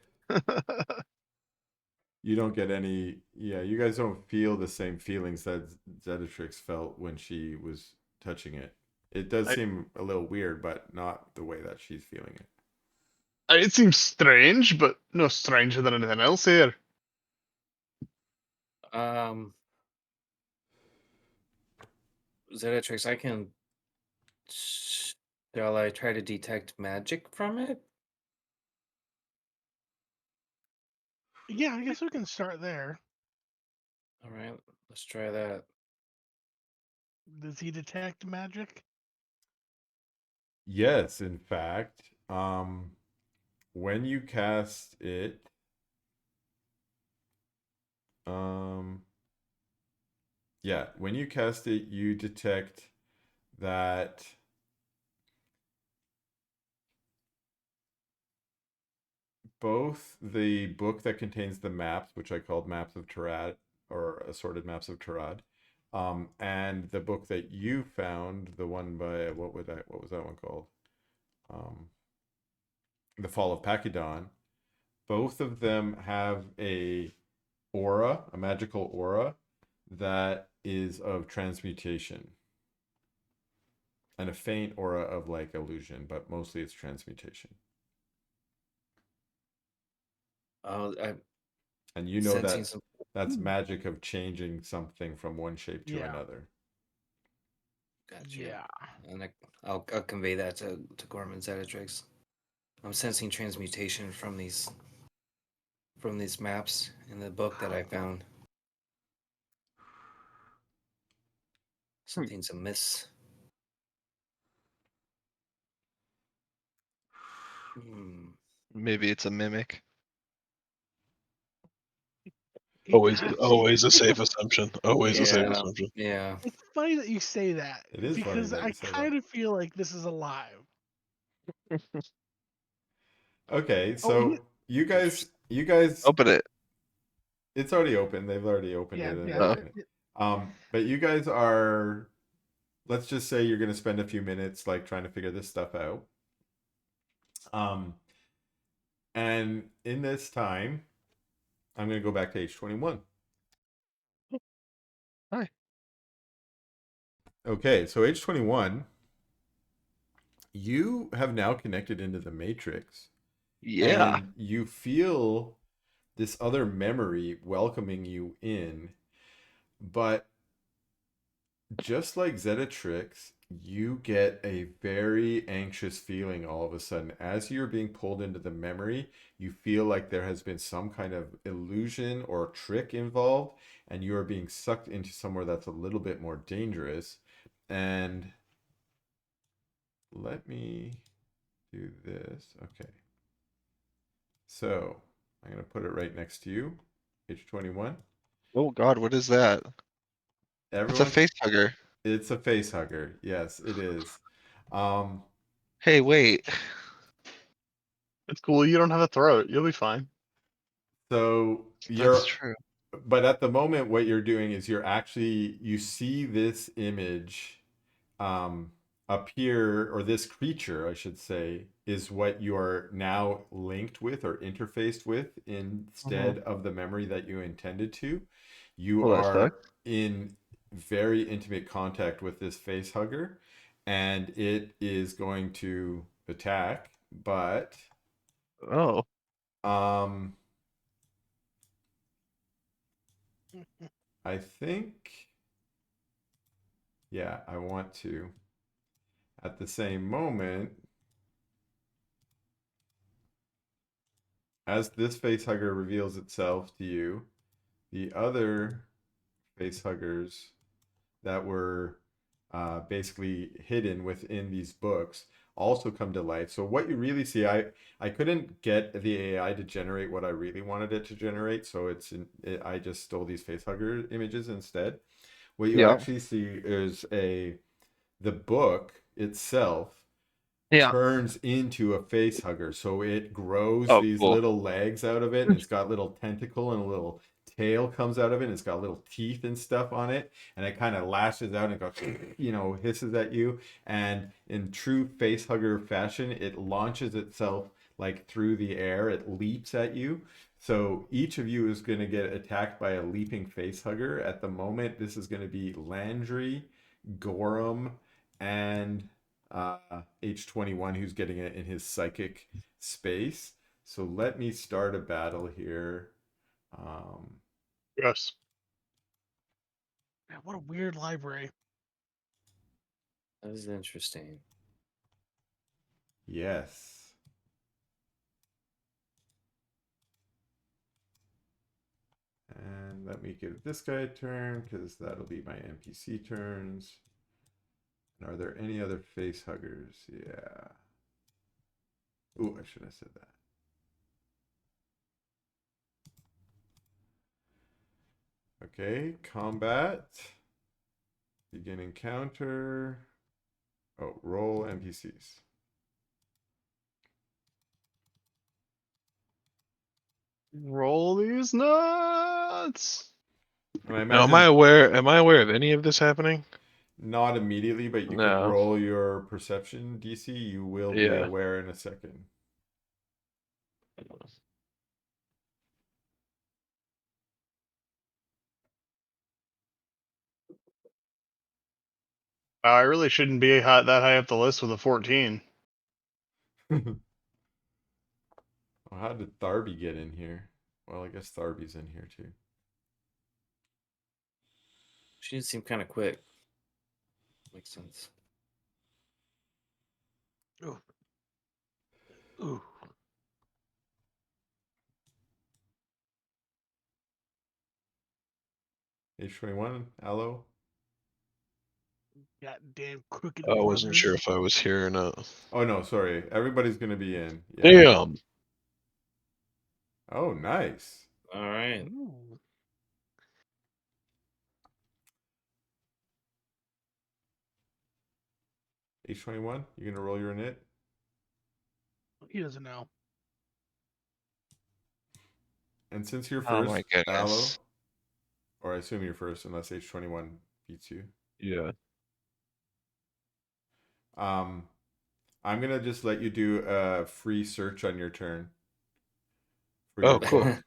You don't get any. Yeah, you guys don't feel the same feelings that Zedatrix felt when she was touching it. It does I, seem a little weird, but not the way that she's feeling it. it seems strange, but no stranger than anything else here. Um, Zetatrix, I can. Shall I try to detect magic from it? Yeah, I guess we can start there. All right, let's try that. Does he detect magic? Yes, in fact, when you cast it, yeah, when you cast it, you detect that both the book that contains the maps, which I called Maps of Tarad or Assorted Maps of Tarad, and the book that you found, the one by what was that one called? Um, The Fall of Pachydon. Both of them have a magical aura that is of transmutation, and a faint aura of like illusion, but mostly it's transmutation. Oh, I'm And you know sensing that some. that's magic of changing something from one shape to Yeah. another. Gotcha. Yeah. And I'll convey that to Gorman Zetatrix. I'm sensing transmutation from these maps in the book that I found. Something's amiss. Hmm. Maybe it's a mimic. Always a safe assumption. Always a safe Yeah, assumption. yeah. It's funny that you say that It is funny because that I you say that. kind of feel like this is alive. Okay, Oh, so you guys, Open it. it's already open. They've already opened yeah, it and yeah. Oh. everything. But you guys are, let's just say you're going to spend a few minutes like trying to figure this stuff out. And in this time, I'm going to go back to age 21. Hi. Okay, so age 21, you have now connected into the Matrix, Yeah. and you feel this other memory welcoming you in, but just like Zetatrix, you get a very anxious feeling all of a sudden. As you're being pulled into the memory, you feel like there has been some kind of illusion or trick involved, and you are being sucked into somewhere that's a little bit more dangerous. And let me do this. Okay. So I'm going to put it right next to you, age 21. Oh God, what is that? It's a Everyone, face hugger. it's a face hugger. Yes, it is. Um, Hey, wait. It's cool. You don't have a throat. You'll be fine. so That's you're, true. but at the moment, what you're doing is you see this image um, appear, or this creature, I should say, is what you are now linked with or interfaced with instead of the memory that you intended to. You Well, that are sucks. in very intimate contact with this face hugger, and it is going to attack, but Oh. um, I think, yeah, I want to. At the same moment, as this facehugger reveals itself to you, the other facehuggers that were basically hidden within these books also come to life. So what you really see, I couldn't get the AI to generate what I really wanted it to generate, so I just stole these facehugger images instead. What you Yeah. actually see is the book itself Yeah. turns into a face hugger. So it grows Oh, these cool. little legs out of it, and it's got little tentacle and a little tail comes out of it, and it's got little teeth and stuff on it, and it kind of lashes out and goes, hisses at you. And in true face hugger fashion, it launches itself like through the air, it leaps at you. So each of you is going to get attacked by a leaping face hugger. At the moment, this is going to be Landry, Gorham, and H21, who's getting it in his psychic space. So let me start a battle here. Yes. Man, what a weird library. That is interesting. Yes. And let me give this guy a turn because that'll be my NPC turns. And are there any other face huggers? Yeah. Ooh, I shouldn't have said that. Okay, combat. Begin encounter. Oh, roll NPCs. Roll these nuts. And I Now, imagine am I aware of any of this happening? not immediately, but you can No. roll your perception DC. You will be Yeah. aware in a second. I really shouldn't be that high up the list with a 14. Well, how did Tharby get in here? Well, I guess Tharby's in here too. She did seem kind of quick. Makes sense. Ooh. Ooh. H21, Aloe. Goddamn crooked I wasn't sure barbers. if I was here or not. Oh no, sorry. Everybody's gonna be in. Yeah. Damn. Oh, nice. All right. Ooh. H21, you gonna roll your knit? He doesn't know. And since you're Oh my first, Aloe, goodness. or I assume you're first unless H21 beats you. Yeah. Um, I'm gonna just let you do a free search on your turn for Oh, your cool. book.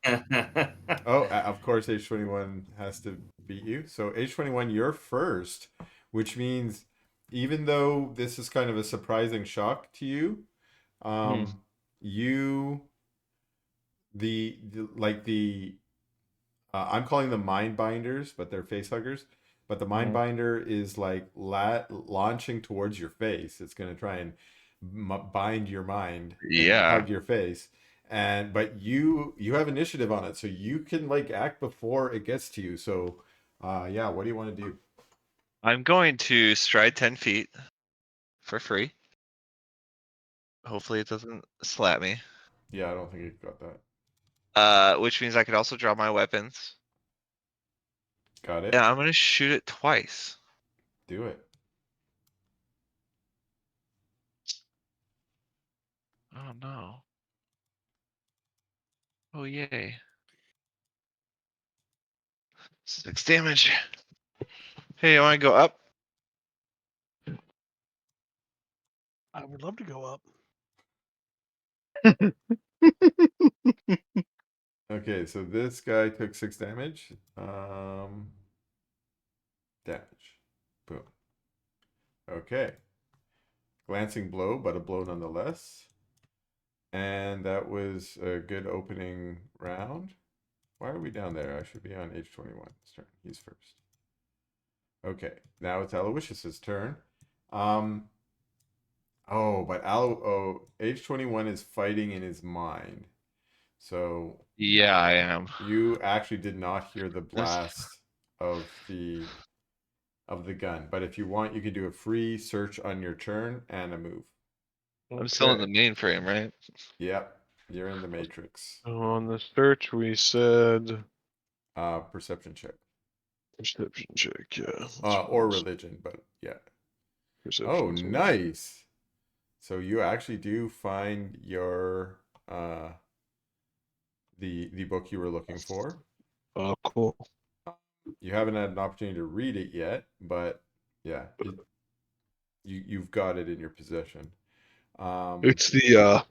Oh, of course, H21 has to beat you. So H21, you're first, which means even though this is kind of a surprising shock to you, Hmm. you the like the I'm calling them mind binders, but they're face huggers. But the mind Mhm. binder is like launching towards your face. It's going to try and bind your mind and Yeah. hug your face. And but you have initiative on it, so you can like act before it gets to you. So, yeah, what do you want to do? I'm going to stride 10 feet for free. Hopefully it doesn't slap me. Yeah, I don't think you got that. Which means I could also draw my weapons. Got Yeah, it. I'm gonna shoot it twice. Do it. Oh no. Oh yay. 6 damage. Hey, you wanna go up? I would love to go up. Okay, so this guy took 6 damage. Damage. Boom. Okay. Glancing blow, but a blow nonetheless. And that was a good opening round. Why are we down there? I should be on H21's turn. He's first. Okay, now it's Aloysius's turn. But age 21 is fighting in his mind. So Yeah, I am. you actually did not hear the This- blast of the gun. But if you want, you can do a free search on your turn and a move. I'm still in the Okay. mainframe, right? Yep, you're in the matrix. On the search, we said Perception check. perception check. Yeah. Or religion, but yeah. Perception. Oh, nice. So you actually do find your the book you were looking for. Oh, cool. You haven't had an opportunity to read it yet, but yeah, you've got it in your possession. It's the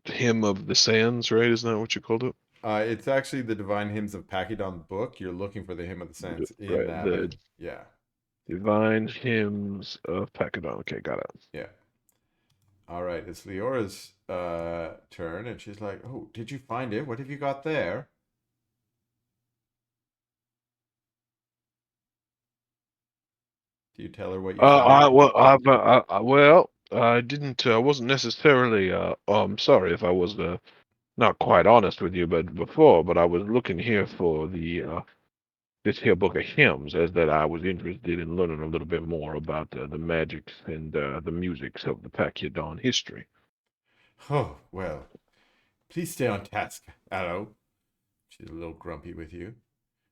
hymn of the sands, right? Isn't that what you called it? It's actually the Divine Hymns of Pachydon book. You're looking for the Hymn of the Sands in Right. that, The yeah, divine hymns of Pachydon. Okay, got it. yeah. All right, it's Leora's turn, and she's like, "Oh, did you find it? What have you got there?" Do you tell her what you found? I didn't. I wasn't necessarily. Sorry if I was not quite honest with you, but I was looking here for the this here book of hymns, as that I was interested in learning a little bit more about the magics and the musics of the Pachydon history. Oh, well, please stay on task, Arrow. She's a little grumpy with you.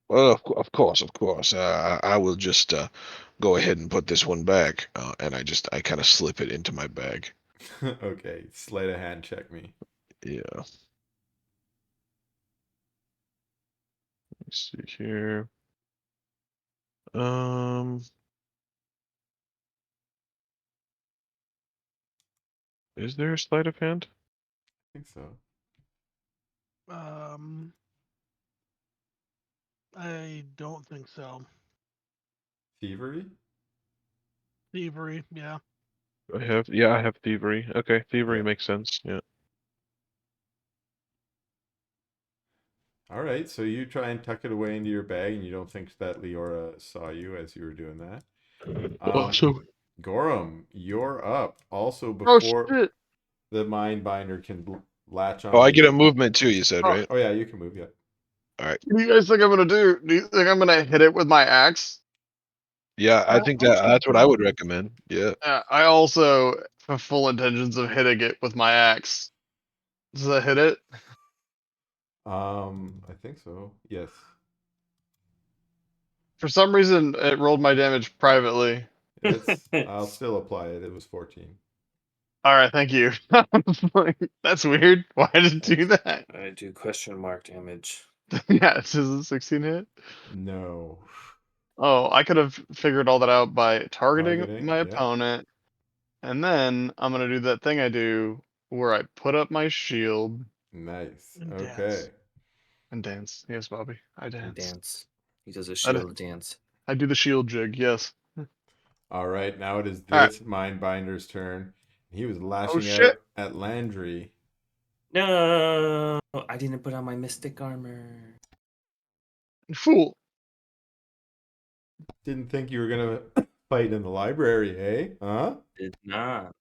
Well, of course, of course. I will just go ahead and put this one back, and I kind of slip it into my bag. Okay, sleight of hand check me. Yeah. Let's see here. Um, is there a sleight of hand? I think so. I don't think so. Thievery? Thievery, yeah. I have thievery. Okay, thievery Yeah. makes sense. Yeah. All right, so you try and tuck it away into your bag, and you don't think that Leora saw you as you were doing that. Awesome. Gorham, you're up. Also, Oh before shit! the mind binder can latch Oh, I onto get a you. movement too, you said, Oh, right? Oh yeah, you can move. Yeah. All right. what do you guys think I'm gonna do? Do you think I'm gonna hit it with my axe? Yeah, I think that's what I would recommend. Yeah. I also have full intentions of hitting it with my axe. Does that hit it? I think so. Yes. For some reason, it rolled my damage privately. It's. I'll still apply it. It was 14. All right, thank you. That's weird. Why did it do that? I do question mark damage. Yeah, it's just a 16 hit. No. Oh, I could have figured all that out by targeting Targeting. my Yeah. opponent, and then I'm gonna do that thing I do where I put up my shield Nice. And Okay. dance. and dance. Yes, Bobby, I And dance. dance. He does a I, d- shield dance. I do the shield jig. Yes. All right. Now it is All right. this mind binder's turn. He was Oh lashing shit! out at Landry. No, I didn't put on my mystic armor. Fool. Didn't think you were gonna fight in the library, eh? Huh? Did not.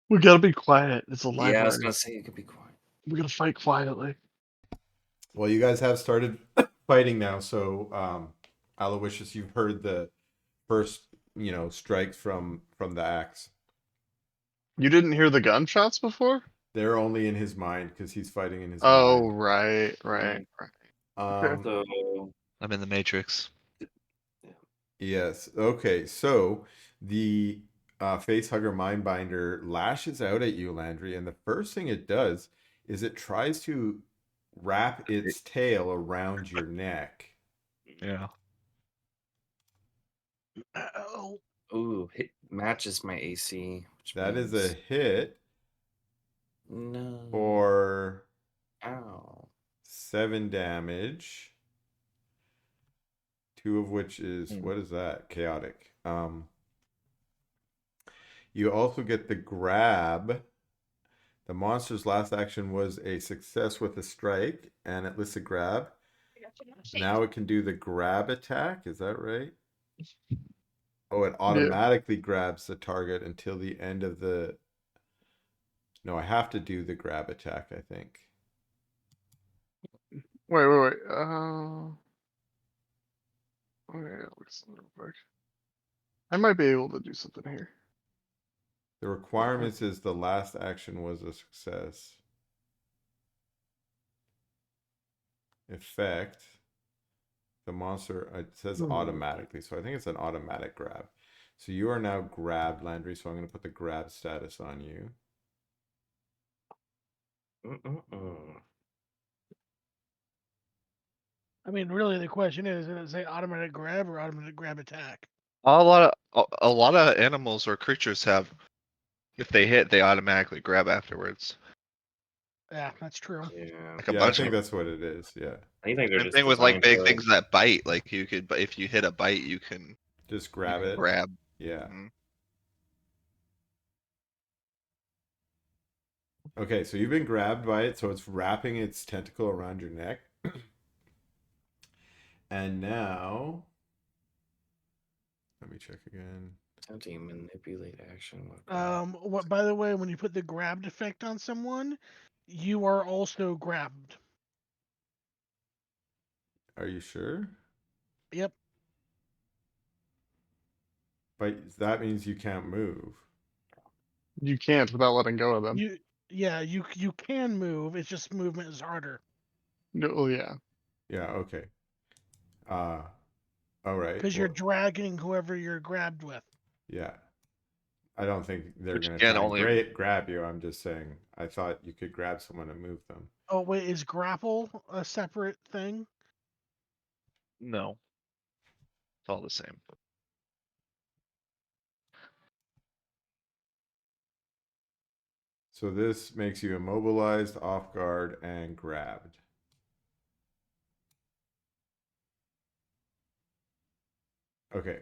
We gotta be quiet. It's a Yeah, I was library. gonna say you could be quiet. We gotta fight quietly. Well, you guys have started fighting now, so Aloysius, you've heard the first, strikes from the axe. You didn't hear the gunshots before? They're only in his mind because he's fighting in his Oh, mind. right. Okay. So I'm in the Matrix. Yes. Okay. So the facehugger mindbinder lashes out at you, Landry, and the first thing it does is it tries to wrap its tail around your neck. Yeah. Oh, ooh, hit matches my AC, which That is a means hit no. for Ow. 7 damage. 2 of which is what is that? Chaotic. You also get the grab. The monster's last action was a success with a strike, and it lists a grab. Now it can do the grab attack. Is that right? Oh, it Yeah. automatically grabs the target until the end of the. No, I have to do the grab attack, I think. Wait. Okay, listen real quick. I might be able to do something here. The requirements is the last action was a success. Effect. The monster, it says automatically, so I think it's an automatic grab. So you are now grabbed, Landry, so I'm going to put the grab status on you. I mean, really, the question is it say automatic grab or automatic grab attack? A lot of animals or creatures have, if they hit, they automatically grab afterwards. Yeah, that's true. Yeah. Like a Yeah, I bunch think of. that's what it is. Yeah. I think they're Same just thing with like designed big to. things that bite. Like you could, but if you hit a bite, you can Just grab it. grab. Yeah. Mhm. Okay, so you've been grabbed by it, so it's wrapping its tentacle around your neck. And now, let me check again. Attempting manipulate action. What? By the way, when you put the grabbed effect on someone, you are also grabbed. Are you sure? Yep. But that means you can't move. You can't without letting go of them. You can move. It's just movement is harder No, well, yeah. Yeah, okay. All right. because you're dragging whoever you're grabbed with. Yeah. I don't think they're Which going to again try and only. grab you. I'm just saying, I thought you could grab someone and move them. Oh wait, is grapple a separate thing? No, it's all the same. So this makes you immobilized, off guard, and grabbed. Okay.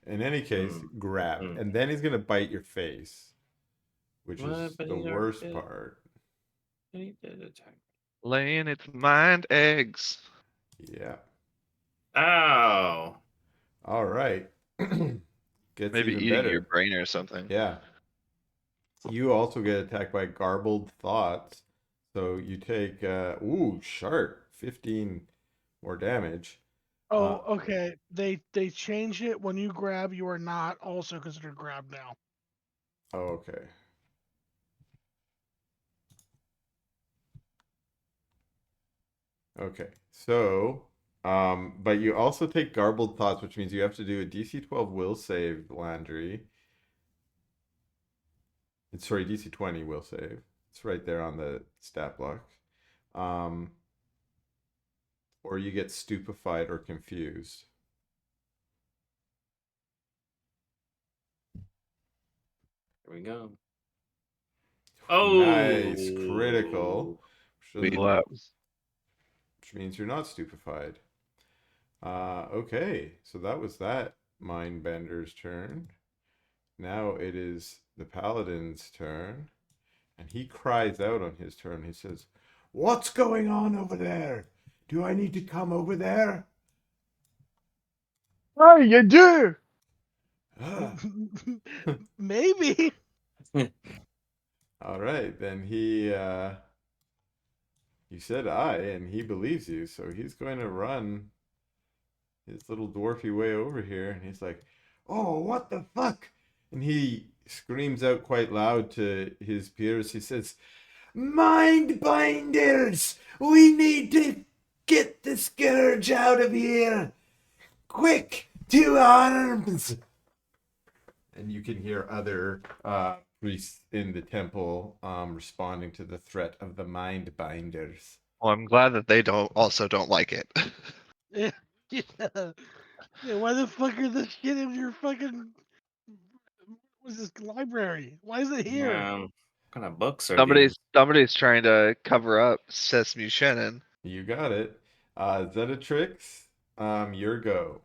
In any case, grabbed. And then he's going to bite your face, which is the worst part. Laying its mind eggs. Yeah. Ow! All right. Gets Maybe even eating your better. brain or something. Yeah. You also get attacked by garbled thoughts. So you take, sharp, 15 more damage. Oh, okay. They changed it. When you grab, you are not also considered grabbed now. Oh, okay. Okay. So, but you also take garbled thoughts, which means you have to do a DC 12 will save, Landry. Sorry, DC 20 will save. It's right there on the stat block. Or you get stupefied or confused. Here we go. Oh, Nice, critical. We Which left. means you're not stupefied. Okay, so that was that Mindbender's turn. Now it is the Paladin's turn. And he cries out on his turn. He says, "What's going on over there? Do I need to come over there?" Hey, you do! Maybe. All right, then he you said I, and he believes you, so he's going to run his little dwarfy way over here, and he's like, "Oh, what the fuck?" And he screams out quite loud to his peers. He says, "Mindbinders! We need to get the scourge out of here! Quick, to arms!" And you can hear other priests in the temple responding to the threat of the Mindbinders. Well, I'm glad that they don't like it. Yeah. Yeah, why the fuck are this shit in your fucking what's this library? Why is it here? what kind of books are these? Somebody's trying to cover up Sesame Shannon. You got it. Zetatrix, your go.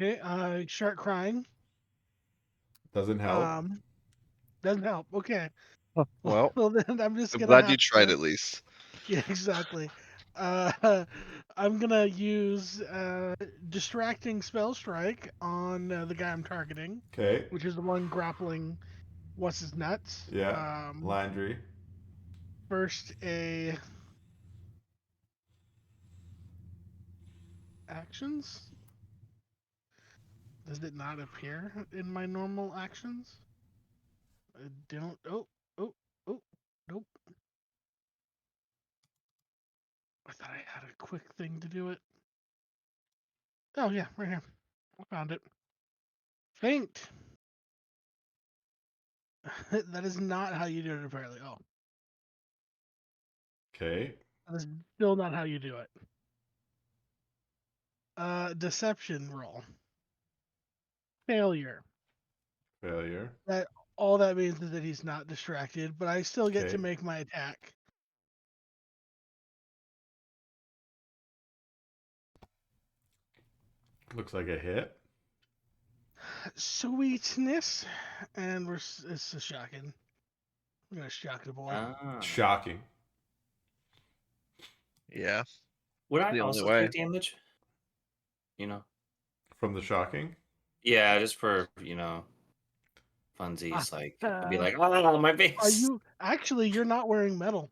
Okay, start crying. Doesn't help. Doesn't help. Okay. Well, Well then I'm just I'm gonna glad you have tried to. at least. Yeah, exactly. I'm gonna use distracting spell strike on the guy I'm targeting, Okay. which is the one grappling. What's his nuts? Yeah. Landry. First a actions. Does it not appear in my normal actions? I don't. Oh, oh, oh, nope. I thought I had a quick thing to do it. Oh yeah, right here. I found it. Faint. That is not how you do it, apparently. Oh, Okay. that is still not how you do it. Deception roll. Failure. Failure. That all that means is that he's not distracted, but I still get to Okay. make my attack. Looks like a hit. Sweetness, and it's a shocking. I'm gonna shock the boy. Ah. Shocking. Yeah. Would I the only also way. take damage? You know? From the shocking? Yeah, just for, funsies. Like, I'd be Uh, like, oh, my Are face. you actually? You're not wearing metal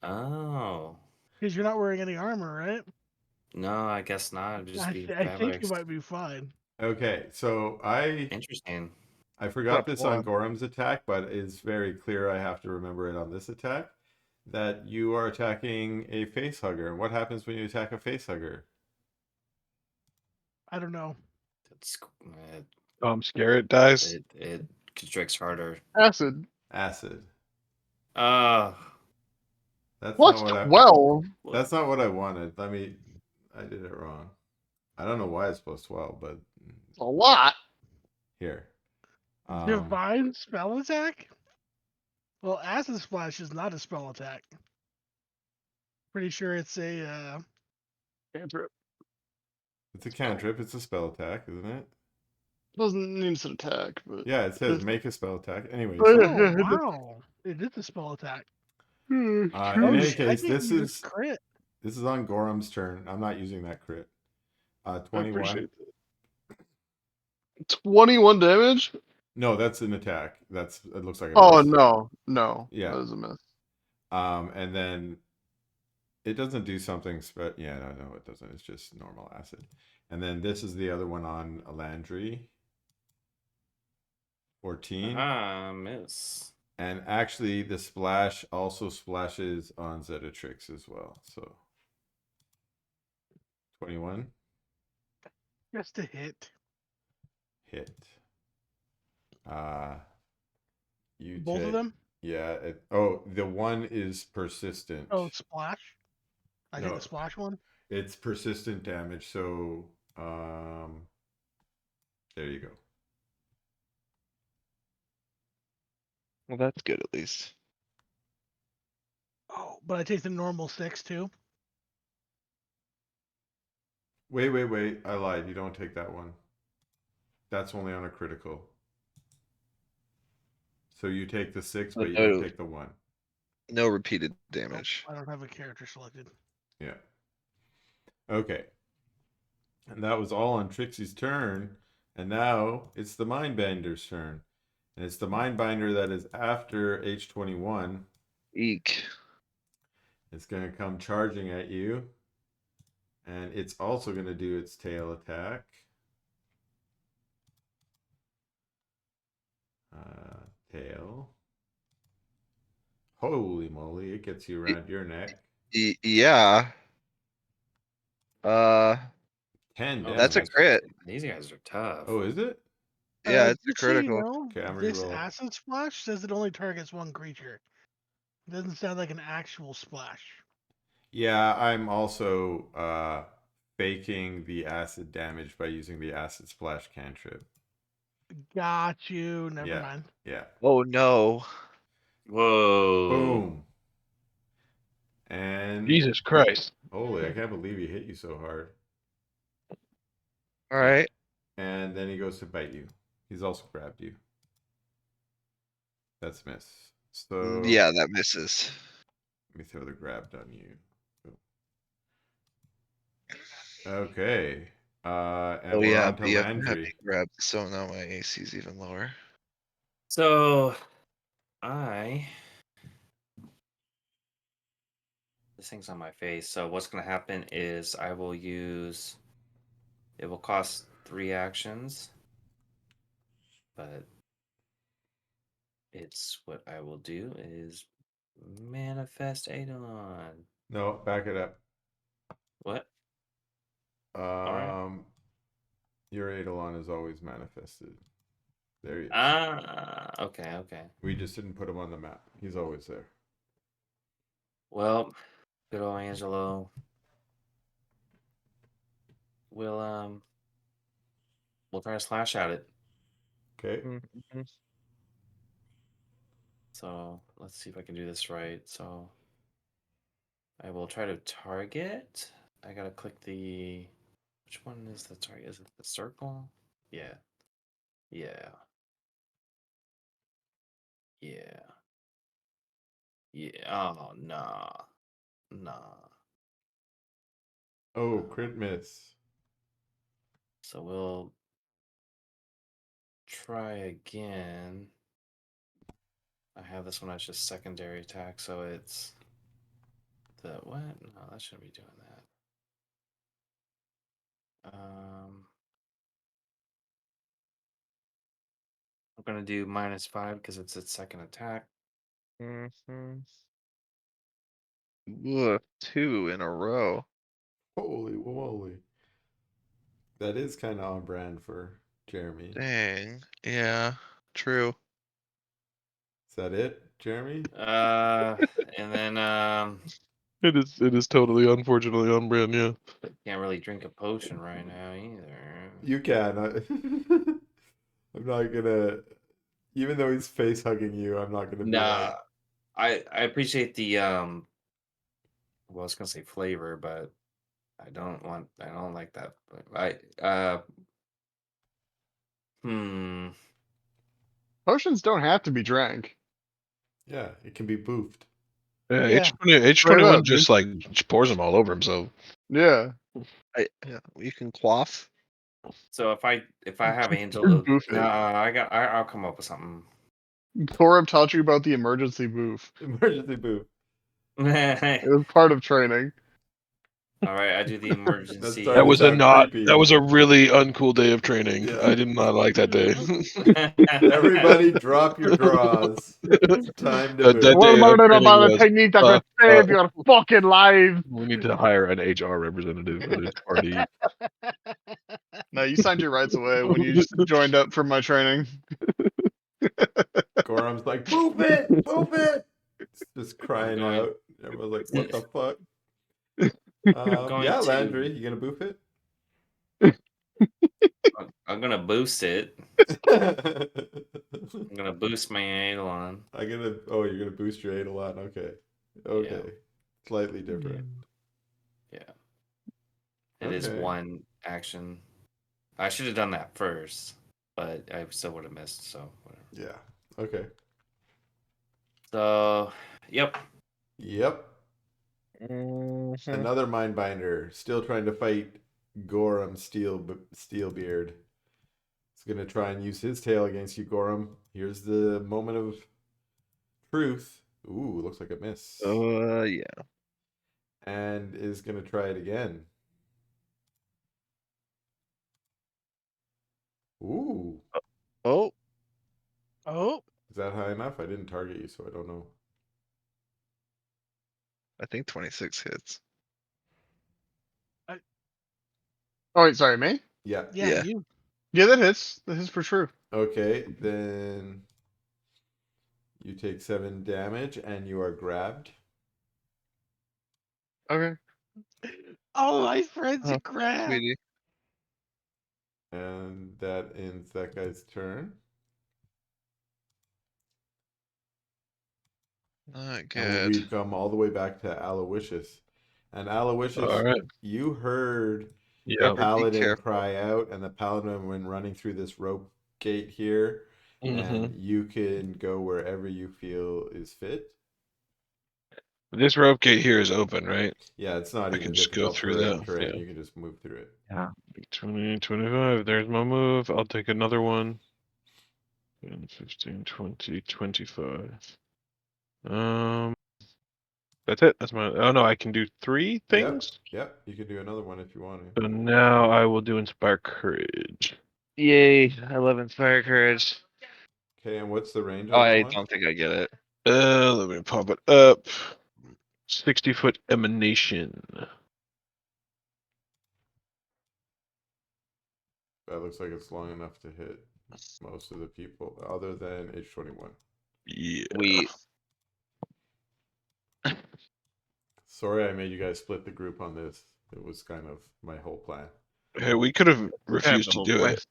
Oh. because you're not wearing any armor, right? No, I guess not. It'd just be I think you fabrics. might be fine. Okay, so I Interesting. forgot Plus this on one. Gorham's attack, but it's very clear I have to remember it on this attack. That you are attacking a face hugger. And what happens when you attack a face hugger? I don't know. It's, I'm scared. It dies. it constricts harder. Acid. Acid. Uh, That's What's not what 12? That's not what I wanted. I did it wrong. I don't know why it's plus 12, but It's a lot. here. Divine spell attack? Well, acid splash is not a spell attack. Pretty sure it's a. Cantrip. It's a cantrip. It's a spell attack, isn't it? Doesn't mean it's an attack, but Yeah, it says make a spell attack. Anyways, Oh wow! It is a spell attack. in Oh any shit! I case, think you just crit. this is on Gorham's turn. I'm not using that crit. I 21. appreciate that. 21 damage? No, that's an attack. It looks like a Oh miss. no. Yeah. That is a miss. And then it doesn't do something yeah, no, it doesn't. It's just normal acid. And then this is the other one on Landry. 14. miss. And actually the splash also splashes on Zetatrix as well. So 21. Just a hit. Hit. You Both of take, them? yeah. The one is persistent. Oh, splash. I take No. the splash one. It's persistent damage. So there you go. Well, that's good at least. Oh, but I take the normal 6 too. Wait. I lied. You don't take that one. That's only on a critical. So you take the 6, but you don't take the 1. No repeated damage. I don't have a character selected. Yeah. Okay. And that was all on Trixie's turn. And now it's the Mindbender's turn. And it's the Mindbinder that is after H21. Eek. It's going to come charging at you. And it's also going to do its tail attack. Tail. Holy moly, it gets you around your neck. Yeah. 10 damage. That's a crit. These guys are tough. Oh, is it? Yeah, it's a Just so you critical. know, Okay, I'm this reroll. acid splash says it only targets one creature. It doesn't sound like an actual splash. Yeah, I'm also faking the acid damage by using the acid splash cantrip. Got you. Never mind. Yeah. Oh no. Whoa. Boom. And Jesus Christ. holy, I can't believe he hit you so hard. All right. And then he goes to bite you. He's also grabbed you. That's a miss. So Yeah, that misses. let me throw the grab on you. Okay. And Oh we're yeah, on to but you have to have me Landry. grabbed, so now my AC is even lower. So this thing's on my face. So what's gonna happen is I will use. It will cost 3 actions, but it's what I will do is manifest Eidolon. No, back it up. What? All right. Your Eidolon is always manifested. There he is. Okay. We just didn't put him on the map. He's always there. Well, good old Angelo. We'll try to slash at it. Okay. Mhm. So let's see if I can do this right. So I will try to target. I gotta click the. Which one is the target? Is it the circle? Yeah. Yeah. Yeah. Yeah. Oh, nah. Nah. Oh, crit miss. So we'll try again. I have this one as just secondary attack, so it's the what? No, that shouldn't be doing that. I'm gonna do -5 because it's its second attack. Mhm. Ugh, 2 in a row. Holy moly. That is kind of on brand for Jeremy. Dang. Yeah. True. Is that it, Jeremy? And then It is totally unfortunately on brand, yeah. can't really drink a potion right now either. You can. I'm not gonna. Even though he's face hugging you, I'm not gonna be Nah, like. I appreciate the well, I was gonna say flavor, but I don't like that. Hmm. Potions don't have to be drank. Yeah, it can be boofed. Yeah, Yeah. Straight H21 up, dude. just like just pours them all over himself. Yeah. Yeah, you can quaff. So if I have Angel, Boof no, it. I'll come up with something. Torab taught you about the emergency boof. Emergency boof. All It was part of training. right, I do the That's emergency. That starting to was a sound not creepy. that was a really uncool day of training. Yeah. I did not like that day. Everybody, drop your draws. It's time to That move. day We're of learning training about a was technique that could save your fucking life. we need to hire an HR representative for this party. No, you signed your rights away when you joined up for my training. Gorham's like, boof it! Boof it! Just crying going- out. Everyone's like, what the fuck? I'm going Yeah, to. Landry, you gonna boof it? I'm gonna boost it. I'm I'm gonna boost my Eidolon. gonna. Oh, you're gonna boost your Eidolon. Okay. Okay. Yeah, Slightly different. yeah. It is Okay. one action. I should have done that first, but I still would have missed. So whatever. Yeah. Okay. So, yep. Yep. Mhm. Another Mindbinder still trying to fight Gorham Steelbeard. He's gonna try and use his tail against you, Gorham. Here's the moment of truth. Ooh, looks like a miss. Yeah. And is gonna try it again. Ooh. Oh, Oh, Is that high enough? I didn't target you, so I don't know. I think 26 hits. Oh wait, sorry, me? Yeah. yeah, Yeah. you. Yeah, that hits. That hits for sure. Okay, then you take 7 damage and you are grabbed. Okay. Oh, my friend's a Oh, crab. sweetie. And that ends that guy's turn. Not And good. we've come all the way back to Aloysius. And Aloysius, All right. you heard the Yeah. Better be paladin careful. cry out, and the paladin went running through this rope gate here. Mm-hmm. And you can go wherever you feel is fit. This rope gate here is open, right? Yeah, it's not I even can just go difficult through that. terrain. Yeah. You can just move through it. Yeah. 20, 25. There's my move. I'll take another one. 10, 15, 20, 25. That's it. That's my. Oh no, I can do 3 things. Yep. You can do another one if you want to. So now I will do Inspire Courage. Yay! I love Inspire Courage. Okay, and what's the range Oh, on that I one? don't think I get it. Let me pop it up. 60-foot emanation. That looks like it's long enough to hit most of the people, other than H21. Yeah. Sorry, I made you guys split the group on this. It was kind of my whole plan. Hey, we could have refused to do it.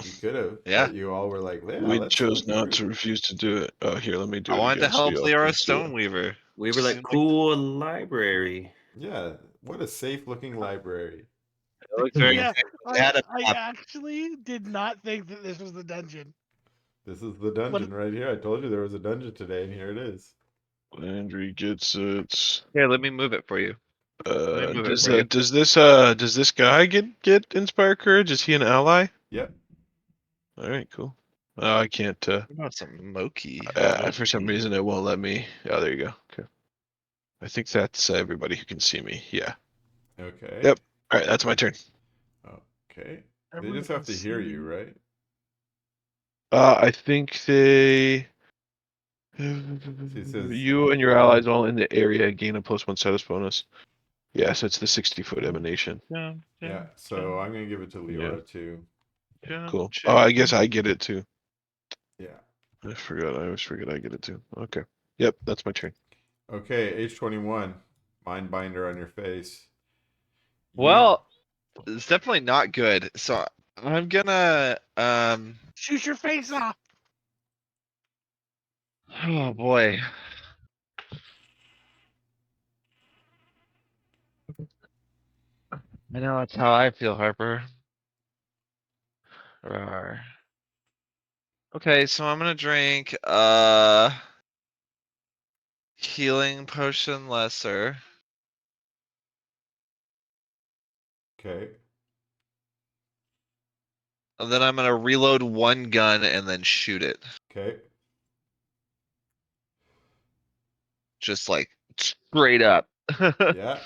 You could have, Yeah. but you all were like, "Yeah, We let's chose split the not group." to refuse to do it. Oh, here, let me do I it wanted again. to help so y'all Leora can see it. We Stoneweaver. were like, Seemed like- cool library. Yeah, what a safe-looking library. It looks very Yeah, safe. It had a I map. actually did not think that this was the dungeon. This is the dungeon right here. I told you there was a dungeon today, and here it is. Landry gets it. Here, let me move it for you. Let me move it for you. Does this guy get Inspire Courage? Is he an ally? Yep. All right, cool. I can't. What about some Moki? For some reason, it won't let me. Oh, there you go. Okay. I think that's everybody who can see me. Yeah. Okay. Yep. All right, that's my turn. Okay. They Everyone just have can to hear see. you, right? I think they. it says- You and your allies all in the area gain a +1 status bonus. Yes, it's the 60-foot emanation. Yeah. So I'm gonna give it to Leora too. Cool. Oh, I guess I get it too. Yeah. I forgot. I always forget I get it too. Okay. Yep, that's my turn. Okay. H21. Mindbinder on your face. Well, it's definitely not good. So I'm gonna Shoot your face off. oh boy. I know that's how I feel, Harper. Rawr. Okay, so I'm gonna drink healing potion lesser. Okay. And then I'm gonna reload one gun and then shoot it. Okay. Just like straight up. Yeah.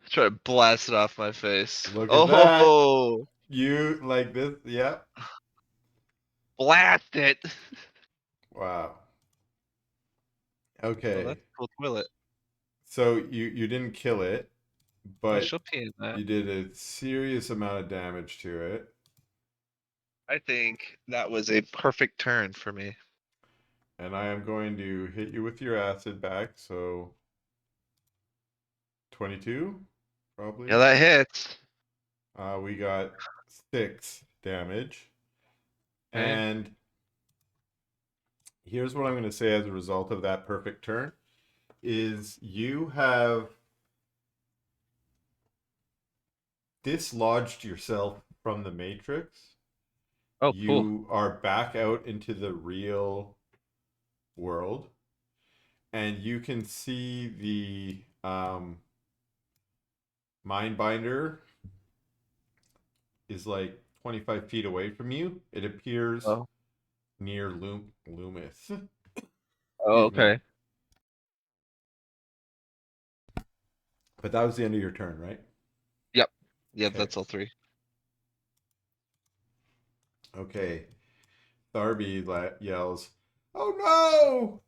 Try to blast it off my face. Look at that. Oh, You like this? Yeah. blast it. Wow. Oh, Okay. that's a cool toilet. So you didn't kill it, Oh, but she'll pee in that. you did a serious amount of damage to it. I think that was a perfect turn for me. And I am going to hit you with your acid back, so 22, probably. Yeah, that hits. We got 6 damage. Okay. And here's what I'm going to say as a result of that perfect turn is you have dislodged yourself from the matrix. Oh, cool. You are back out into the real world, and you can see the Mindbinder is like 25 feet away from you. It appears Oh. near Loomis. Oh, Excuse me. okay. But that was the end of your turn, right? Yeah, Okay. that's all 3. Okay. Tharby yells, "Oh no!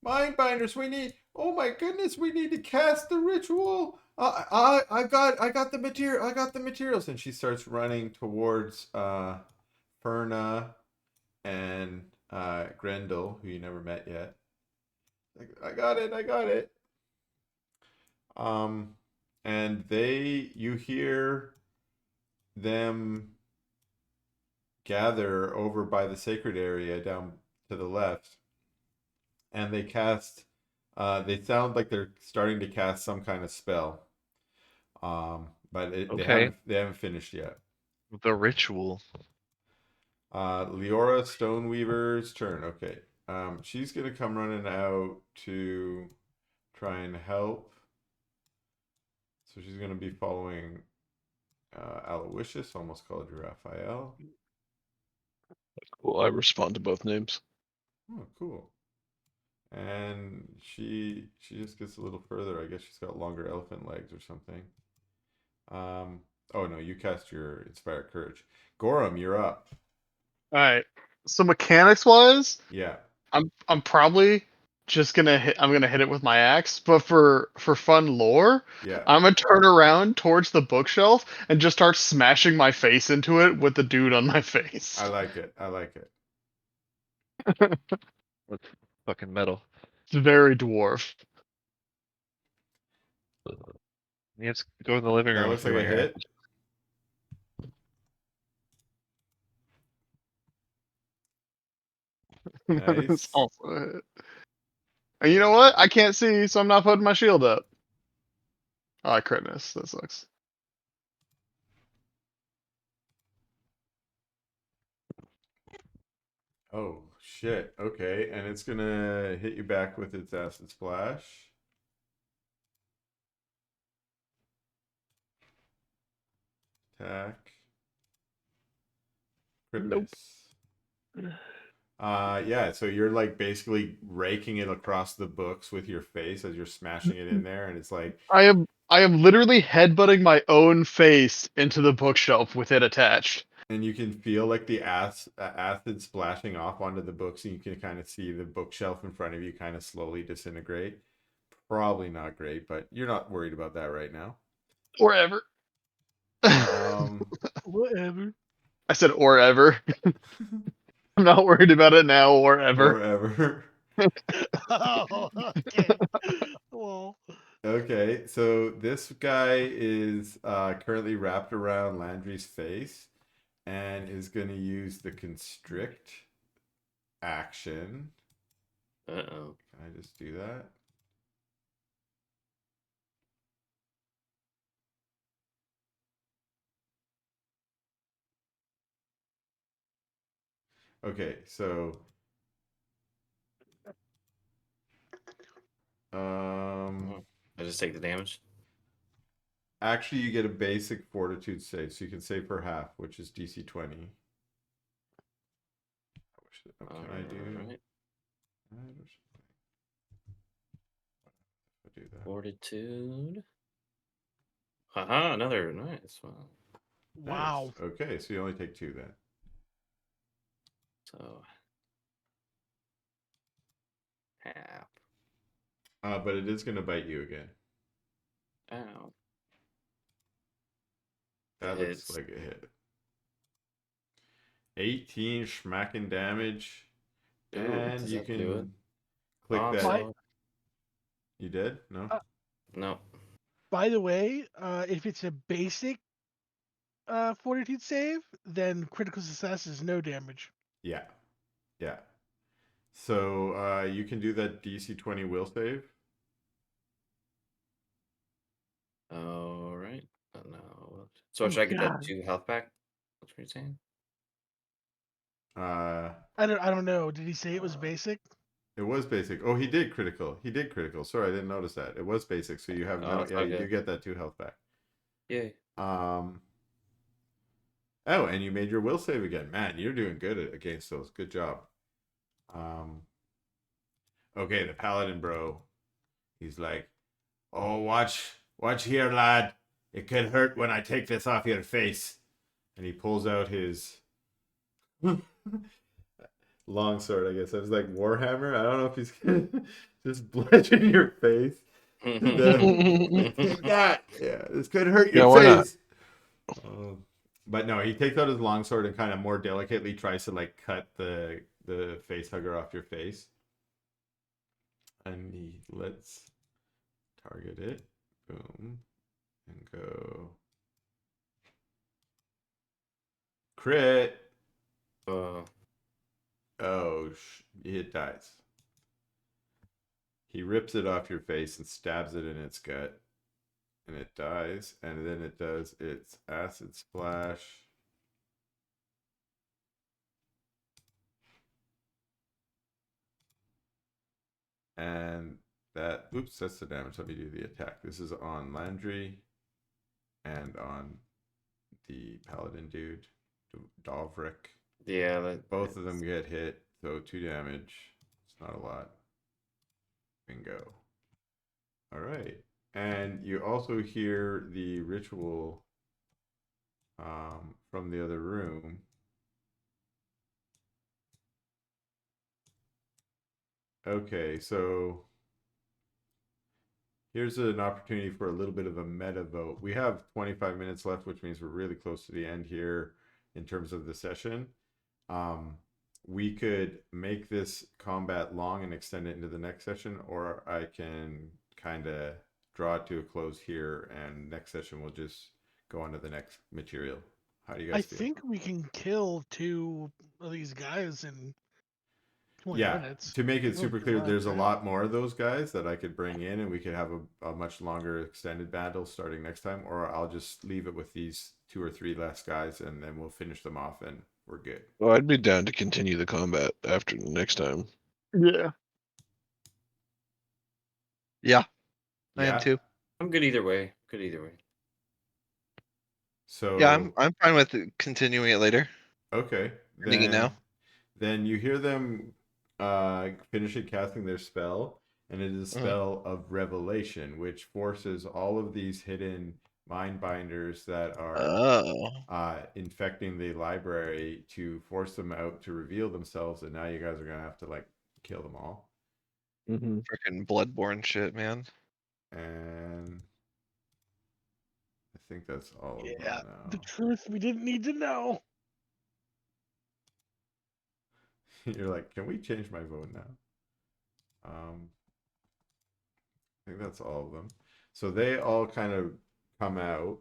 Mindbinders, we need. Oh my goodness, we need to cast the ritual. I got the material. I got the materials." And she starts running towards Ferna and Grendel, who you never met yet. Like, I got it. I got it. And you hear them gather over by the sacred area down to the left, and they cast. They sound like they're starting to cast some kind of spell. But Okay. they haven't finished yet. The ritual. Leora Stoneweaver's turn. Okay. She's gonna come running out to try and help. So she's going to be following Aloysius, almost called you Raphael. Cool. I respond to both names. Oh, cool. And she just gets a little further. I guess she's got longer elephant legs or something. Oh no, you cast your Inspire Courage. Gorham, you're up. All right. So mechanics wise, Yeah. I'm probably just gonna hit. I'm gonna hit it with my axe. But for fun lore, Yeah. I'm gonna turn around towards the bookshelf and just start smashing my face into it with the dude on my face. I like it. I like it. With fucking metal. It's very dwarf. You have to go in the living That room looks if you like want a your hit. It's Nice. also a hit. And you know what? I can't see, so I'm not putting my shield up. Oh, I crit miss. That sucks. Oh shit. Okay, and it's gonna hit you back with its acid splash. Attack. Crit Nope. miss. Yeah, so you're like basically raking it across the books with your face as you're smashing it in there, and it's like, I am literally headbutting my own face into the bookshelf with it attached. and you can feel like the acid splashing off onto the books, and you can kind of see the bookshelf in front of you kind of slowly disintegrate. Probably not great, but you're not worried about that right now. Or ever. Whatever. I said or ever. I'm not worried about it now or ever. Or ever. Oh, okay. Well, Okay, so this guy is currently wrapped around Landry's face and is going to use the constrict action. Uh-oh. Can I just do that? Okay, so I just take the damage. actually you get a basic fortitude save, so you can save for half, which is DC 20. Can I do? Alright. I'll do that. Fortitude. Haha, another nice one. wow. Nice. Okay, so you only take 2 then. So half. But it is going to bite you again. Ow. That looks like a hit. 18 smacking damage. Ooh, And does you that do it? can click Oh, I'm that. sorry. You did? No? No. By the way, if it's a basic fortitude save, then critical success is no damage. Yeah. Yeah. So you can do that DC 20 will save. Alright. No. So Oh, should I get that God. 2 health back? That's what you're saying? I don't know. Did he say it was basic? It was basic. Oh, he did critical. He did critical. Sorry, I didn't notice that. It was basic, so you have Oh, no. it's Yeah, all you do good. get that 2 health back. Yay. Oh, and you made your will save again. Man, you're doing good against those. Good job. Okay, the paladin bro. He's like, "Oh, watch here, lad. It could hurt when I take this off your face." And he pulls out his long sword, I guess. It was like Warhammer. I don't know if he's gonna just bludgeon your face. Take that. Yeah, this could hurt your why not? face. But no, he takes out his longsword and kind of more delicately tries to like cut the face hugger off your face. And he lets target it. Boom. And go. Crit. Uh, Oh, it dies. He rips it off your face and stabs it in its gut. And it dies. And then it does its acid splash. And that. Oops, that's the damage. Let me do the attack. This is on Landry and on the paladin dude, Dovrik. Yeah, Both of them get hit, so 2 damage. It's not a lot. Bingo. All right. And you also hear the ritual from the other room. Okay, so here's an opportunity for a little bit of a meta vote. We have 25 minutes left, which means we're really close to the end here in terms of the session. We could make this combat long and extend it into the next session, or I can kind of draw it to a close here, and next session we'll just go on to the next material. How do you I guys feel? think we can kill 2 of these guys in 20 Yeah, minutes. to make it Really super clear, fast, there's a right? lot more of those guys that I could bring in, and we could have a much longer extended battle starting next time, or I'll just leave it with these 2 or 3 last guys, and then we'll finish them off, and we're good. Well, I'd be down to continue the combat after next time. Yeah. Yeah, I am Yeah. too. I'm good either way. Good either way. So Yeah, I'm fine with continuing it later. okay, Ending it now. then you hear them finishing casting their spell, and it is a spell of revelation, which forces all of these hidden mind binders that are Oh. infecting the library to force them out to reveal themselves, and now you guys are gonna have to like kill them all. Mm-hmm. Freaking bloodborne shit, man. And I think that's all of Yeah, them the now. truth we didn't need to know. You're like, can we change my vote now? I think that's all of them. So they all kind of come out,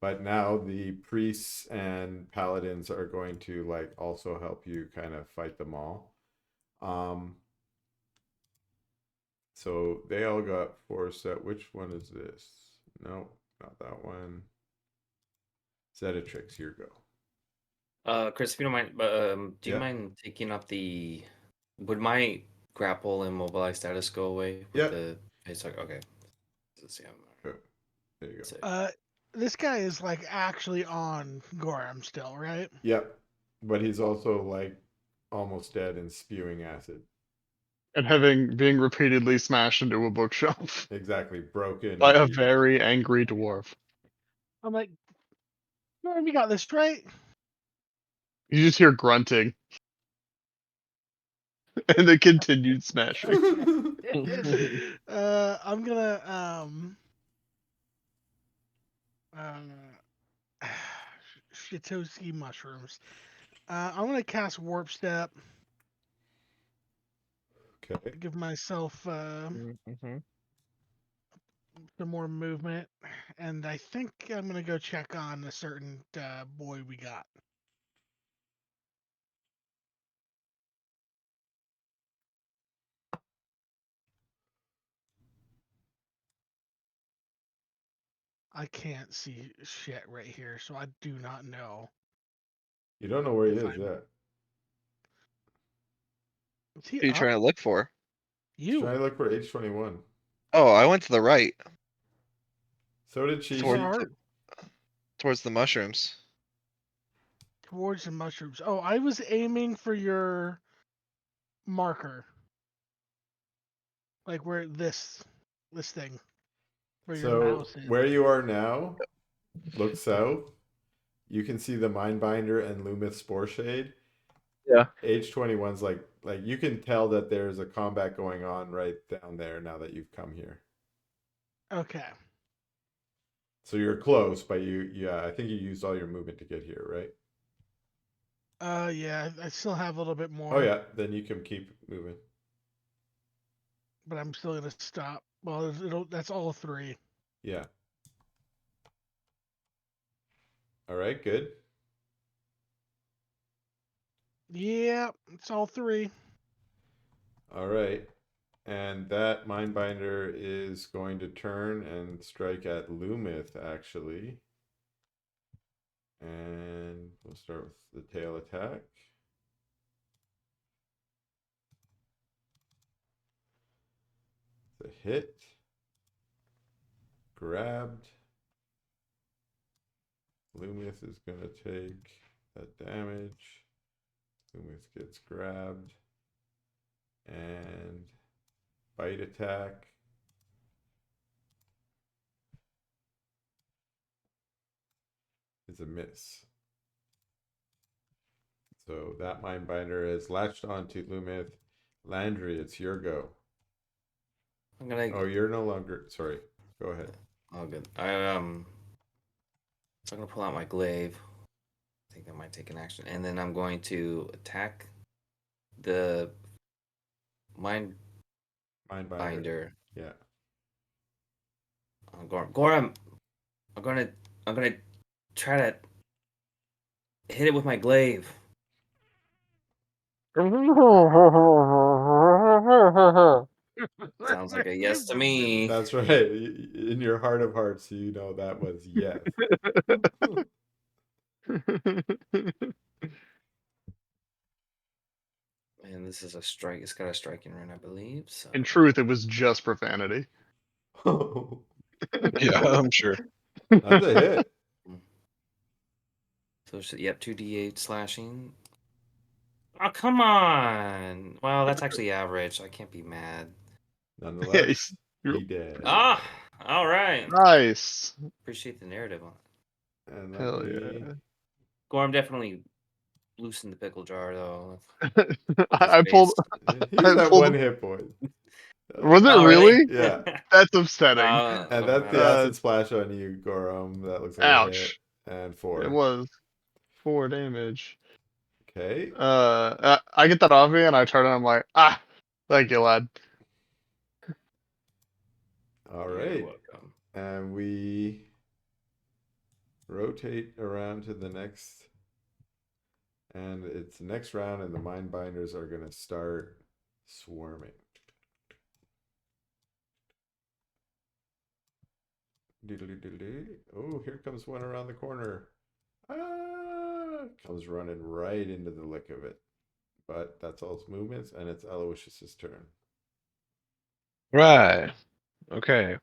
but now the priests and paladins are going to like also help you kind of fight them all. So they all got 4 set. Which one is this? No, not that one. Zedatrix, here go. Chris, if you don't mind, do you Yeah. mind taking up the? Would my grapple and mobilize status go away with Yep. the? It's like okay. Let's see. Oh, there you go. Sick. This guy is like actually on Gorham still, right? Yep. But he's also like almost dead and spewing acid. And being repeatedly smashed into a bookshelf Exactly. Broken by and a beaten. very angry dwarf. I'm like, Gorham, you got this right. You just hear grunting. And the continued smashing. I'm gonna Shitoski mushrooms. I'm gonna cast Warp Step. Okay. Give myself Mm-hmm. some more movement, and I think I'm gonna go check on a certain boy we got. I can't see shit right here, so I do not know You don't know where he if is I'm. yet. Is he Who are you up? trying to look for? He's trying You. to look for H21. Oh, I went to the right, So did she. Where toward, She are towards the mushrooms. towards the mushrooms? Oh, I was aiming for your marker, like where this thing, where your so mouse is. where you are now, look south. You can see the Mindbinder and Lumith Spore Shade. Yeah. H21's like you can tell that there's a combat going on right down there now that you've come here. Okay. So you're close, but yeah, I think you used all your movement to get here, right? Yeah, I still have a little bit more. Oh yeah, then you can keep moving. But I'm still gonna stop. Well, that's all 3. Yeah. All right, good. Yeah, it's all 3. All right. And that Mindbinder is going to turn and strike at Lumith, actually. And we'll start with the tail attack. The hit. Grabbed. Loomis is going to take that damage. Loomis gets grabbed. And bite attack. Is a miss. So that Mindbinder is latched onto Lumith. Landry, it's your go. I'm gonna. Oh, you're no longer. Sorry. Go ahead. Oh, good. So I'm gonna pull out my glaive. I think that might take an action, and then I'm going to attack the mind Mindbinder. binder. Yeah. Gorham, I'm gonna try to hit it with my glaive. Sounds like a yes to me. That's right. In your heart of hearts, you know that was yes. And this is a strike. It's got a striking rune, I believe. So In truth, it was just profanity. Yeah, I'm sure. That's a hit. So yep, 2d8 slashing. Oh, come on. Well, that's actually average. I can't be mad. Nonetheless, you're- he did. Ah, all right. Nice. Appreciate the narrative on it. And let Hell me. yeah. Gorm definitely loosened the pickle jar, though. I pulled. He's I at pulled. 1 hit point. Was it Oh, really? Yeah. That's upsetting. And that's the wow. acid splash on you, Gorum. That looks like a hit. Ouch. And It 4. was 4 damage. Okay. I get that off me and I turn and I'm like, thank you, lad. All You're right. welcome. And we rotate around to the next. And it's next round, and the Mindbinders are going to start swarming. Oh, here comes one around the corner. Comes running right into the lick of it. But that's all its movements, and it's Aloysius's turn. Right. Okay.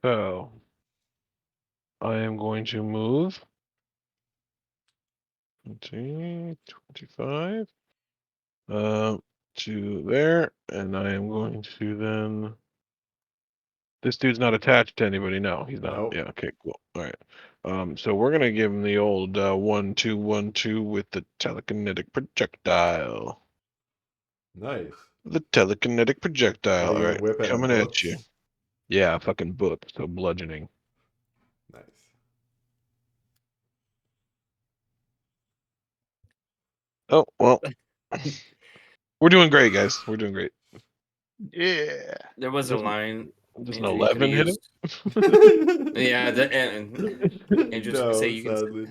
So I am going to move. 20, 25. To there, and I am going to then. This dude's not attached to anybody. No, he's not. Nope. Yeah. Okay. Cool. All right. So we're gonna give him the old 1-2-1-2 with the telekinetic projectile. Nice. The telekinetic projectile. Are you All going right, to whip at coming him at books? you. Yeah, fucking book. So bludgeoning. Nice. Oh well. We're doing great, guys. We're doing great. Yeah. There was a Doesn't- line. Does an Andrew, you coulda 11 hit him? used- Yeah, and just No, say you can sadly,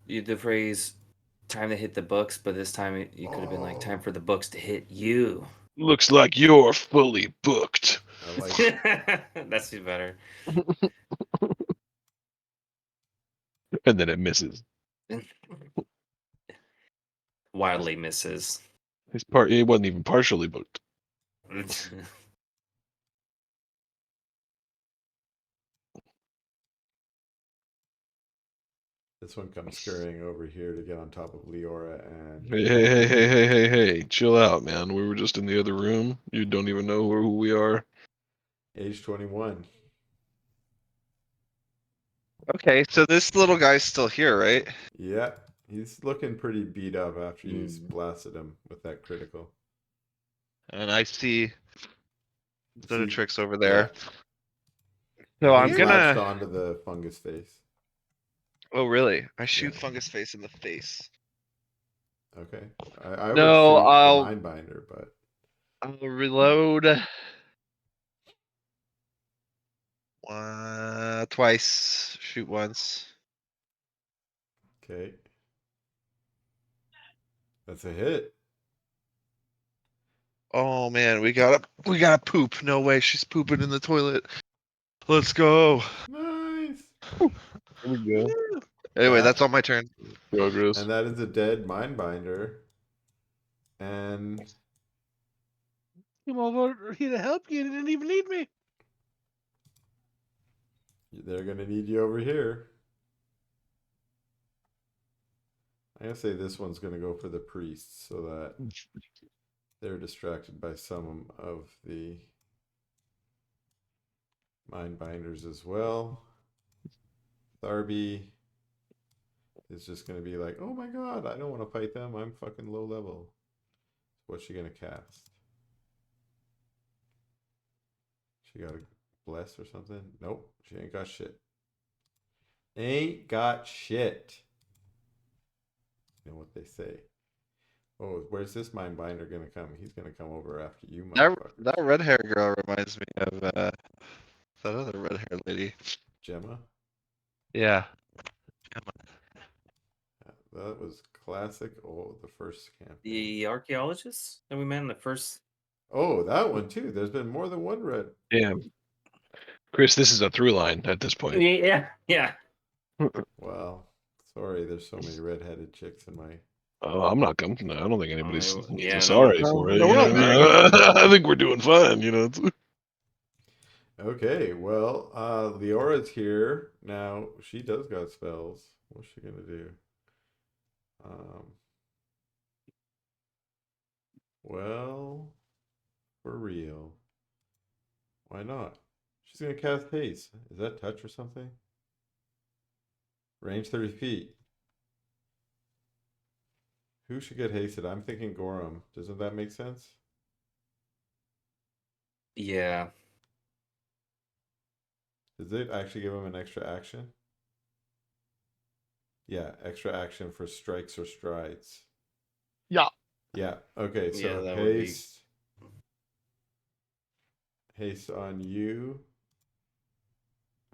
no. the phrase "time to hit the books," but this time you could have been like "time for the books to hit you." Looks like you're fully booked. I like it. That's even better. And then it misses. Wildly misses. He wasn't even partially booked. This one comes scurrying over here to get on top of Leora and Hey, chill out, man. We were just in the other room. You don't even know who we are. age 21. Okay, so this little guy's still here, right? Yeah, he's looking pretty beat up after you Mm. blasted him with that critical. And I see the See- tricks over there. yeah. So I'm He's latched gonna. onto the fungus face. Oh, really? I shoot Yeah. Fungus Face in the face. Okay. I No, would shoot I'll- the Mindbinder, but I'll reload. Twice. Shoot once. okay. That's a hit. Oh man, we gotta poop. No way, she's pooping in the toilet. Let's go. Nice. Here we go. Anyway, That- that's on my turn. Progress. And that is a dead Mindbinder. And came over here to help you and didn't even need me. They're gonna need you over here. I'm gonna say this one's gonna go for the priests so that they're distracted by some of the mind binders as well. Tharby is just gonna be like, oh my god, I don't want to fight them. I'm fucking low level. What's she gonna cast? She got a bless or something? Nope, she ain't got shit. Ain't got shit. You know what they say. Oh, where's this mind binder gonna come? He's gonna come over after you, motherfucker. That red hair girl reminds me of that other red hair lady. Gemma? Yeah. That was classic. Oh, the first campaign. The archaeologists that we met in the first. Oh, that one too. There's been more than one red. Damn. Chris, this is a through line at this point. Yeah. Wow. Sorry, there's so many red-headed chicks in my. Oh, I'm not coming. No, I don't think anybody's yeah, no. sorry No, for it. no, you we're know? not I think we're doing fine. You know. Okay, well, Leora's here now. She does got spells. What's she gonna do? Well, for real. Why not? She's gonna cast haste. Is that touch or something? Range 30 feet. Who should get hasted? I'm thinking Gorham. Doesn't that make sense? Yeah. Does it actually give him an extra action? Yeah, extra action for strikes or strides. Yeah. Yeah, okay, Yeah, so that would be- haste. Haste on you.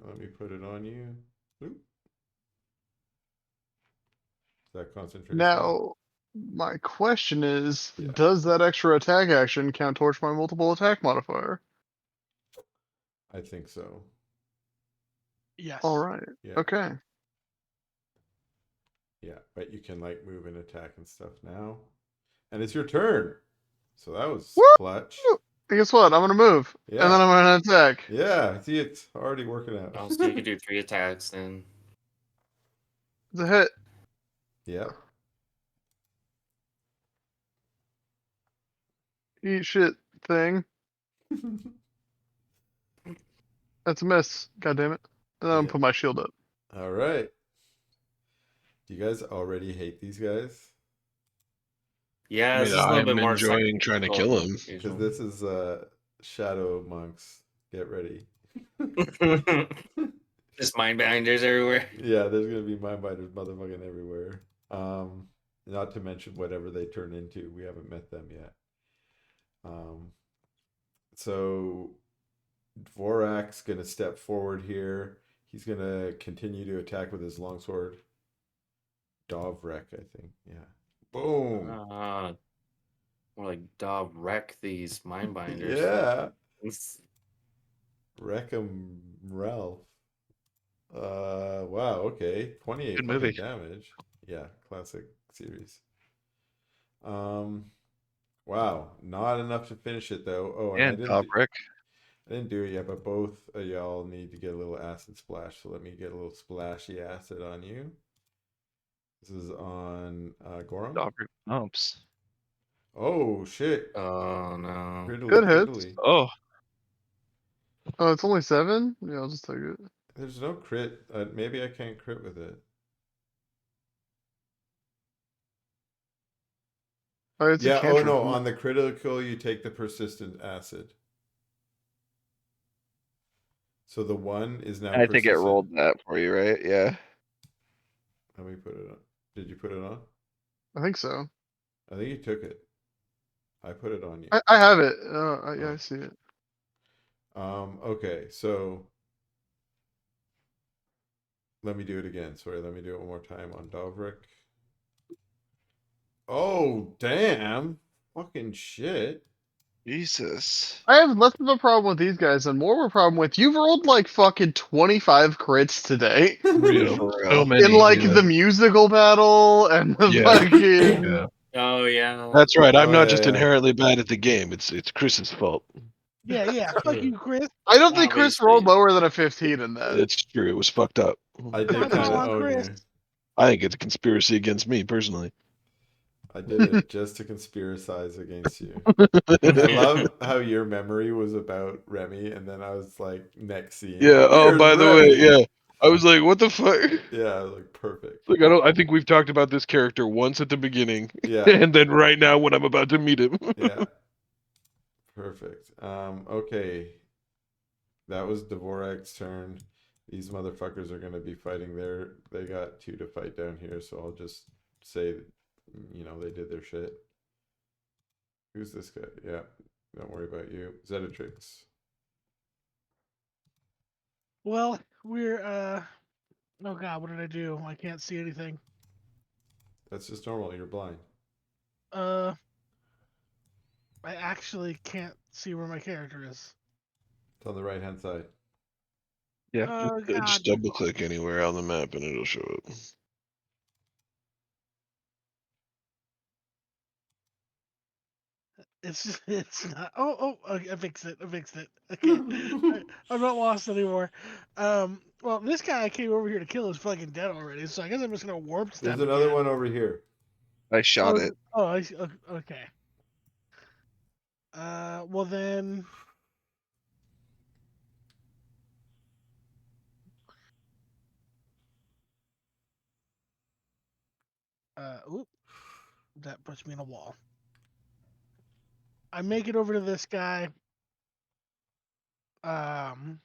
Let me put it on you. Oop. Is that concentration? Now, my question is, Yeah. does that extra attack action count towards my multiple attack modifier? I think so. Yes. All right. Yeah. Okay. Yeah, but you can like move and attack and stuff now. And it's your turn. So that was Woo! clutch. Guess what? I'm gonna move, Yeah. and then I'm gonna attack. Yeah, see, it's already working out. Oh, so you could do 3 attacks then. It's a hit. Yeah. Eat shit thing. That's a miss. God damn it. And then I'm Yeah. put my shield up. All right. Do you guys already hate these guys? Yeah, I this mean, is a little I'm bit more enjoying trying to kill him. Because this is Shadow Monks. Get ready. Just mind binders everywhere. Yeah, there's gonna be mind binders motherfucking everywhere. Not to mention whatever they turn into. We haven't met them yet. So Dvorak's gonna step forward here. He's gonna continue to attack with his longsword. Dovrek, I think. Yeah. Boom. More like dog wreck these mind binders. Yeah. It's- Wreck 'em, Ralph. Wow, okay. 28 Good fucking movie. damage. Yeah, classic series. Wow, not enough to finish it though. Oh, and And Dobrik. I didn't do it yet, but both of y'all need to get a little acid splash. So let me get a little splashy acid on you. This is on Gorham. Dobrik pumps. Oh shit! Oh no. Criddly, Good hits. criddly. Oh, Oh, it's only 7? Yeah, I'll just take it. There's no crit. Maybe I can't crit with it. Oh, it's a Yeah. Oh cantrip. no! On the critical, you take the persistent acid. So the 1 is now. I think it persistent. rolled that for you, right? Yeah. Let me put it on. Did you put it on? I think so. I think you took it. I put it on you. I have it. Yeah, Oh. I see it. Okay, so let me do it again. Sorry, let me do it one more time on Dovrik. Oh, damn. Fucking shit. Jesus. I have less of a problem with these guys and more of a problem with you've rolled like fucking 25 crits today. Real. For So real. many. In like yeah. the musical battle and the Yeah. fucking Yeah. Oh yeah. That's right. I'm Oh, not yeah, just yeah. inherently bad at the game. It's Chris's fault. Yeah. Fuck True. you, Chris. I don't think Chris Obviously. rolled lower than a 15 in that. It's true. It was fucked up. I Put did my kind pile of on own Chris. you. I think it's a conspiracy against me personally. I did it just to conspiracize against you. I love how your memory was about Remy, and then I was like, next scene. Yeah. Oh, Here's by the Remy. way, yeah. I was like, what the fuck? Yeah, like perfect. Like, I think we've talked about this character once at the beginning, Yeah, and then right now when I'm about to meet him. yeah, perfect. Okay, that was Dvorak's turn. These motherfuckers are gonna be fighting there. They got 2 to fight down here, so I'll just say, they did their shit. Who's this guy? Yeah, don't worry about you. Zedatrix. Well, we're oh god, what did I do? I can't see anything. That's just normal. You're blind. I actually can't see where my character is. It's on the right hand side. Yeah. Oh god. Just double click anywhere on the map and it'll show up. It's not. Okay, I fixed it. Okay, I'm not lost anymore. Well, this guy I came over here to kill is fucking dead already, so I guess I'm just gonna warp step. There's another again. one over here. I shot it. Oh, I see. Okay. Well then. Oop, that puts me in a wall. I make it over to this guy. Um,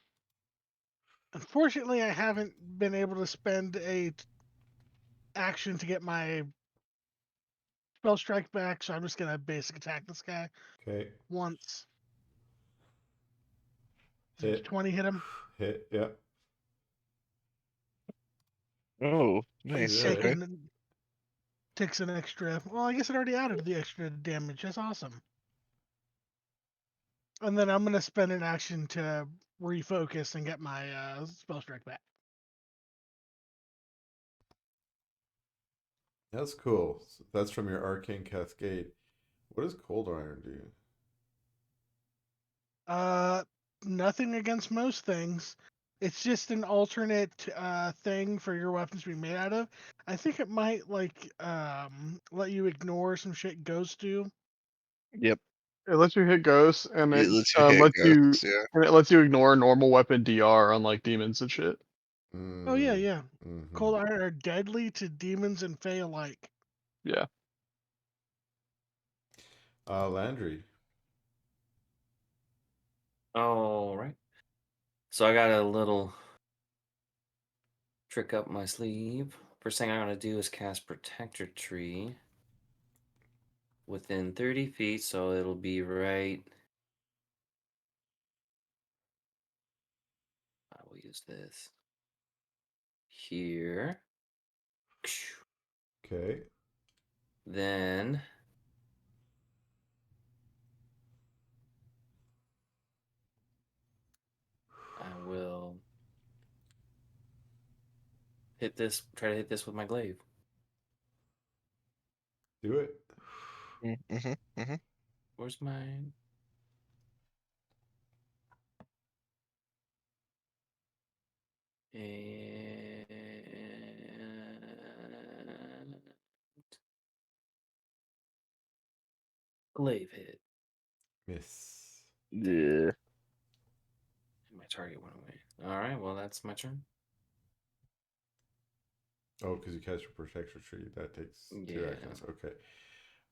Unfortunately, I haven't been able to spend a action to get my spell strike back, so I'm just gonna basic attack this guy Okay. once. Does Hit. 20 hit him? Hit. Yeah. Oh, nice. Yeah. Okay. Takes an extra. Well, I guess it already added the extra damage. That's awesome. And then I'm gonna spend an action to refocus and get my spell strike back. That's cool. That's from your Arcane Cascade. What does Cold Iron do? Nothing against most things. It's just an alternate thing for your weapons to be made out of. I think it might let you ignore some shit ghosts do. Yep. It lets you hit ghosts, and It it lets you hit lets you ghosts, yeah. and it lets you ignore normal weapon DR on like demons and shit. Oh yeah. Mm-hmm. Cold iron are deadly to demons and fae alike. Yeah. Landry. All right. So I got a little trick up my sleeve. First thing I'm gonna do is cast Protector Tree within 30 feet, so it'll be right. I will use this here. Okay. Then I will hit this. Try to hit this with my glaive. Do it. Mm-hmm. Mm-hmm. Where's mine? And glaive hit. Miss. Yeah. My target went away. All right. Well, that's my turn. Oh, because you cast your Protector Tree. That takes 2 Yeah. actions. Okay.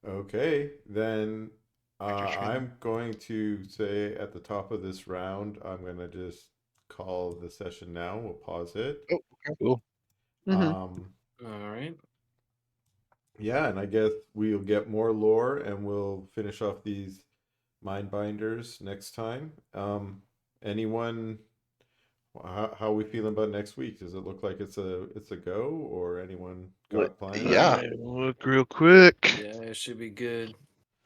Okay. Then I'm going to say at the top of this round, I'm going to just call the session now. We'll pause it. Oh, okay. Cool. Um, All right. yeah, and I guess we'll get more lore and we'll finish off these mind binders next time. Anyone, how are we feeling about next week? Does it look like it's a go, or anyone got plans? Yeah. Alright, look real quick. Yeah, it should be good.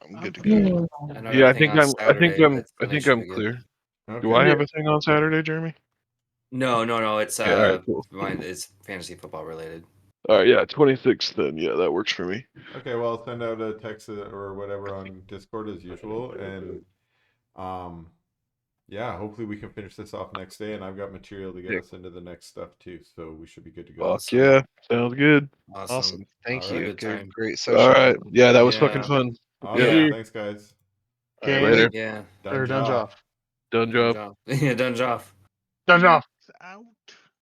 Mm-hmm. I'm I'm good to good. go. I know Yeah, I everything think on I'm. I think Saturday, I'm. but I Sunday think should I'm be good. clear. Okay. Do I have a thing on Saturday, Jeremy? No. It's Okay, all right, cool. mine. It's fantasy football related. All right, yeah, 26th then. Yeah, that works for me. Okay, well, I'll send out a text or whatever on Discord as usual, and yeah, hopefully we can finish this off next day. And I've got material to get Yeah. us into the next stuff too, so we should be good to go. Fuck Awesome. yeah, sounds good. Awesome. Thank All you. right. Good Good, time. great All session. right, yeah, that was Yeah. fucking fun. Awesome. Yeah. Thanks, guys. All right, Game later. Yeah. or Dunge Dunge off. off. Done Done job. job. Yeah, done job. Dunge off. Out.